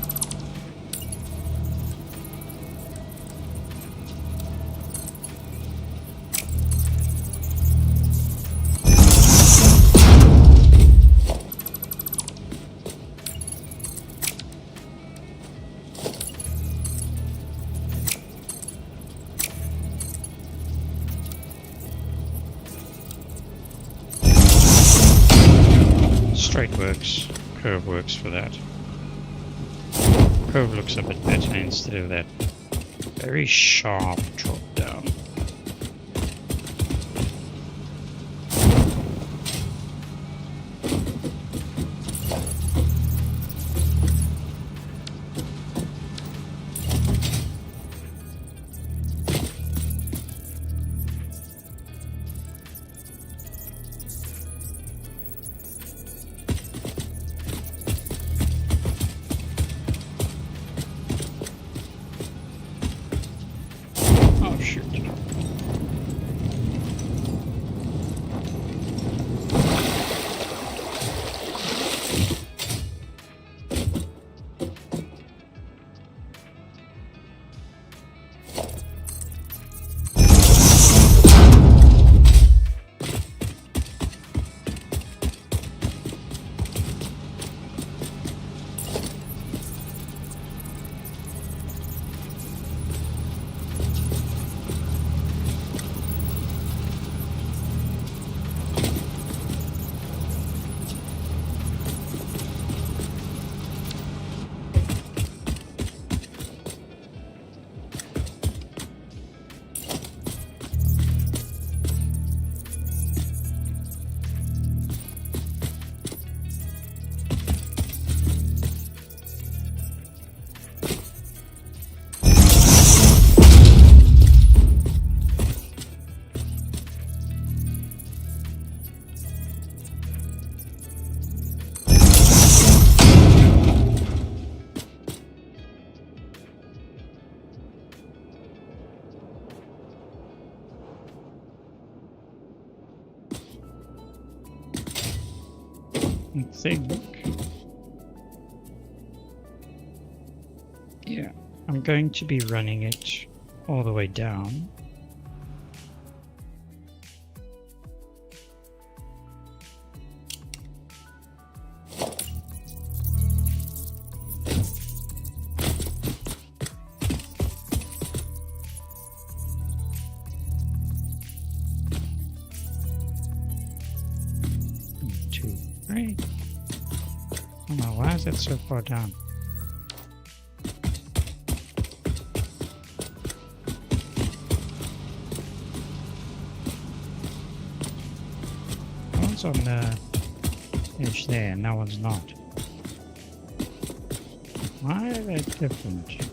Straight works, curve works for that. Curve looks a bit better instead of that very sharp drop down. I think. Yeah, I'm going to be running it all the way down. Right. Oh no, why is it so far down? One's on the edge there, and that one's not. Why are they different?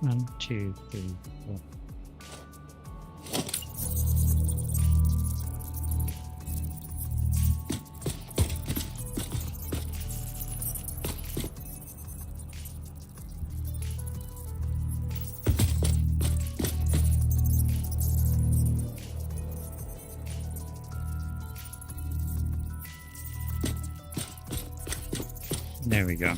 One, two, three, four. There we go.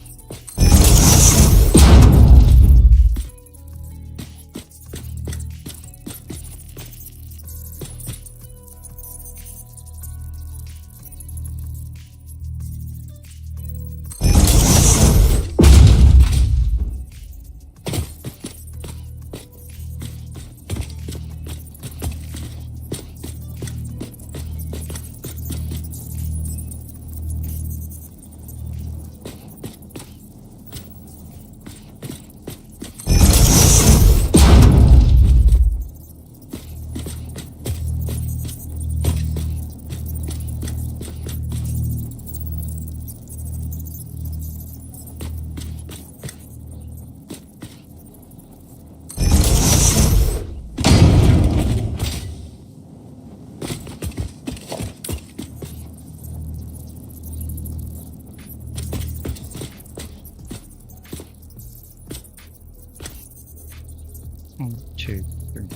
One, two, three.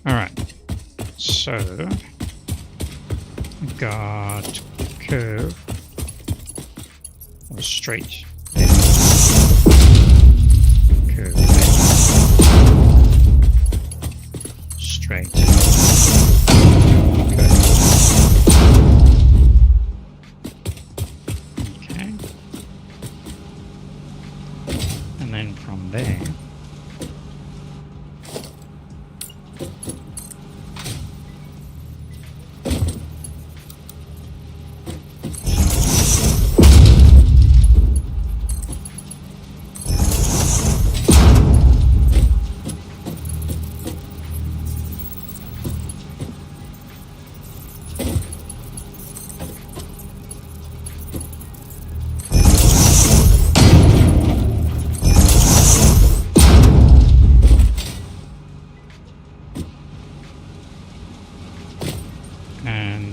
Alright, so we've got curve or straight, curve, straight, curve. Okay, and then from there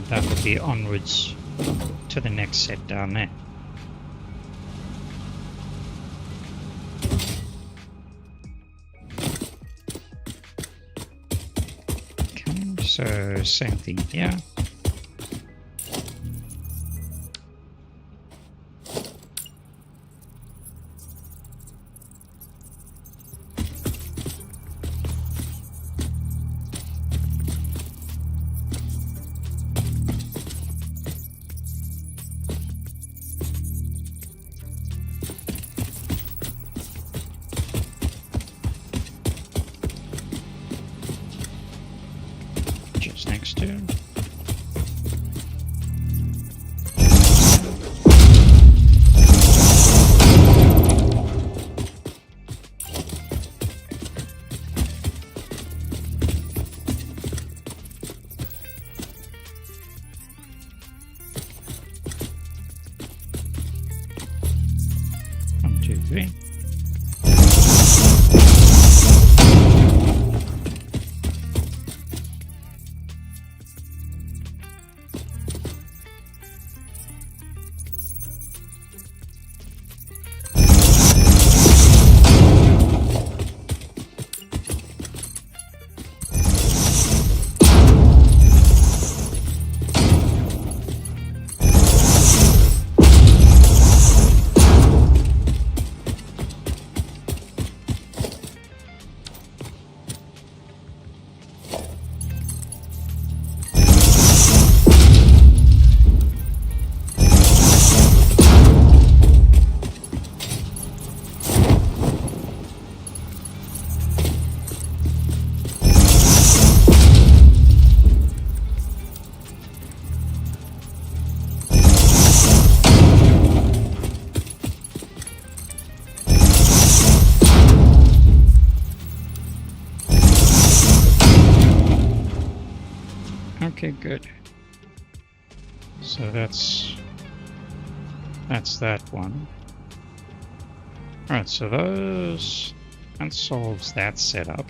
that would be onwards to the next set down there. Okay, so same thing here. It's next to. One, two, three. Okay, good. So that's that one. Alright, so that solves that setup.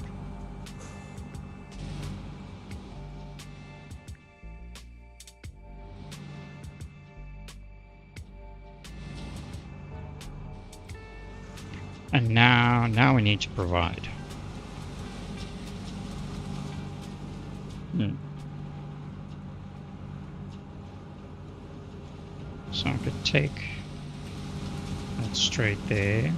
And now we need to provide. So I could take that straight there.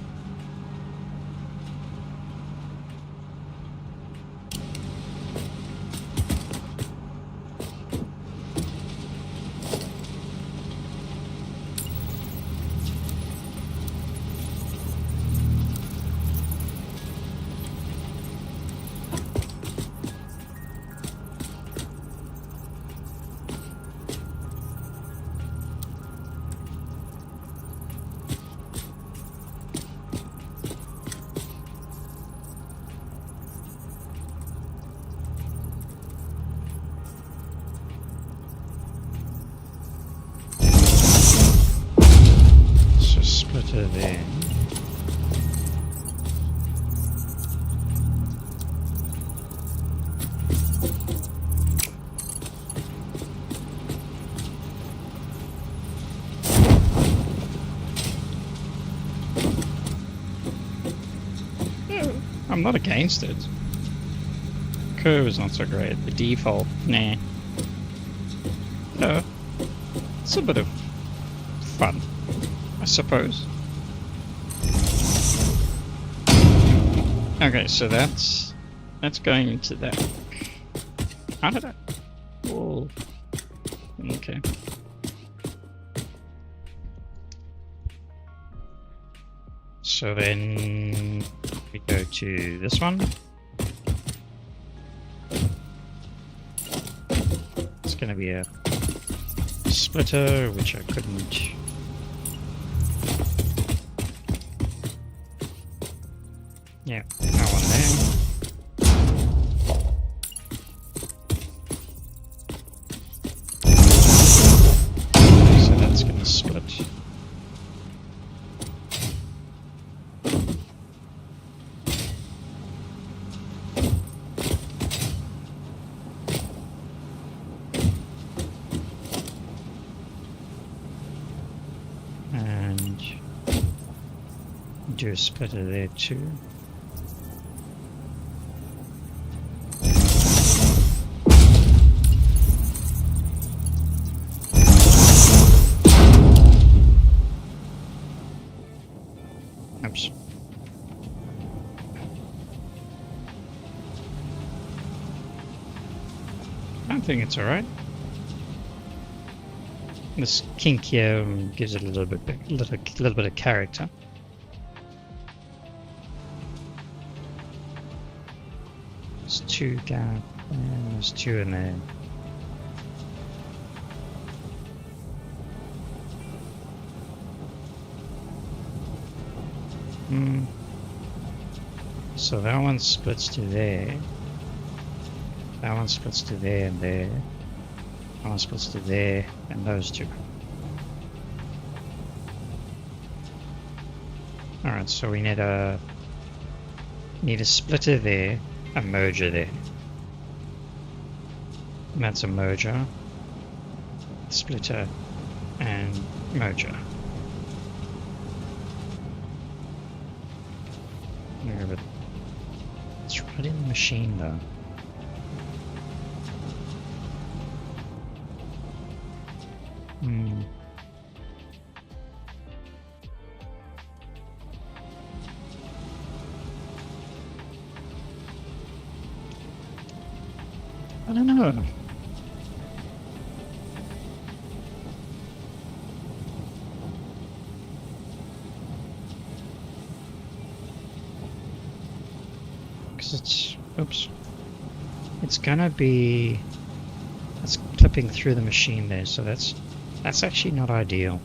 Splitter there. I'm not against it. Curve is not so great. The default, nah. No. It's a bit of fun, I suppose. Okay, so that's going into that. How did I? Whoa. Okay. So then we go to this one. It's going to be a splitter, which I couldn't. Yeah, that one there. So that's going to split. And do a splitter there too. Oops. I think it's alright. This kink here gives it a little bit of character. There's two gap, and there's two in there. So that one splits to there. That one splits to there and there. That one splits to there and those two. Alright, so we need a splitter there, a merger there. And that's a merger, splitter, and merger. Yeah, but it's right in the machine though. I don't know. Because it's gonna be, it's clipping through the machine there, so that's actually not ideal.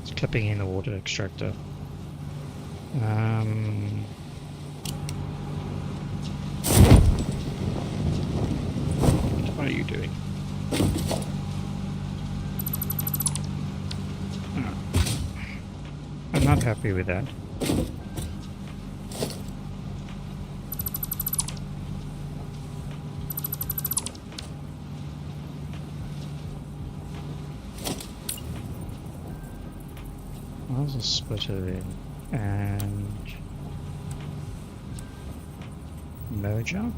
It's clipping in the water extractor. What are you doing? Oh. I'm not happy with that. There's a splitter there. And merger.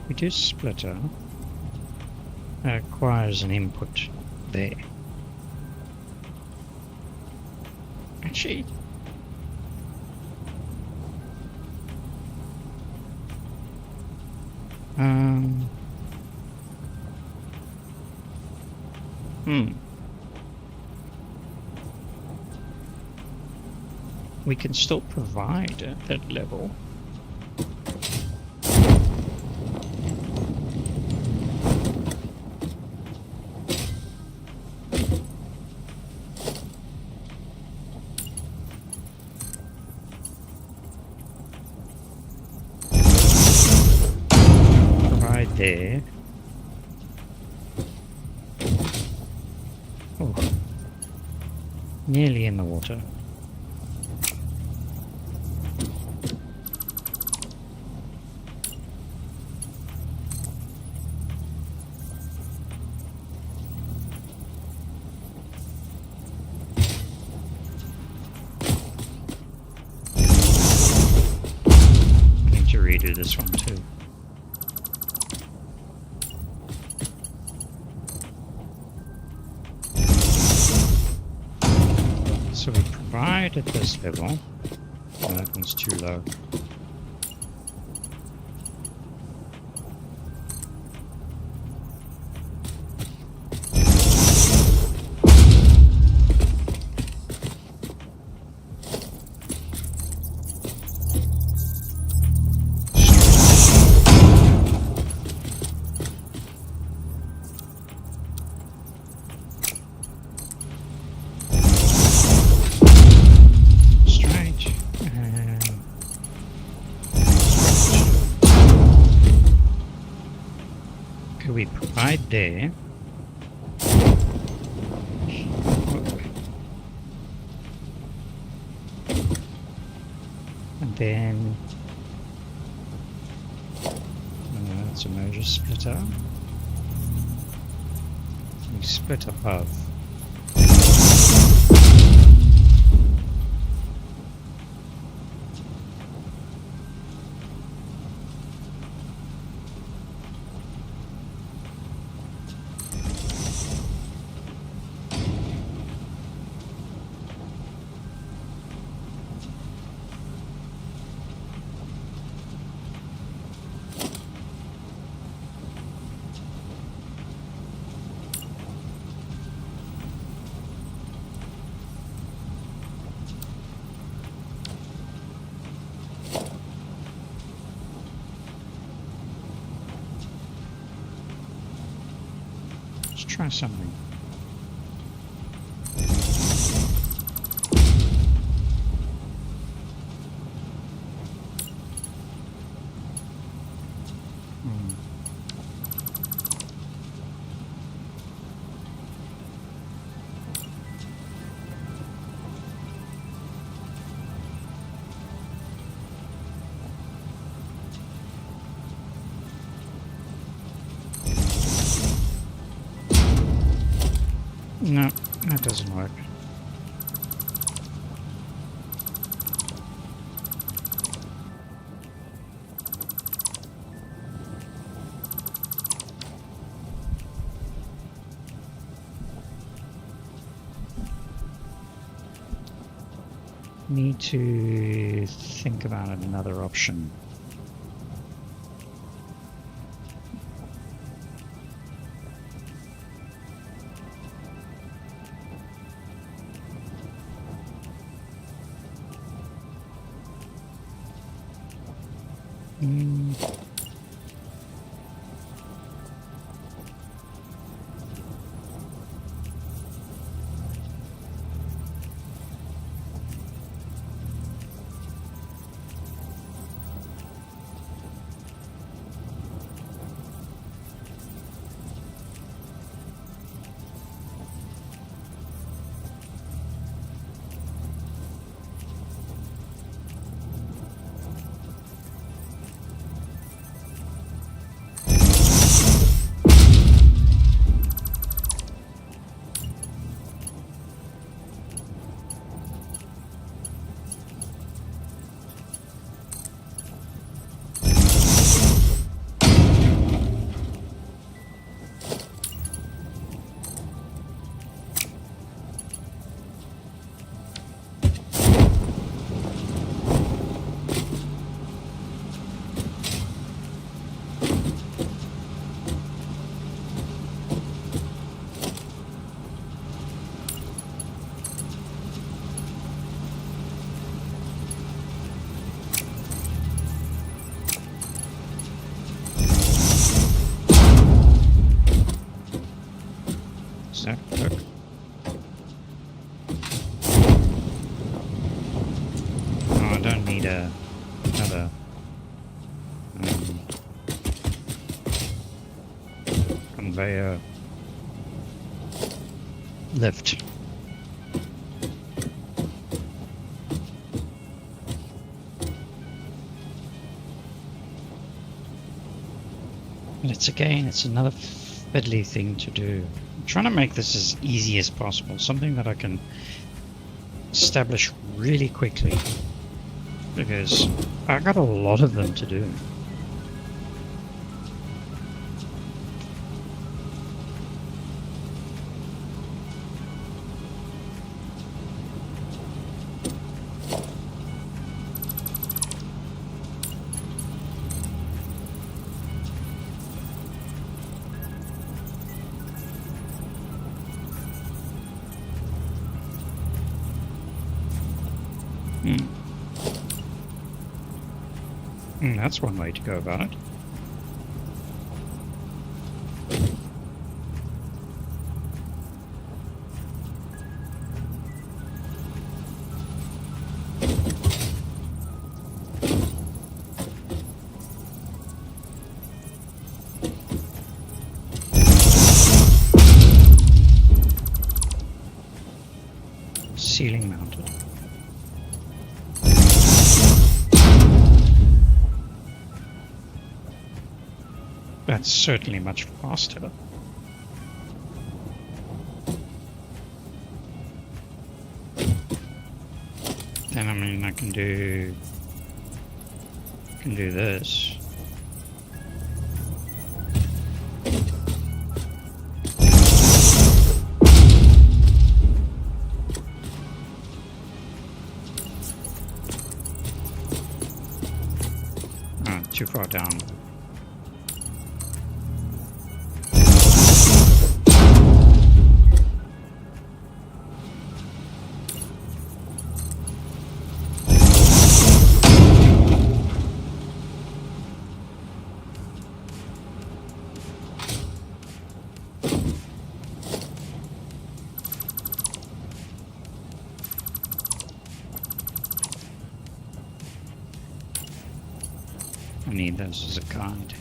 We do splitter. That requires an input there. Actually, we can still provide at that level. There. Oh, nearly in the water. I need to redo this one too. So we provide at this level. Oh, that one's too low. We provide there. And then that's a merger splitter. We split above. try something. No, that doesn't work. Need to think about another option. Does that work? Oh, I don't need another conveyor lift. And it's another fiddly thing to do. I'm trying to make this as easy as possible, something that I can establish really quickly, because I got a lot of them to do. That's one way to go about it. Ceiling mounted. That's certainly much faster. Then I mean I can do this. Ah, too far down. need those as a guide.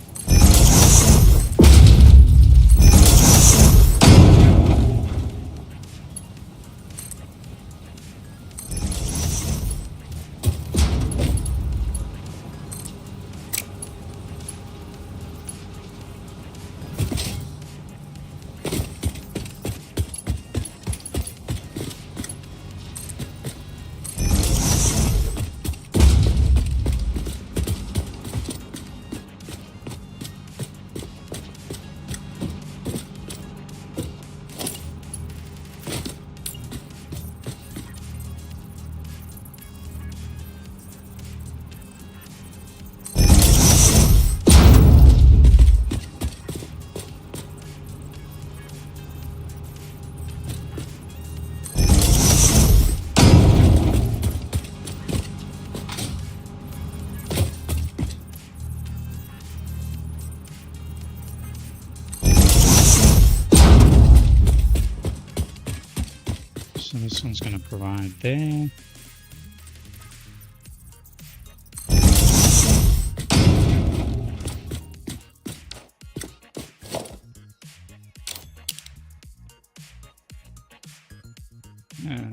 So this one's going to provide there.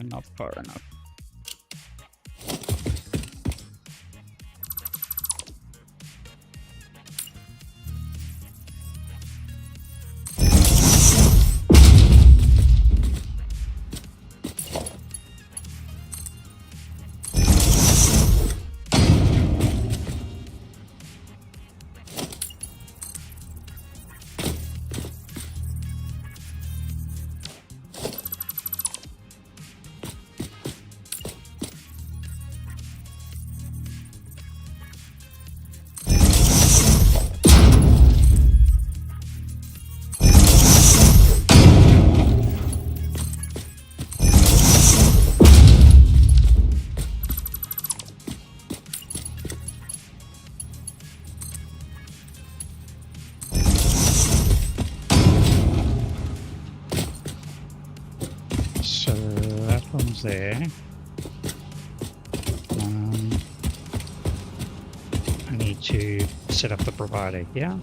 Not far enough. So that one's there. I need to set up the provider here.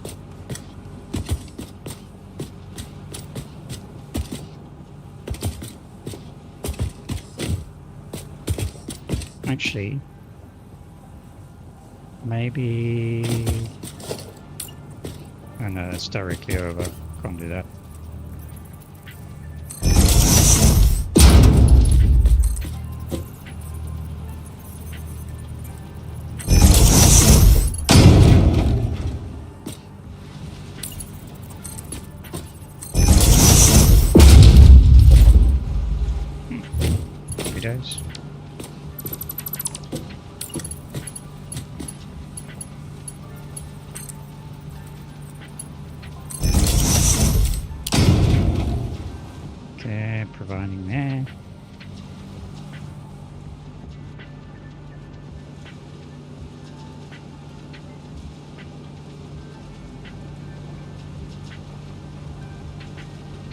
Actually, maybe... Oh no, that's directly over. Can't do that. Days. Okay, providing there.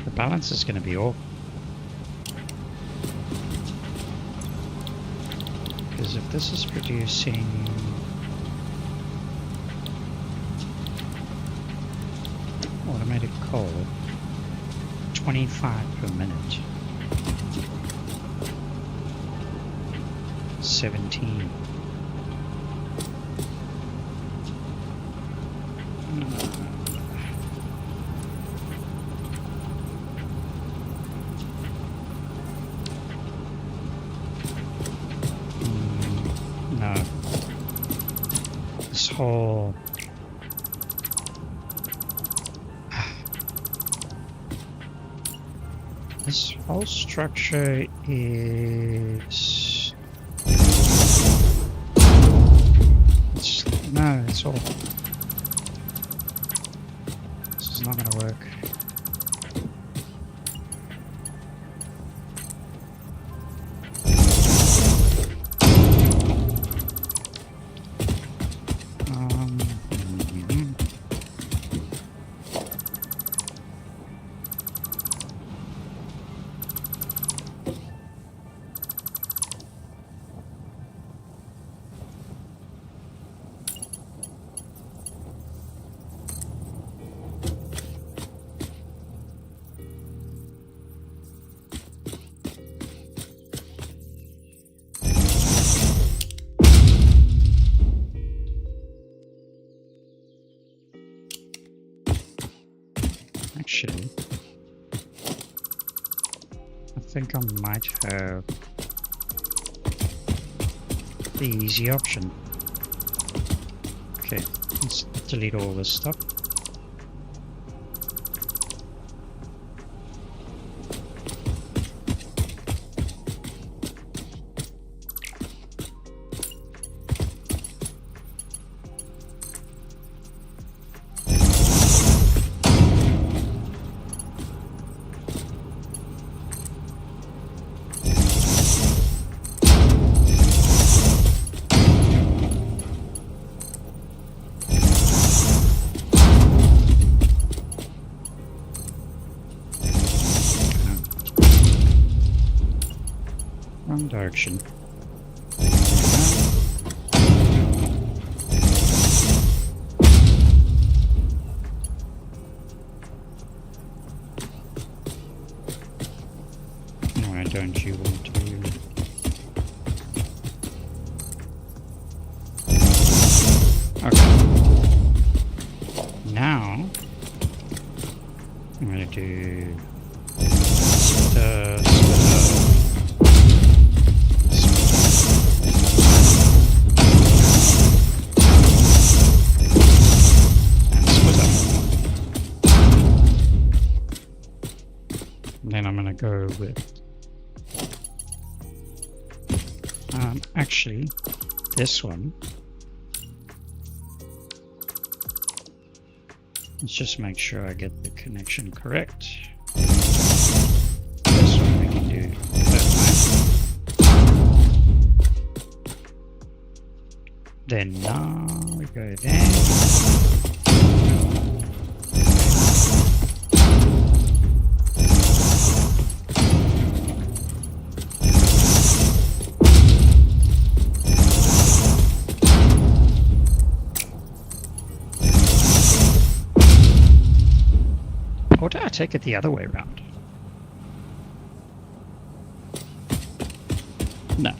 The balance is going to be off. Because if this is producing automated coal, 25 per minute, 17. No. This whole... This whole structure is... No, it's all... This is not going to work. I think I might have the easy option. Okay, let's delete all this stuff. Wrong direction. Why don't you want to? Okay. Now I'm going to do then I'm going to go with actually this one. Let's just make sure I get the connection correct. This one we can do that way. Then now we go there. Or did I take it the other way around? No.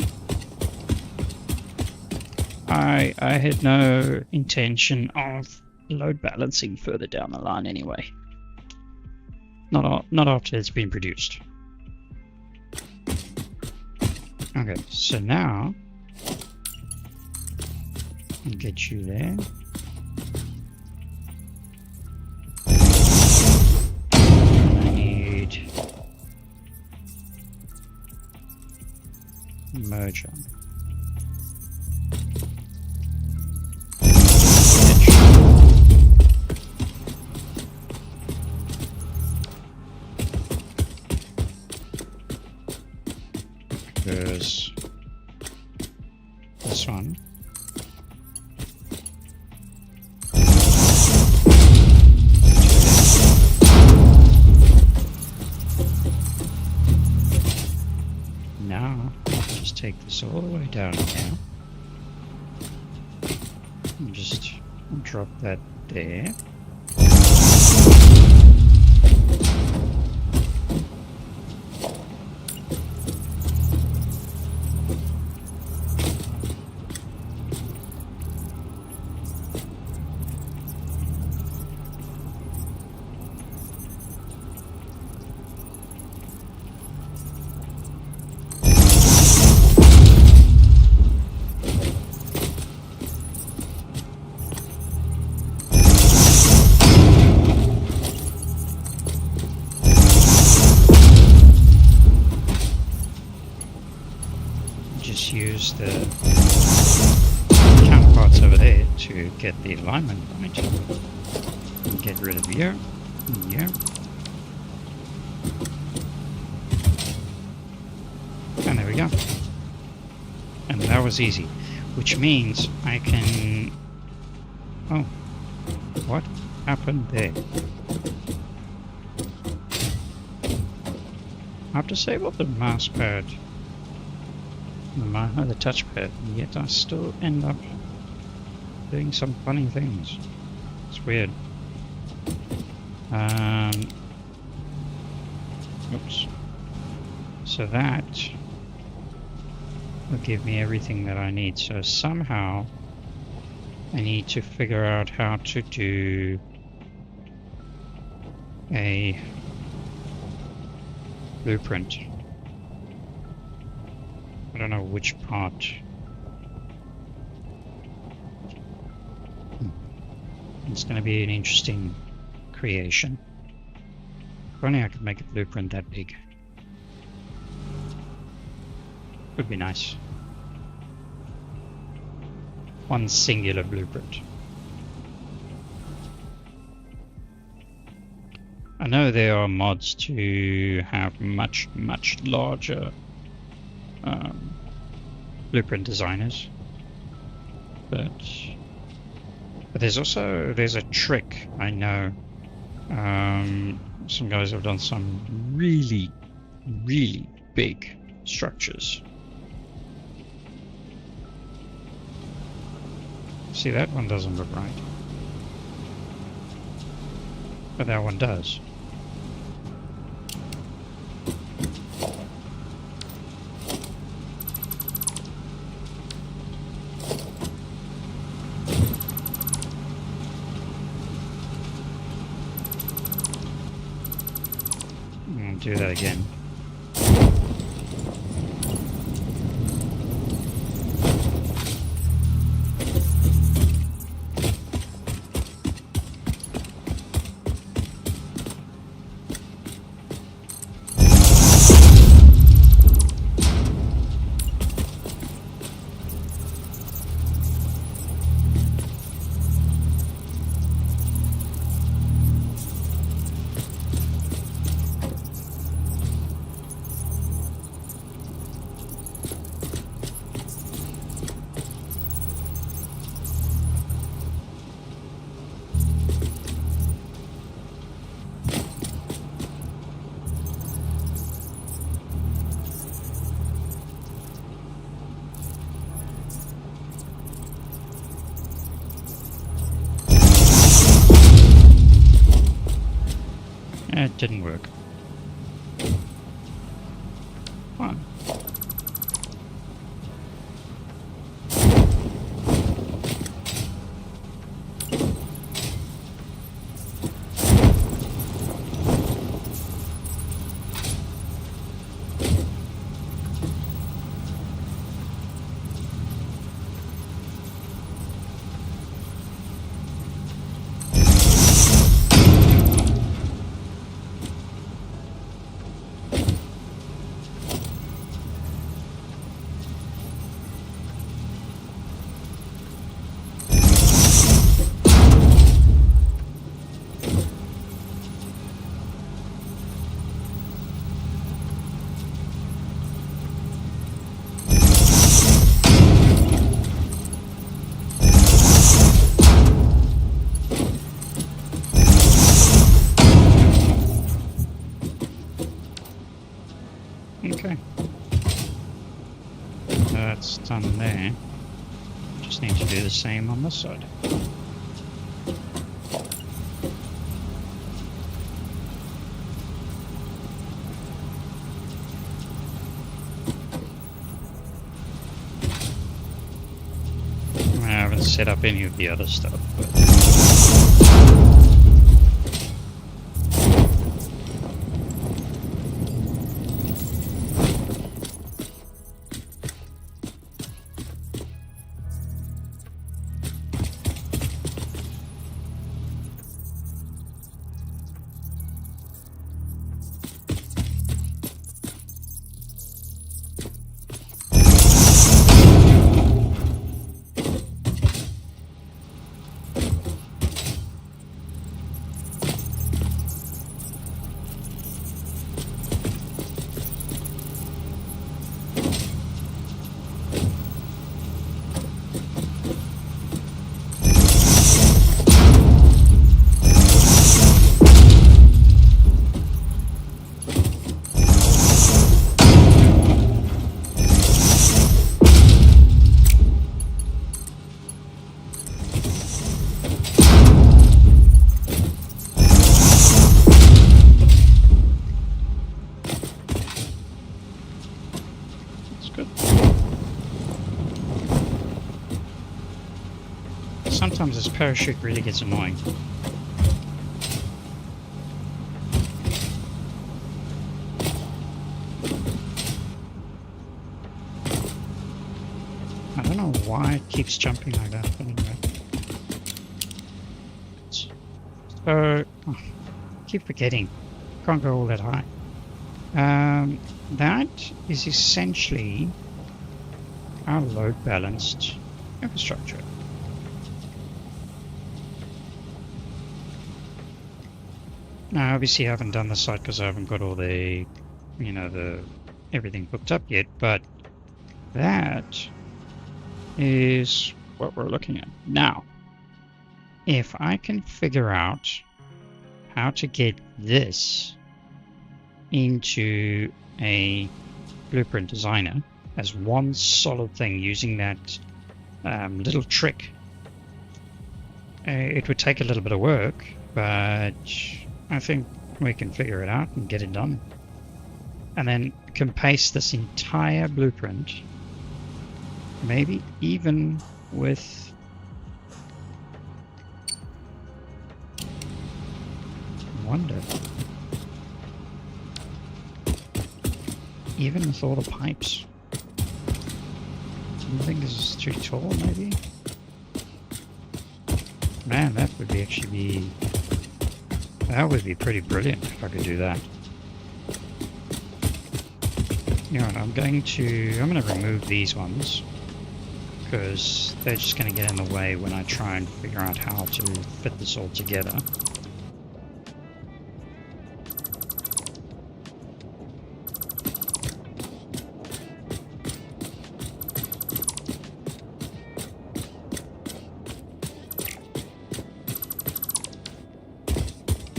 I had no intention of load balancing further down the line anyway. Not after it's been produced. Okay, so now I'll get you there. Merger. There's this one. Now, just take this all the way down here. And just drop that there. Just use the counterparts over there to get the alignment right. And get rid of here, and here. And there we go. And that was easy. Which means I can... Oh, what happened there? I've disabled the mouse pad. The touchpad, and yet I still end up doing some funny things. It's weird. Oops. So that will give me everything that I need. So somehow I need to figure out how to do a blueprint I don't know which part. It's going to be an interesting creation. If only I could make a blueprint that big. Would be nice. One singular blueprint. I know there are mods to have much larger blueprint designers, but there's a trick I know. Some guys have done some really big structures. See, that one doesn't look right, but that one does. I'll do that again. It didn't work. Fine. Okay. That's done there. Just need to do the same on this side. I haven't set up any of the other stuff, but sometimes this parachute really gets annoying. don't know why it keeps jumping like that, but anyway. So, I keep forgetting. Can't go all that high. That is essentially our load balanced infrastructure. Now, obviously, I haven't done the site because I haven't got all the, everything hooked up yet, but that is what we're looking at. Now, if I can figure out how to get this into a blueprint designer as one solid thing using that little trick, it would take a little bit of work, but I think we can figure it out and get it done. And then can paste this entire blueprint, maybe even with wonder, even with all the pipes. I think this is too tall, maybe. Man, that would be that would be pretty brilliant if I could do that. You know what, I'm going to remove these ones because they're just going to get in the way when I try and figure out how to fit this all together.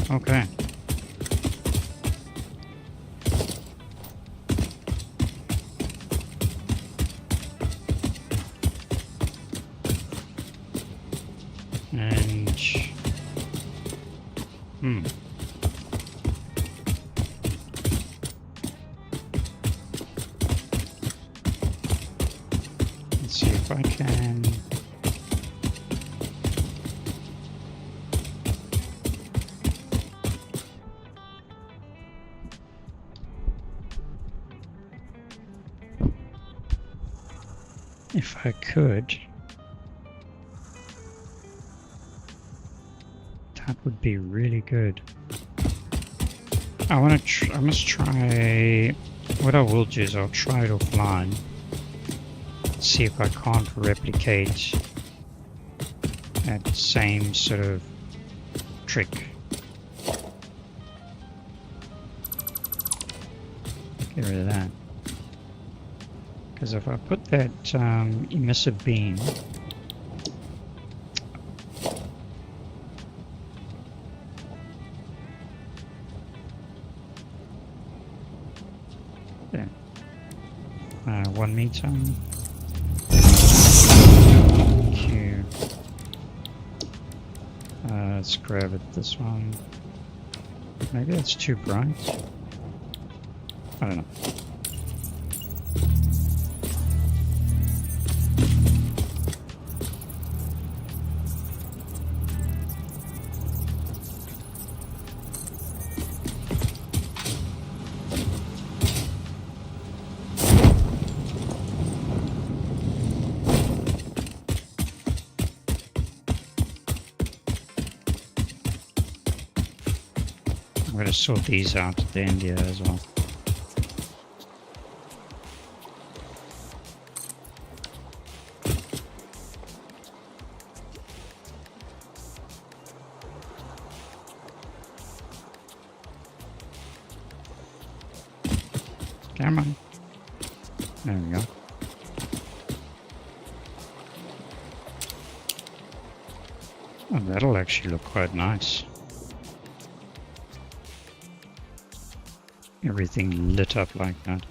Okay. And let's see if I can. If I could, that would be really good. I must try. What I will do is I'll try it offline. See if I can't replicate that same sort of trick. Get rid of that. Because if I put that emissive beam there, 1 meter. Q. Let's grab it this one. Maybe that's too bright. I don't know. I'm going to sort these out at the end here as well. Come on. There we go. Oh, that'll actually look quite nice. Everything lit up like that.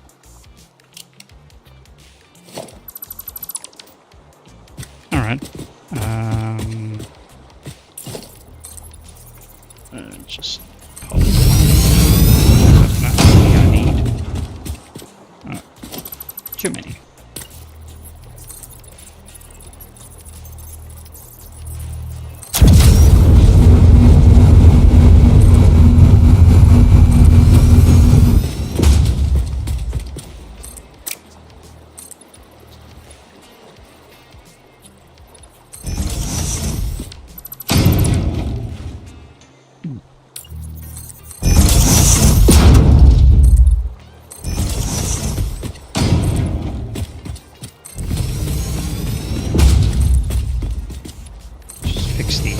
Alright. Just pop it. That's what I need. Oh, too many.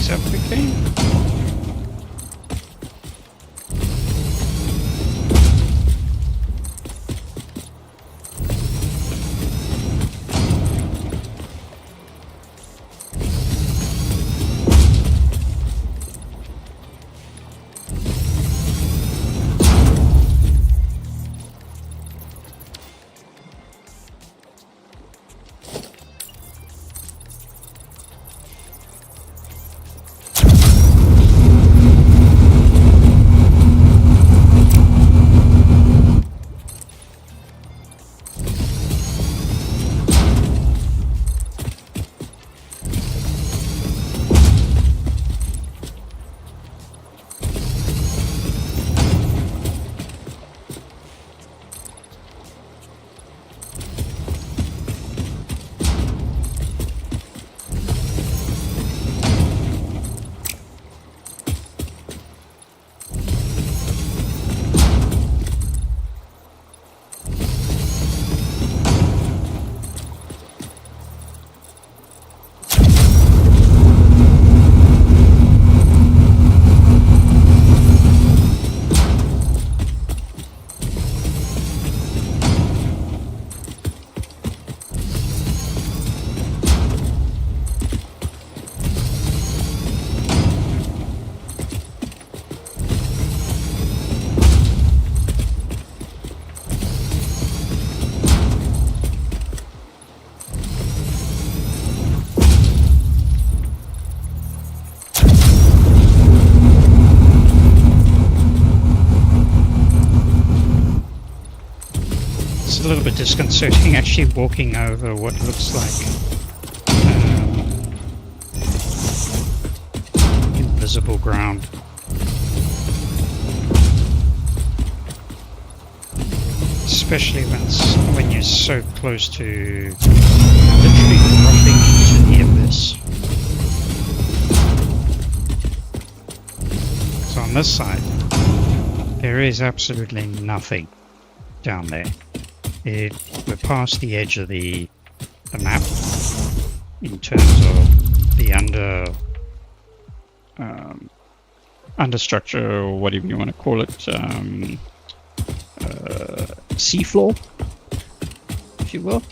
these up quickly. A little bit disconcerting actually walking over what looks like invisible ground. Especially when you're so close to literally dropping into the abyss. So on this side, there is absolutely nothing down there. We're past the edge of the map in terms of the understructure, or whatever you want to call it, seafloor, if you will.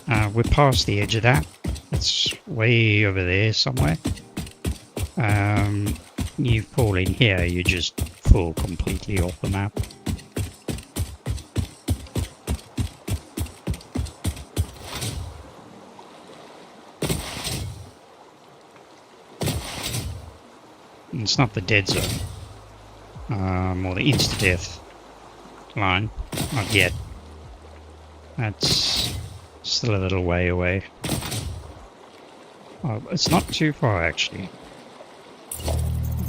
We're past the edge of that. It's way over there somewhere. You fall in here, you just fall completely off the map. It's not the dead zone, or the insta-death line, not yet. That's still a little way away. Oh, it's not too far actually.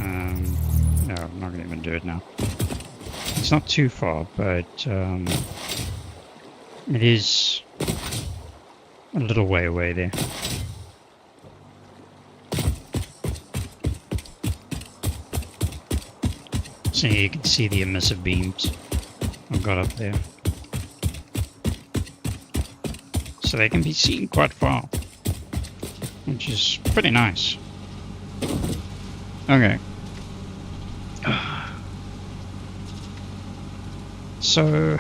No, I'm not going to even do it now. It's not too far, but it is a little way away there. So you can see the emissive beams I've got up there. So they can be seen quite far, which is pretty nice. Okay. So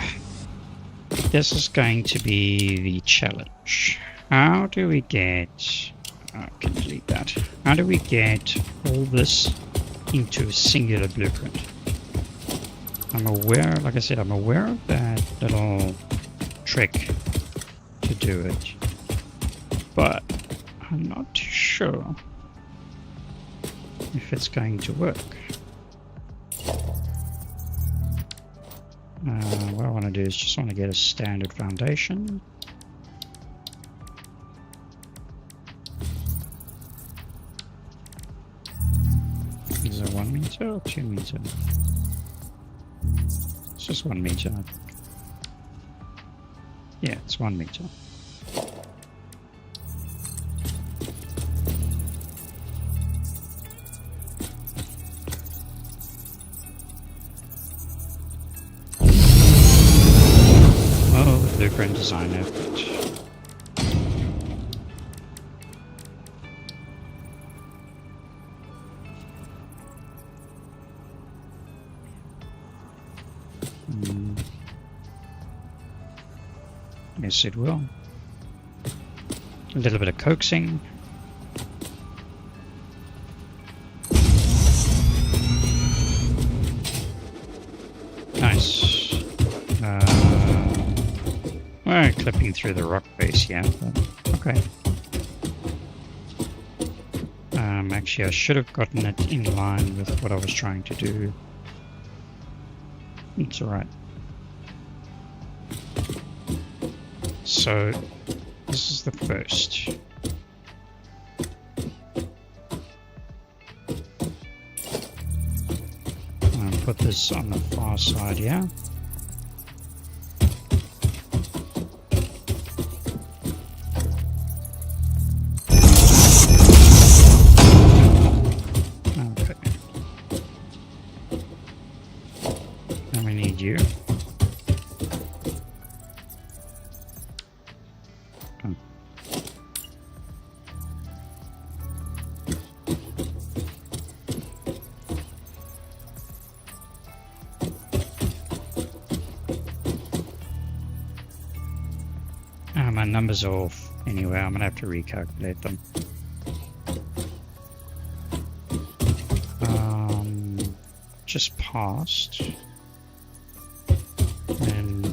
this is going to be the challenge. How do we get... I can delete that. How do we get all this into a singular blueprint? I'm aware, like I said, I'm aware of that little trick to do it, but I'm not too sure if it's going to work. What I want to do is just want to get a standard foundation. Is it 1 meter or 2 meter? It's just 1 meter. Yeah, it's 1 meter. Oh, the blueprint design effort. Yes, it will. A little bit of coaxing. Nice. We're clipping through the rock face here, but okay. Actually, I should have gotten it in line with what I was trying to do. It's alright. So, this is the first. I'll put this on the far side here. Okay. Now we need you. My numbers are off anyway. I'm gonna have to recalculate them. Just past, and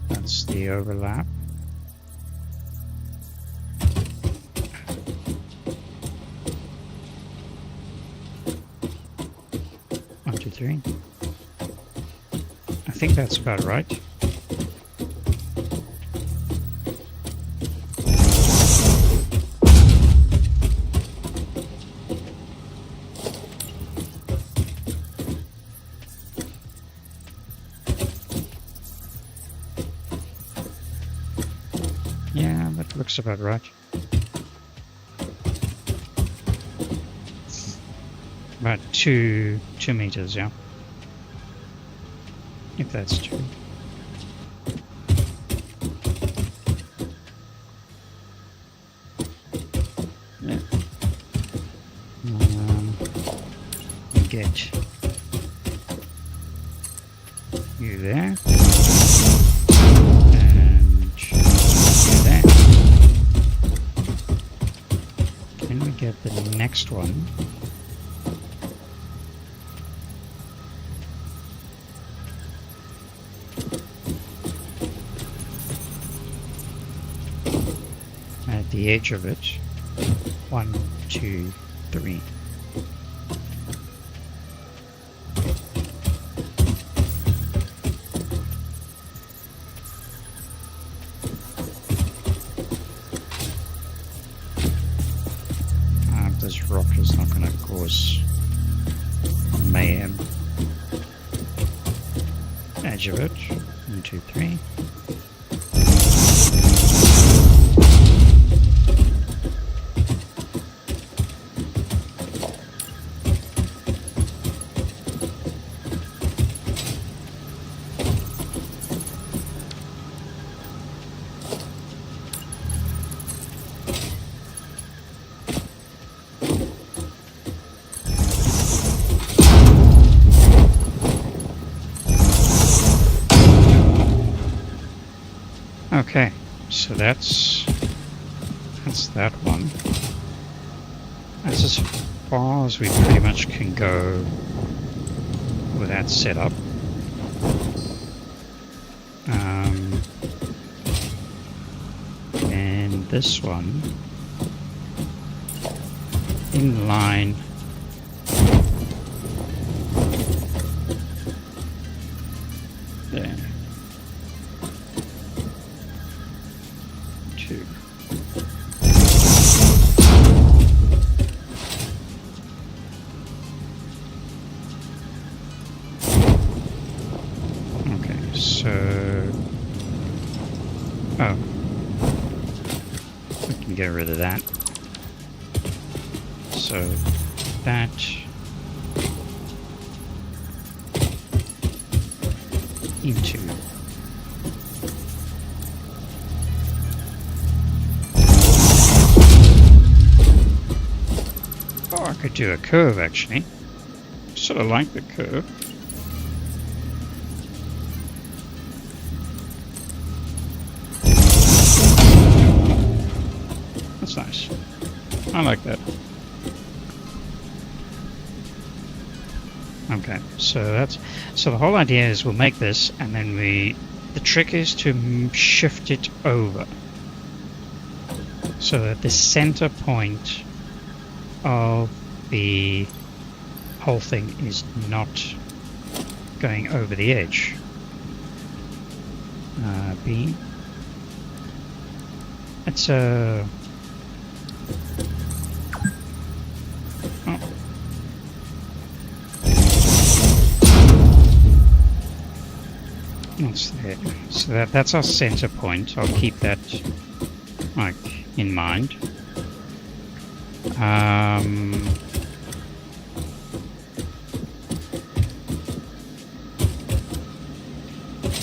that's the overlap. One, two, three. I think that's about right. Yeah, that looks about right. About 2 meters, yeah. If that's true. Yeah. Get you there. Get the next one. At the edge of it. 1, 2, 3. This rock is not going to cause mayhem. Edge of it. 1, 2, 3. Okay, so that's that one. That's as far as we pretty much can go with that setup. And this one in line. There. 2. Okay, so we can get rid of that. So that into I could do a curve actually. Sort of like the curve. That's nice. I like that. Okay, so the whole idea is we'll make this, and then the trick is to shift it over so that the center point of the whole thing is not going over the edge. B. It's a... Oh. What's there? So that's our center point. I'll keep that like in mind.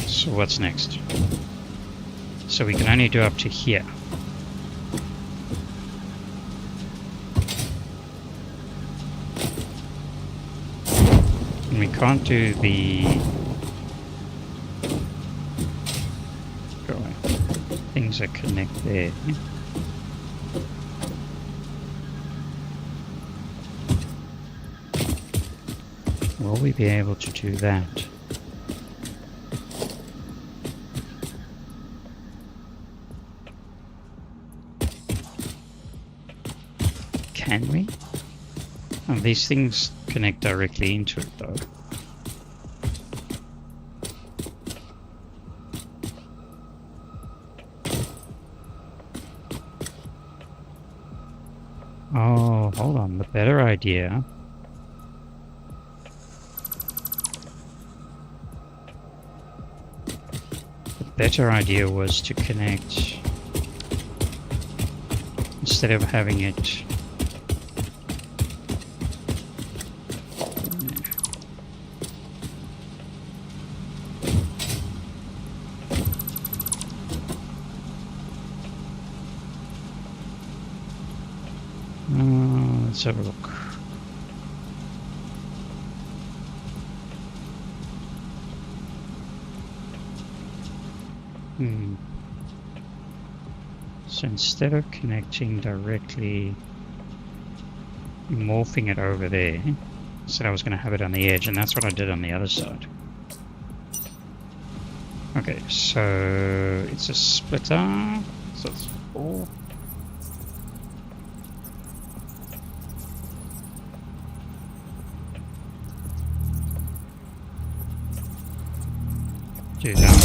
So what's next? So we can only do up to here. And we can't do the... Go away. Things that connect there. Will we be able to do that? Can we? Oh, these things connect directly into it though. Oh, hold on. The better idea. The better idea was to connect, instead of having it let's have a look. So instead of connecting directly, morphing it over there, said I was going to have it on the edge, and that's what I did on the other side. Okay, so it's a splitter, so it's 4. Do that.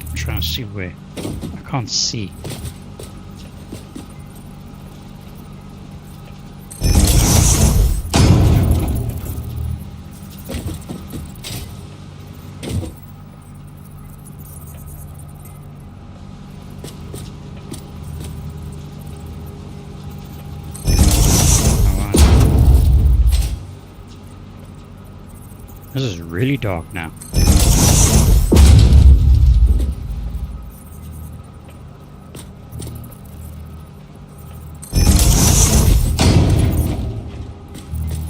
I'm trying to see where. I can't see. This is really dark now.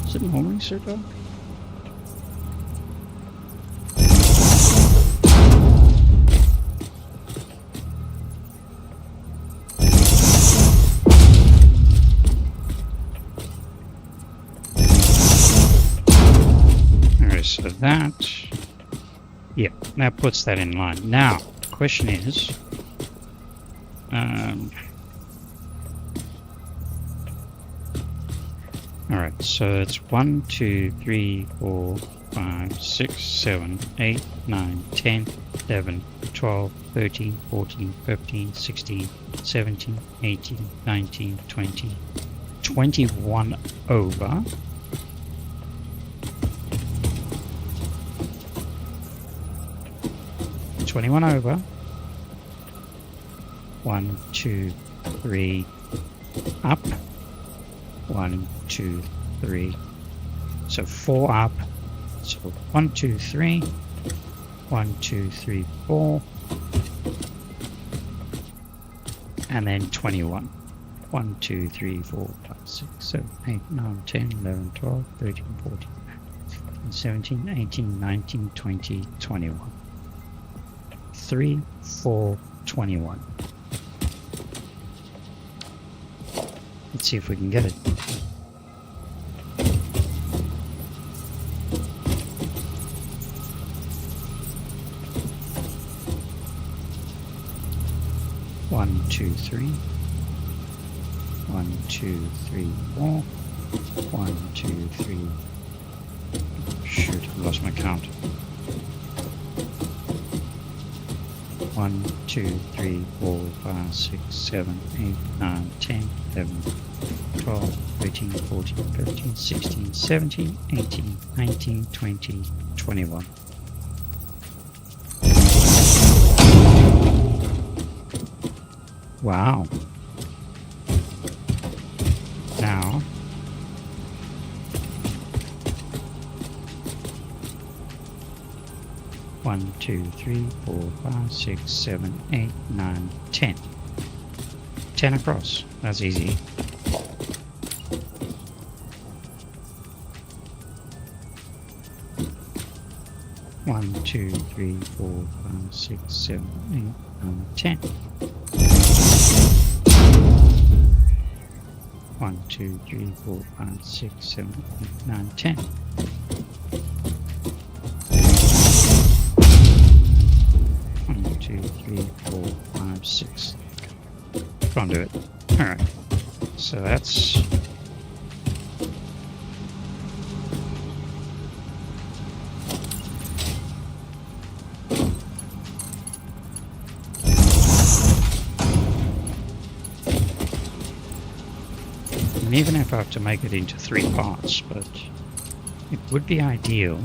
Is it normally so dark? So that, yeah, that puts that in line. Now, the question is, alright, so it's 1, 2, 3, 4, 5, 6, 7, 8, 9, 10, 11, 12, 13, 14, 15, 16, 17, 18, 19, 20, 21 over. 21 over. 1, 2, 3 up. 1, 2, 3. So 4 up. So 1, 2, 3. 1, 2, 3, 4. And then 21. 1, 2, 3, 4, 5, 6, 7, 8, 9, 10, 11, 12, 13, 14, 17, 18, 19, 20, 21. 3, 4, 21. Let's see if we can get it. One, two, three. 1, 2, 3, 4. 1, 2, 3. Shoot, I've lost my count. 1, 2, 3, 4, 5, 6, 7, 8, 9, 10, 11, 12, 13, 14, 15, 16, 17, 18, 19, 20, 21. Wow. Now, one, 2, 3, 4, 5, 6, 7, 8, 9, 10. 10 across. That's easy. One, 2, 3, 4, 5, 6, 7, 8, 9, 10. 1, 2, 3, 4, 5, 6, 7, 8, 9, 10. 1, 2, 3, 4, 5, 6. Can't do it. Alright. So that's... And even if I have to make it into 3 parts, but it would be ideal.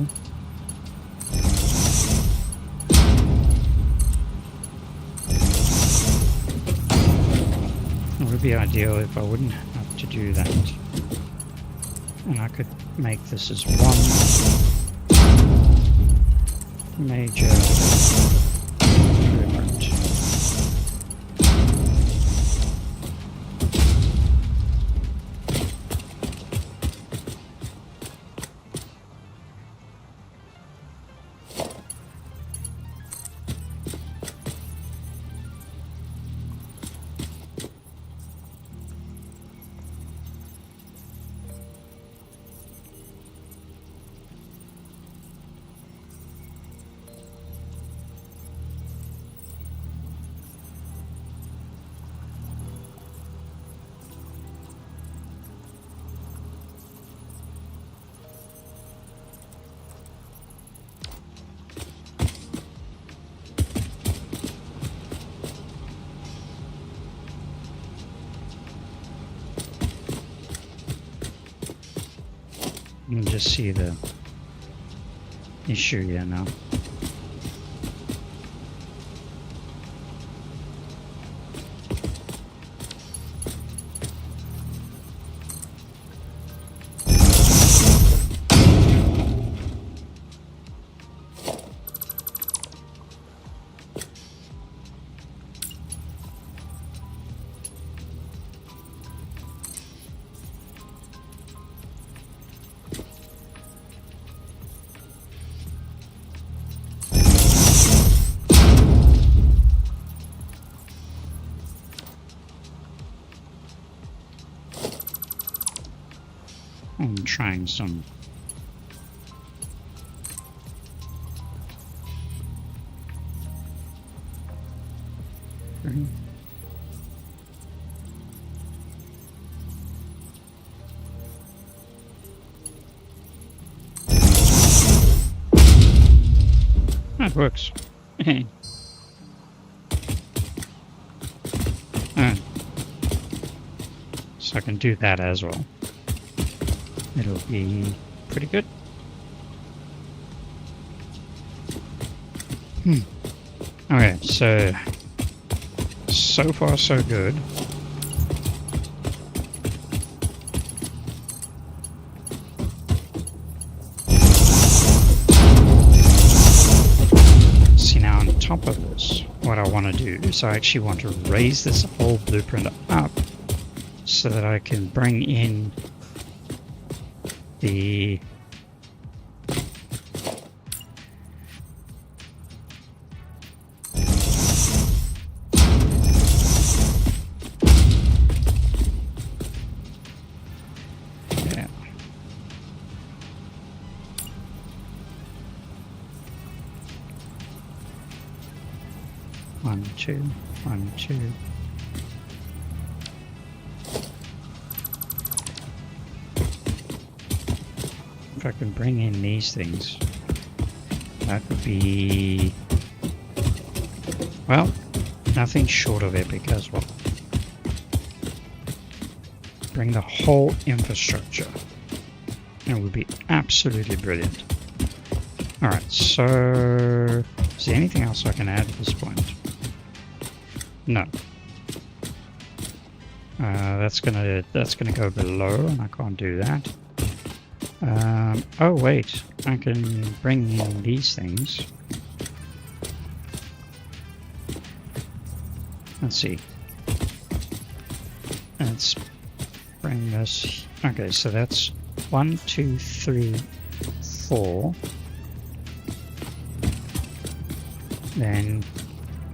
It would be ideal if I wouldn't have to do that. And I could make this as one major blueprint. You can just see the issue here now. I'm trying some that works. So I can do that as well. It'll be pretty good. Okay, so far so good. See, now on top of this, what I want to do is I actually want to raise this whole blueprint up so that I can bring in the 1, 2, 1, 2. If I can bring in these things, that would be, well, nothing short of epic as well. Bring the whole infrastructure. It would be absolutely brilliant. Alright, so is there anything else I can add at this point? No. That's gonna go below, and I can't do that. Oh wait, I can bring in these things. Let's see. Let's bring this. Okay, so that's 1, 2, 3, 4. Then,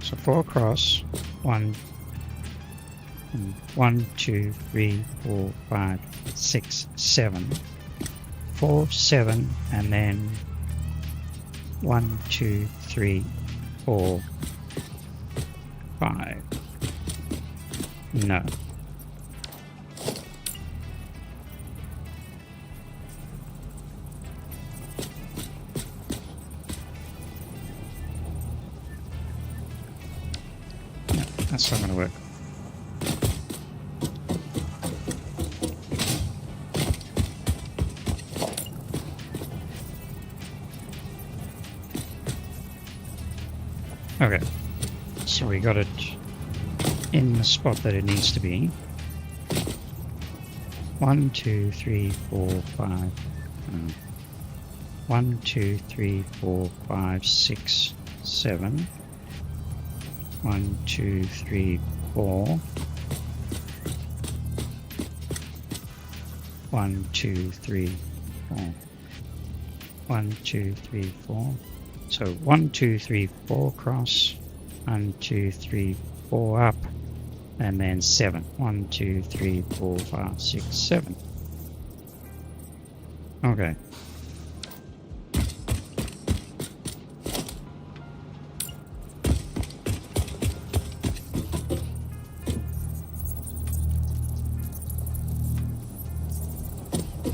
so 4 across. 1, 2, 3, 4, 5, 6, 7. 4, 7, and then 1, 2, 3, 4, 5. No. No, that's not going to work. Okay, so we got it in the spot that it needs to be. 1, 2, 3, 4, 5. 1, 2, 3, 4, 5, 6, 7. 1, 2, 3, 4. 1, 2, 3, 4. 1, 2, 3, 4. So 1, 2, 3, 4 across, 1, 2, 3, 4 up, and then 7. 1, 2, 3, 4, 5, 6, 7. Okay.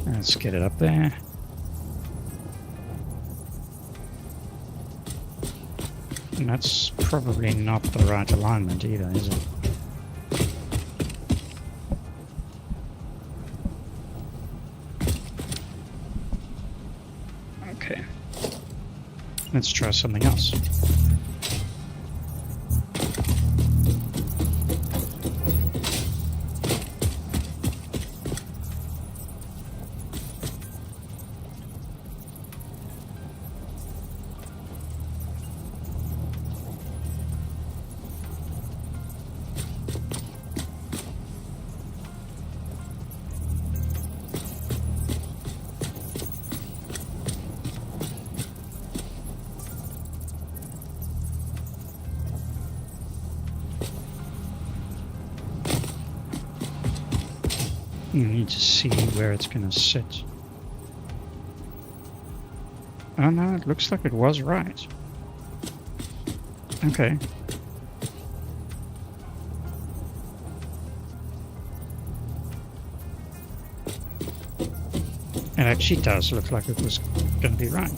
Let's get it up there. And that's probably not the right alignment either, is it? Okay. Let's try something else. You need to see where it's going to sit. Oh no, it looks like it was right. Okay. It actually does look like it was going to be right.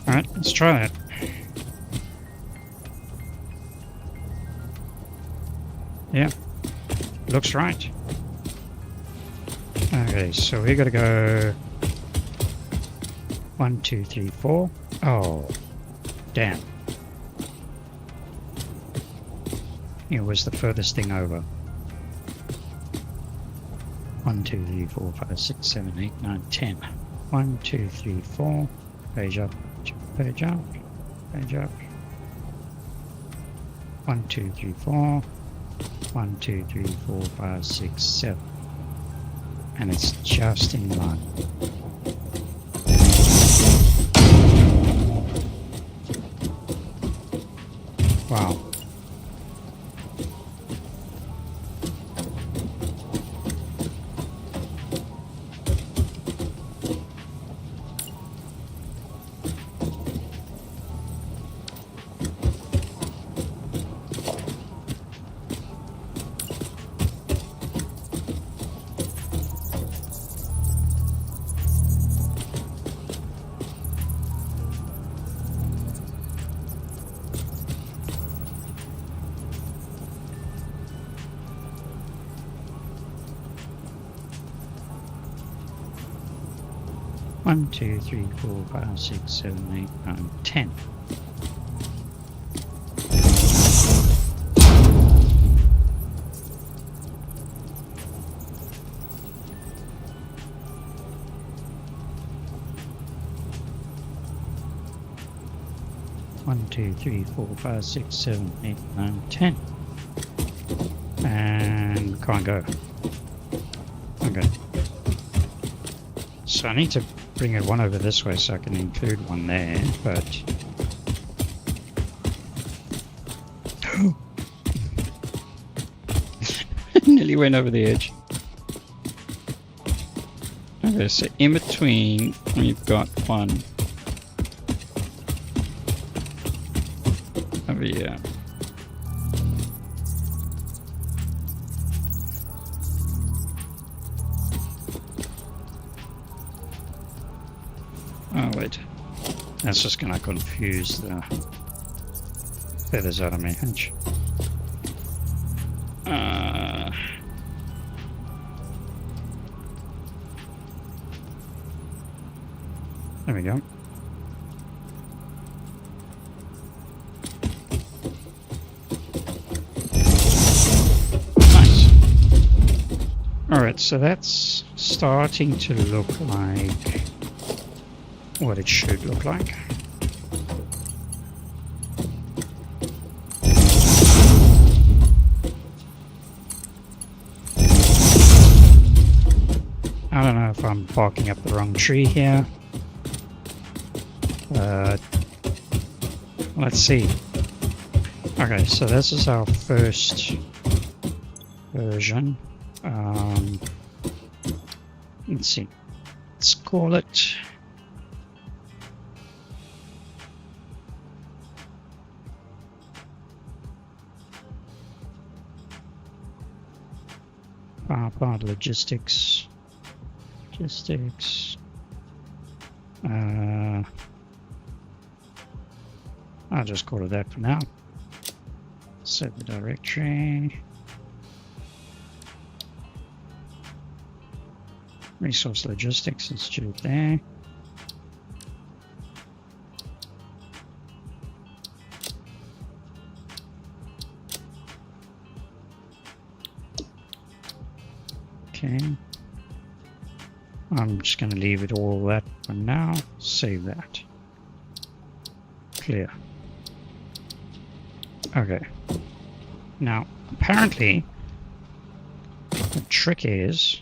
Alright, let's try that. Yeah, looks right. Okay, so we gotta go 1, 2, 3, 4. Oh, damn. It was the furthest thing over. 1, 2, 3, 4, 5, 6, 7, 8, 9, 10. 1, 2, 3, 4. Page up, page up, page up. 1, 2, 3, 4. 1, 2, 3, 4, 5, 6, 7. And it's just in line. Wow. 1, 2, 3, 4, 5, 6, 7, 8, 9, 10. One, 2, 3, 4, 5, 6, 7, 8, 9, 10. And can't go. Okay. So I need to bring it one over this way so I can include one there, but nearly went over the edge. Okay, so in between we've got one over here. Oh wait, that's just gonna confuse the feathers out of my hedge. There we go. Nice. Alright, so that's starting to look like what it should look like. I don't know if I'm barking up the wrong tree here. Let's see. Okay, so this is our first version. Let's see. Let's call it part logistics. I'll just call it that for now. Set the directory. Resource logistics, let's do it there. Okay. I'm just going to leave it all that for now. Save that. Clear. Okay. Now, apparently, the trick is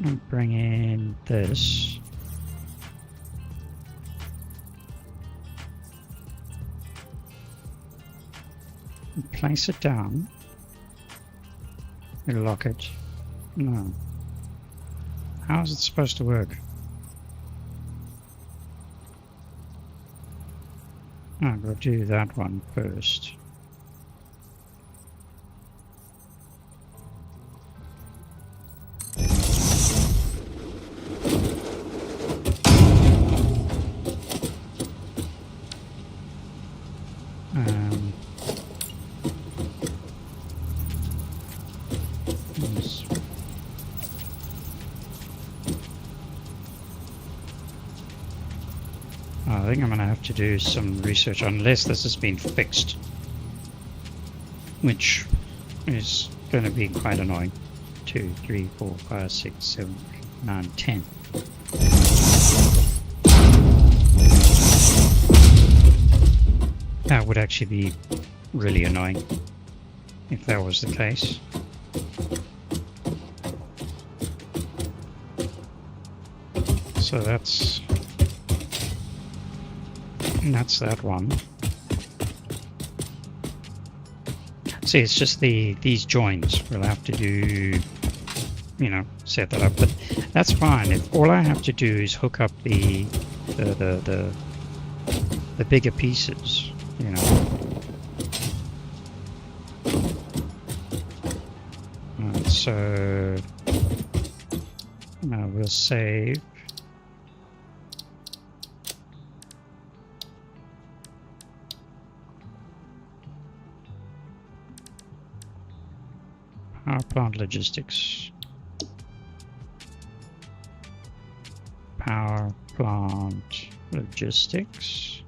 I'll bring in this. Place it down. Lock it. No. How is it supposed to work? I've got to do that one first. I think I'm going to have to do some research unless this has been fixed, which is going to be quite annoying. 2, 3, 4, 5, 6, 7, 8, 9, 10. That would actually be really annoying if that was the case. So that's that one. See, it's just these joins. We'll have to do, set that up. But that's fine. If all I have to do is hook up the bigger pieces, so now we'll save. Power plant logistics. Power plant logistics.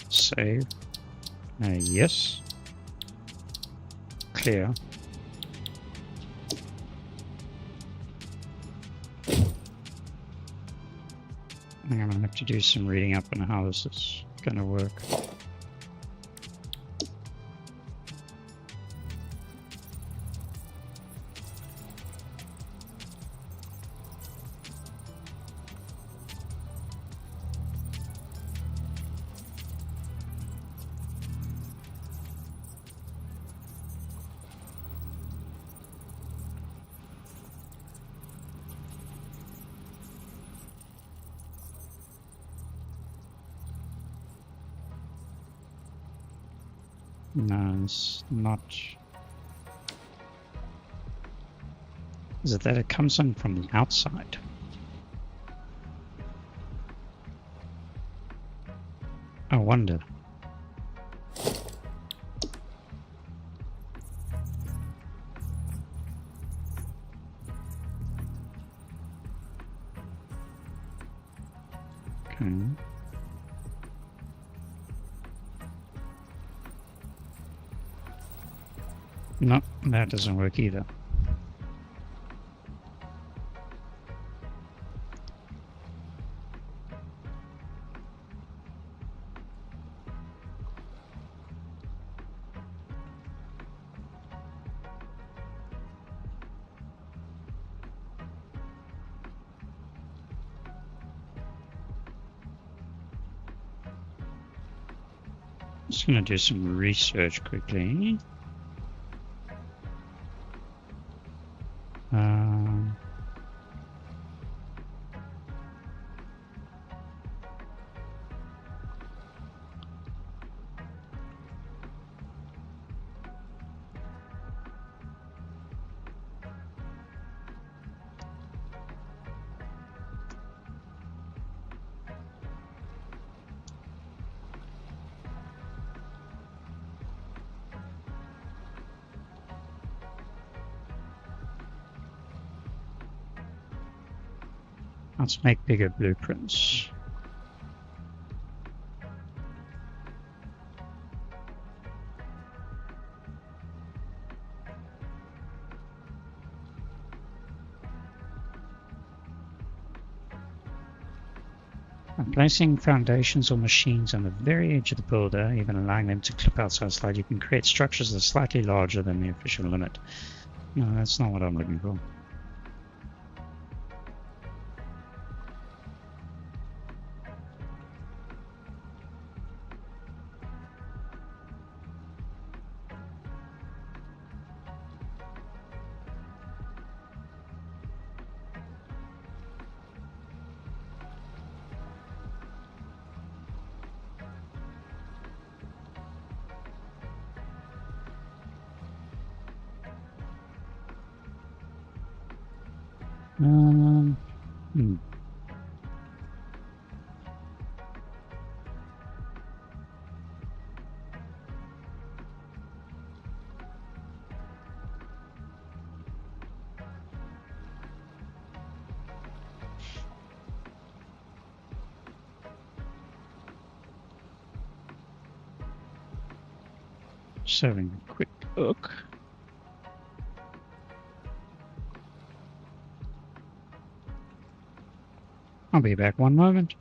Save. Yes. Clear. I think I'm going to have to do some reading up on how this is going to work. No, it's not. Is it that it comes in from the outside? I wonder. Okay. No, that doesn't work either. Just going to do some research quickly. Let's make bigger blueprints. By placing foundations or machines on the very edge of the builder, even allowing them to clip outside slightly, you can create structures that are slightly larger than the official limit. No, that's not what I'm looking for. Hmm. Just having a quick look. I'll be back one moment.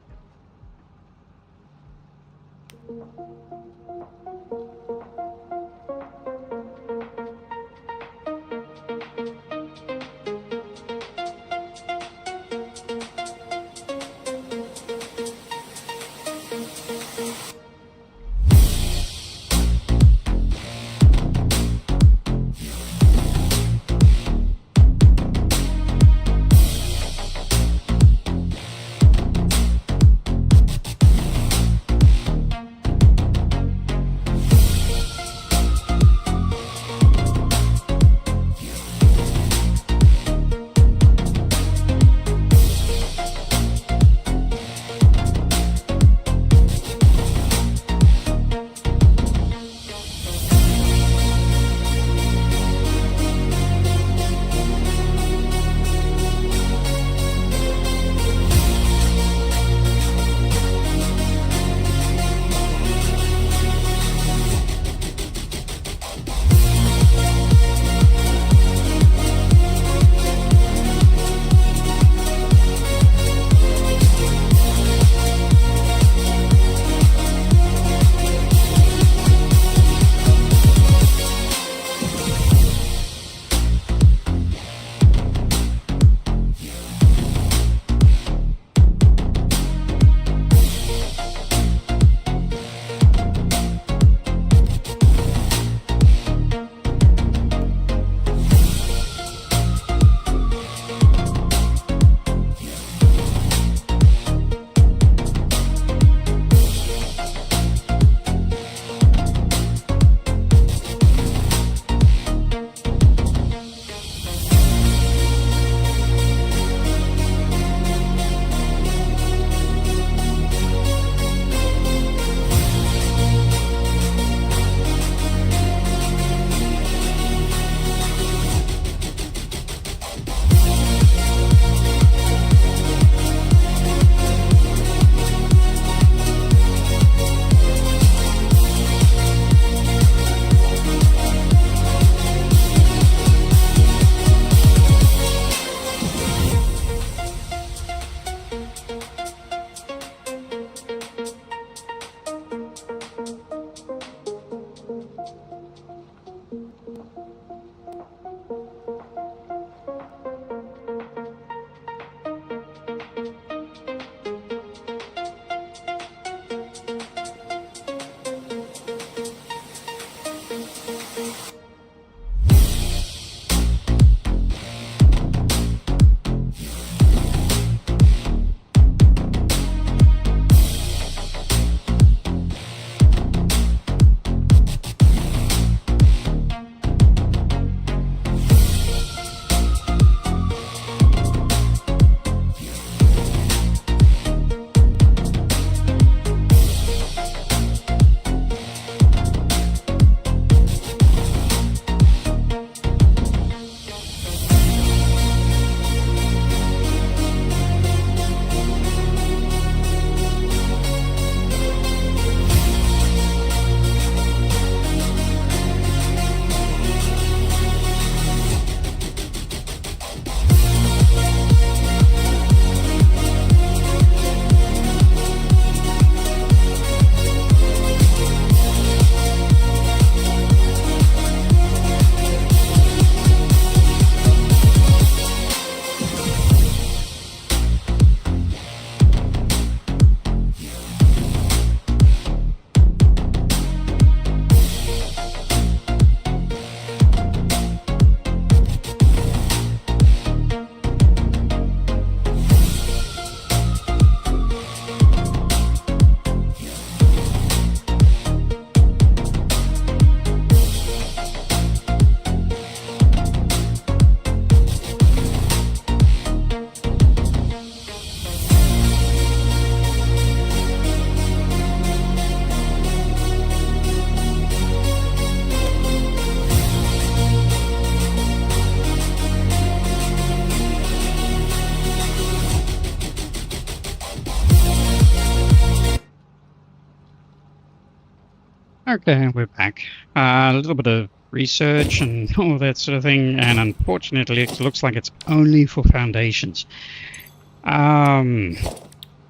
Okay, we're back. A little bit of research and all that sort of thing, and unfortunately it looks like it's only for foundations.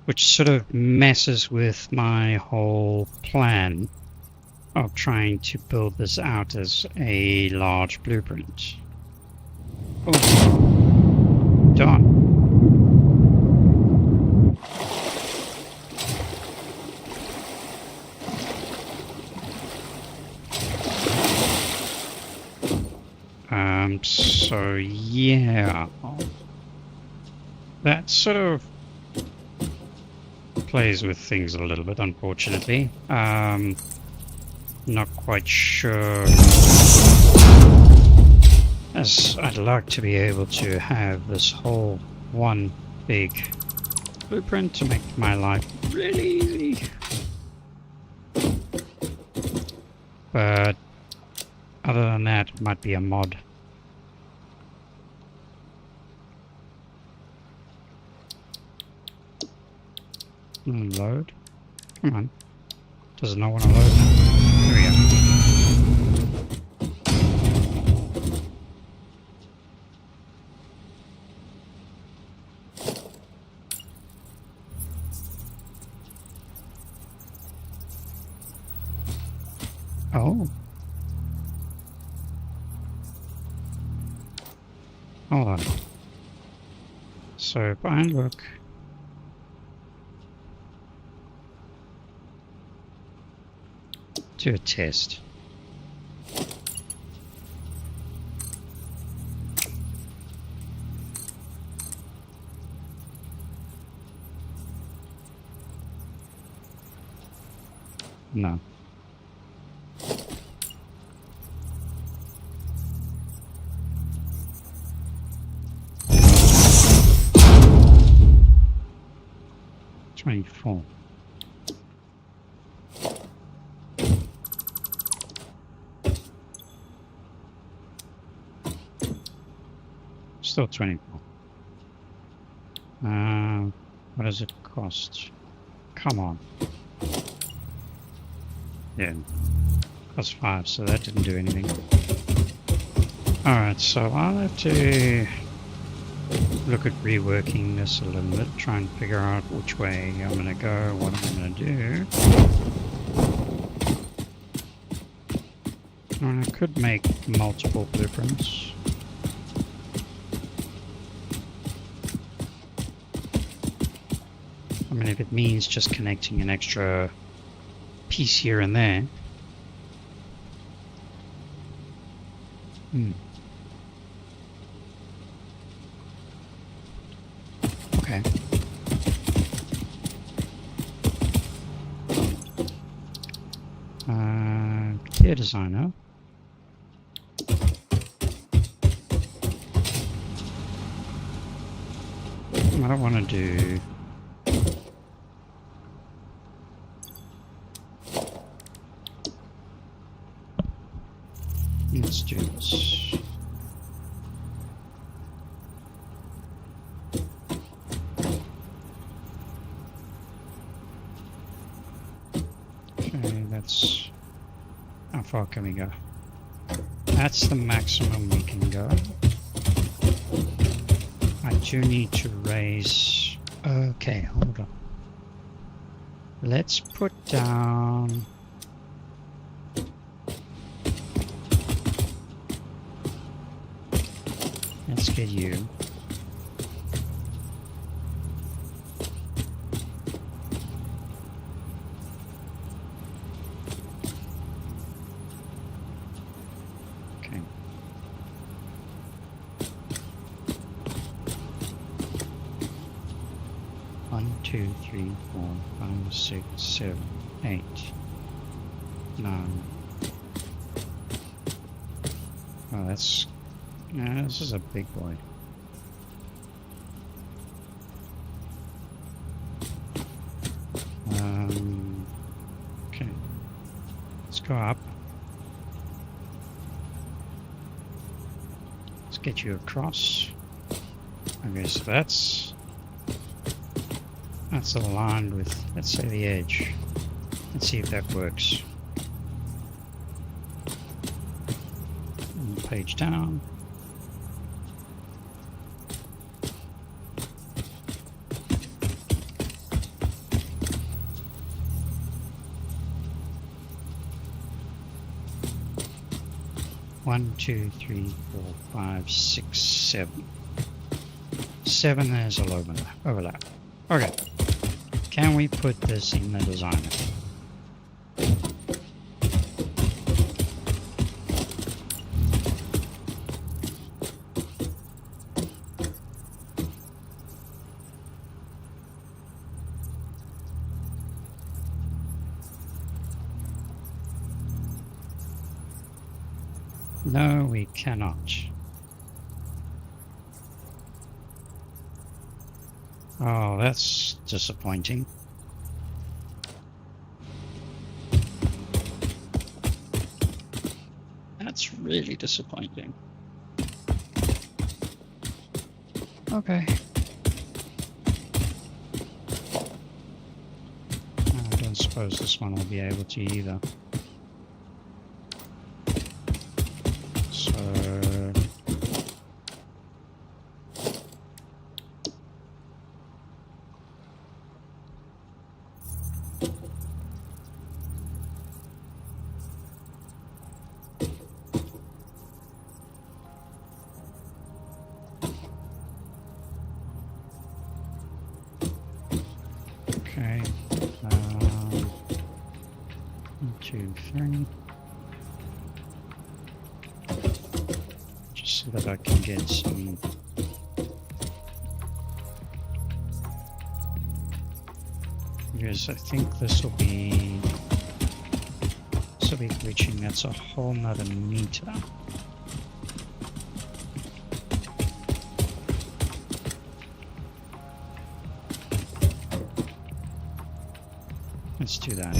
Which sort of messes with my whole plan of trying to build this out as a large blueprint. Oh, darn. So yeah, that sort of plays with things a little bit, unfortunately. Not quite sure, as I'd like to be able to have this whole one big blueprint to make my life really easy. But other than that, it might be a mod. Load? Come on. Does it not want to load? There we go. Oh. Hold on. So if I look... do a test. No. $24. Still 24. What does it cost? Come on. Yeah. Cost 5, so that didn't do anything. Alright, so I'll have to look at reworking this a little bit, try and figure out which way I'm going to go, what I'm going to do. I could make multiple blueprints. I mean, if it means just connecting an extra piece here and there. Okay. Gear designer. I don't want to do... Let's do this. Okay, that's... How far can we go? That's the maximum we can go. I do need to raise... Okay, hold on. Let's put down... Let's get you. Okay. One, two, three, 4, 5, 6, 7, 8, 9. Oh, that's... Yeah, this is a big boy. Okay. Let's go up. Let's get you across. Okay, so that's aligned with, let's say, the edge. Let's see if that works. And page down. One, two, three, 4, 5, 6, 7. 7, there's a low overlap. Okay. Can we put this in the designer? No, we cannot. Oh, that's disappointing. That's really disappointing. Okay. I don't suppose this one will be able to either. Okay. 1, 2, 3. Just so that I can get some. Because I think this will be glitching. That's a whole nother meter. Let's do that.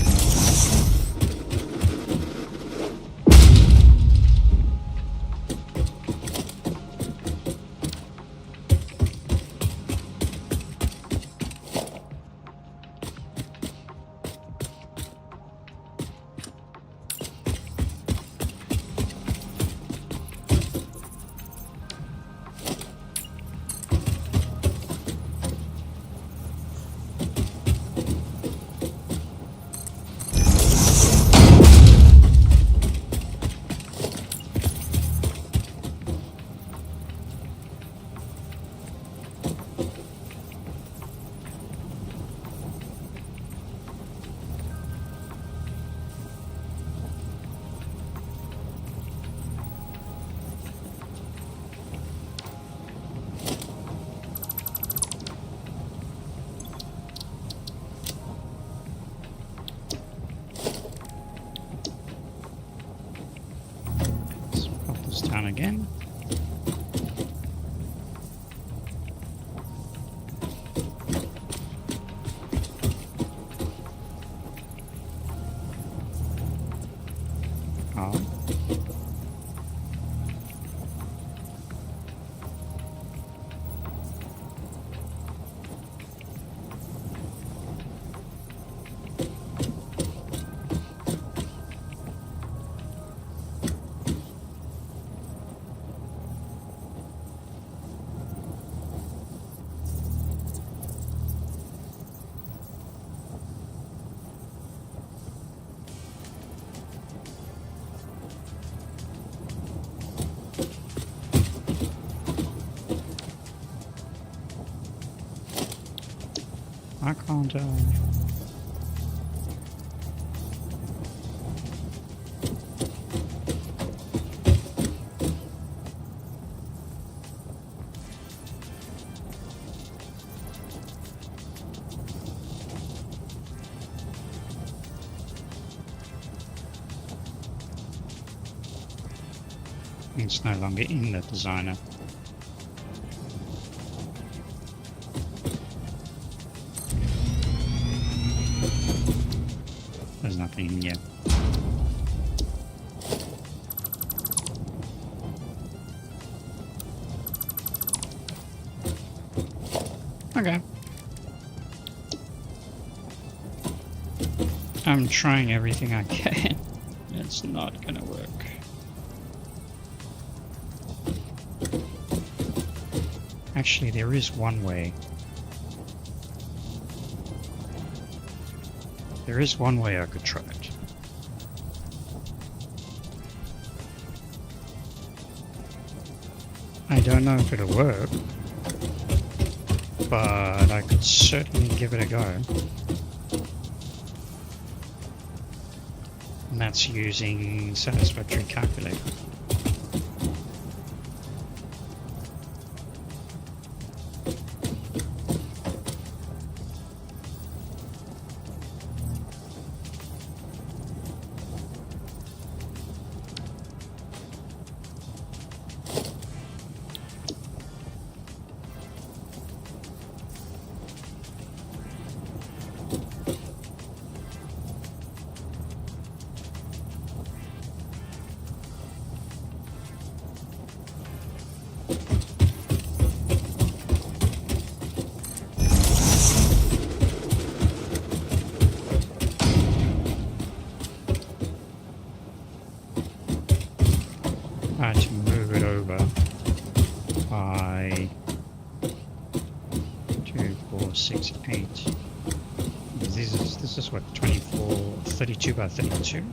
It's down again. Oh. I can't. It's no longer in the designer. There's nothing in yet. Okay. I'm trying everything I can. It's not gonna work. Actually, there is one way. There is one way I could try it. I don't know if it'll work, but I could certainly give it a go. And that's using Satisfactory calculator. To move it over by 2, 4, 6, 8. This is what, 24, 32 by 32.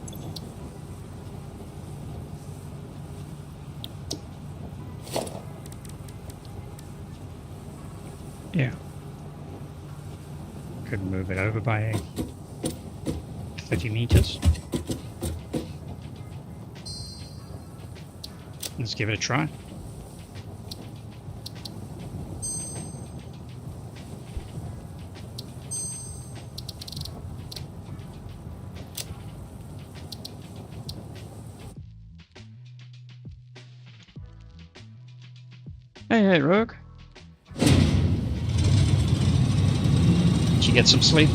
Yeah. Could move it over by 30 meters. Let's give it a try. Hey, Rogue. Did you get some sleep?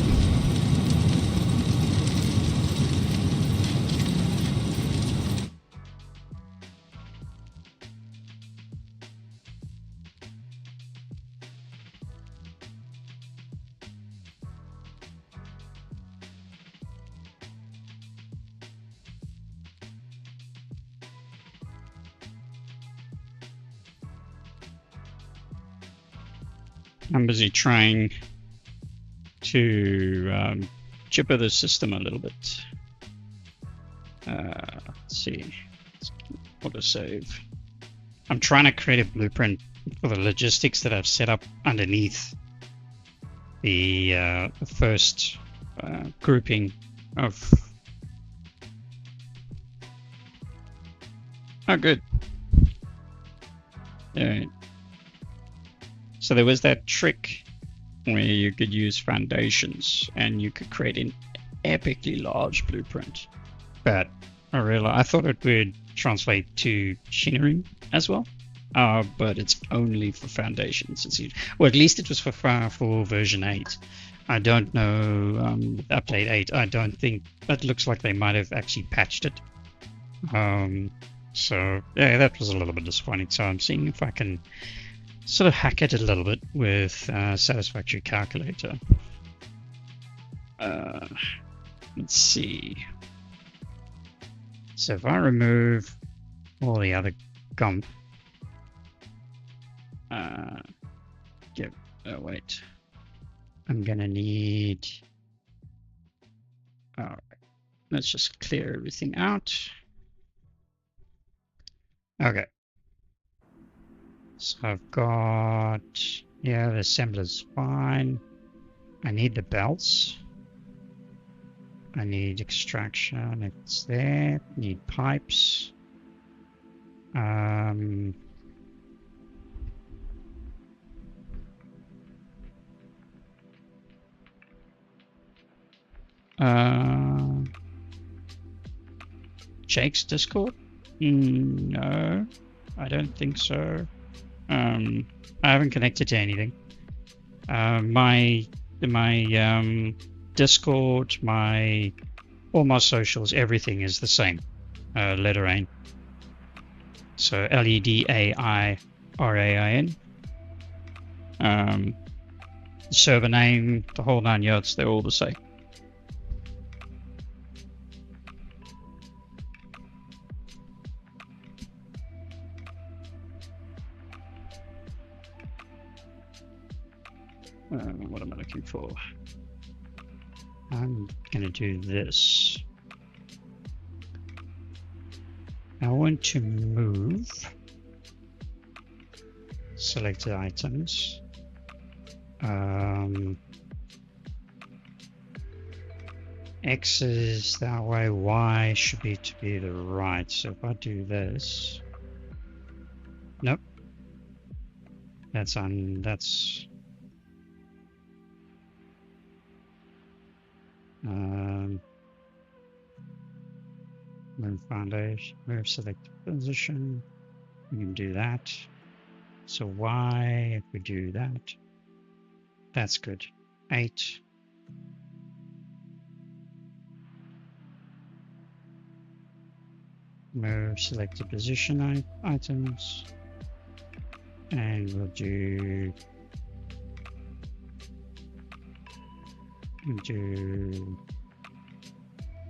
I'm busy trying to jibber the system a little bit. Let's see. Autosave. I'm trying to create a blueprint for the logistics that I've set up underneath the first grouping of... Oh, good. Alright. So there was that trick where you could use foundations and you could create an epically large blueprint. But I realize I thought it would translate to Shinnery as well, but it's only for foundations. Well, at least it was for version 8. I don't know, update 8. I don't think that looks like they might have actually patched it. So yeah, that was a little bit disappointing. So I'm seeing if I can sort of hack it a little bit with Satisfactory calculator. Let's see. So if I remove all the other gump, wait, I'm gonna need. All right, let's just clear everything out. Okay. So I've got, yeah, the assembler's fine. I need the belts. I need extraction, it's there. Need pipes. Jake's Discord? No, I don't think so. I haven't connected to anything. My Discord, all my socials, everything is the same. Letter A. So LEDAIRAIN. Server name, the whole 9 yards, they're all the same. What am I looking for? I'm going to do this. I want to move selected items. X is that way, Y should be to be the right. So if I do this, nope. That's move foundation, move select position. We can do that. So Y, if we do that, that's good. 8. Move selected position items, and we'll do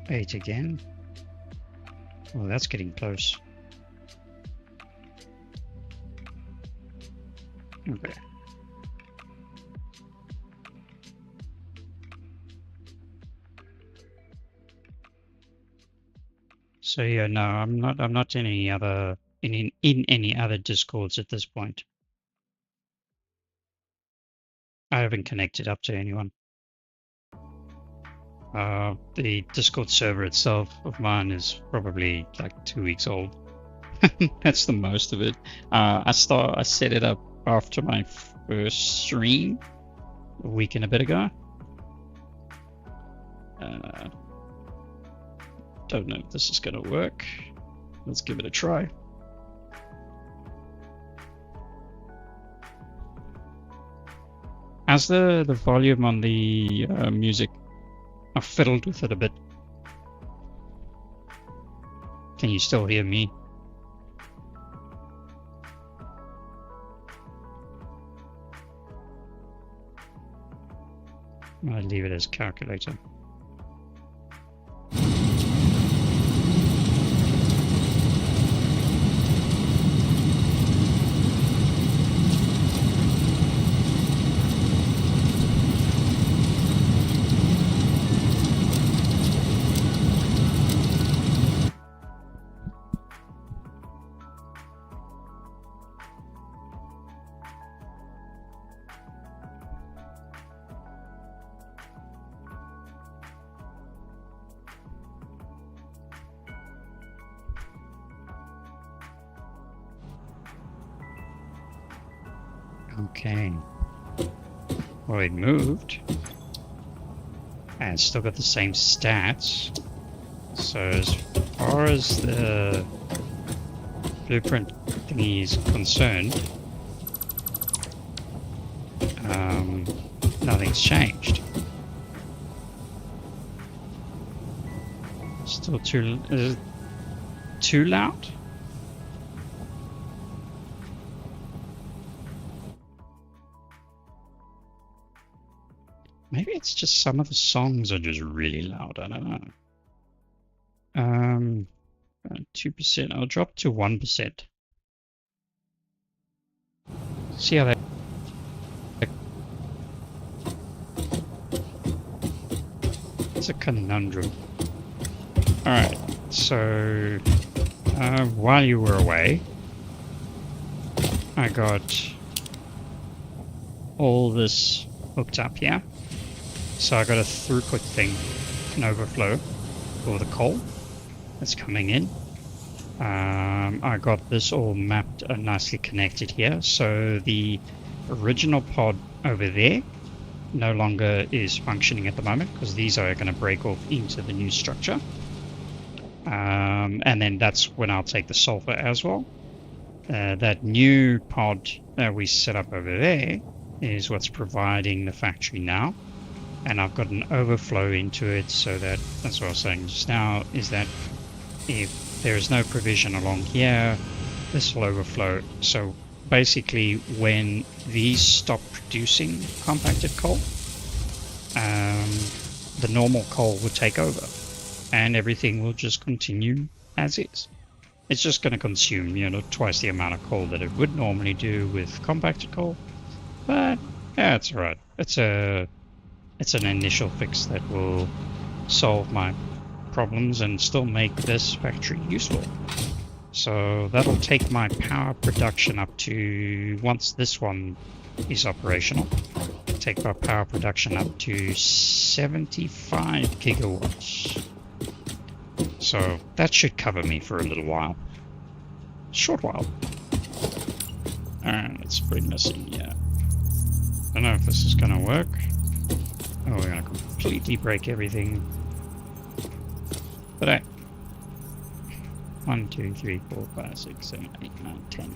8 again. Well, that's getting close. Okay. So yeah, no, I'm not in any other in any other Discords at this point. I haven't connected up to anyone. The Discord server itself of mine is probably like 2 weeks old. That's the most of it. I set it up after my first stream a week and a bit ago. Don't know if this is going to work. Let's give it a try. How's the volume on the music? I fiddled with it a bit. Can you still hear me? I'll leave it as calculator. Okay. Well, it moved. And it's still got the same stats. So as far far as the blueprint thingy is concerned, nothing's changed. Still is it too loud? Maybe it's just some of the songs are just really loud. I don't know. 2%. I'll drop to 1%. See how that. It's a conundrum. Alright, so while you were away, I got all this hooked up here. So I got a throughput thing, an overflow for the coal that's coming in. I got this all mapped nicely connected here. So the original pod over there no longer is functioning at the moment because these are going to break off into the new structure. And then that's when I'll take the sulfur as well. That new pod that we set up over there is what's providing the factory now. And I've got an overflow into it so that's what I was saying just now, is that if there is no provision along here, this will overflow. So basically when these stop producing compacted coal, the normal coal will take over and everything will just continue as is. It's just going to consume, twice the amount of coal that it would normally do with compacted coal. But yeah, it's alright. It's an initial fix that will solve my problems and still make this factory useful. So that'll take my power production up to, once this one is operational, take my power production up to 75 gigawatts. So that should cover me for a little while. Short while. Alright, let's bring this in here. I don't know if this is going to work. Oh, we're going to completely break everything. But 1, 2, 3, 4, 5, 6, 7, 8, 9, 10.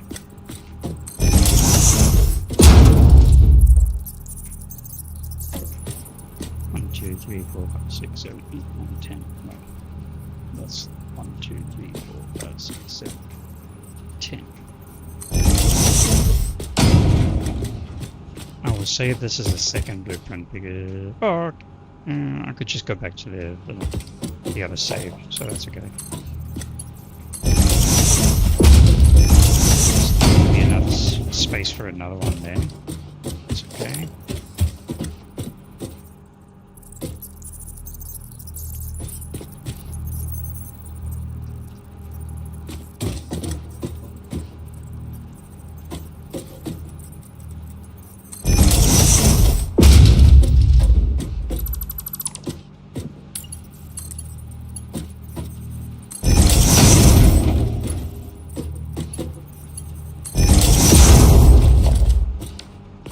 1, 2, 3, 4, 5, 6, 7, 8, 9, 10. No. That's 1, 2, 3, 4, 5, 6, 7, 10. I will save this as a second blueprint because I could just go back to the other save, so that's okay. There'll be enough space for another one there. It's okay.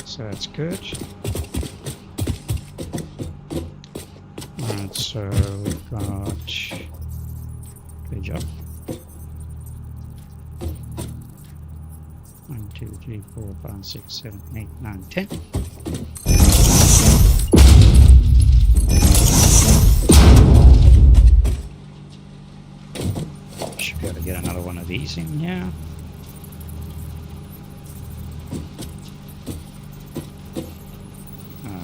So that's good. Alright, so we've got... Good job. 1, 2, 3, 4, 5, 6, 7, 8, 9, 10. Should be able to get another one of these in here.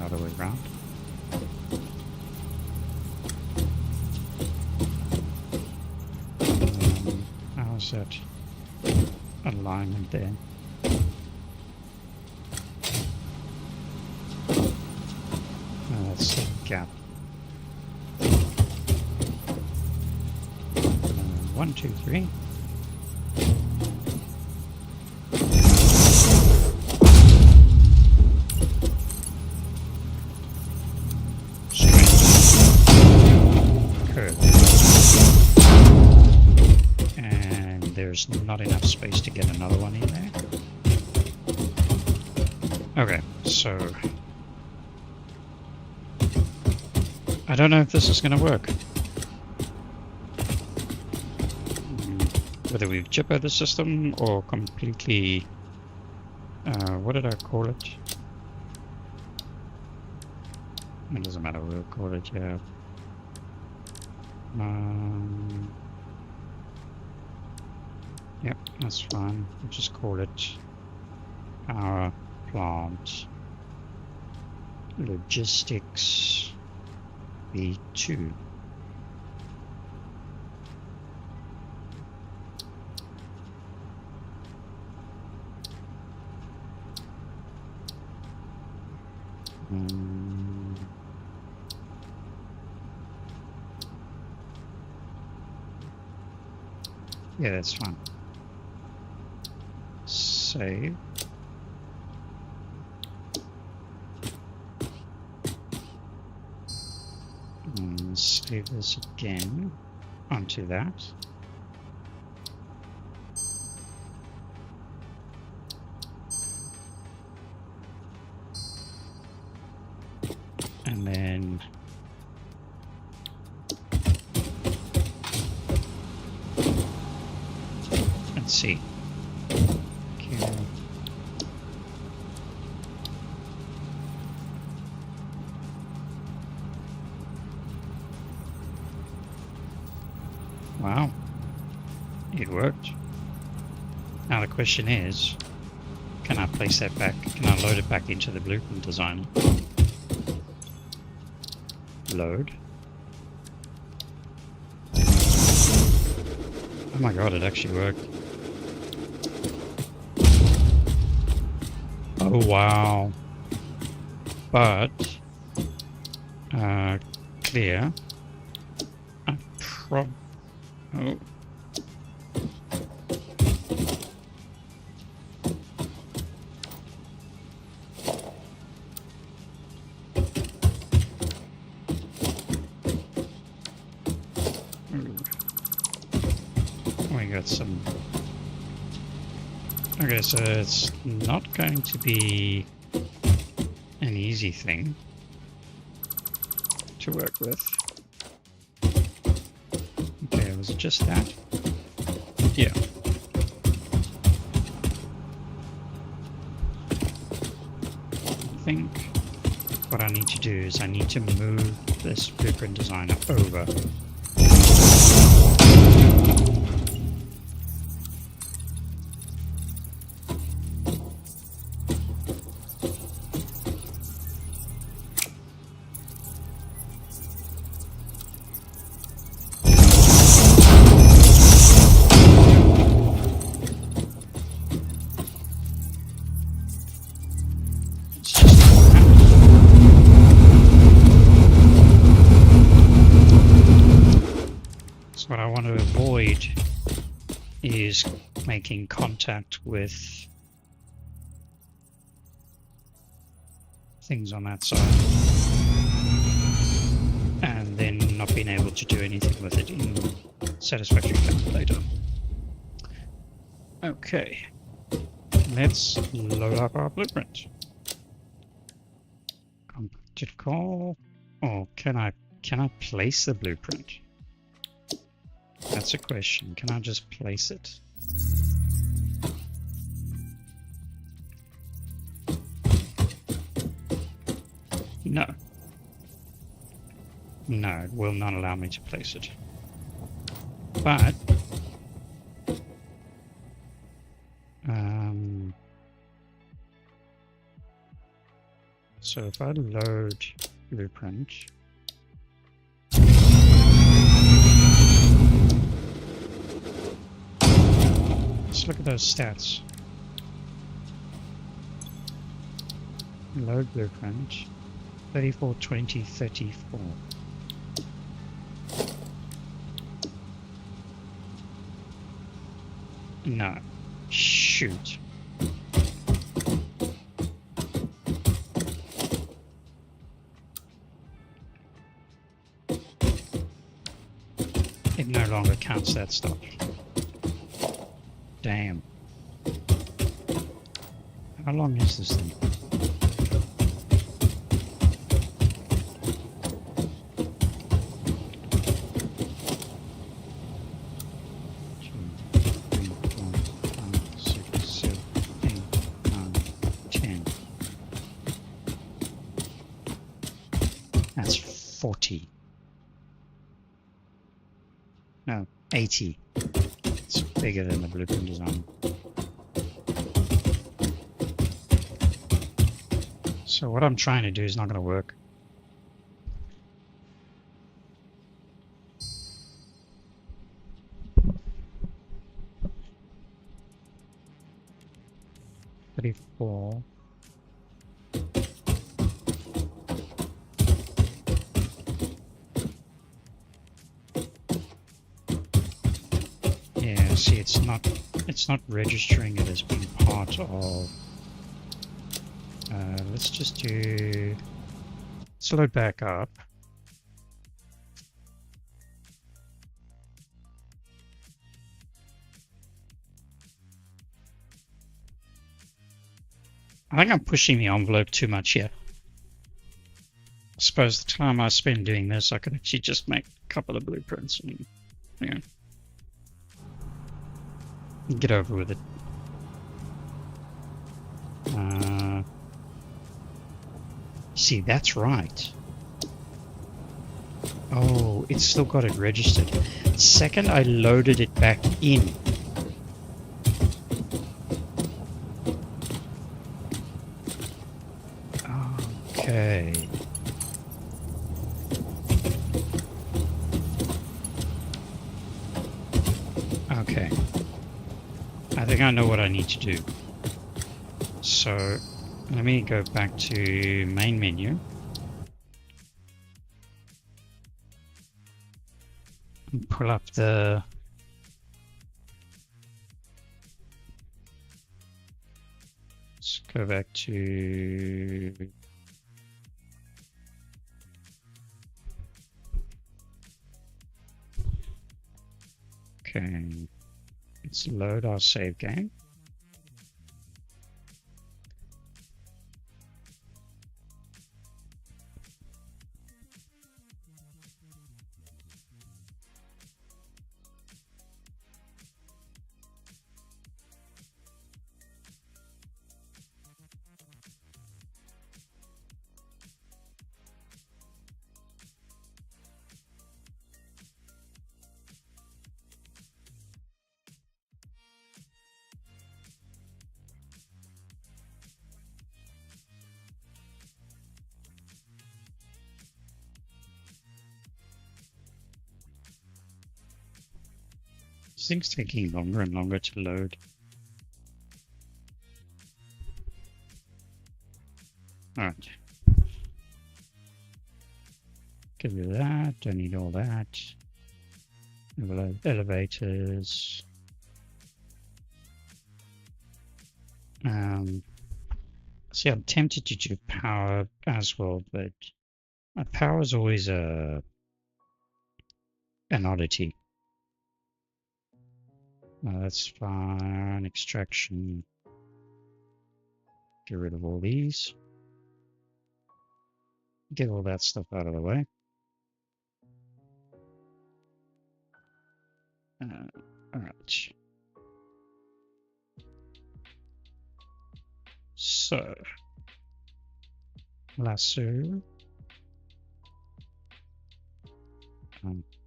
Other way around. How's that alignment there? Oh, that's a gap. 1, 2, 3. There's not enough space to get another one in there. Okay, so I don't know if this is going to work. whether we've jippered the system or completely... what did I call it? It doesn't matter, we'll call it, yeah. Yep, that's fine. We'll just call it Power Plant Logistics V2. Yeah, that's fine. Save. And save this again onto that. And then let's see. Okay. Wow, it worked. Now the question is, can I place that back? Can I load it back into the blueprint designer? Load. Oh my god, it actually worked. Oh wow. But clear. Oh. We got some. Okay, so it's not going to be an easy thing to work with. Okay, was it just that? Yeah. I think what I need to do is I need to move this blueprint designer over. What I want to avoid is making contact with things on that side and then not being able to do anything with it in Satisfactory calculator. Okay, let's load up our blueprint. Completed call. Or can I place the blueprint? That's a question. Can I just place it? No. No, it will not allow me to place it. But so if I load blueprint, let's look at those stats. Load blueprint 34, 20, 34. No. Shoot. It no longer counts that stuff. Damn. How long is this thing? No, 80. It's bigger than the blueprint design. So what I'm trying to do is not going to work. $34. Yeah, see, it's not registering it as being part of. Let's just do. Let's load back up. I think I'm pushing the envelope too much here. I suppose the time I spend doing this, I could actually just make a couple of blueprints and, you know, get over with it. See, that's right. Oh, it's still got it registered. Second, I loaded it back in. Okay. Okay. I think I know what I need to do. So, let me go back to main menu. And pull up the... Let's go back to... Okay, let's load our save game. This thing's taking longer and longer to load. Alright. Get rid of that, don't need all that. Elevators. See, I'm tempted to do power as well, but power is always an oddity. That's fine. Extraction. Get rid of all these. Get all that stuff out of the way. All right. So, lasso.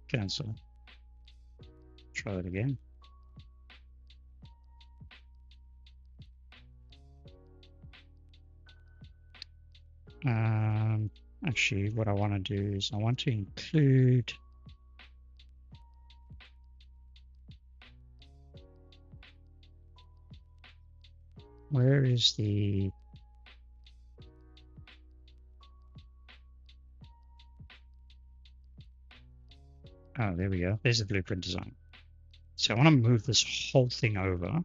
Cancel. Try it again. Actually, what I want to do is I want to include where is the oh, there we go. There's the blueprint design. So I want to move this whole thing over.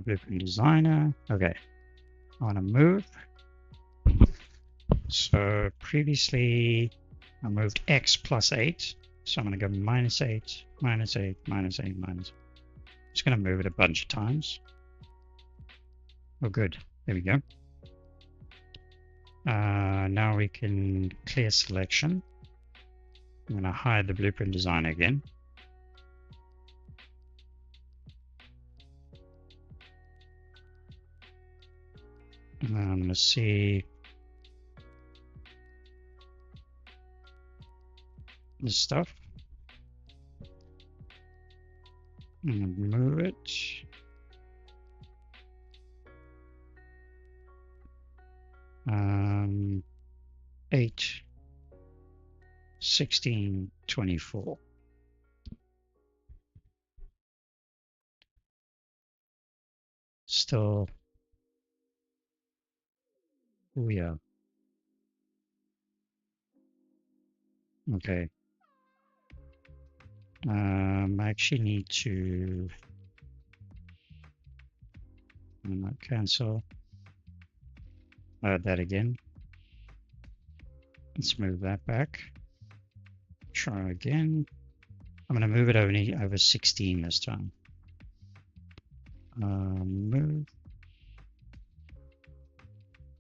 Blueprint designer. Okay. I want to move. So previously I moved X plus 8. So I'm going to go minus 8, minus 8, minus 8, minus. I'm just going to move it a bunch of times. Oh, good. There we go. Now we can clear selection. I'm going to hide the blueprint designer again. Let's see. This stuff. And move it. 8, 16, 24. Still, yeah. Okay. I actually need to cancel. That again. Let's move that back. Try again. I'm going to move it only over 16 this time. Move.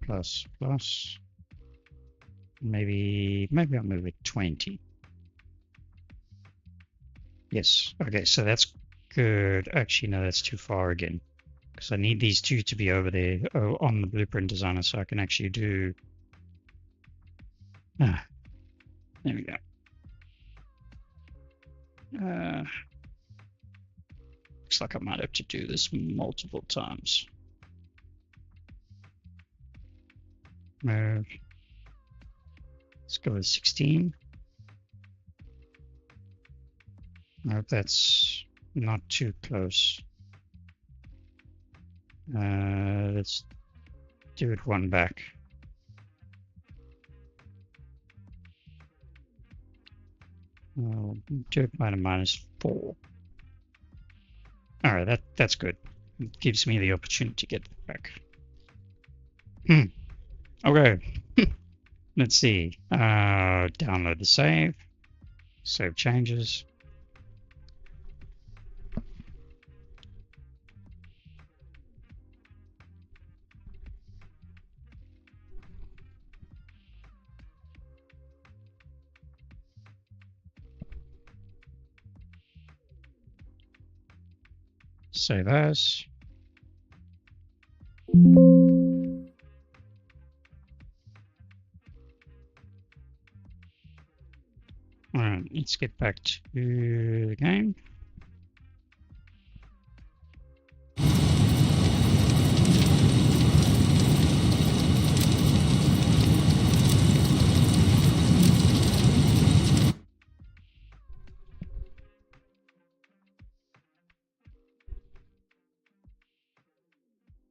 Plus, plus. Maybe I'll move it 20. Yes. Okay, so that's good. Actually, no, that's too far again. Because I need these two to be over there on the blueprint designer so I can actually do... there we go. Looks like I might have to do this multiple times. Move. Let's go with 16. I hope that's not too close. Let's do it one back. I'll do it by the -4. All right, that's good. It gives me the opportunity to get it back. Okay. Let's see. Download the save. Save changes. Save as. All right, let's get back to the game.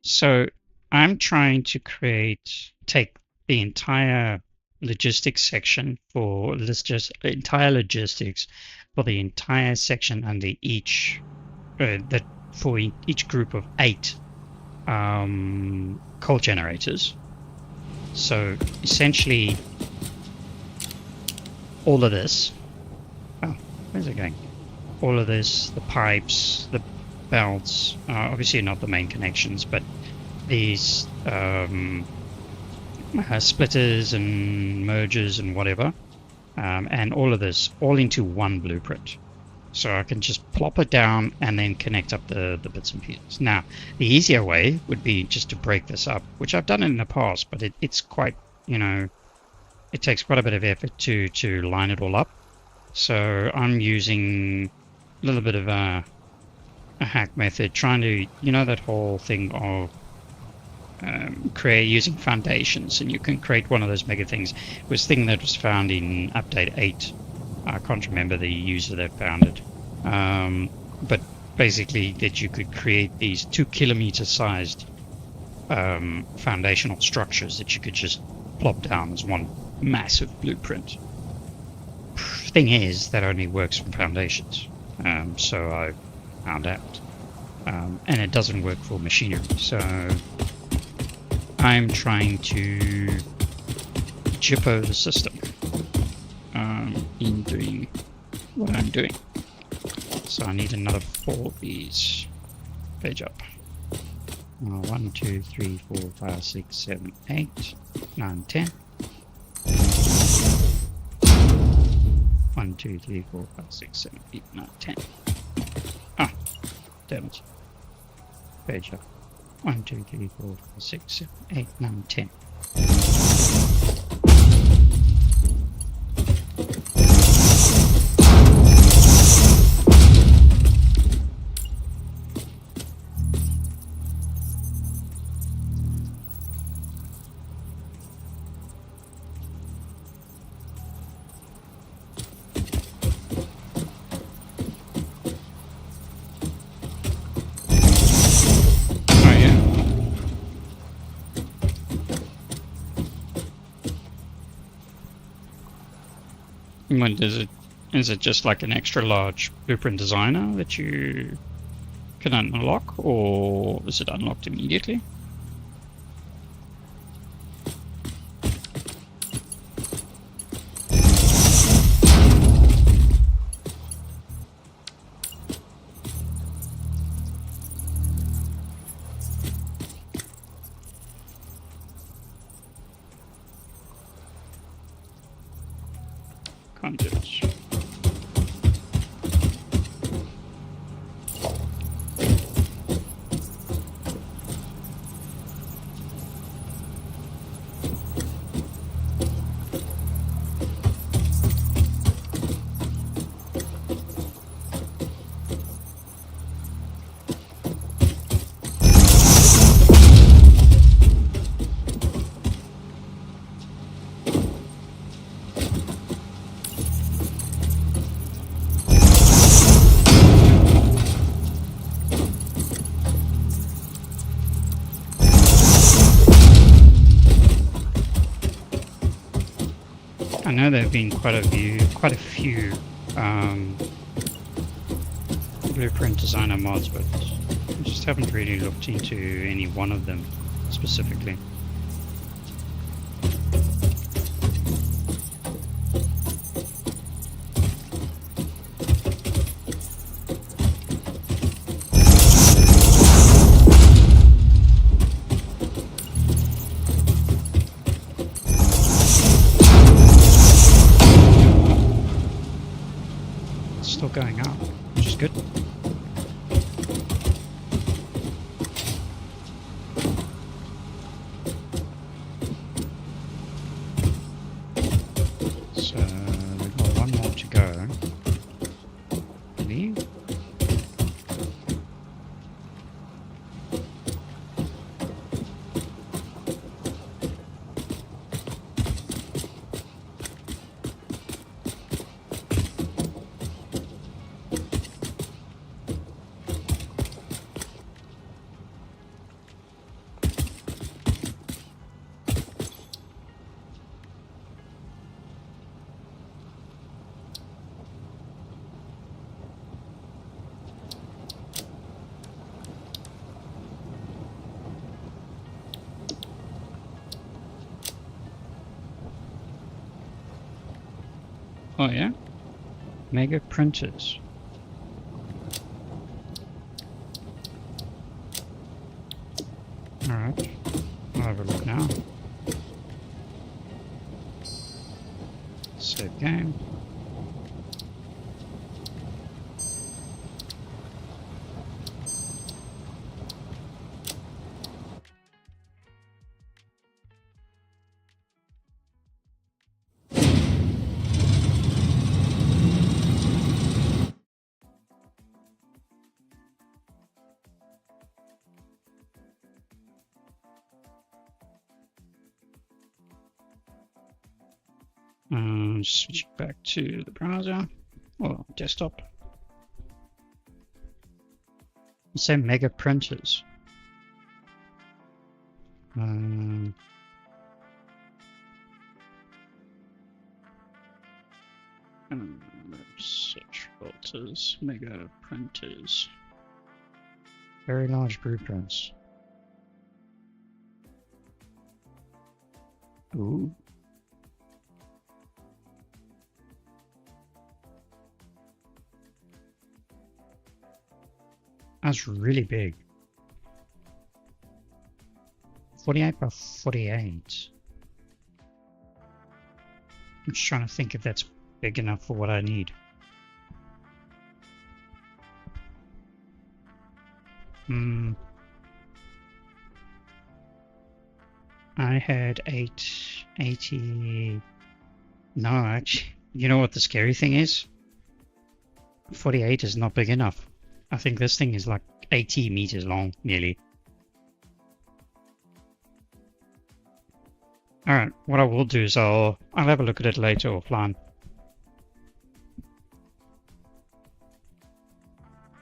So I'm trying to take the entire logistics section for entire logistics for the entire section under each for each group of 8 coal generators. So essentially all of this, where's it going? All of this, the pipes, the belts, obviously not the main connections, but these splitters and mergers and whatever, and all of this all into one blueprint. So I can just plop it down and then connect up the bits and pieces. Now, the easier way would be just to break this up, which I've done in the past, but it's quite, it takes quite a bit of effort to line it all up. So I'm using a little bit of a hack method, trying to, that whole thing of using foundations, and you can create one of those mega things. It was a thing that was found in update 8. I can't remember the user that found it, but basically that you could create these 2-kilometer sized foundational structures that you could just plop down as one massive blueprint. Thing is, that only works for foundations, so I found out, and it doesn't work for machinery. So I'm trying to jippo the system in doing what I'm doing. So I need another 4 of these. Page up. 1, 2, 3, 4, 5, 6, 7, 8, 9, 10. 1, 2, 3, 4, 5, 6, 7, 8, 9, 10. Ah, damn it. Page up. 1, 2, 3, 4, 5, 6, 7, 8, 9, 10. When is it just like an extra large blueprint designer that you can unlock, or is it unlocked immediately? Can't do it. I know there have been quite a few blueprint designer mods, but I just haven't really looked into any one of them specifically. Still going up, which is good. So we've got one more to go. I believe. Oh yeah? Mega printers. Alright, I'll have a look now. Save game. Switch back to the browser or desktop. Say mega printers. Search filters, mega printers. Very large blueprints. Ooh. That's really big. 48 by 48. I'm just trying to think if that's big enough for what I need. I had 880. No, actually, you know what the scary thing is? 48 is not big enough. I think this thing is like 80 meters long, nearly. Alright, what I will do is I'll have a look at it later offline.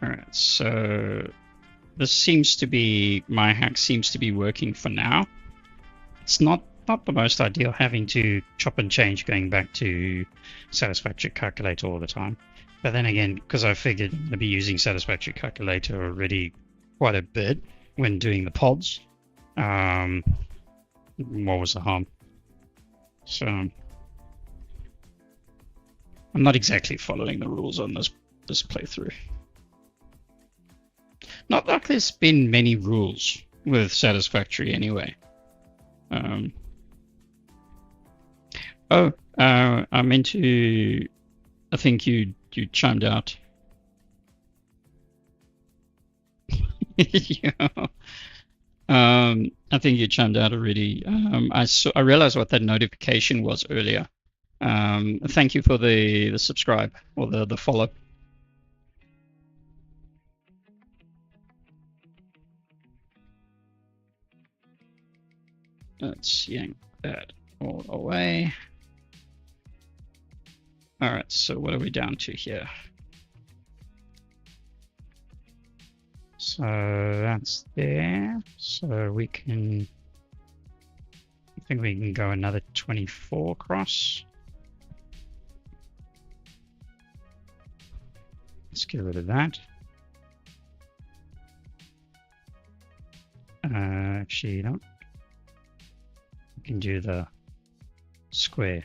Alright, so this seems to be, my hack seems to be working for now. It's not the most ideal having to chop and change going back to Satisfactory Calculator all the time. But then again, because I figured I'm going to be using Satisfactory Calculator already quite a bit when doing the pods, what was the harm? So I'm not exactly following the rules on this playthrough. Not like there's been many rules with Satisfactory anyway. I meant to. I think you chimed out. Yeah. I think you chimed out already. I realized what that notification was earlier. Thank you for the subscribe or the follow. Let's yank that all away. Alright, so what are we down to here? So that's there. So we can, I think we can go another 24 across. Let's get rid of that. Actually, no. We can do the square.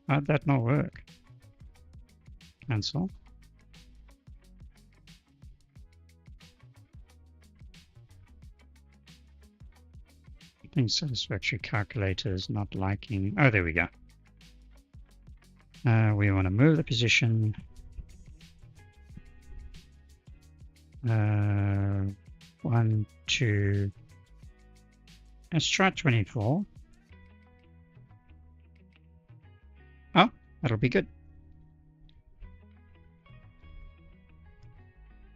How'd that not work? Cancel. I think Satisfactory Calculator is not liking. Oh, there we go. We want to move the position. 1, 2. Let's try 24. Oh, that'll be good.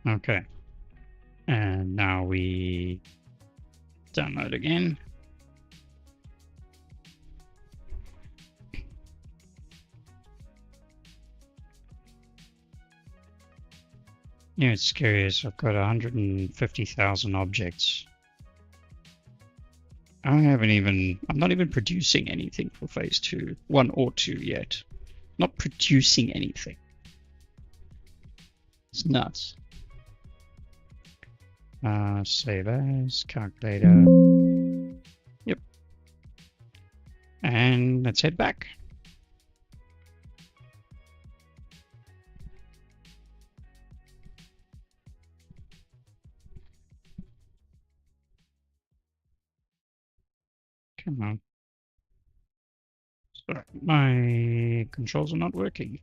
Okay. And now we download again. Yeah, it's scary as I've got 150,000 objects. I'm not even producing anything for phase 2, 1 or 2 yet. Not producing anything. It's nuts. Save as, calculator. Yep. And let's head back. Come on. Sorry, my controls are not working.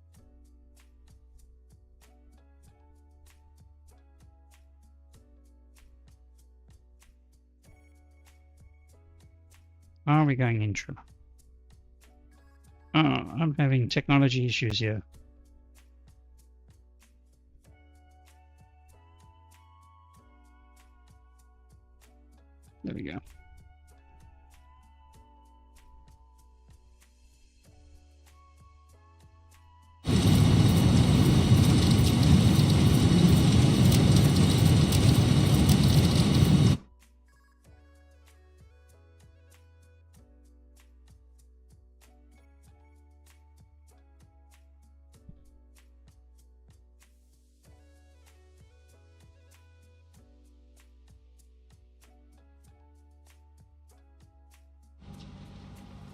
Are we going intro? Oh, I'm having technology issues here. There we go.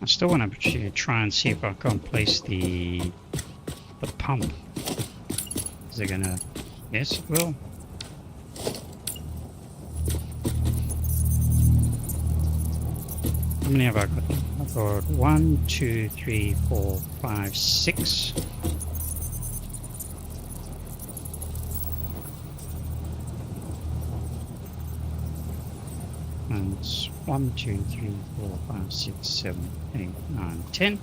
I still want to try and see if I can place the pump. Is it gonna? Yes, it will. How many have I got? I've got 1, 2, 3, 4, 5, 6. It's 1, 2, 3, 4, 5, 6, 7, 8, 9, 10.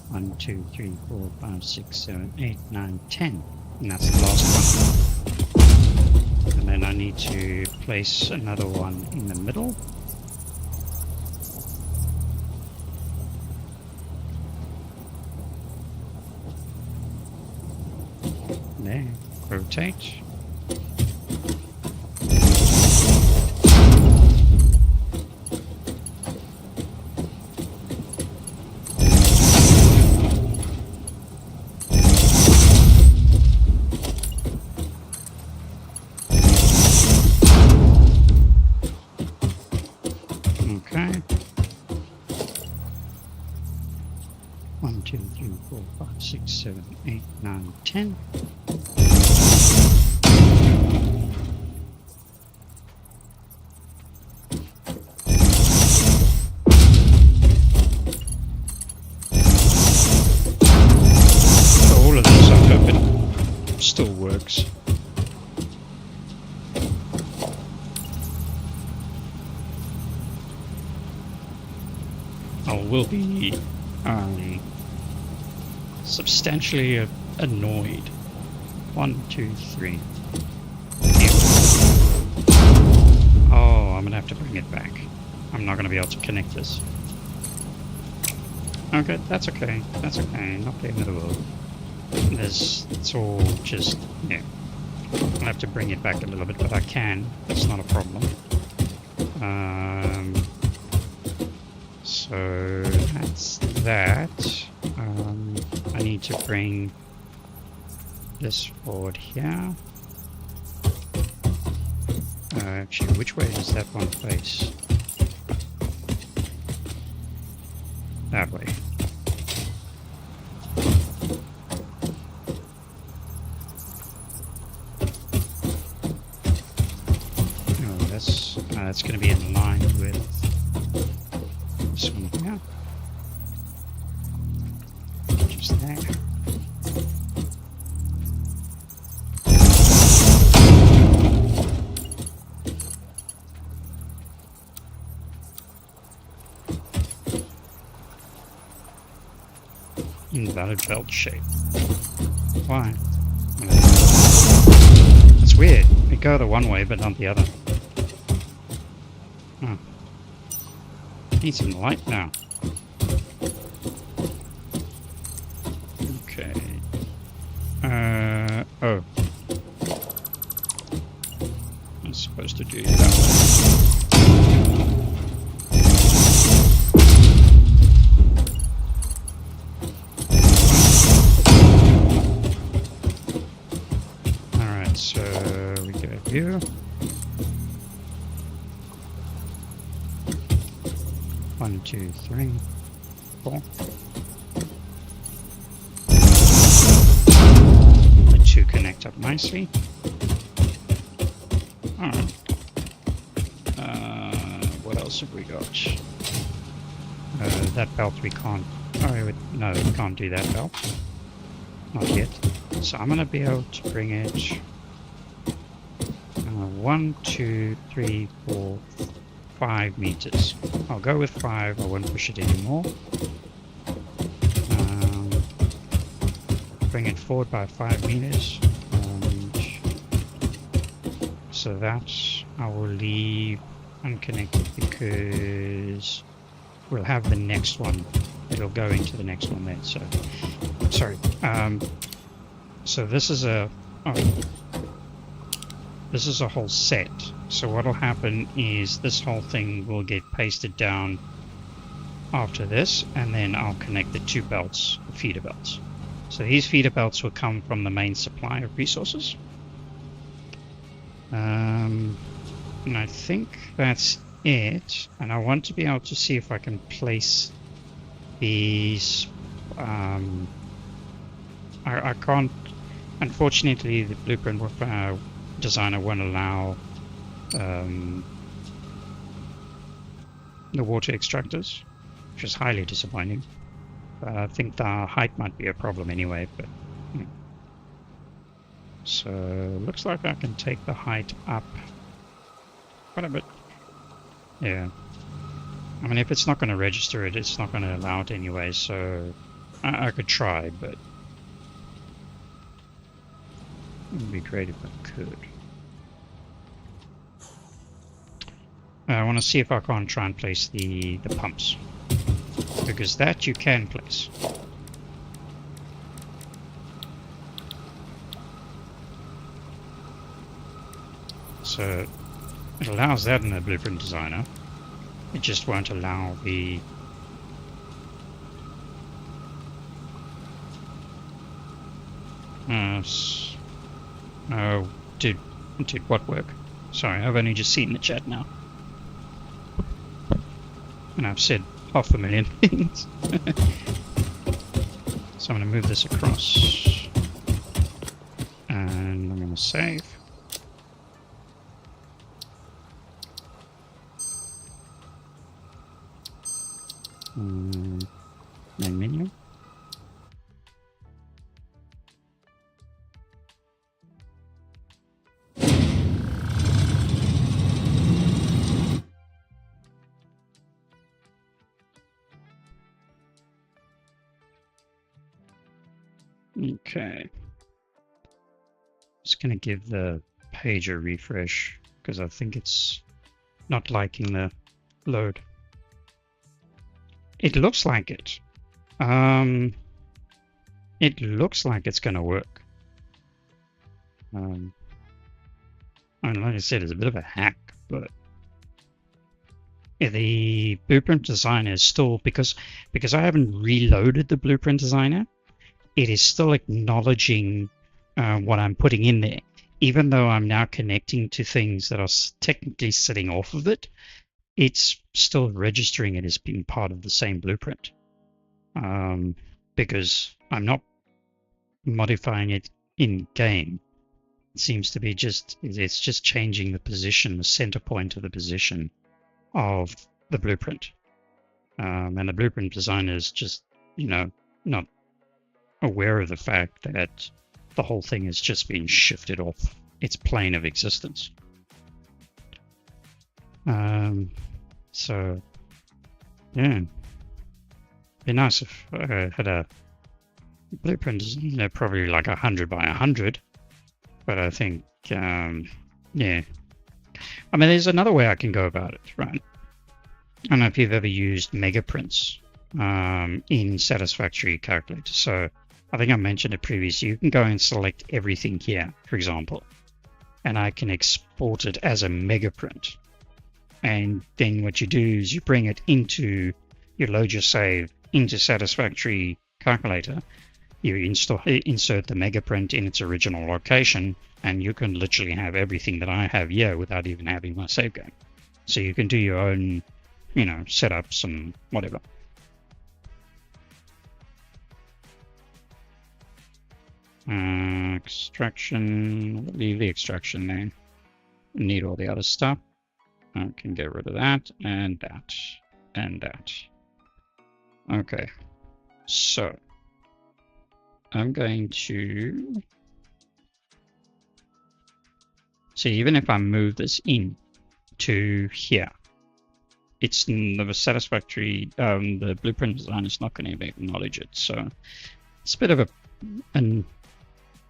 1, 2, 3, 4, 5, 6, 7, 8, 9, 10. And that's the last one. And then I need to place another one in the middle. There. Rotate. Okay. 1, 2, 3, 4, 5, 6, 7, 8, 9, 10. So all of this, I hope it still works. I will be substantially annoyed. 1, 2, 3. Oh, I'm gonna have to bring it back. I'm not gonna be able to connect this. Okay, that's okay. That's okay. Not the end of the world. It's all just, yeah. I'll have to bring it back a little bit, but I can. That's not a problem. So that's that. I need to bring this forward here. Actually, which way does that one face? That way. Oh, that's going to be in line with this one here. Just there. Invalid belt shape. Why? That's weird. It go the one way but not the other. Oh. Need some light now. Okay. Oh. I'm supposed to do it that way. Alright, so we go here. 1, 2, 3, 4. The two connect up nicely. Alright. What else have we got? That belt we can't. Oh, no, we can't do that belt. Not yet. So I'm going to be able to bring it 1, 2, 3, 4, 5 meters. I'll go with 5. I won't push it anymore. Bring it forward by 5 meters. So that I will leave unconnected because we'll have the next one. It'll go into the next one then. So, sorry. So this is a this is a whole set. So what'll happen is this whole thing will get pasted down after this, and then I'll connect the two belts, the feeder belts. So these feeder belts will come from the main supply of resources. And I think that's it. And I want to be able to see if I can place these. I can't. Unfortunately, the blueprint designer won't allow the water extractors, which is highly disappointing. I think the height might be a problem anyway, but So looks like I can take the height up quite a bit. Yeah. I mean, if it's not going to register it, it's not going to allow it anyway, so I could try, but it would be great if I could. I want to see if I can't try and place the pumps, because that you can place. So it allows that in the Blueprint Designer. It just won't allow the did what work? Sorry, I've only just seen the chat now. And I've said 500,000 things. So I'm going to move this across. And I'm going to save. Main menu. Okay. Just going to give the page a refresh because I think it's not liking the load. It looks like it. It looks like it's going to work. And like I said, it's a bit of a hack, but the Blueprint Designer is still, because I haven't reloaded the Blueprint Designer, it is still acknowledging what I'm putting in there. Even though I'm now connecting to things that are technically sitting off of it, it's still registering it as being part of the same blueprint. Because I'm not modifying it in game. It seems to be it's just changing the position, the center point of the position of the blueprint. And the Blueprint Designer is just, not aware of the fact that the whole thing has just been shifted off its plane of existence. So, yeah, be nice if I had a blueprint, probably like 100 by 100. But I think, yeah. I mean, there's another way I can go about it, right? I don't know if you've ever used megaprints in Satisfactory Calculator. So I think I mentioned it previously. You can go and select everything here, for example, and I can export it as a megaprint. And then what you do is you bring it into, you load your save into Satisfactory Calculator, you insert the megaprint in its original location, and you can literally have everything that I have here without even having my save game. So you can do your own, setups and whatever. Extraction, leave the extraction there. Need all the other stuff. I can get rid of that, and that, and that. Okay, so I'm going to... So even if I move this in to here, it's the Satisfactory, the Blueprint Design is not going to acknowledge it. So it's a bit of an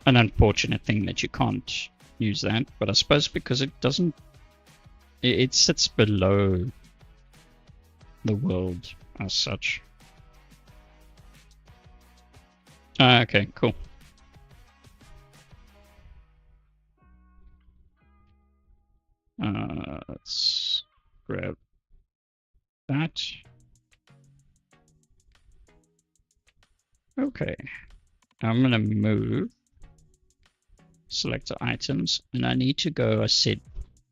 unfortunate thing that you can't use that, but I suppose because it doesn't, it sits below the world as such. Okay, cool. Let's grab that. Okay, I'm gonna move selector items, and I need to go, I said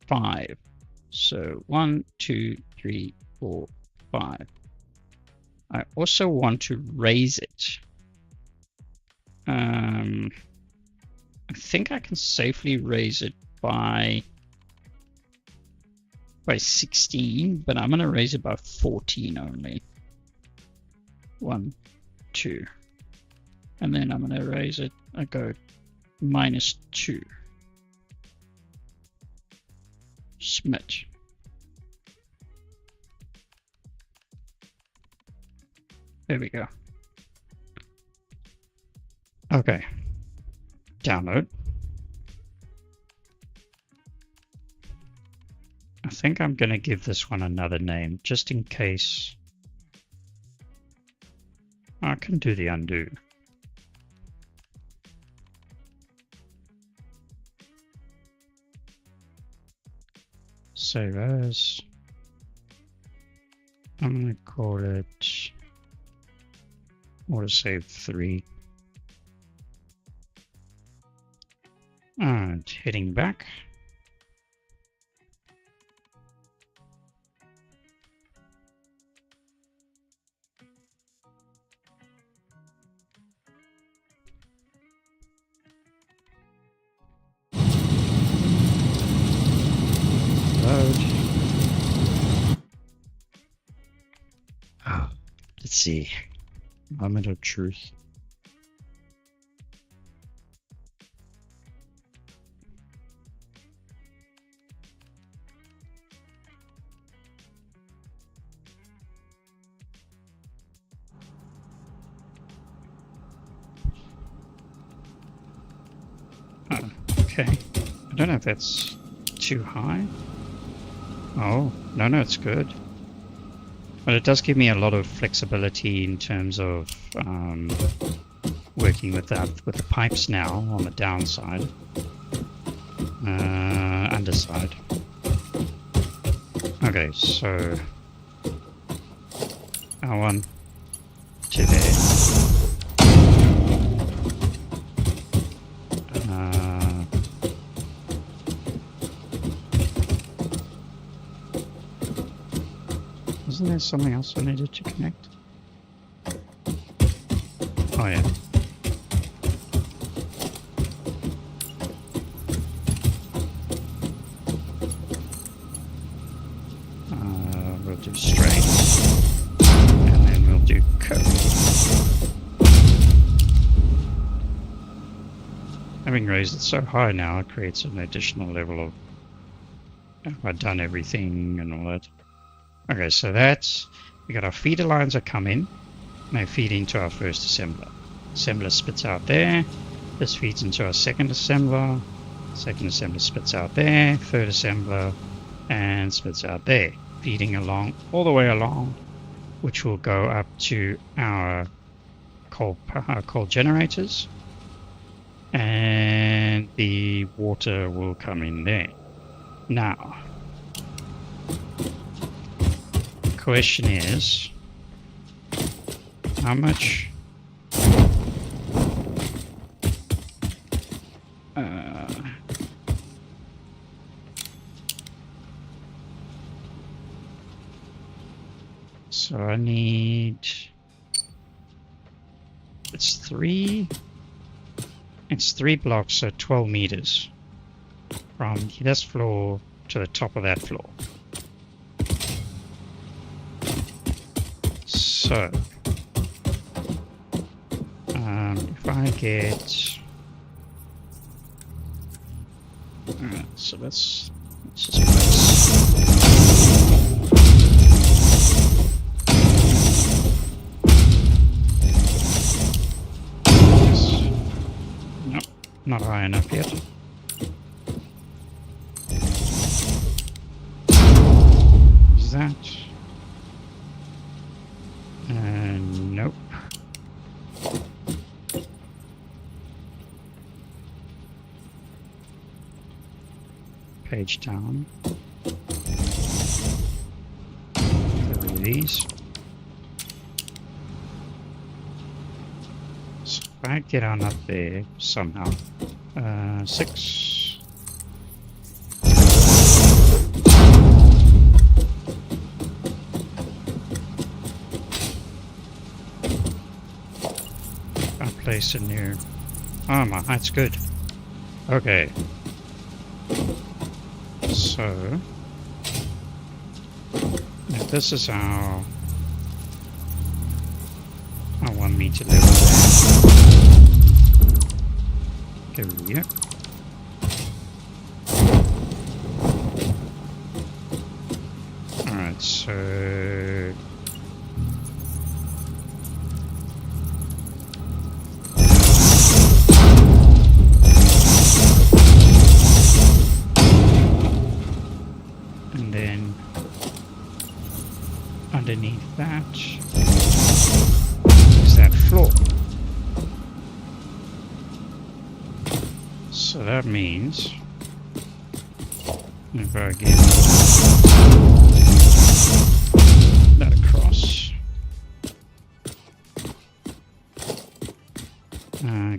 5. So 1, 2, 3, 4, 5. I also want to raise it. I think I can safely raise it by 16, but I'm going to raise it by 14 only. 1, 2. And then I'm going to raise it. I go -2. Submit. There we go. Okay. Download. I think I'm going to give this one another name, just in case. I can do the undo. Save as. I'm going to call it autosave 3. And heading back. Let's see. Moment of truth. Okay. I don't know if that's too high. Oh, no, it's good. But it does give me a lot of flexibility in terms of working with the pipes now on the downside, underside. Okay, so R1 to there. Isn't there something else I needed to connect? Oh yeah. We'll do straight, and then we'll do curve. Having raised it so high now, it creates an additional level of I've done everything and all that. Okay, so that's, we got our feeder lines that come in, and they feed into our first assembler. Assembler spits out there, this feeds into our second assembler spits out there, third assembler, and spits out there, feeding along, all the way along, which will go up to our coal generators, and the water will come in there. Now, question is, how much so I need, it's three blocks, so 12 meters from this floor to the top of that floor. So, if I get, alright, so let's just nope, not high enough yet. Is that? Nope. Page down. Three of these. So if I get on up there somehow, 6. Place a new. Oh, my height's good. Okay. So, now this is our 1 meter level there. Go here. Alright, so... and then underneath that is that floor. So that means if I get that across,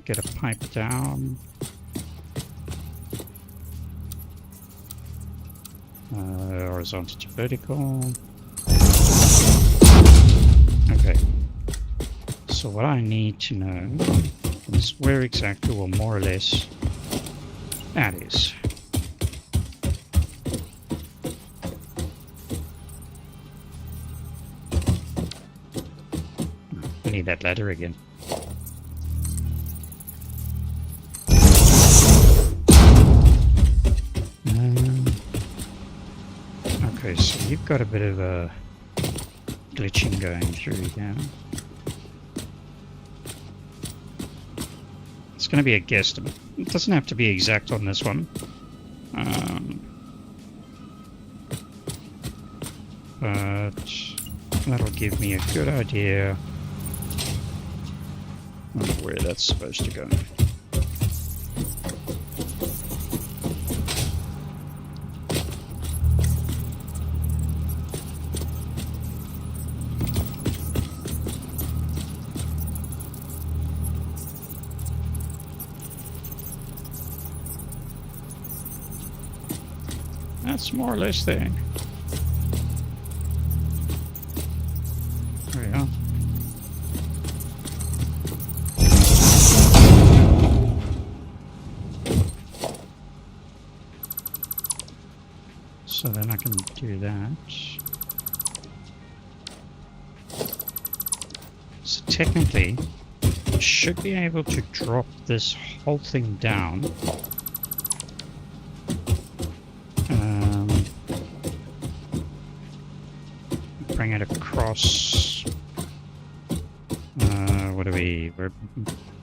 get a pipe down, horizontal to vertical. Okay, so what I need to know is where exactly, or more or less, that is. I need that ladder again. Okay, so you've got a bit of a glitching going through here. It's going to be a guesstimate. It doesn't have to be exact on this one. But that'll give me a good idea of where that's supposed to go. That's more or less there. There we are. So then I can do that. So technically, I should be able to drop this whole thing down. Bring it across. What are we? We're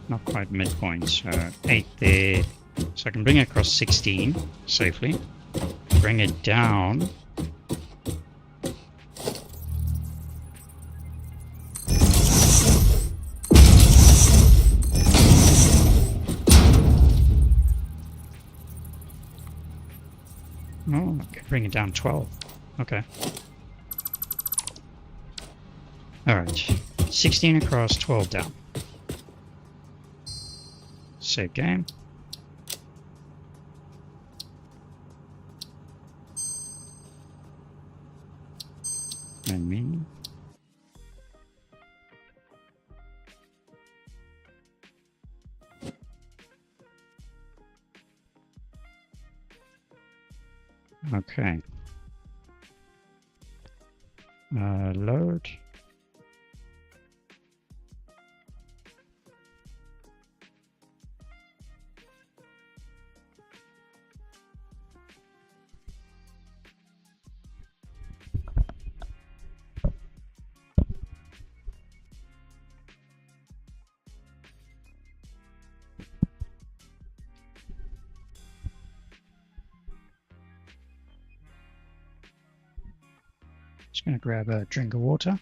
not quite midpoint, so 8 there. So I can bring it across 16 safely. Bring it down. Oh, okay. Bring it down 12. Okay. Alright. 16 across, 12 down. Save game. And me. Okay. Load. Just going to grab a drink of water.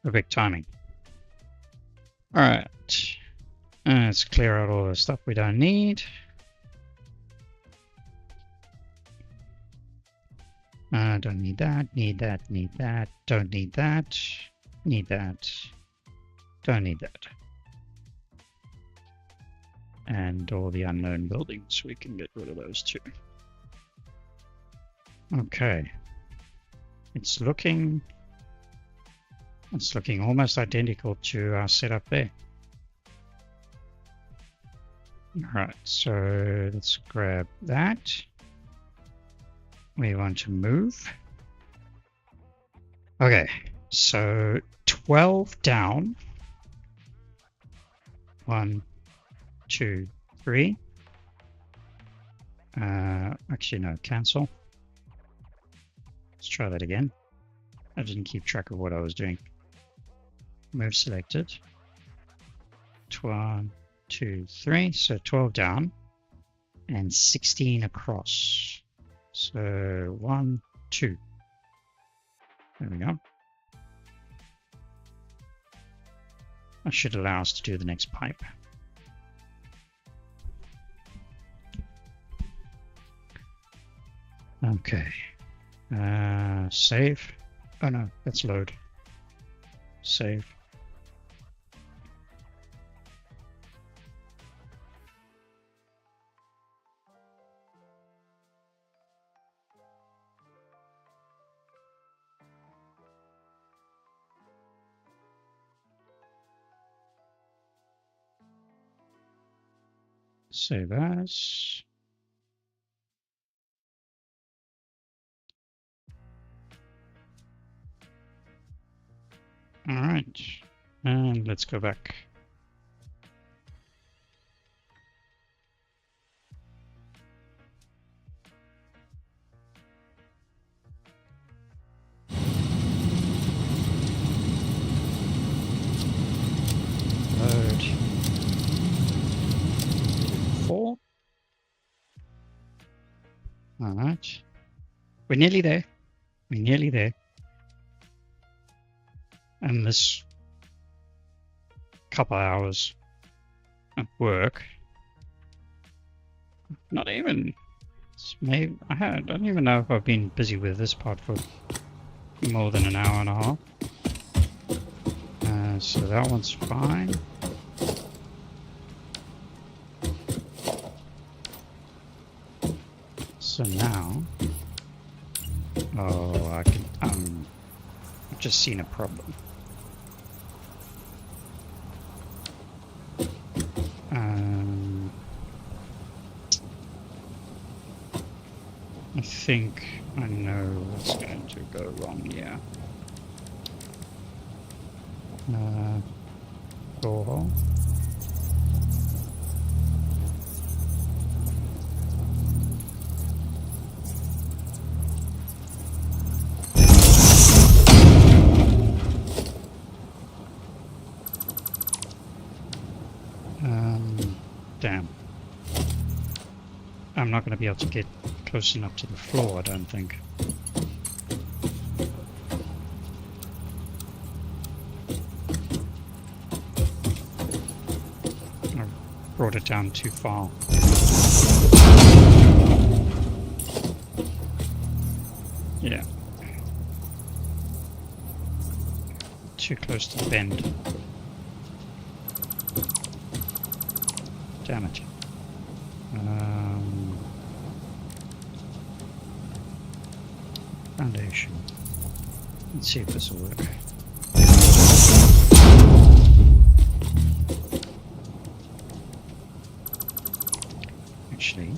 Perfect timing. Alright. Let's clear out all the stuff we don't need. Don't need that, need that, need that, don't need that, need that, don't need that. And all the unknown buildings, we can get rid of those too. Okay. It's looking almost identical to our setup there. Alright, so let's grab that. We want to move. Okay, so 12 down. 1, 2, 3. Actually, no, cancel. Let's try that again. I didn't keep track of what I was doing. Move selected. 1, 2, 3. So 12 down and 16 across. So 1, 2. There we go. That should allow us to do the next pipe. Okay. Save. Oh no, that's load. Save. Save as. All right, and let's go back. Load. 4. All right, we're nearly there. We're nearly there. And this couple hours at work, not even, maybe, I don't even know if I've been busy with this part for more than an hour and a half. So that one's fine. So now, oh, I can, I've just seen a problem. I think I know what's going to go wrong here. Door hole. Damn. I'm not going to be able to get close enough to the floor, I don't think. I brought it down too far. Yeah. Too close to the bend. Damn it. Foundation. Let's see if this will work. Actually,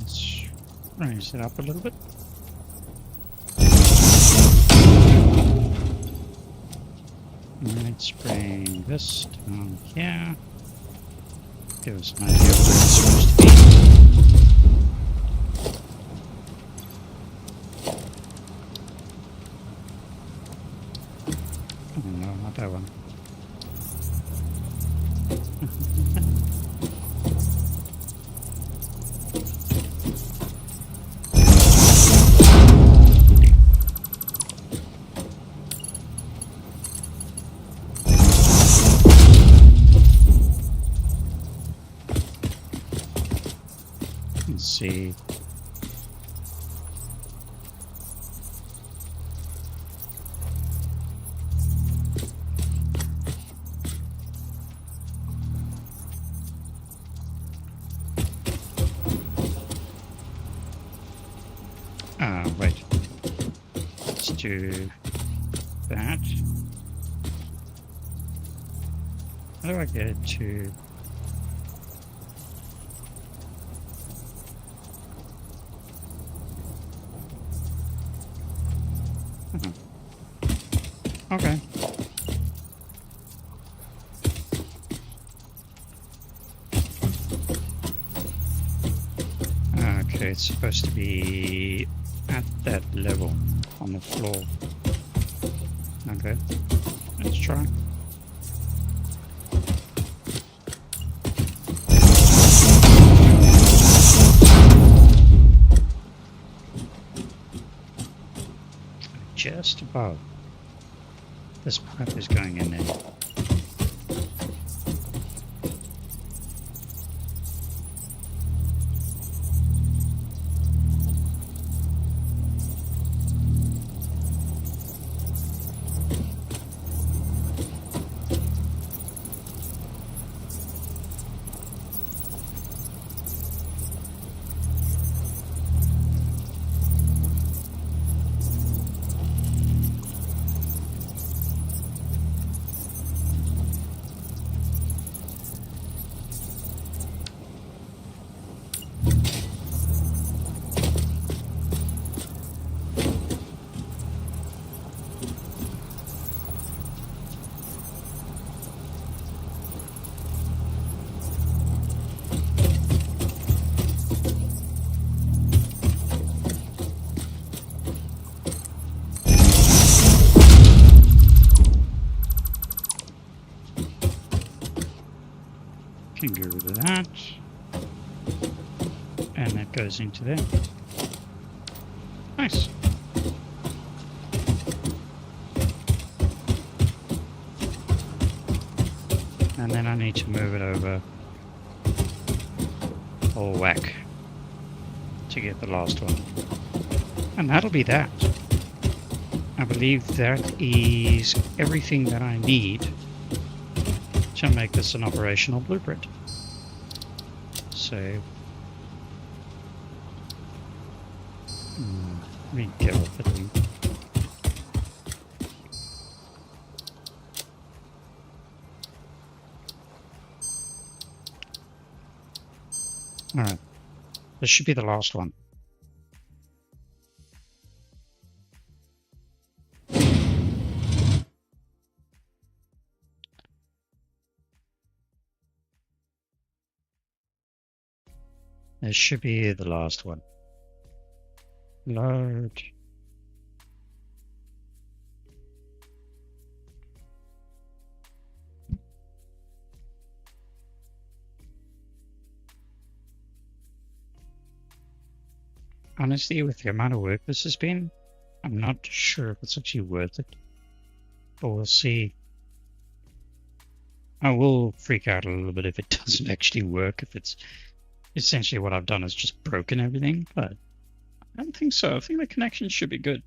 let's raise it up a little bit. Let's bring this down here. Give us an idea of where it's supposed to be. Oh no, not that one. Let's see. do that. How do I get it to... Okay. Okay, it's supposed to be at that level on the floor. Okay, let's try. Just above. This pipe is going in there. Can get rid of that. And that goes into there. Nice. And then I need to move it over all whack to get the last one. And that'll be that. I believe that is everything that I need to make this an operational blueprint. So, let me get off the thing. Alright, this should be the last one. This should be the last one. Load. Honestly, with the amount of work this has been, I'm not sure if it's actually worth it. But we'll see. I will freak out a little bit if it doesn't actually work, if it's essentially what I've done is just broken everything, but I don't think so. I think the connection should be good.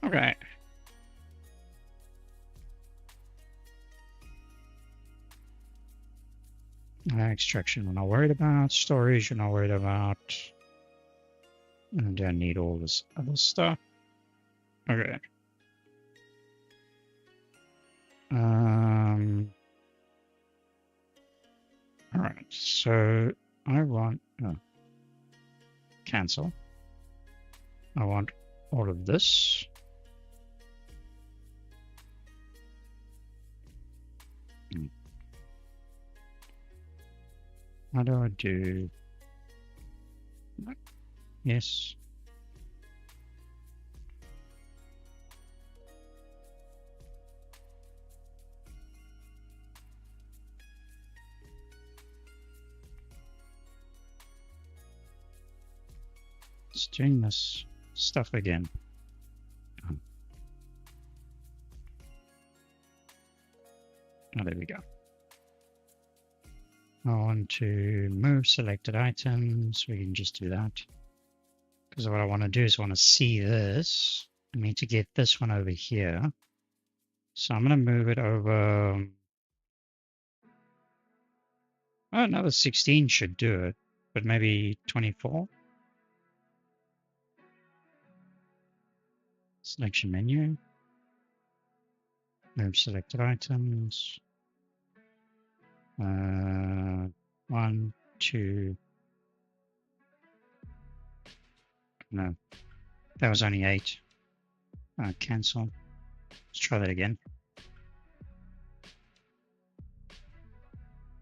Okay. Extraction we're not worried about. Storage we're not worried about. I don't need all this other stuff. Okay. Alright, so I want cancel. I want all of this. How do I do? Yes. It's doing this stuff again. Oh, there we go. I want to move selected items. We can just do that. Because what I want to do is I want to see this. I need to get this one over here. So I'm going to move it over. Oh, another 16 should do it, but maybe 24. Selection menu. Move selected items. 1, 2. No, that was only 8. Cancel. Let's try that again.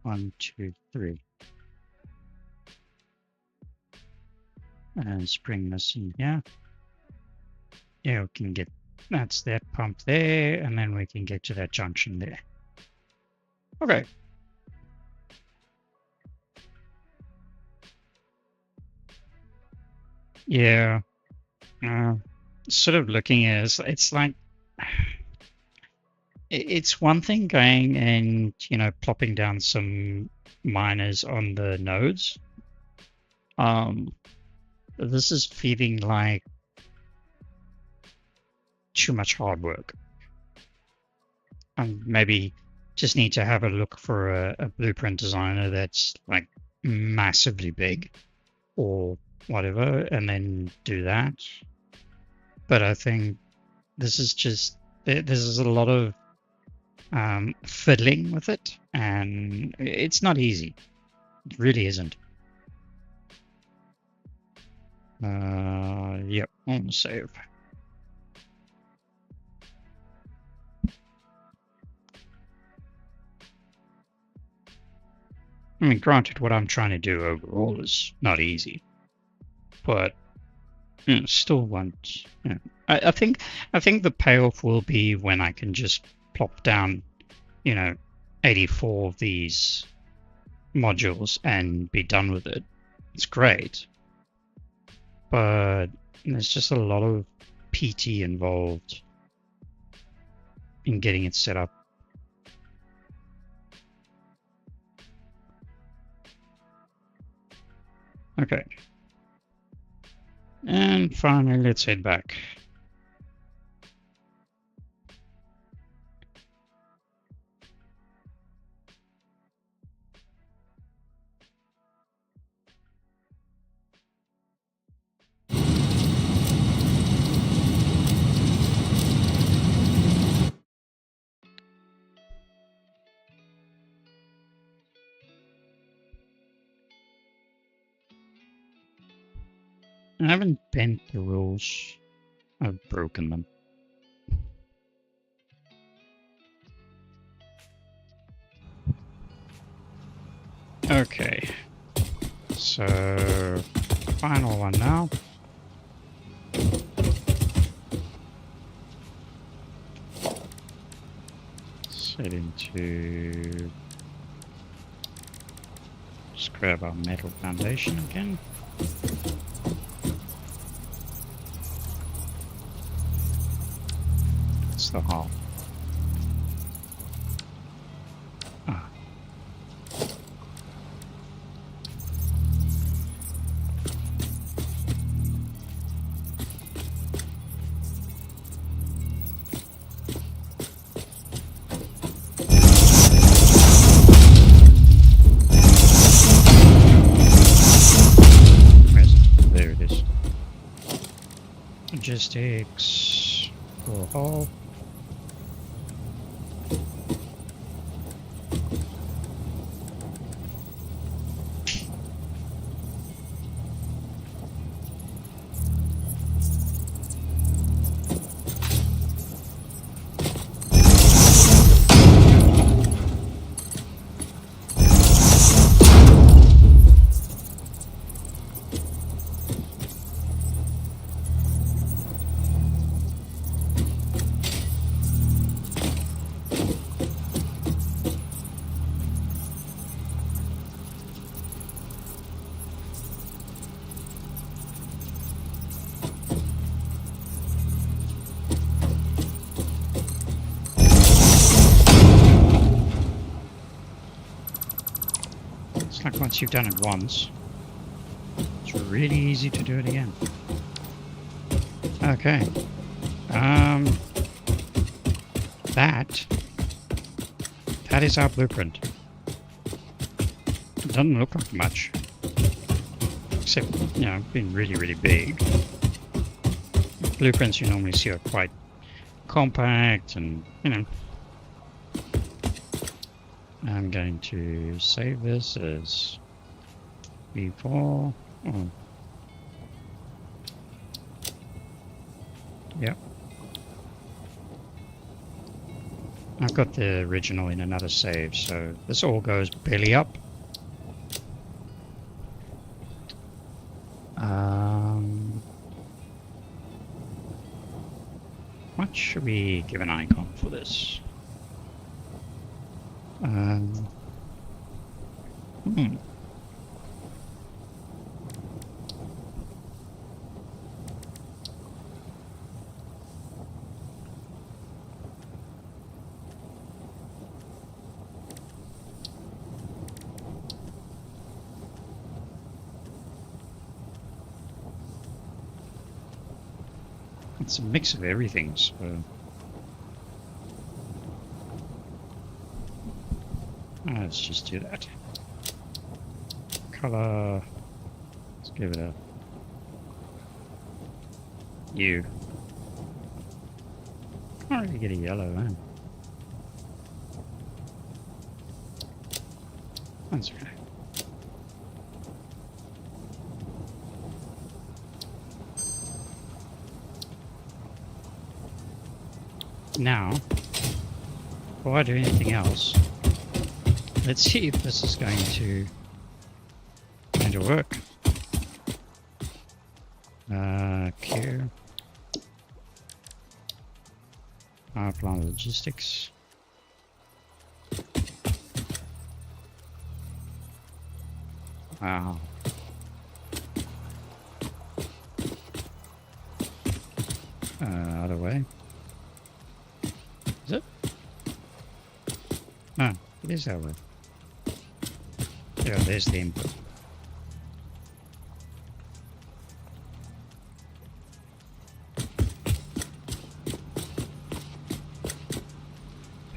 1, 2, 3. And let's bring this in here. Yeah, we can get, that's that pump there, and then we can get to that junction there. Okay. Yeah. Sort of looking as, it's like, it's one thing going and, plopping down some miners on the nodes. This is feeling like too much hard work. Maybe just need to have a look for a blueprint designer that's like massively big or whatever, and then do that. But I think this is just, there's a lot of fiddling with it, and it's not easy. It really isn't. Yep, on save. I mean, granted, what I'm trying to do overall is not easy, but still want. I think the payoff will be when I can just plop down, 84 of these modules and be done with it. It's great, but there's just a lot of PT involved in getting it set up. Okay. And finally, let's head back. I haven't bent the rules. I've broken them. Okay. So, final one now. Set into... Just grab our metal foundation again. The hall. There it is. Logistics for hall. It's like once you've done it once, it's really easy to do it again. Okay. That is our blueprint. It doesn't look like much. Except, you know, being really, really big. Blueprints you normally see are quite compact and, you know. I'm going to save this as V4. Oh. Yep. I've got the original in another save, so this all goes belly up. What should we give an icon for this? It's a mix of everything, so... let's just do that. Color... Let's give it a... hue. Can't really get a yellow, eh? That's okay. Now, before I do anything else, let's see if this is going to work. Q. Power plant logistics. Wow. Other way. Is it? No, it is that way. Yeah, there's the input.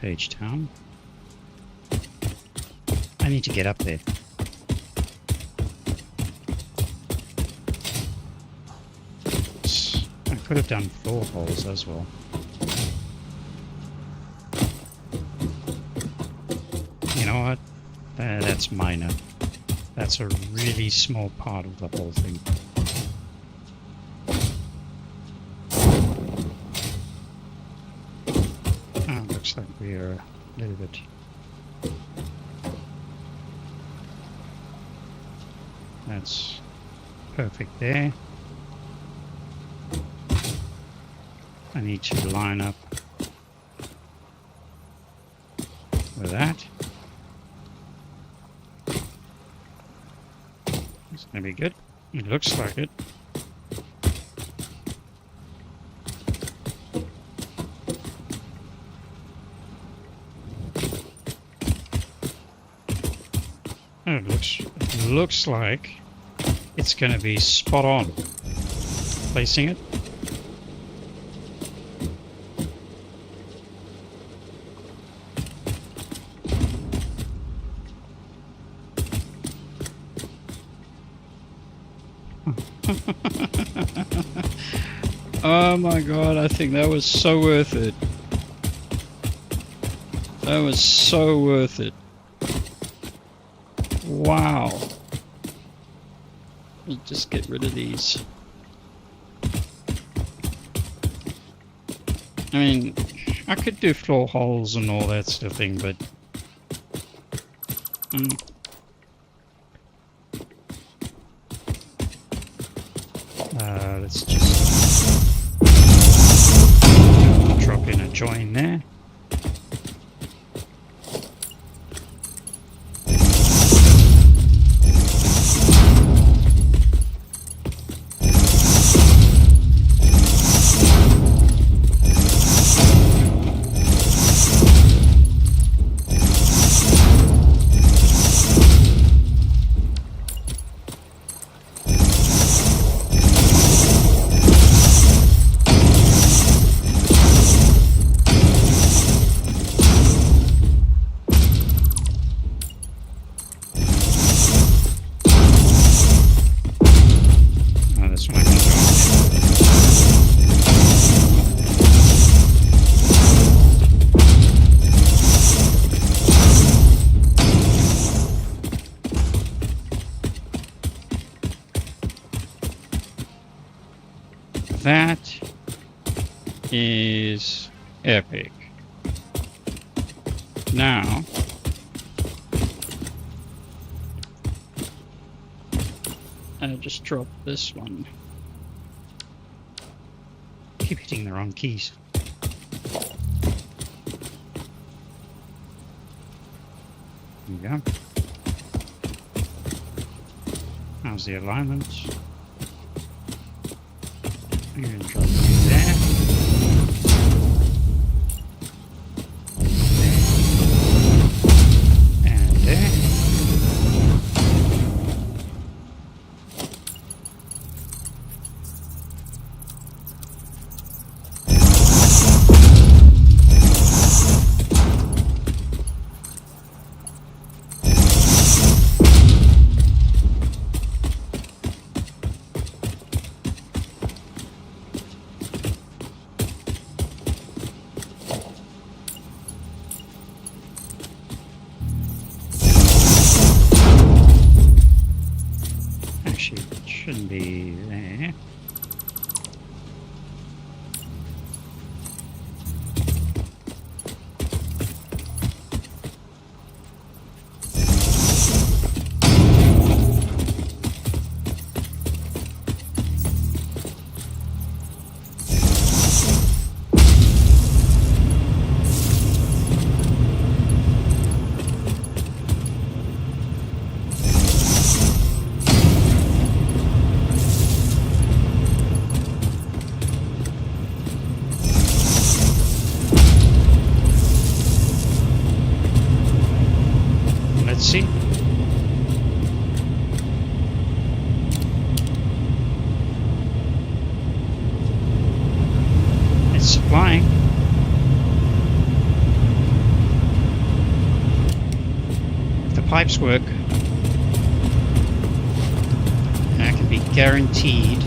Page town. I need to get up there. I could have done floor holes as well. You know what? That's minor. That's a really small part of the whole thing. Oh, looks like we are a little bit... That's perfect there. I need to line up with that. It's gonna be good. It looks like it. Oh, it looks like it's gonna be spot on. Placing it. Oh my god, I think that was so worth it. That was so worth it. Wow. Let me just get rid of these. I mean, I could do floor holes and all that sort of thing, but... let's just drop in a join there. that is epic. Now, I'll just drop this one. Keep hitting the wrong keys. There we go. How's the alignment? I'm going to drop you there. And there. Actually, it shouldn't be there. Let's see. It's supplying. If the pipes work, I can be guaranteed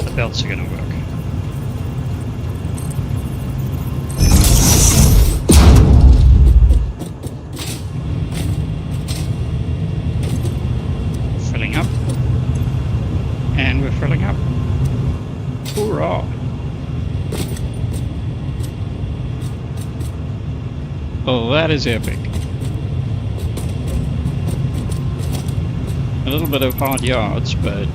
the belts are going to work. Filling up. And we're filling up. Hoorah! Oh, that is epic. A little bit of hard yards, but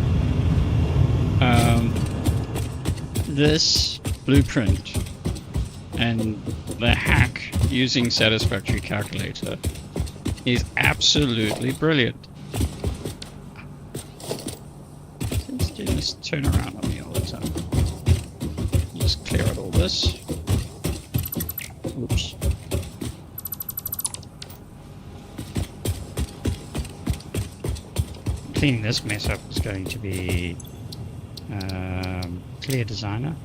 this blueprint and the hack using Satisfactory calculator is absolutely brilliant. It's doing this turn around on me all the time. Just clear out all this. Oops. Cleaning this mess up is going to be Clear Designer.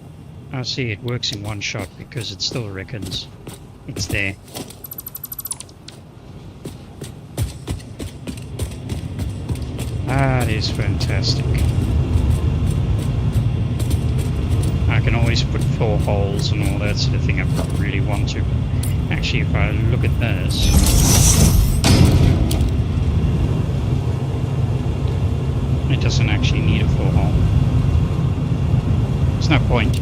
I see it works in one shot because it still reckons it's there. That is fantastic. I can always put 4 holes and all that sort of thing if I really want to. Actually, if I look at this, it doesn't actually need a 4-hole. There's no point.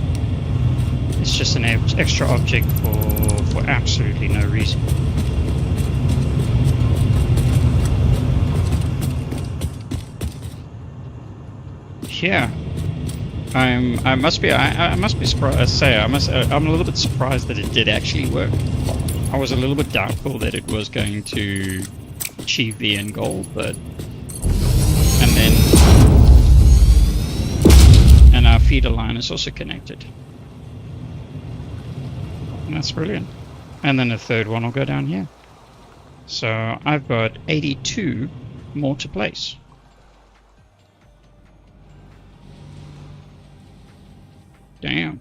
It's just an extra object for absolutely no reason. Yeah, I must be surprised. I'm a little bit surprised that it did actually work. I was a little bit doubtful that it was going to achieve the end goal, but and our feeder line is also connected, and that's brilliant. And then a third one will go down here. So I've got 82 more to place. Damn.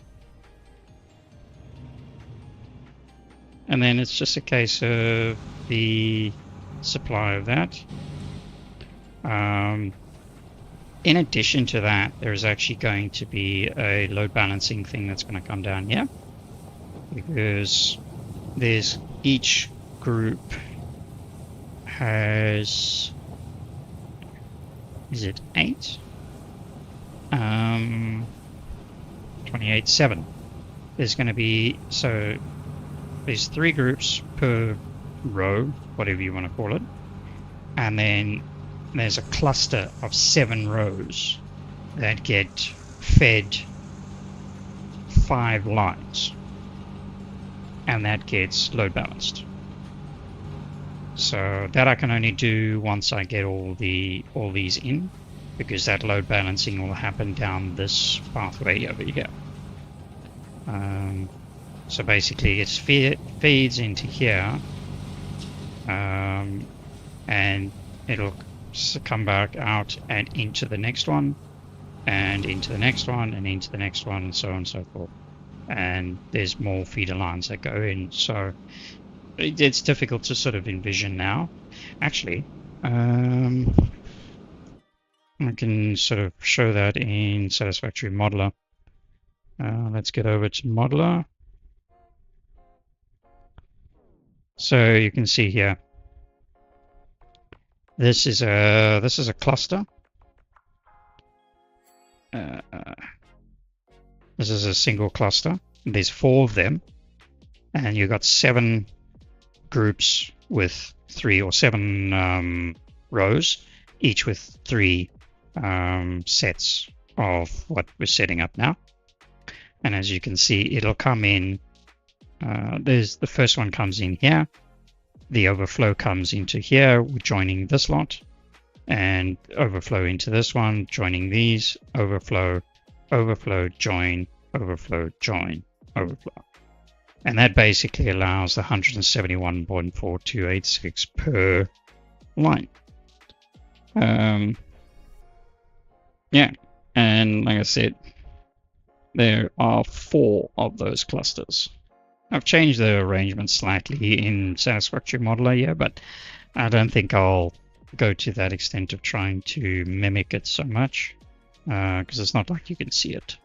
And then it's just a case of the supply of that. In addition to that, there's actually going to be a load balancing thing that's going to come down here, because each group has is it 8? 28, 7. There's going to be, so there's 3 groups per row, whatever you want to call it, and then there's a cluster of 7 rows that get fed 5 lines, and that gets load balanced. So that I can only do once I get all these in, because that load balancing will happen down this pathway over here. So basically it feeds into here, and it'll come back out and into the next one, and into the next one, and into the next one, and so on and so forth. And there's more feeder lines that go in, so it's difficult to sort of envision now. Actually, I can sort of show that in Satisfactory Modeler. Let's get over to Modeler. So you can see here, this is a cluster. This is a single cluster. There's 4 of them, and you've got 7 groups with 3 or 7 rows, each with 3 sets of what we're setting up now. And as you can see, it'll come in. There's the first one comes in here. The overflow comes into here, joining this lot, and overflow into this one, joining these. Overflow, overflow, join, overflow, join, overflow. And that basically allows the 171.4286 per line. Yeah, and like I said, there are 4 of those clusters. I've changed the arrangement slightly in Satisfactory Modeler here, but I don't think I'll go to that extent of trying to mimic it so much, because it's not like you can see it.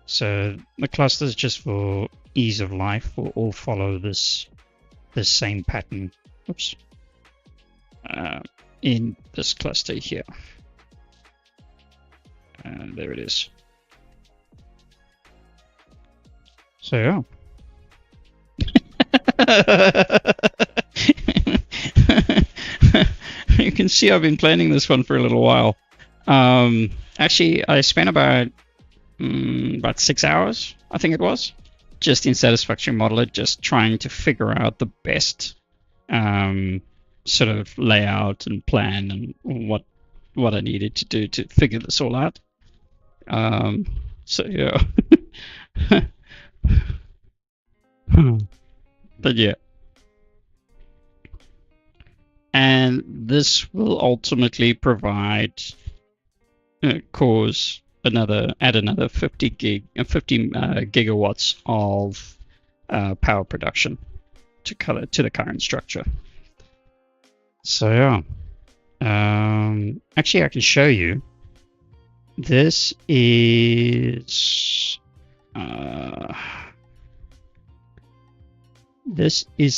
So the clusters, just for ease of life, will all follow this same pattern. Oops. In this cluster here. There it is. So yeah. You can see I've been planning this one for a little while. Actually, I spent about 6 hours, I think it was, just in Satisfactory Modeler, just trying to figure out the best sort of layout and plan and what I needed to do to figure this all out. So yeah. But yeah. And this will ultimately provide, add another 50 gigawatts of power production to the current structure. So yeah. Actually, I can show you. This is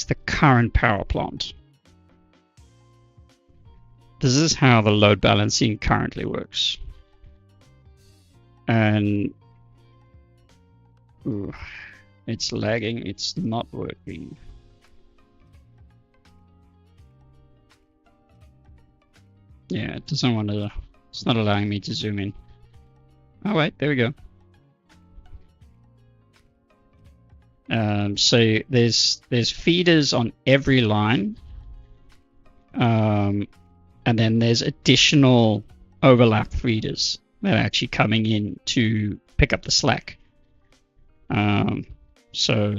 the current power plant. This is how the load balancing currently works. And it's lagging, it's not working. Yeah, it doesn't want to, it's not allowing me to zoom in. Oh wait, there we go. So there's feeders on every line, and then there's additional overlap feeders that are actually coming in to pick up the slack. So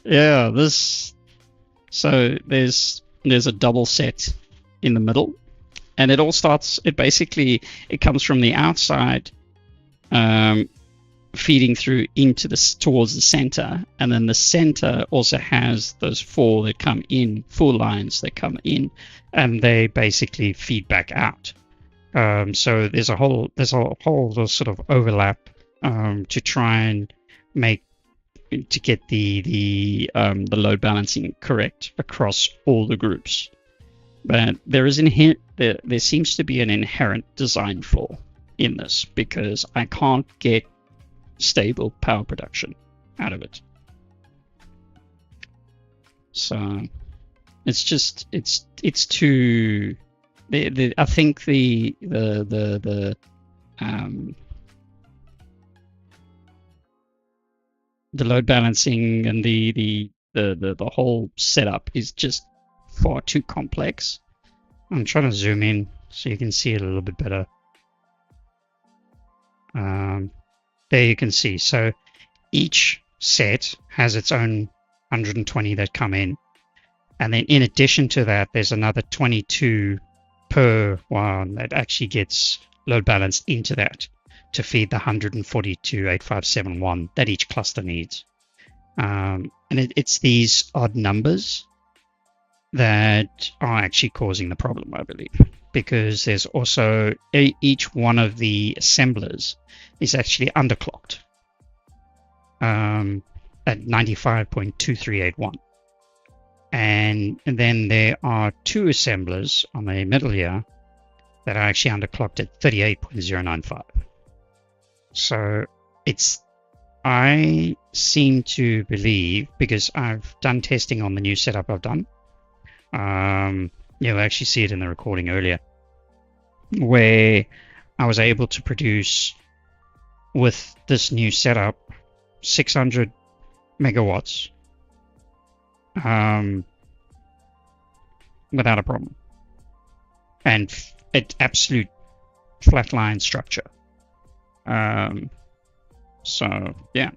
yeah, so there's a double set in the middle, and it all starts, it comes from the outside, feeding through into towards the center, and then the center also has those 4 that come in, 4 lines that come in, and they basically feed back out. So there's a whole sort of overlap to try and make to get the load balancing correct across all the groups. But there seems to be an inherent design flaw in this, because I can't get stable power production out of it. So it's just it's too. I think the load balancing and the whole setup is just far too complex. I'm trying to zoom in so you can see it a little bit better. There you can see. So each set has its own 120 that come in. And then in addition to that, there's another 22 per one that actually gets load balanced into that to feed the 142.8571 that each cluster needs. And it's these odd numbers that are actually causing the problem, I believe, because there's also each one of the assemblers is actually underclocked at 95.2381. And then there are two assemblers on the middle here that are actually underclocked at 38.095. So I seem to believe, because I've done testing on the new setup I've done, you'll actually see it in the recording earlier, where I was able to produce with this new setup 600 megawatts without a problem, and absolute flatline structure. So yeah.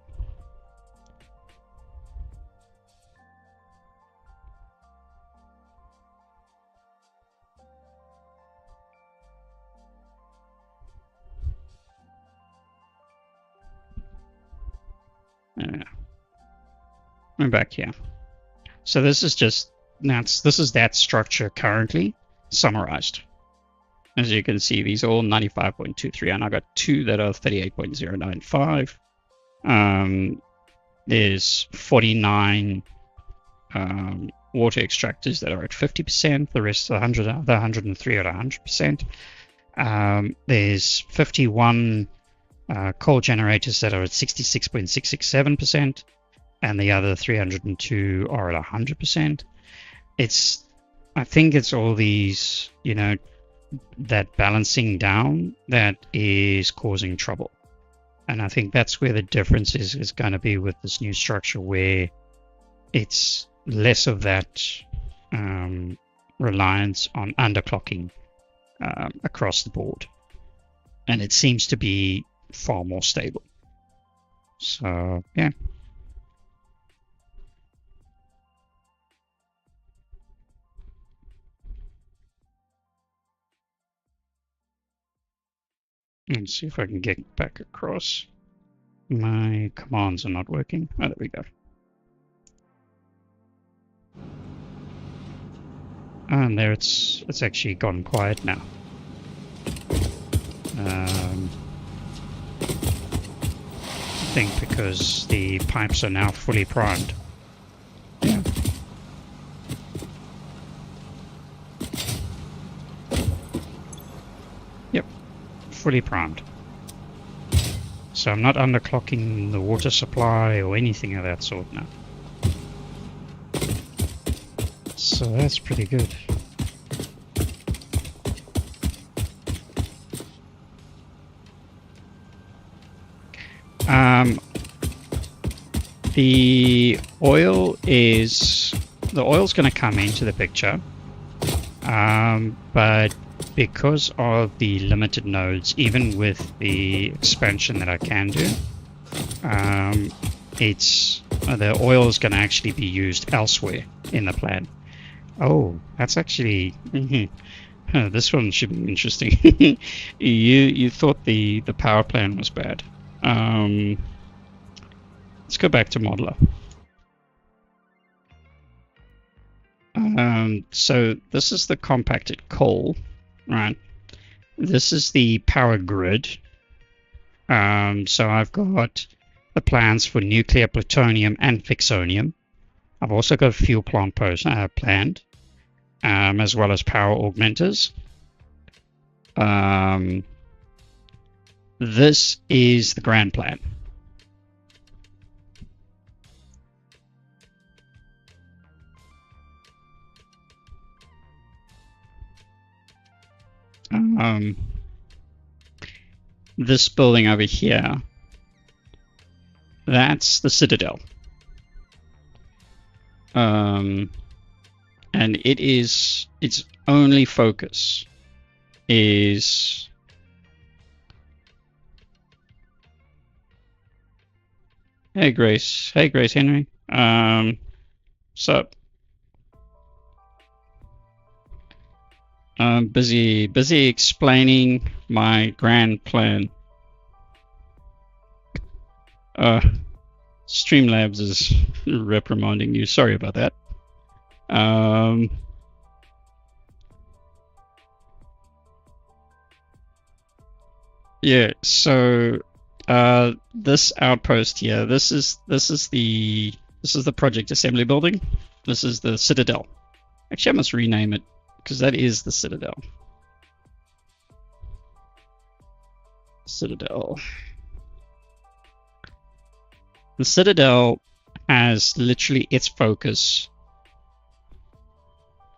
I'm back here. So this is that structure currently summarized. As you can see, these are all 95.23, and I got two that are 38.095. There's 49 water extractors that are at 50%. The rest, the 103 are at 100%. There's 51 coal generators that are at 66.667%, and the other 302 are at 100%. I think it's all these, that balancing down that is causing trouble. And I think that's where the difference is going to be with this new structure, where it's less of that reliance on underclocking across the board. And it seems to be far more stable. So, yeah. Let's see if I can get back across. My commands are not working. Oh, there we go. And there it's actually gone quiet now. I think because the pipes are now fully primed. Yeah. Yep, fully primed. So I'm not underclocking the water supply or anything of that sort now. So that's pretty good. The oil's going to come into the picture, but because of the limited nodes, even with the expansion that I can do, the oil is going to actually be used elsewhere in the plan. Oh, that's actually this one should be interesting. You thought the power plan was bad. Let's go back to modeler. So this is the compacted coal, right? This is the power grid. So I've got the plans for nuclear, plutonium, and fixonium. I've also got a fuel plant planned, as well as power augmenters. This is the grand plan. This building over here, that's the Citadel. And its only focus is Hey Grace Henry. Sup? I'm busy explaining my grand plan. Streamlabs is reprimanding you. Sorry about that. Yeah. So this outpost here. This is the project assembly building. This is the Citadel. Actually, I must rename it, because that is the Citadel. Citadel. The Citadel has literally its focus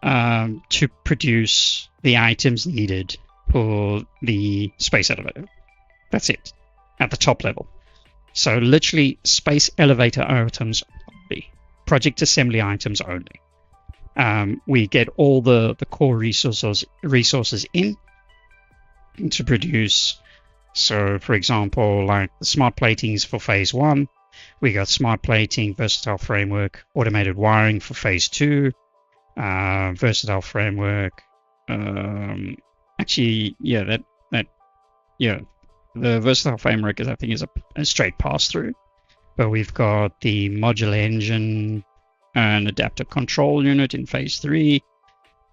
to produce the items needed for the space elevator. That's it, at the top level. So literally space elevator items only. Project assembly items only. We get all the core resources in to produce. So, for example, like the smart platings for phase 1, we got smart plating, versatile framework, automated wiring for phase 2, versatile framework. Actually, yeah, the versatile framework is, I think, is a straight pass through. But we've got the modular engine, an adaptive control unit in phase 3,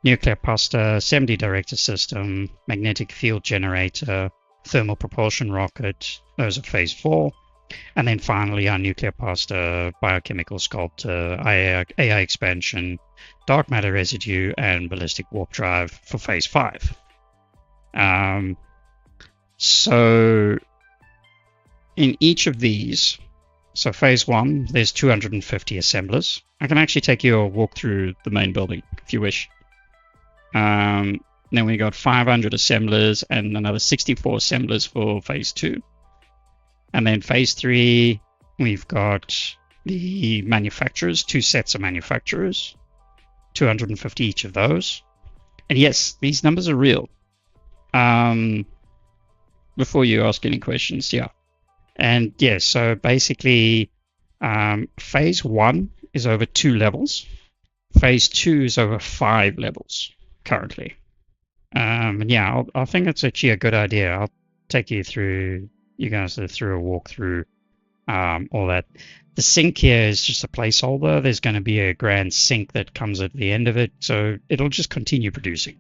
nuclear pasta, 70 director system, magnetic field generator, thermal propulsion rocket. Those are phase 4. And then finally our nuclear pasta, biochemical sculptor, AI expansion, dark matter residue, and ballistic warp drive for phase 5. So in each of these, so phase 1, there's 250 assemblers. I can actually take you a walk through the main building if you wish. Then we got 500 assemblers and another 64 assemblers for phase 2. And then phase 3, we've got the manufacturers, 2 sets of manufacturers, 250 each of those. And yes, these numbers are real. Before you ask any questions, yeah. And yeah, so basically, phase 1 is over 2 levels. Phase 2 is over 5 levels currently. And yeah, I think it's actually a good idea. I'll take you through, you guys through a walkthrough, all that. The sink here is just a placeholder. There's going to be a grand sink that comes at the end of it, so it'll just continue producing.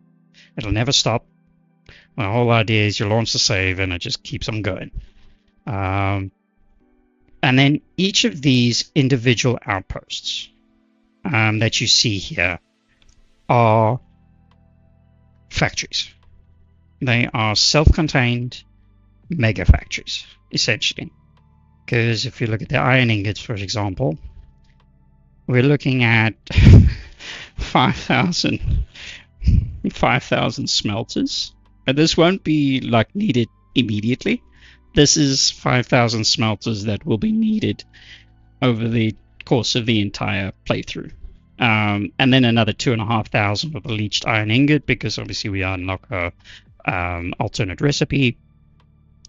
It'll never stop. The whole idea is you launch the save and it just keeps on going. And then each of these individual outposts that you see here are factories. They are self-contained mega factories, essentially. Because if you look at the iron ingots, for example, we're looking at 5,000 smelters. And this won't be like needed immediately. This is 5,000 smelters that will be needed over the course of the entire playthrough. And then another 2,500 of the leached iron ingot, because obviously we unlock a alternate recipe,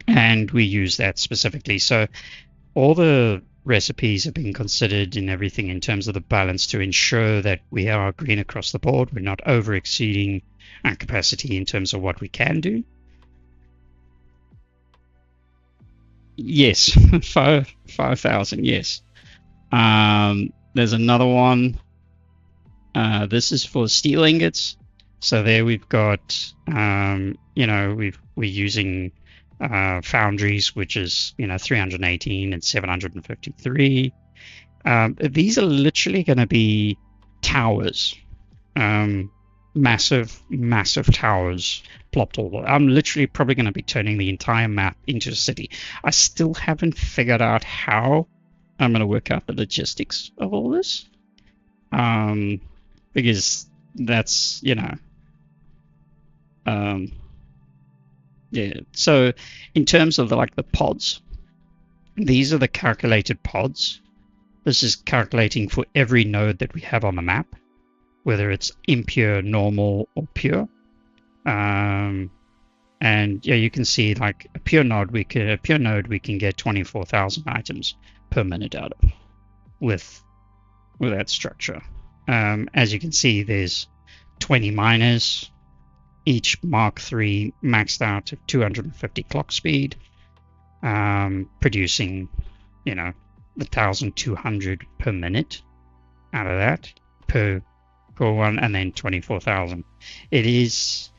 and we use that specifically. So all the recipes have been considered in everything in terms of the balance to ensure that we are green across the board. We're not over exceeding our capacity in terms of what we can do. Yes, 5,000, yes. There's another one. This is for steel ingots. So there we've got, we're using foundries, which is 318 and 753. These are literally going to be towers, massive towers plopped all over. I'm literally probably going to be turning the entire map into a city. I still haven't figured out how I'm going to work out the logistics of all this, because that's yeah. So in terms of the pods, these are the calculated pods. This is calculating for every node that we have on the map, whether it's impure, normal, or pure. And yeah, you can see a pure node we can get 24,000 items per minute out of with that structure. As you can see, there's 20 miners, each Mark III maxed out at 250 clock speed, producing 1,200 per minute out of that per one, and then 24,000. It is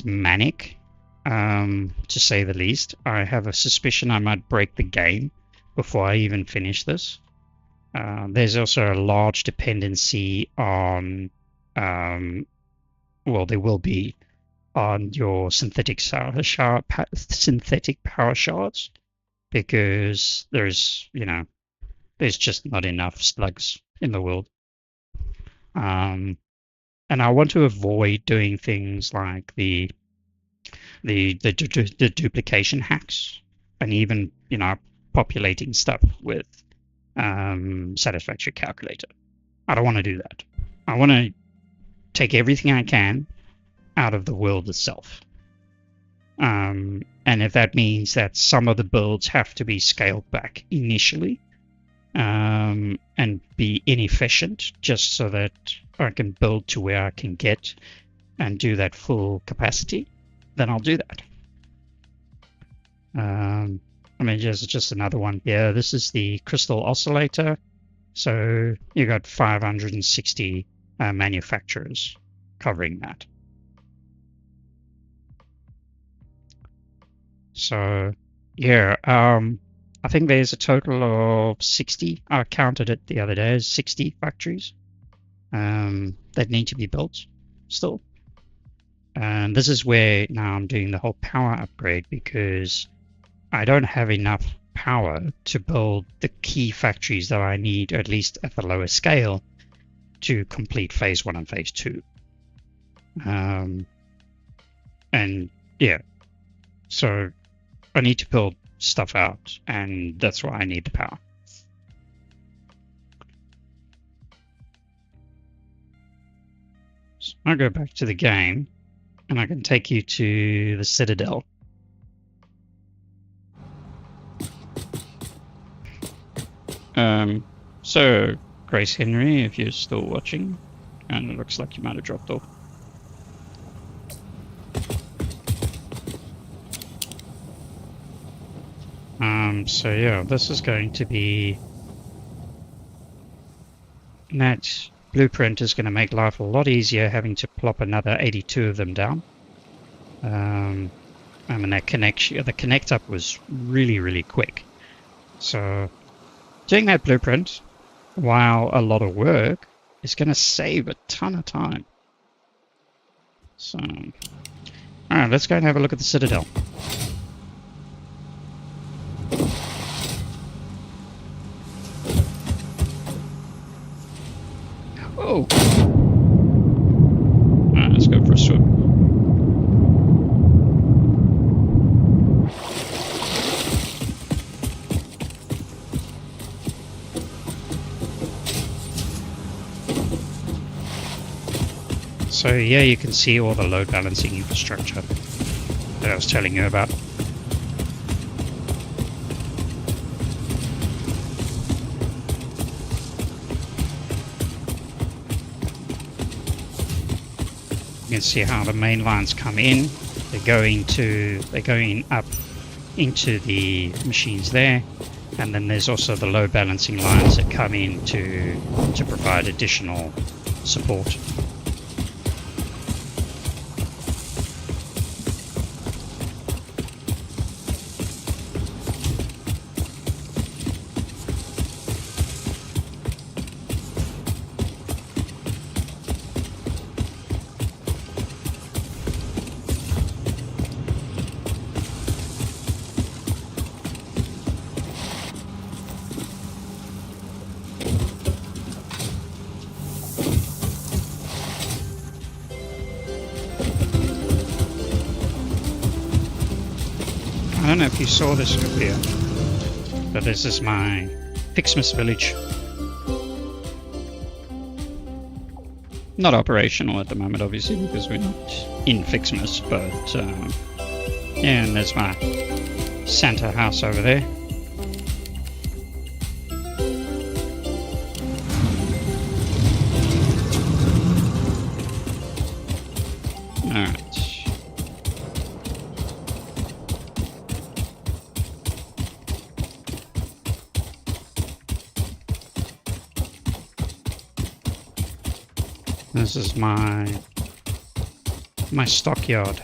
manic, to say the least. I have a suspicion I might break the game before I even finish this. There's also a large dependency on, well, there will be on your synthetic power shards, because there's just not enough slugs in the world. And I want to avoid doing things like the duplication hacks, and even populating stuff with Satisfactory calculator. I don't want to do that. I want to take everything I can out of the world itself. And if that means that some of the builds have to be scaled back initially, and be inefficient, just so that I can build to where I can get and do that full capacity, then I'll do that. I mean, just another one here. This is the crystal oscillator. So you got 560 manufacturers covering that. So yeah, I think there's a total of 60. I counted it the other day as 60 factories that need to be built still. And this is where now I'm doing the whole power upgrade, because I don't have enough power to build the key factories that I need, at least at the lower scale, to complete phase 1 and phase 2. And yeah, so I need to build stuff out, and that's why I need the power. So I'll go back to the game, and I can take you to the Citadel. So Grace Henry, if you're still watching, and it looks like you might have dropped off. So yeah, this is going to be, that blueprint is going to make life a lot easier, having to plop another 82 of them down. I mean, the connect up was really quick. So doing that blueprint, while a lot of work, is going to save a ton of time. So, alright, let's go and have a look at the Citadel. Oh! Alright, let's go for a swim. So yeah, you can see all the load balancing infrastructure that I was telling you about. You can see how the main lines come in. They're going up into the machines there, and then there's also the load balancing lines that come in to provide additional support. don't know if you saw this earlier, but this is my Fixmas village. Not operational at the moment, obviously, because we're not in Fixmas, but yeah, and there's my Santa house over there. Alright. This is my stockyard.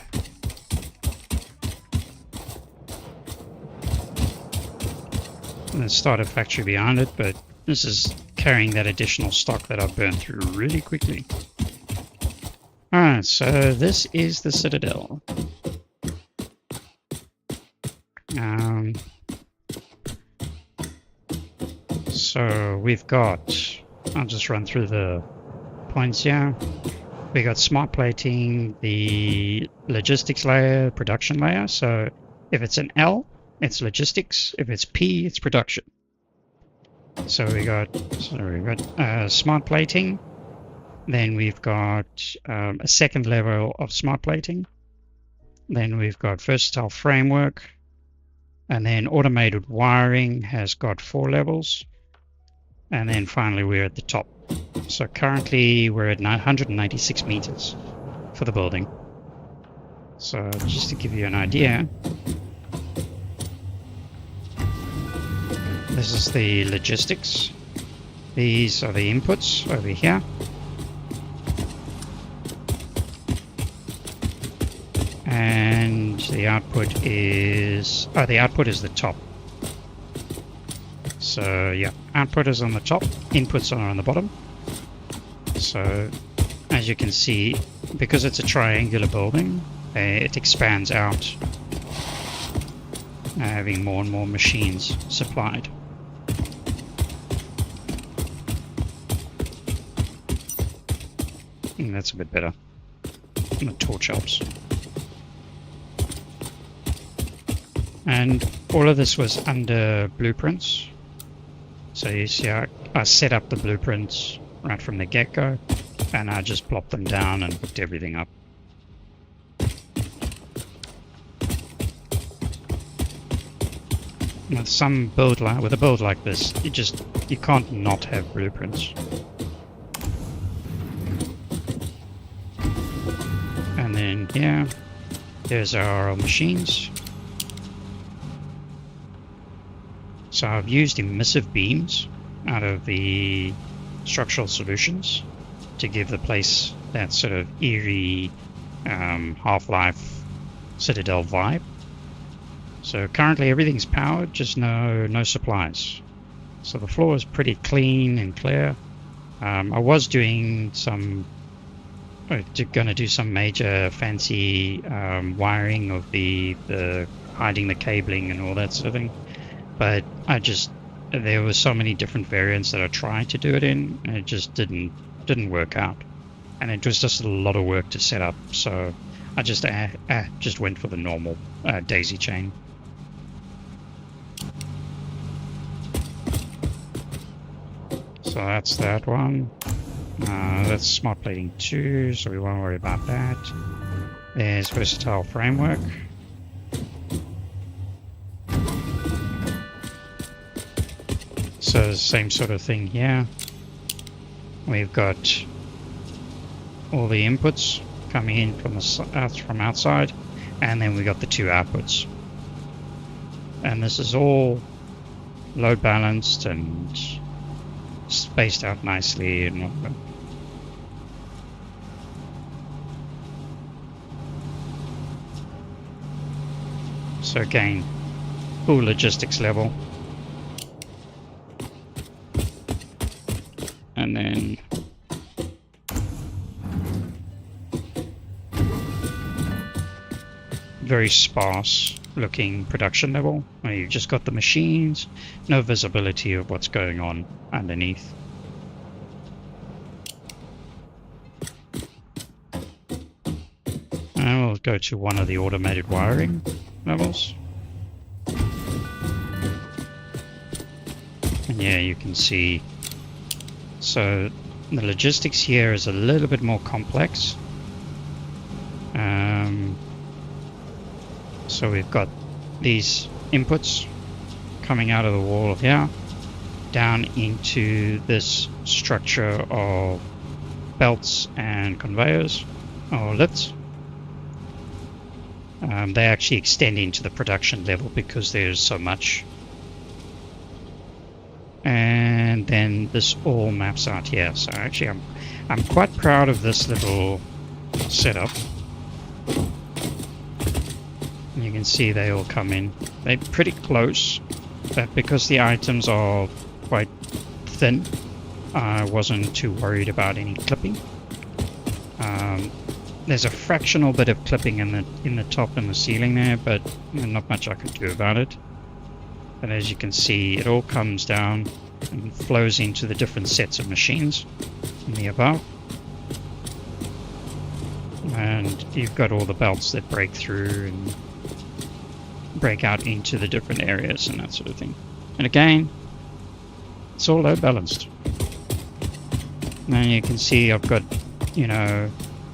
And the starter factory behind it, but this is carrying that additional stock that I've burned through really quickly. Alright, so this is the Citadel. So we've got, I'll just run through the points here. We got smart plating, the logistics layer, production layer. So if it's an L, it's logistics. If it's P, it's production. So we got smart plating. Then we've got a second level of smart plating. Then we've got versatile framework. And then automated wiring has got 4 levels. And then finally we're at the top. So currently we're at 996 meters for the building. So just to give you an idea, this is the logistics. These are the inputs over here. And the output is, the top. So yeah, output is on the top, inputs are on the bottom. So as you can see, because it's a triangular building, it expands out, having more and more machines supplied. And that's a bit better. And the torch helps. And all of this was under blueprints. So you see I set up the blueprints right from the get-go, and I just plopped them down and hooked everything up. With a build like this, you can't not have blueprints. And then yeah, there's our machines. So I've used emissive beams out of the structural solutions to give the place that sort of eerie Half-Life Citadel vibe. So currently everything's powered, just no supplies. So the floor is pretty clean and clear. I was doing gonna do some major fancy wiring of the hiding the cabling and all that sort of thing. But there were so many different variants that I tried to do it in, and it just didn't work out. And it was just a lot of work to set up, so I just went for the normal daisy chain. So that's that one. That's smart plating 2, so we won't worry about that. There's versatile framework. So same sort of thing here. We've got all the inputs coming in from outside, and then we got the 2 outputs. And this is all load balanced and spaced out nicely and whatnot. So again, full logistics level. And then very sparse looking production level, where you've just got the machines, no visibility of what's going on underneath. And we'll go to one of the automated wiring levels. And yeah, you can see. So the logistics here is a little bit more complex. So we've got these inputs coming out of the wall here, down into this structure of belts and conveyors, or lifts. They actually extend into the production level because there's so much. And then this all maps out here. So actually I'm quite proud of this little setup. You can see they all come in. They're pretty close, but because the items are quite thin, I wasn't too worried about any clipping. There's a fractional bit of clipping in the top and the ceiling there, but not much I could do about it. But as you can see, it all comes down and flows into the different sets of machines in the above. And you've got all the belts that break through and break out into the different areas and that sort of thing. And again, it's all load balanced. Now you can see I've got,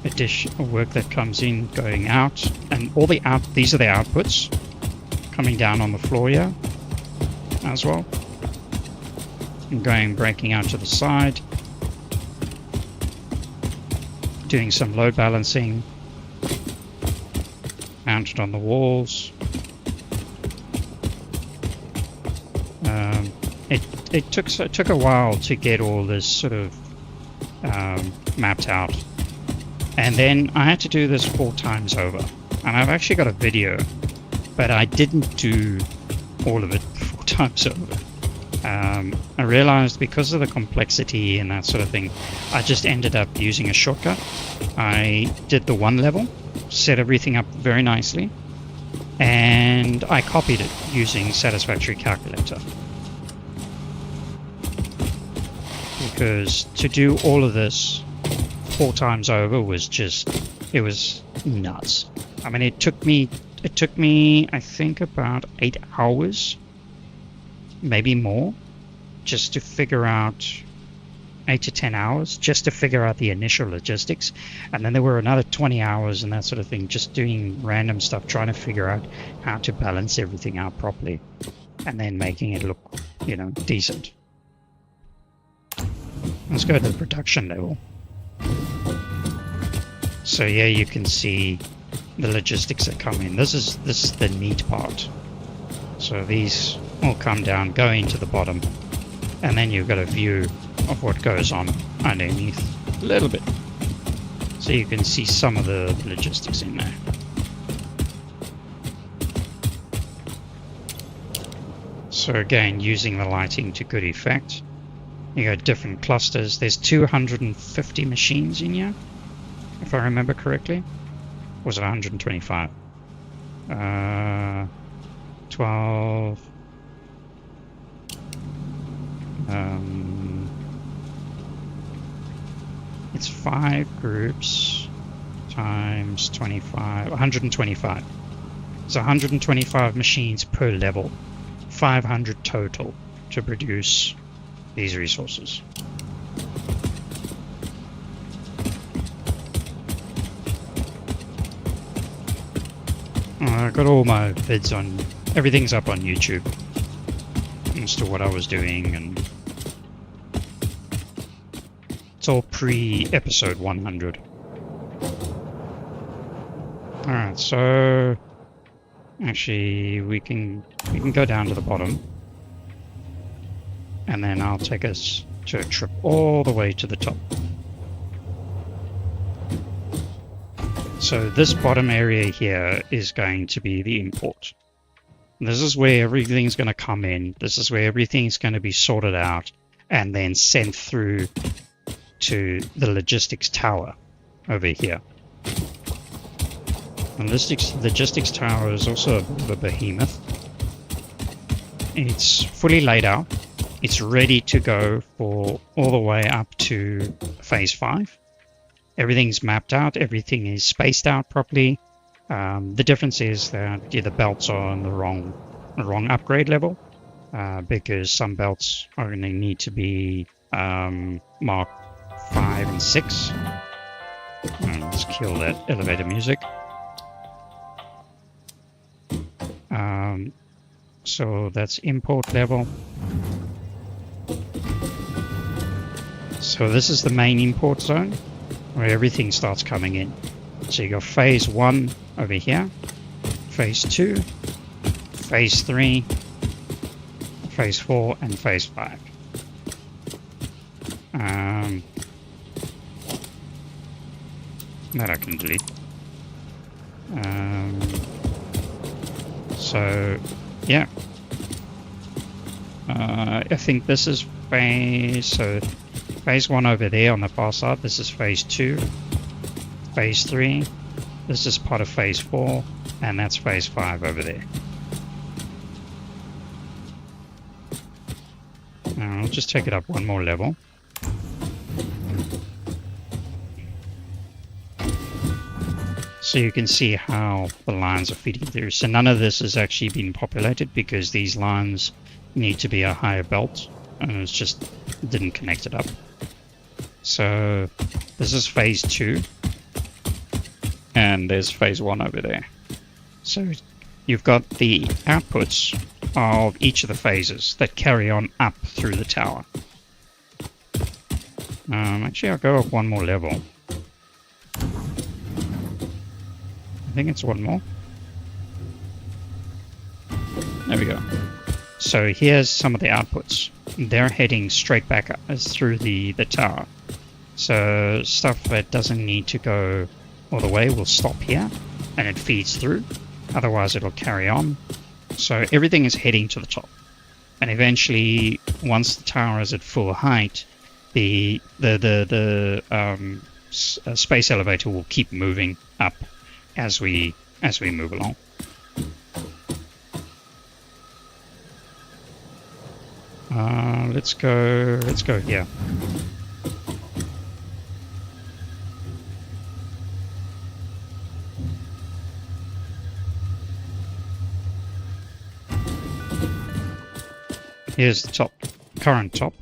additional work that comes in, going out, and all the these are the outputs coming down on the floor here as well, and breaking out to the side, doing some load balancing, mounted on the walls. It took a while to get all this sort of mapped out, and then I had to do this 4 times over, and I've actually got a video, but I didn't do all of it 4 times over. I realized because of the complexity and that sort of thing, I just ended up using a shortcut. I did the 1 level, set everything up very nicely, and I copied it using Satisfactory calculator. Because to do all of this 4 times over was it was nuts. I mean, it took me I think about 8 hours, maybe more, just to figure out 8 to 10 hours just to figure out the initial logistics, and then there were another 20 hours and that sort of thing, just doing random stuff, trying to figure out how to balance everything out properly, and then making it look, decent. Let's go to the production level. So yeah, you can see the logistics that come in. This is the neat part. So these all come down, go into the bottom, and then you've got a view of what goes on underneath a little bit. So you can see some of the logistics in there. So again, using the lighting to good effect. You got different clusters. There's 250 machines in here, if I remember correctly. Or was it 125? 12. It's 5 groups times 25. 125. So 125 machines per level. 500 total to produce these resources. I got all my vids on, everything's up on YouTube as to what I was doing, and it's all pre-episode 100. Alright, so actually we can go down to the bottom, and then I'll take us to a trip all the way to the top. So this bottom area here is going to be the import. This is where everything's going to come in. This is where everything's going to be sorted out and then sent through to the logistics tower over here. And this logistics tower is also a bit of a behemoth. It's fully laid out. It's ready to go for all the way up to phase 5. Everything's mapped out. Everything is spaced out properly. The difference is that the belts are on the wrong upgrade level. because some belts are going to need to be Mark 5 and 6. Let's kill that elevator music. So that's import level. So this is the main import zone where everything starts coming in. So you got phase 1 over here, phase 2, phase 3, phase 4, and phase 5. That I can delete. So yeah, I think this is phase 1 over there on the far side. This is phase 2, phase 3. This is part of phase 4, and that's phase 5 over there. Now I'll just take it up one more level. So you can see how the lines are feeding through. So none of this has actually been populated because these lines need to be a higher belt, and it's just didn't connect it up. So this is phase 2, and there's phase 1 over there. So you've got the outputs of each of the phases that carry on up through the tower. Actually, I'll go up one more level. I think it's one more. There we go. So here's some of the outputs. They're heading straight back up through the tower. So stuff that doesn't need to go all the way will stop here and it feeds through. Otherwise it'll carry on. So everything is heading to the top. And eventually, once the tower is at full height, the space elevator will keep moving up as we move along. Let's go here. Here's the current top.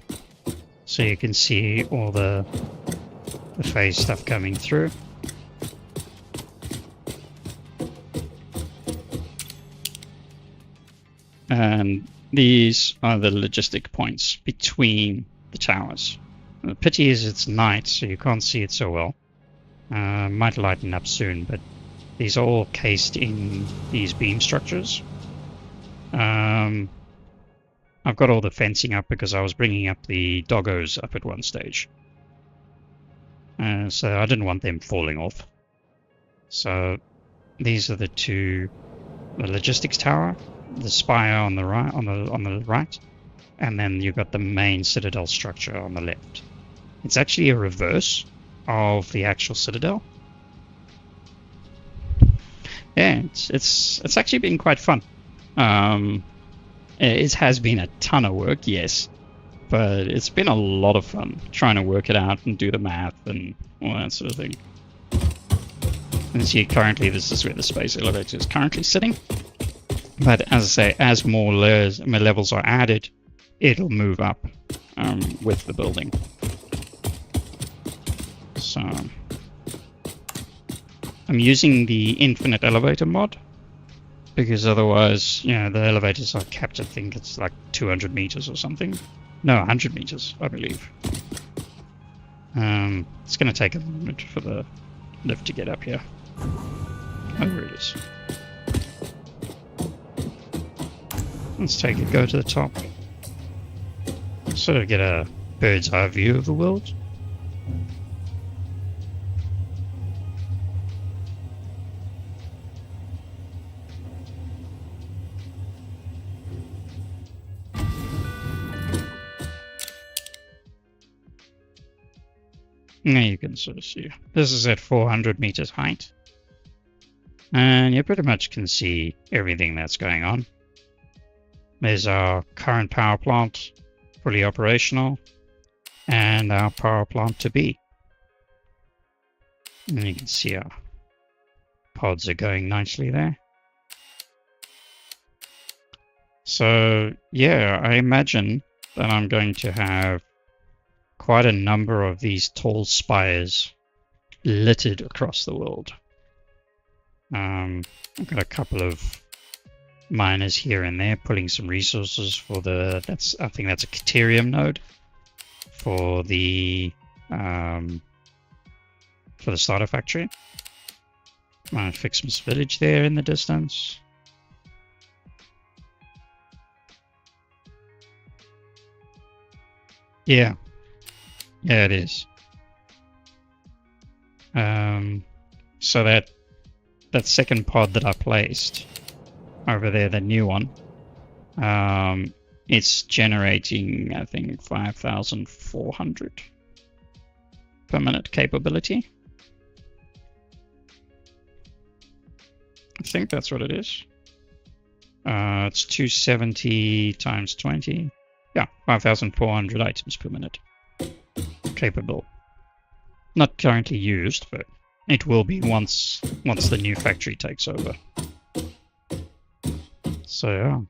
So you can see all the phase stuff coming through. And these are the logistic points between the towers. The pity is it's night, so you can't see it so well. Might lighten up soon, but these are all cased in these beam structures. I've got all the fencing up because I was bringing up the doggos up at one stage. So I didn't want them falling off. So these are the logistics tower, the spire on the right, on the right, and then you've got the main citadel structure on the left. It's actually a reverse of the actual citadel. Yeah, it's actually been quite fun. It has been a ton of work, yes, but it's been a lot of fun trying to work it out and do the math and all that sort of thing. And see, currently this is where the space elevator is currently sitting. But as I say, as more levels are added, it'll move up with the building. So I'm using the infinite elevator mod because otherwise, the elevators are capped. I think it's like 200 meters or something. No, 100 meters, I believe. It's going to take a moment for the lift to get up here. Oh, there it is. Let's go to the top. Sort of get a bird's eye view of the world. Now you can sort of see. This is at 400 meters height. And you pretty much can see everything that's going on. There's our current power plant, fully operational, and our power plant to be. And you can see our pods are going nicely there. So, yeah, I imagine that I'm going to have quite a number of these tall spires littered across the world. I've got a couple of miners here and there pulling some resources for I think that's a Caterium node for the starter factory. Fixmas village there in the distance. Yeah, it is. So that second pod that I placed over there, the new one, it's generating, I think, 5,400 per minute capability. I think that's what it is. It's 270 times 20. Yeah, 5,400 items per minute. Capable. Not currently used, but it will be once the new factory takes over. So yeah.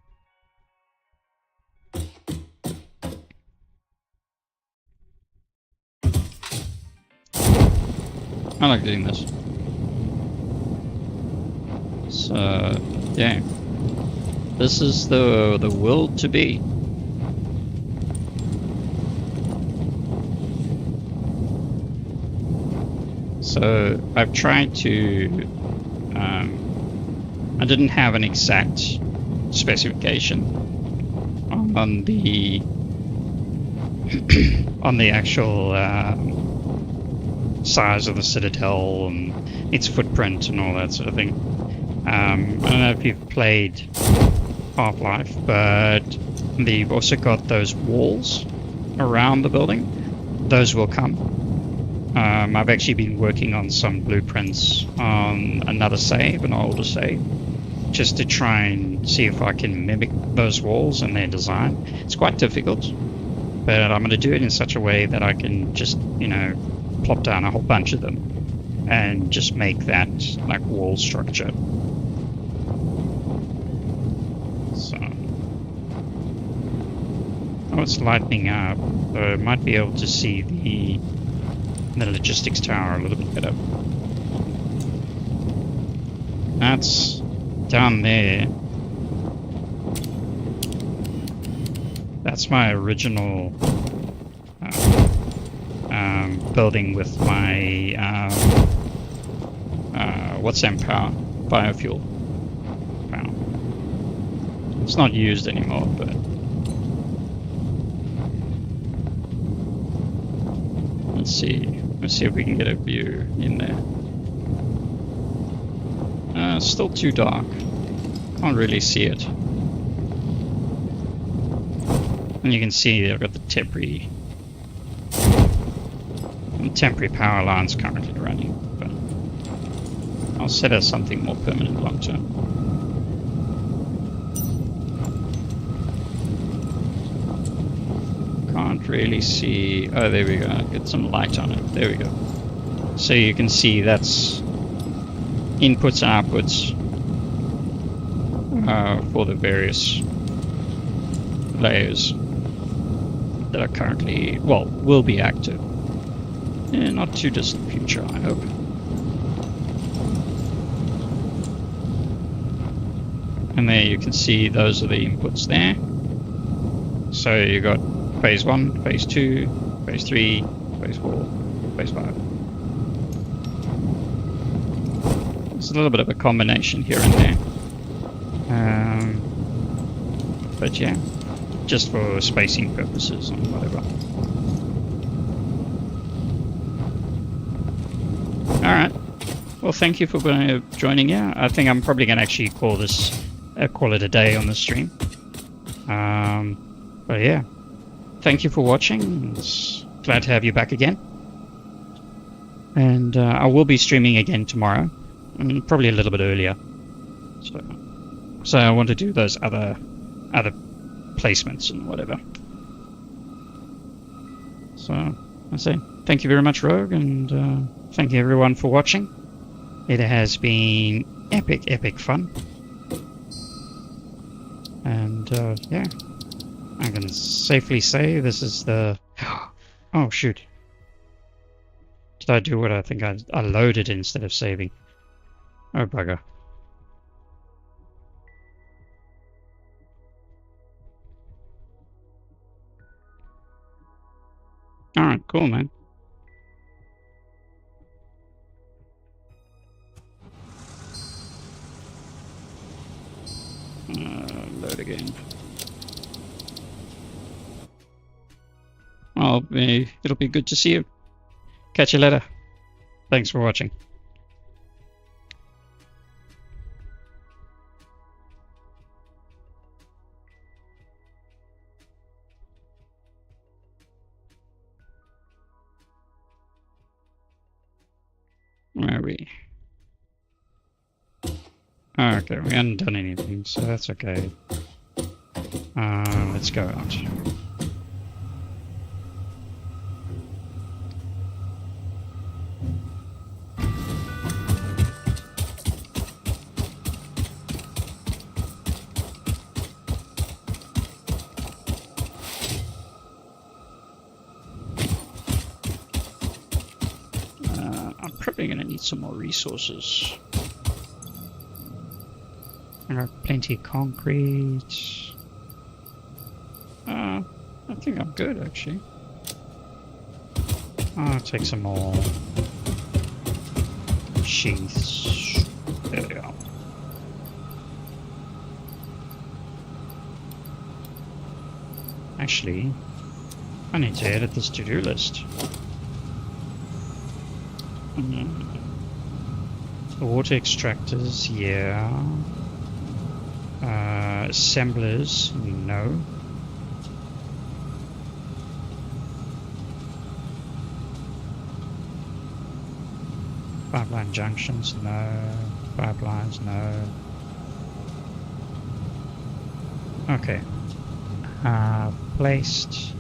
I like doing this. So yeah. This is the world to be. So I've tried to I didn't have an exact specification on the on the actual size of the citadel and its footprint and all that sort of thing. I don't know if you've played Half-Life, but they've also got those walls around the building. Those will come. I've actually been working on some blueprints on another save, an older save, just to try and see if I can mimic those walls and their design. It's quite difficult, but I'm going to do it in such a way that I can just, plop down a whole bunch of them and just make that like wall structure. So, it's lightening up, so I might be able to see the logistics tower a little bit better. That's down there. That's my original building with my power? Biofuel power. It's not used anymore, but let's see if we can get a view in there. It's still too dark. Can't really see it. And you can see I've got the temporary power lines currently running, but I'll set as something more permanent long term. Can't really see. Oh, there we go. Get some light on it. There we go. So you can see that's inputs and outputs for the various layers that are currently, will be active in not too distant future, I hope. And there you can see those are the inputs there. So you got phase 1, phase 2, phase 3, phase 4, phase 5. It's a little bit of a combination here and there. But yeah, just for spacing purposes and whatever. Alright. Well, thank you for joining in. I think I'm probably going to actually call it a day on the stream. But yeah. Thank you for watching. It's glad to have you back again. And I will be streaming again tomorrow. Probably a little bit earlier. So I want to do those other placements and whatever. So I say thank you very much, Rogue, and thank you everyone for watching. It has been epic fun. And yeah, I can safely say this is the... Oh shoot. Did I do what I think I loaded instead of saving? Oh bugger. Alright, cool man. Load again. Well, it'll be good to see you. Catch you later. Thanks for watching. Where are we? Oh, okay, we haven't done anything, so that's okay. Let's go out. I'm probably going to need some more resources. I got plenty of concrete. I think I'm good actually. I'll take some more sheaths. There we go. Actually, I need to edit this to-do list. The water extractors, yeah. Assemblers, no. Pipeline junctions, no. Pipelines, no. Okay. Placed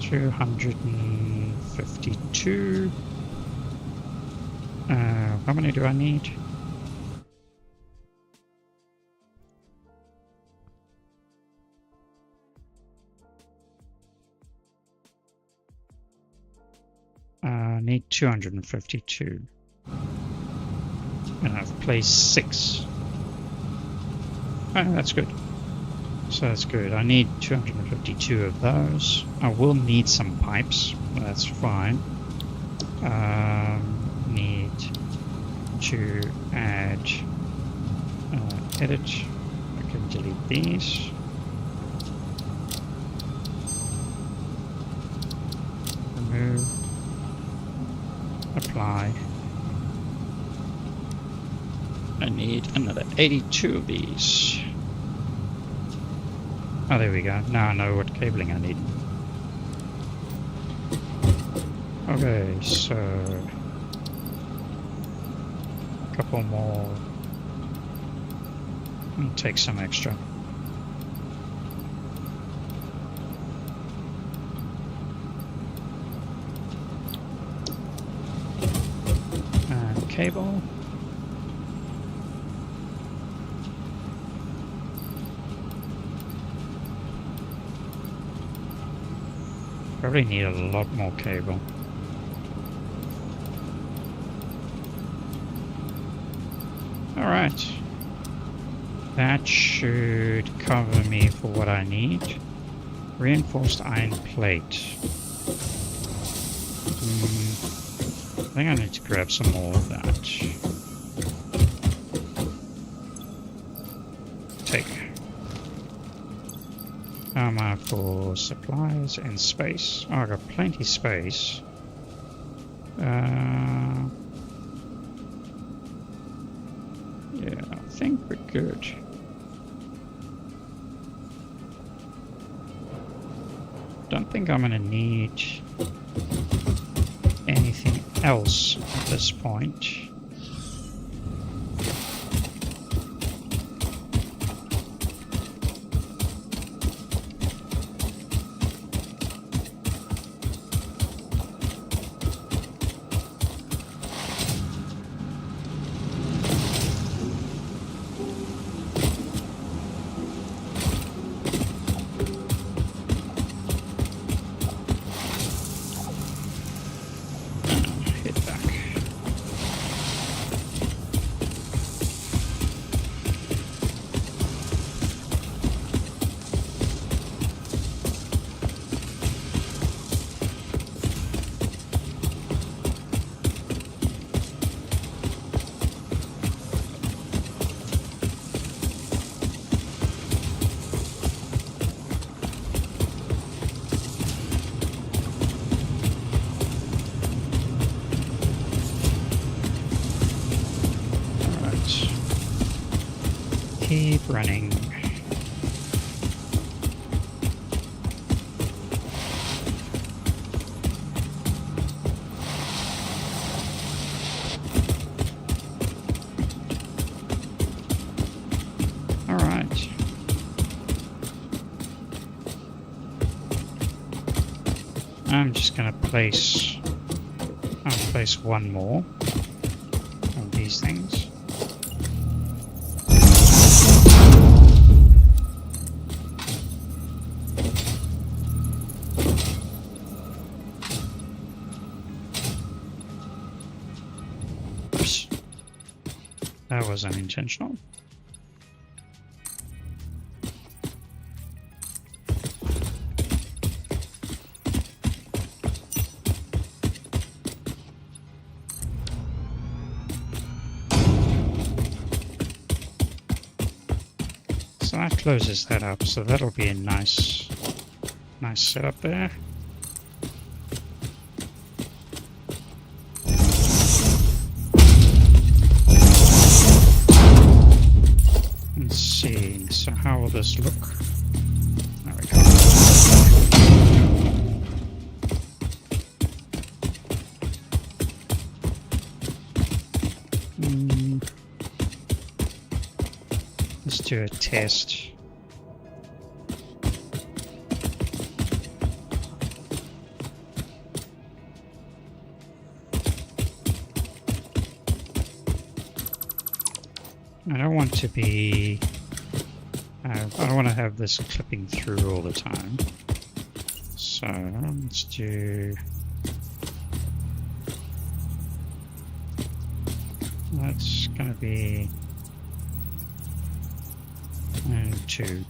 252. How many do I need? I need 252. And I've placed 6. Oh, that's good. So that's good. I need 252 of those. I will need some pipes. That's fine. Need to add edit. I can delete these. Remove. Apply. I need another 82 of these. Oh, there we go. Now I know what cabling I need. Okay, so a couple more. I'll take some extra. And cable. Probably need a lot more cable. Alright. That should cover me for what I need. Reinforced iron plate. I think I need to grab some more of that. Take. Armor for supplies and space. Oh, I got plenty of space. Yeah, I think we're good. Don't think I'm gonna need anything else at this point. running. Alright. I'm just going to place... I'll place one more of these things. Oops. That was unintentional. So that closes that up, so that'll be a nice setup there. Let's see, so how will this look? There we go. Let's do a test. I don't want to be... I don't want to have this clipping through all the time. So let's do... That's going to be... 2.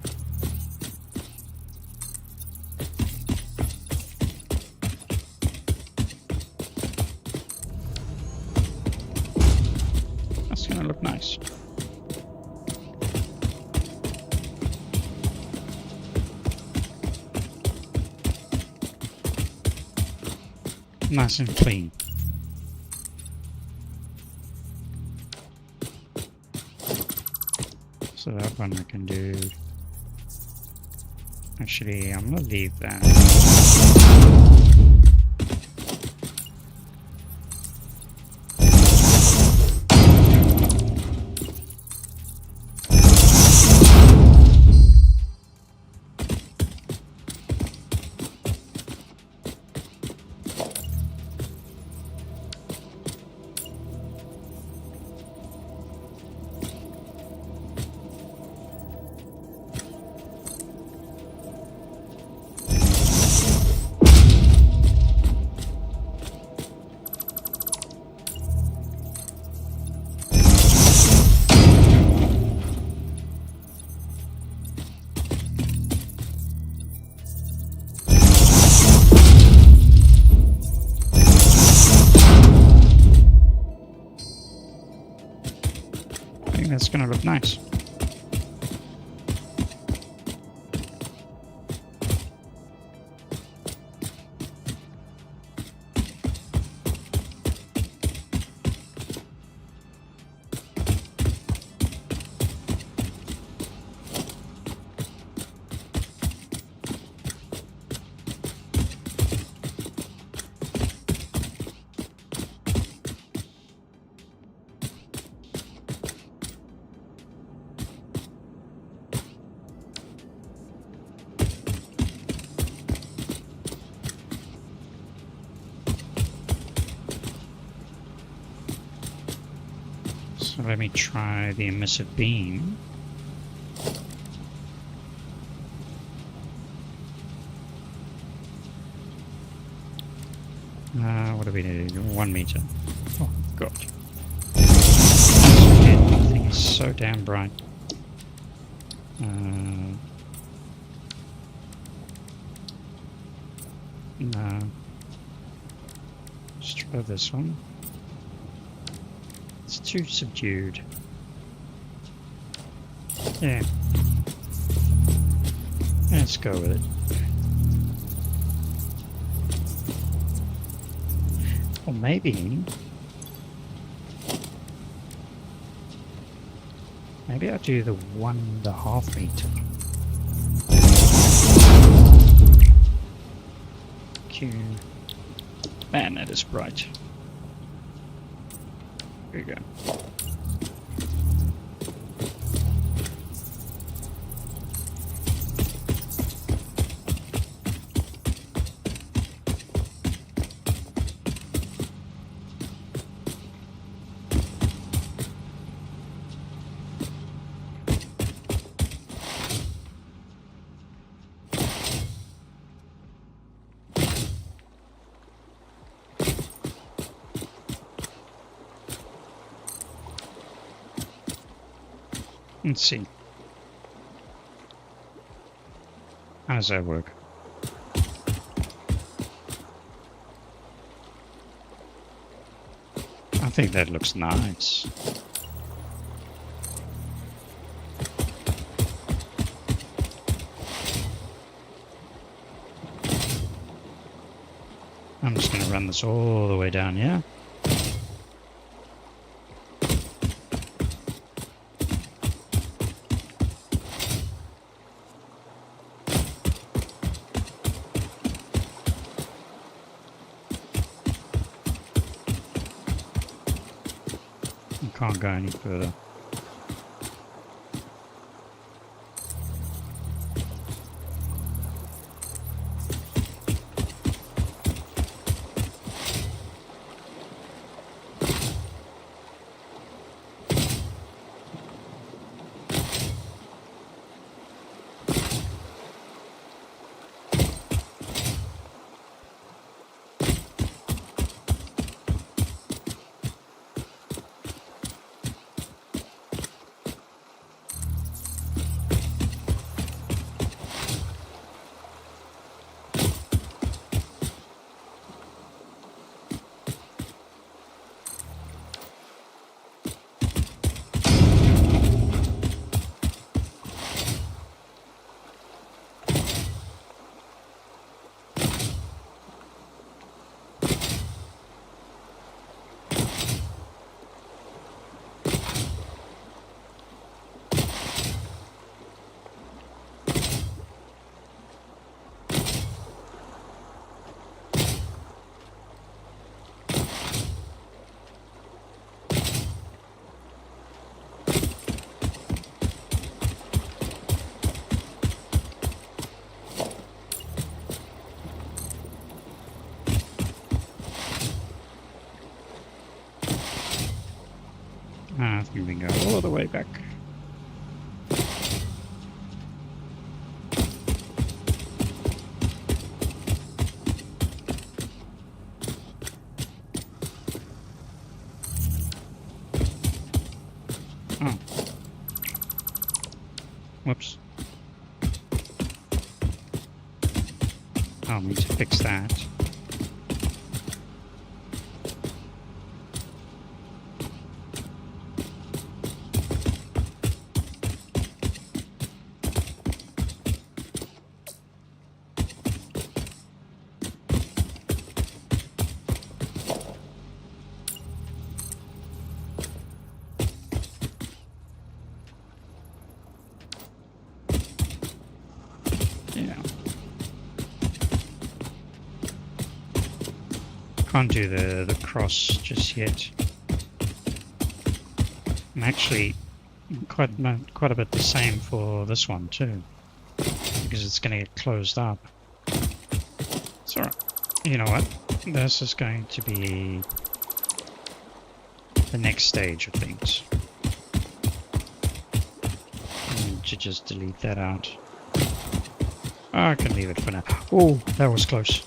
That's going to look nice. Nice and clean. So that one I can do. Actually, I'm gonna leave that. That's going to look nice. So let me try the emissive beam. What do we need? 1 meter. Oh god. That thing is so damn bright. No. Let's try this one. It's too subdued. Yeah. Let's go with it. Or maybe... Maybe I'll do the 1.5 meter. Q. Man, that is bright. There you go. Let's see. How does that work? I think that looks nice. I'm just going to run this all the way down here. Can't go any further. I think we can go all the way back. Oh. Whoops. I'll need to fix that. Yeah. Can't do the cross just yet. I'm actually quite a bit the same for this one too, because it's going to get closed up. It's alright. You know what? This is going to be the next stage of things. I need to just delete that out. Oh, I can leave it for now. Oh, that was close.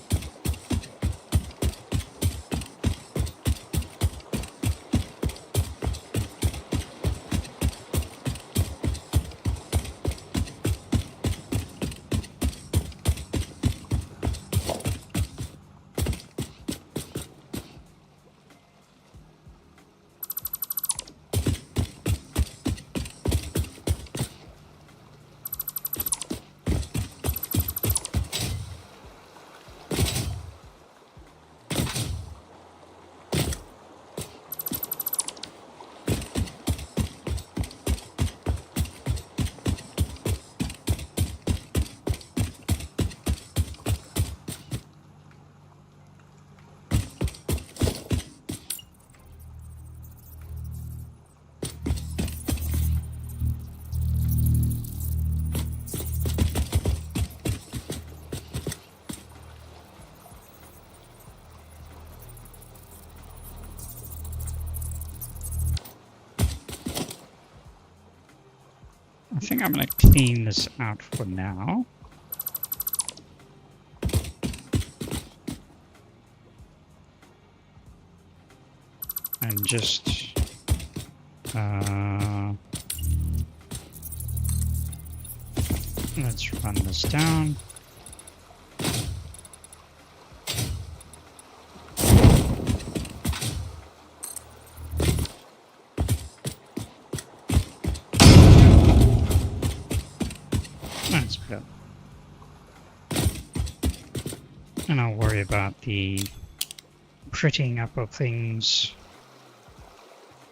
think I'm going to clean this out for now. And just let's run this down. That's good. And I'll worry about the prettying up of things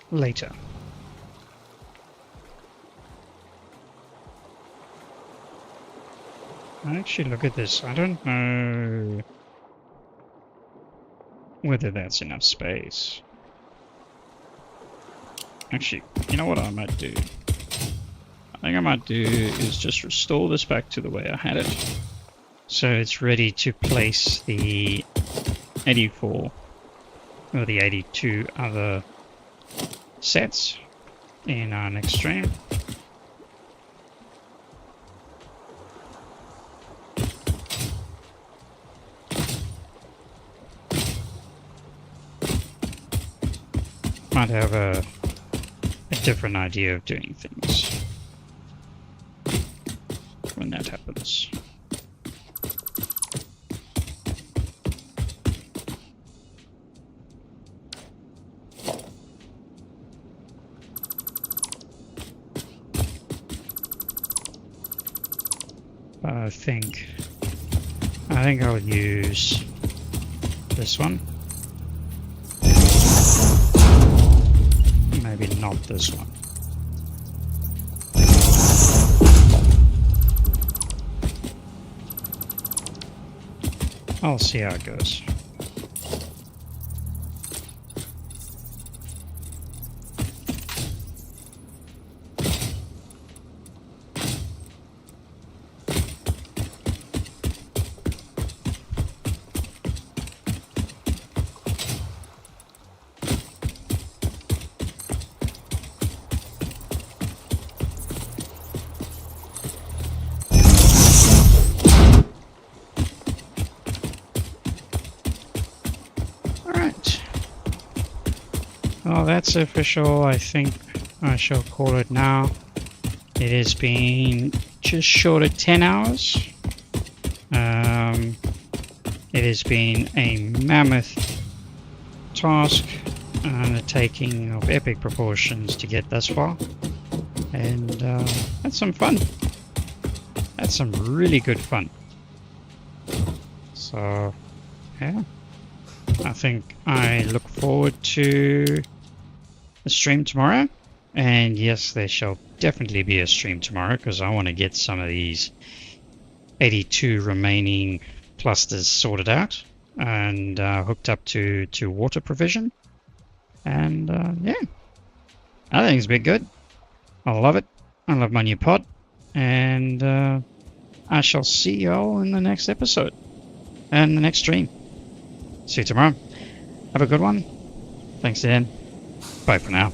later. Actually, look at this. I don't know whether that's enough space. Actually, you know what I might do? I think I might do is just restore this back to the way I had it. So it's ready to place the 84 or the 82 other sets in our next stream. Might have a different idea of doing things when that happens. I think I'll use this one. Maybe not this one. I'll see how it goes. Well, that's official. I think I shall call it now. It has been just short of 10 hours. It has been a mammoth task, undertaking of epic proportions to get thus far. And that's some fun. That's some really good fun. So, yeah. I think I look forward to a stream tomorrow, and yes, there shall definitely be a stream tomorrow because I want to get some of these 82 remaining clusters sorted out and hooked up to water provision. And yeah, I think it's been good. I love it. I love my new pod, and I shall see you all in the next episode and the next stream. See you tomorrow. Have a good one. Thanks, Dan. Bye for now.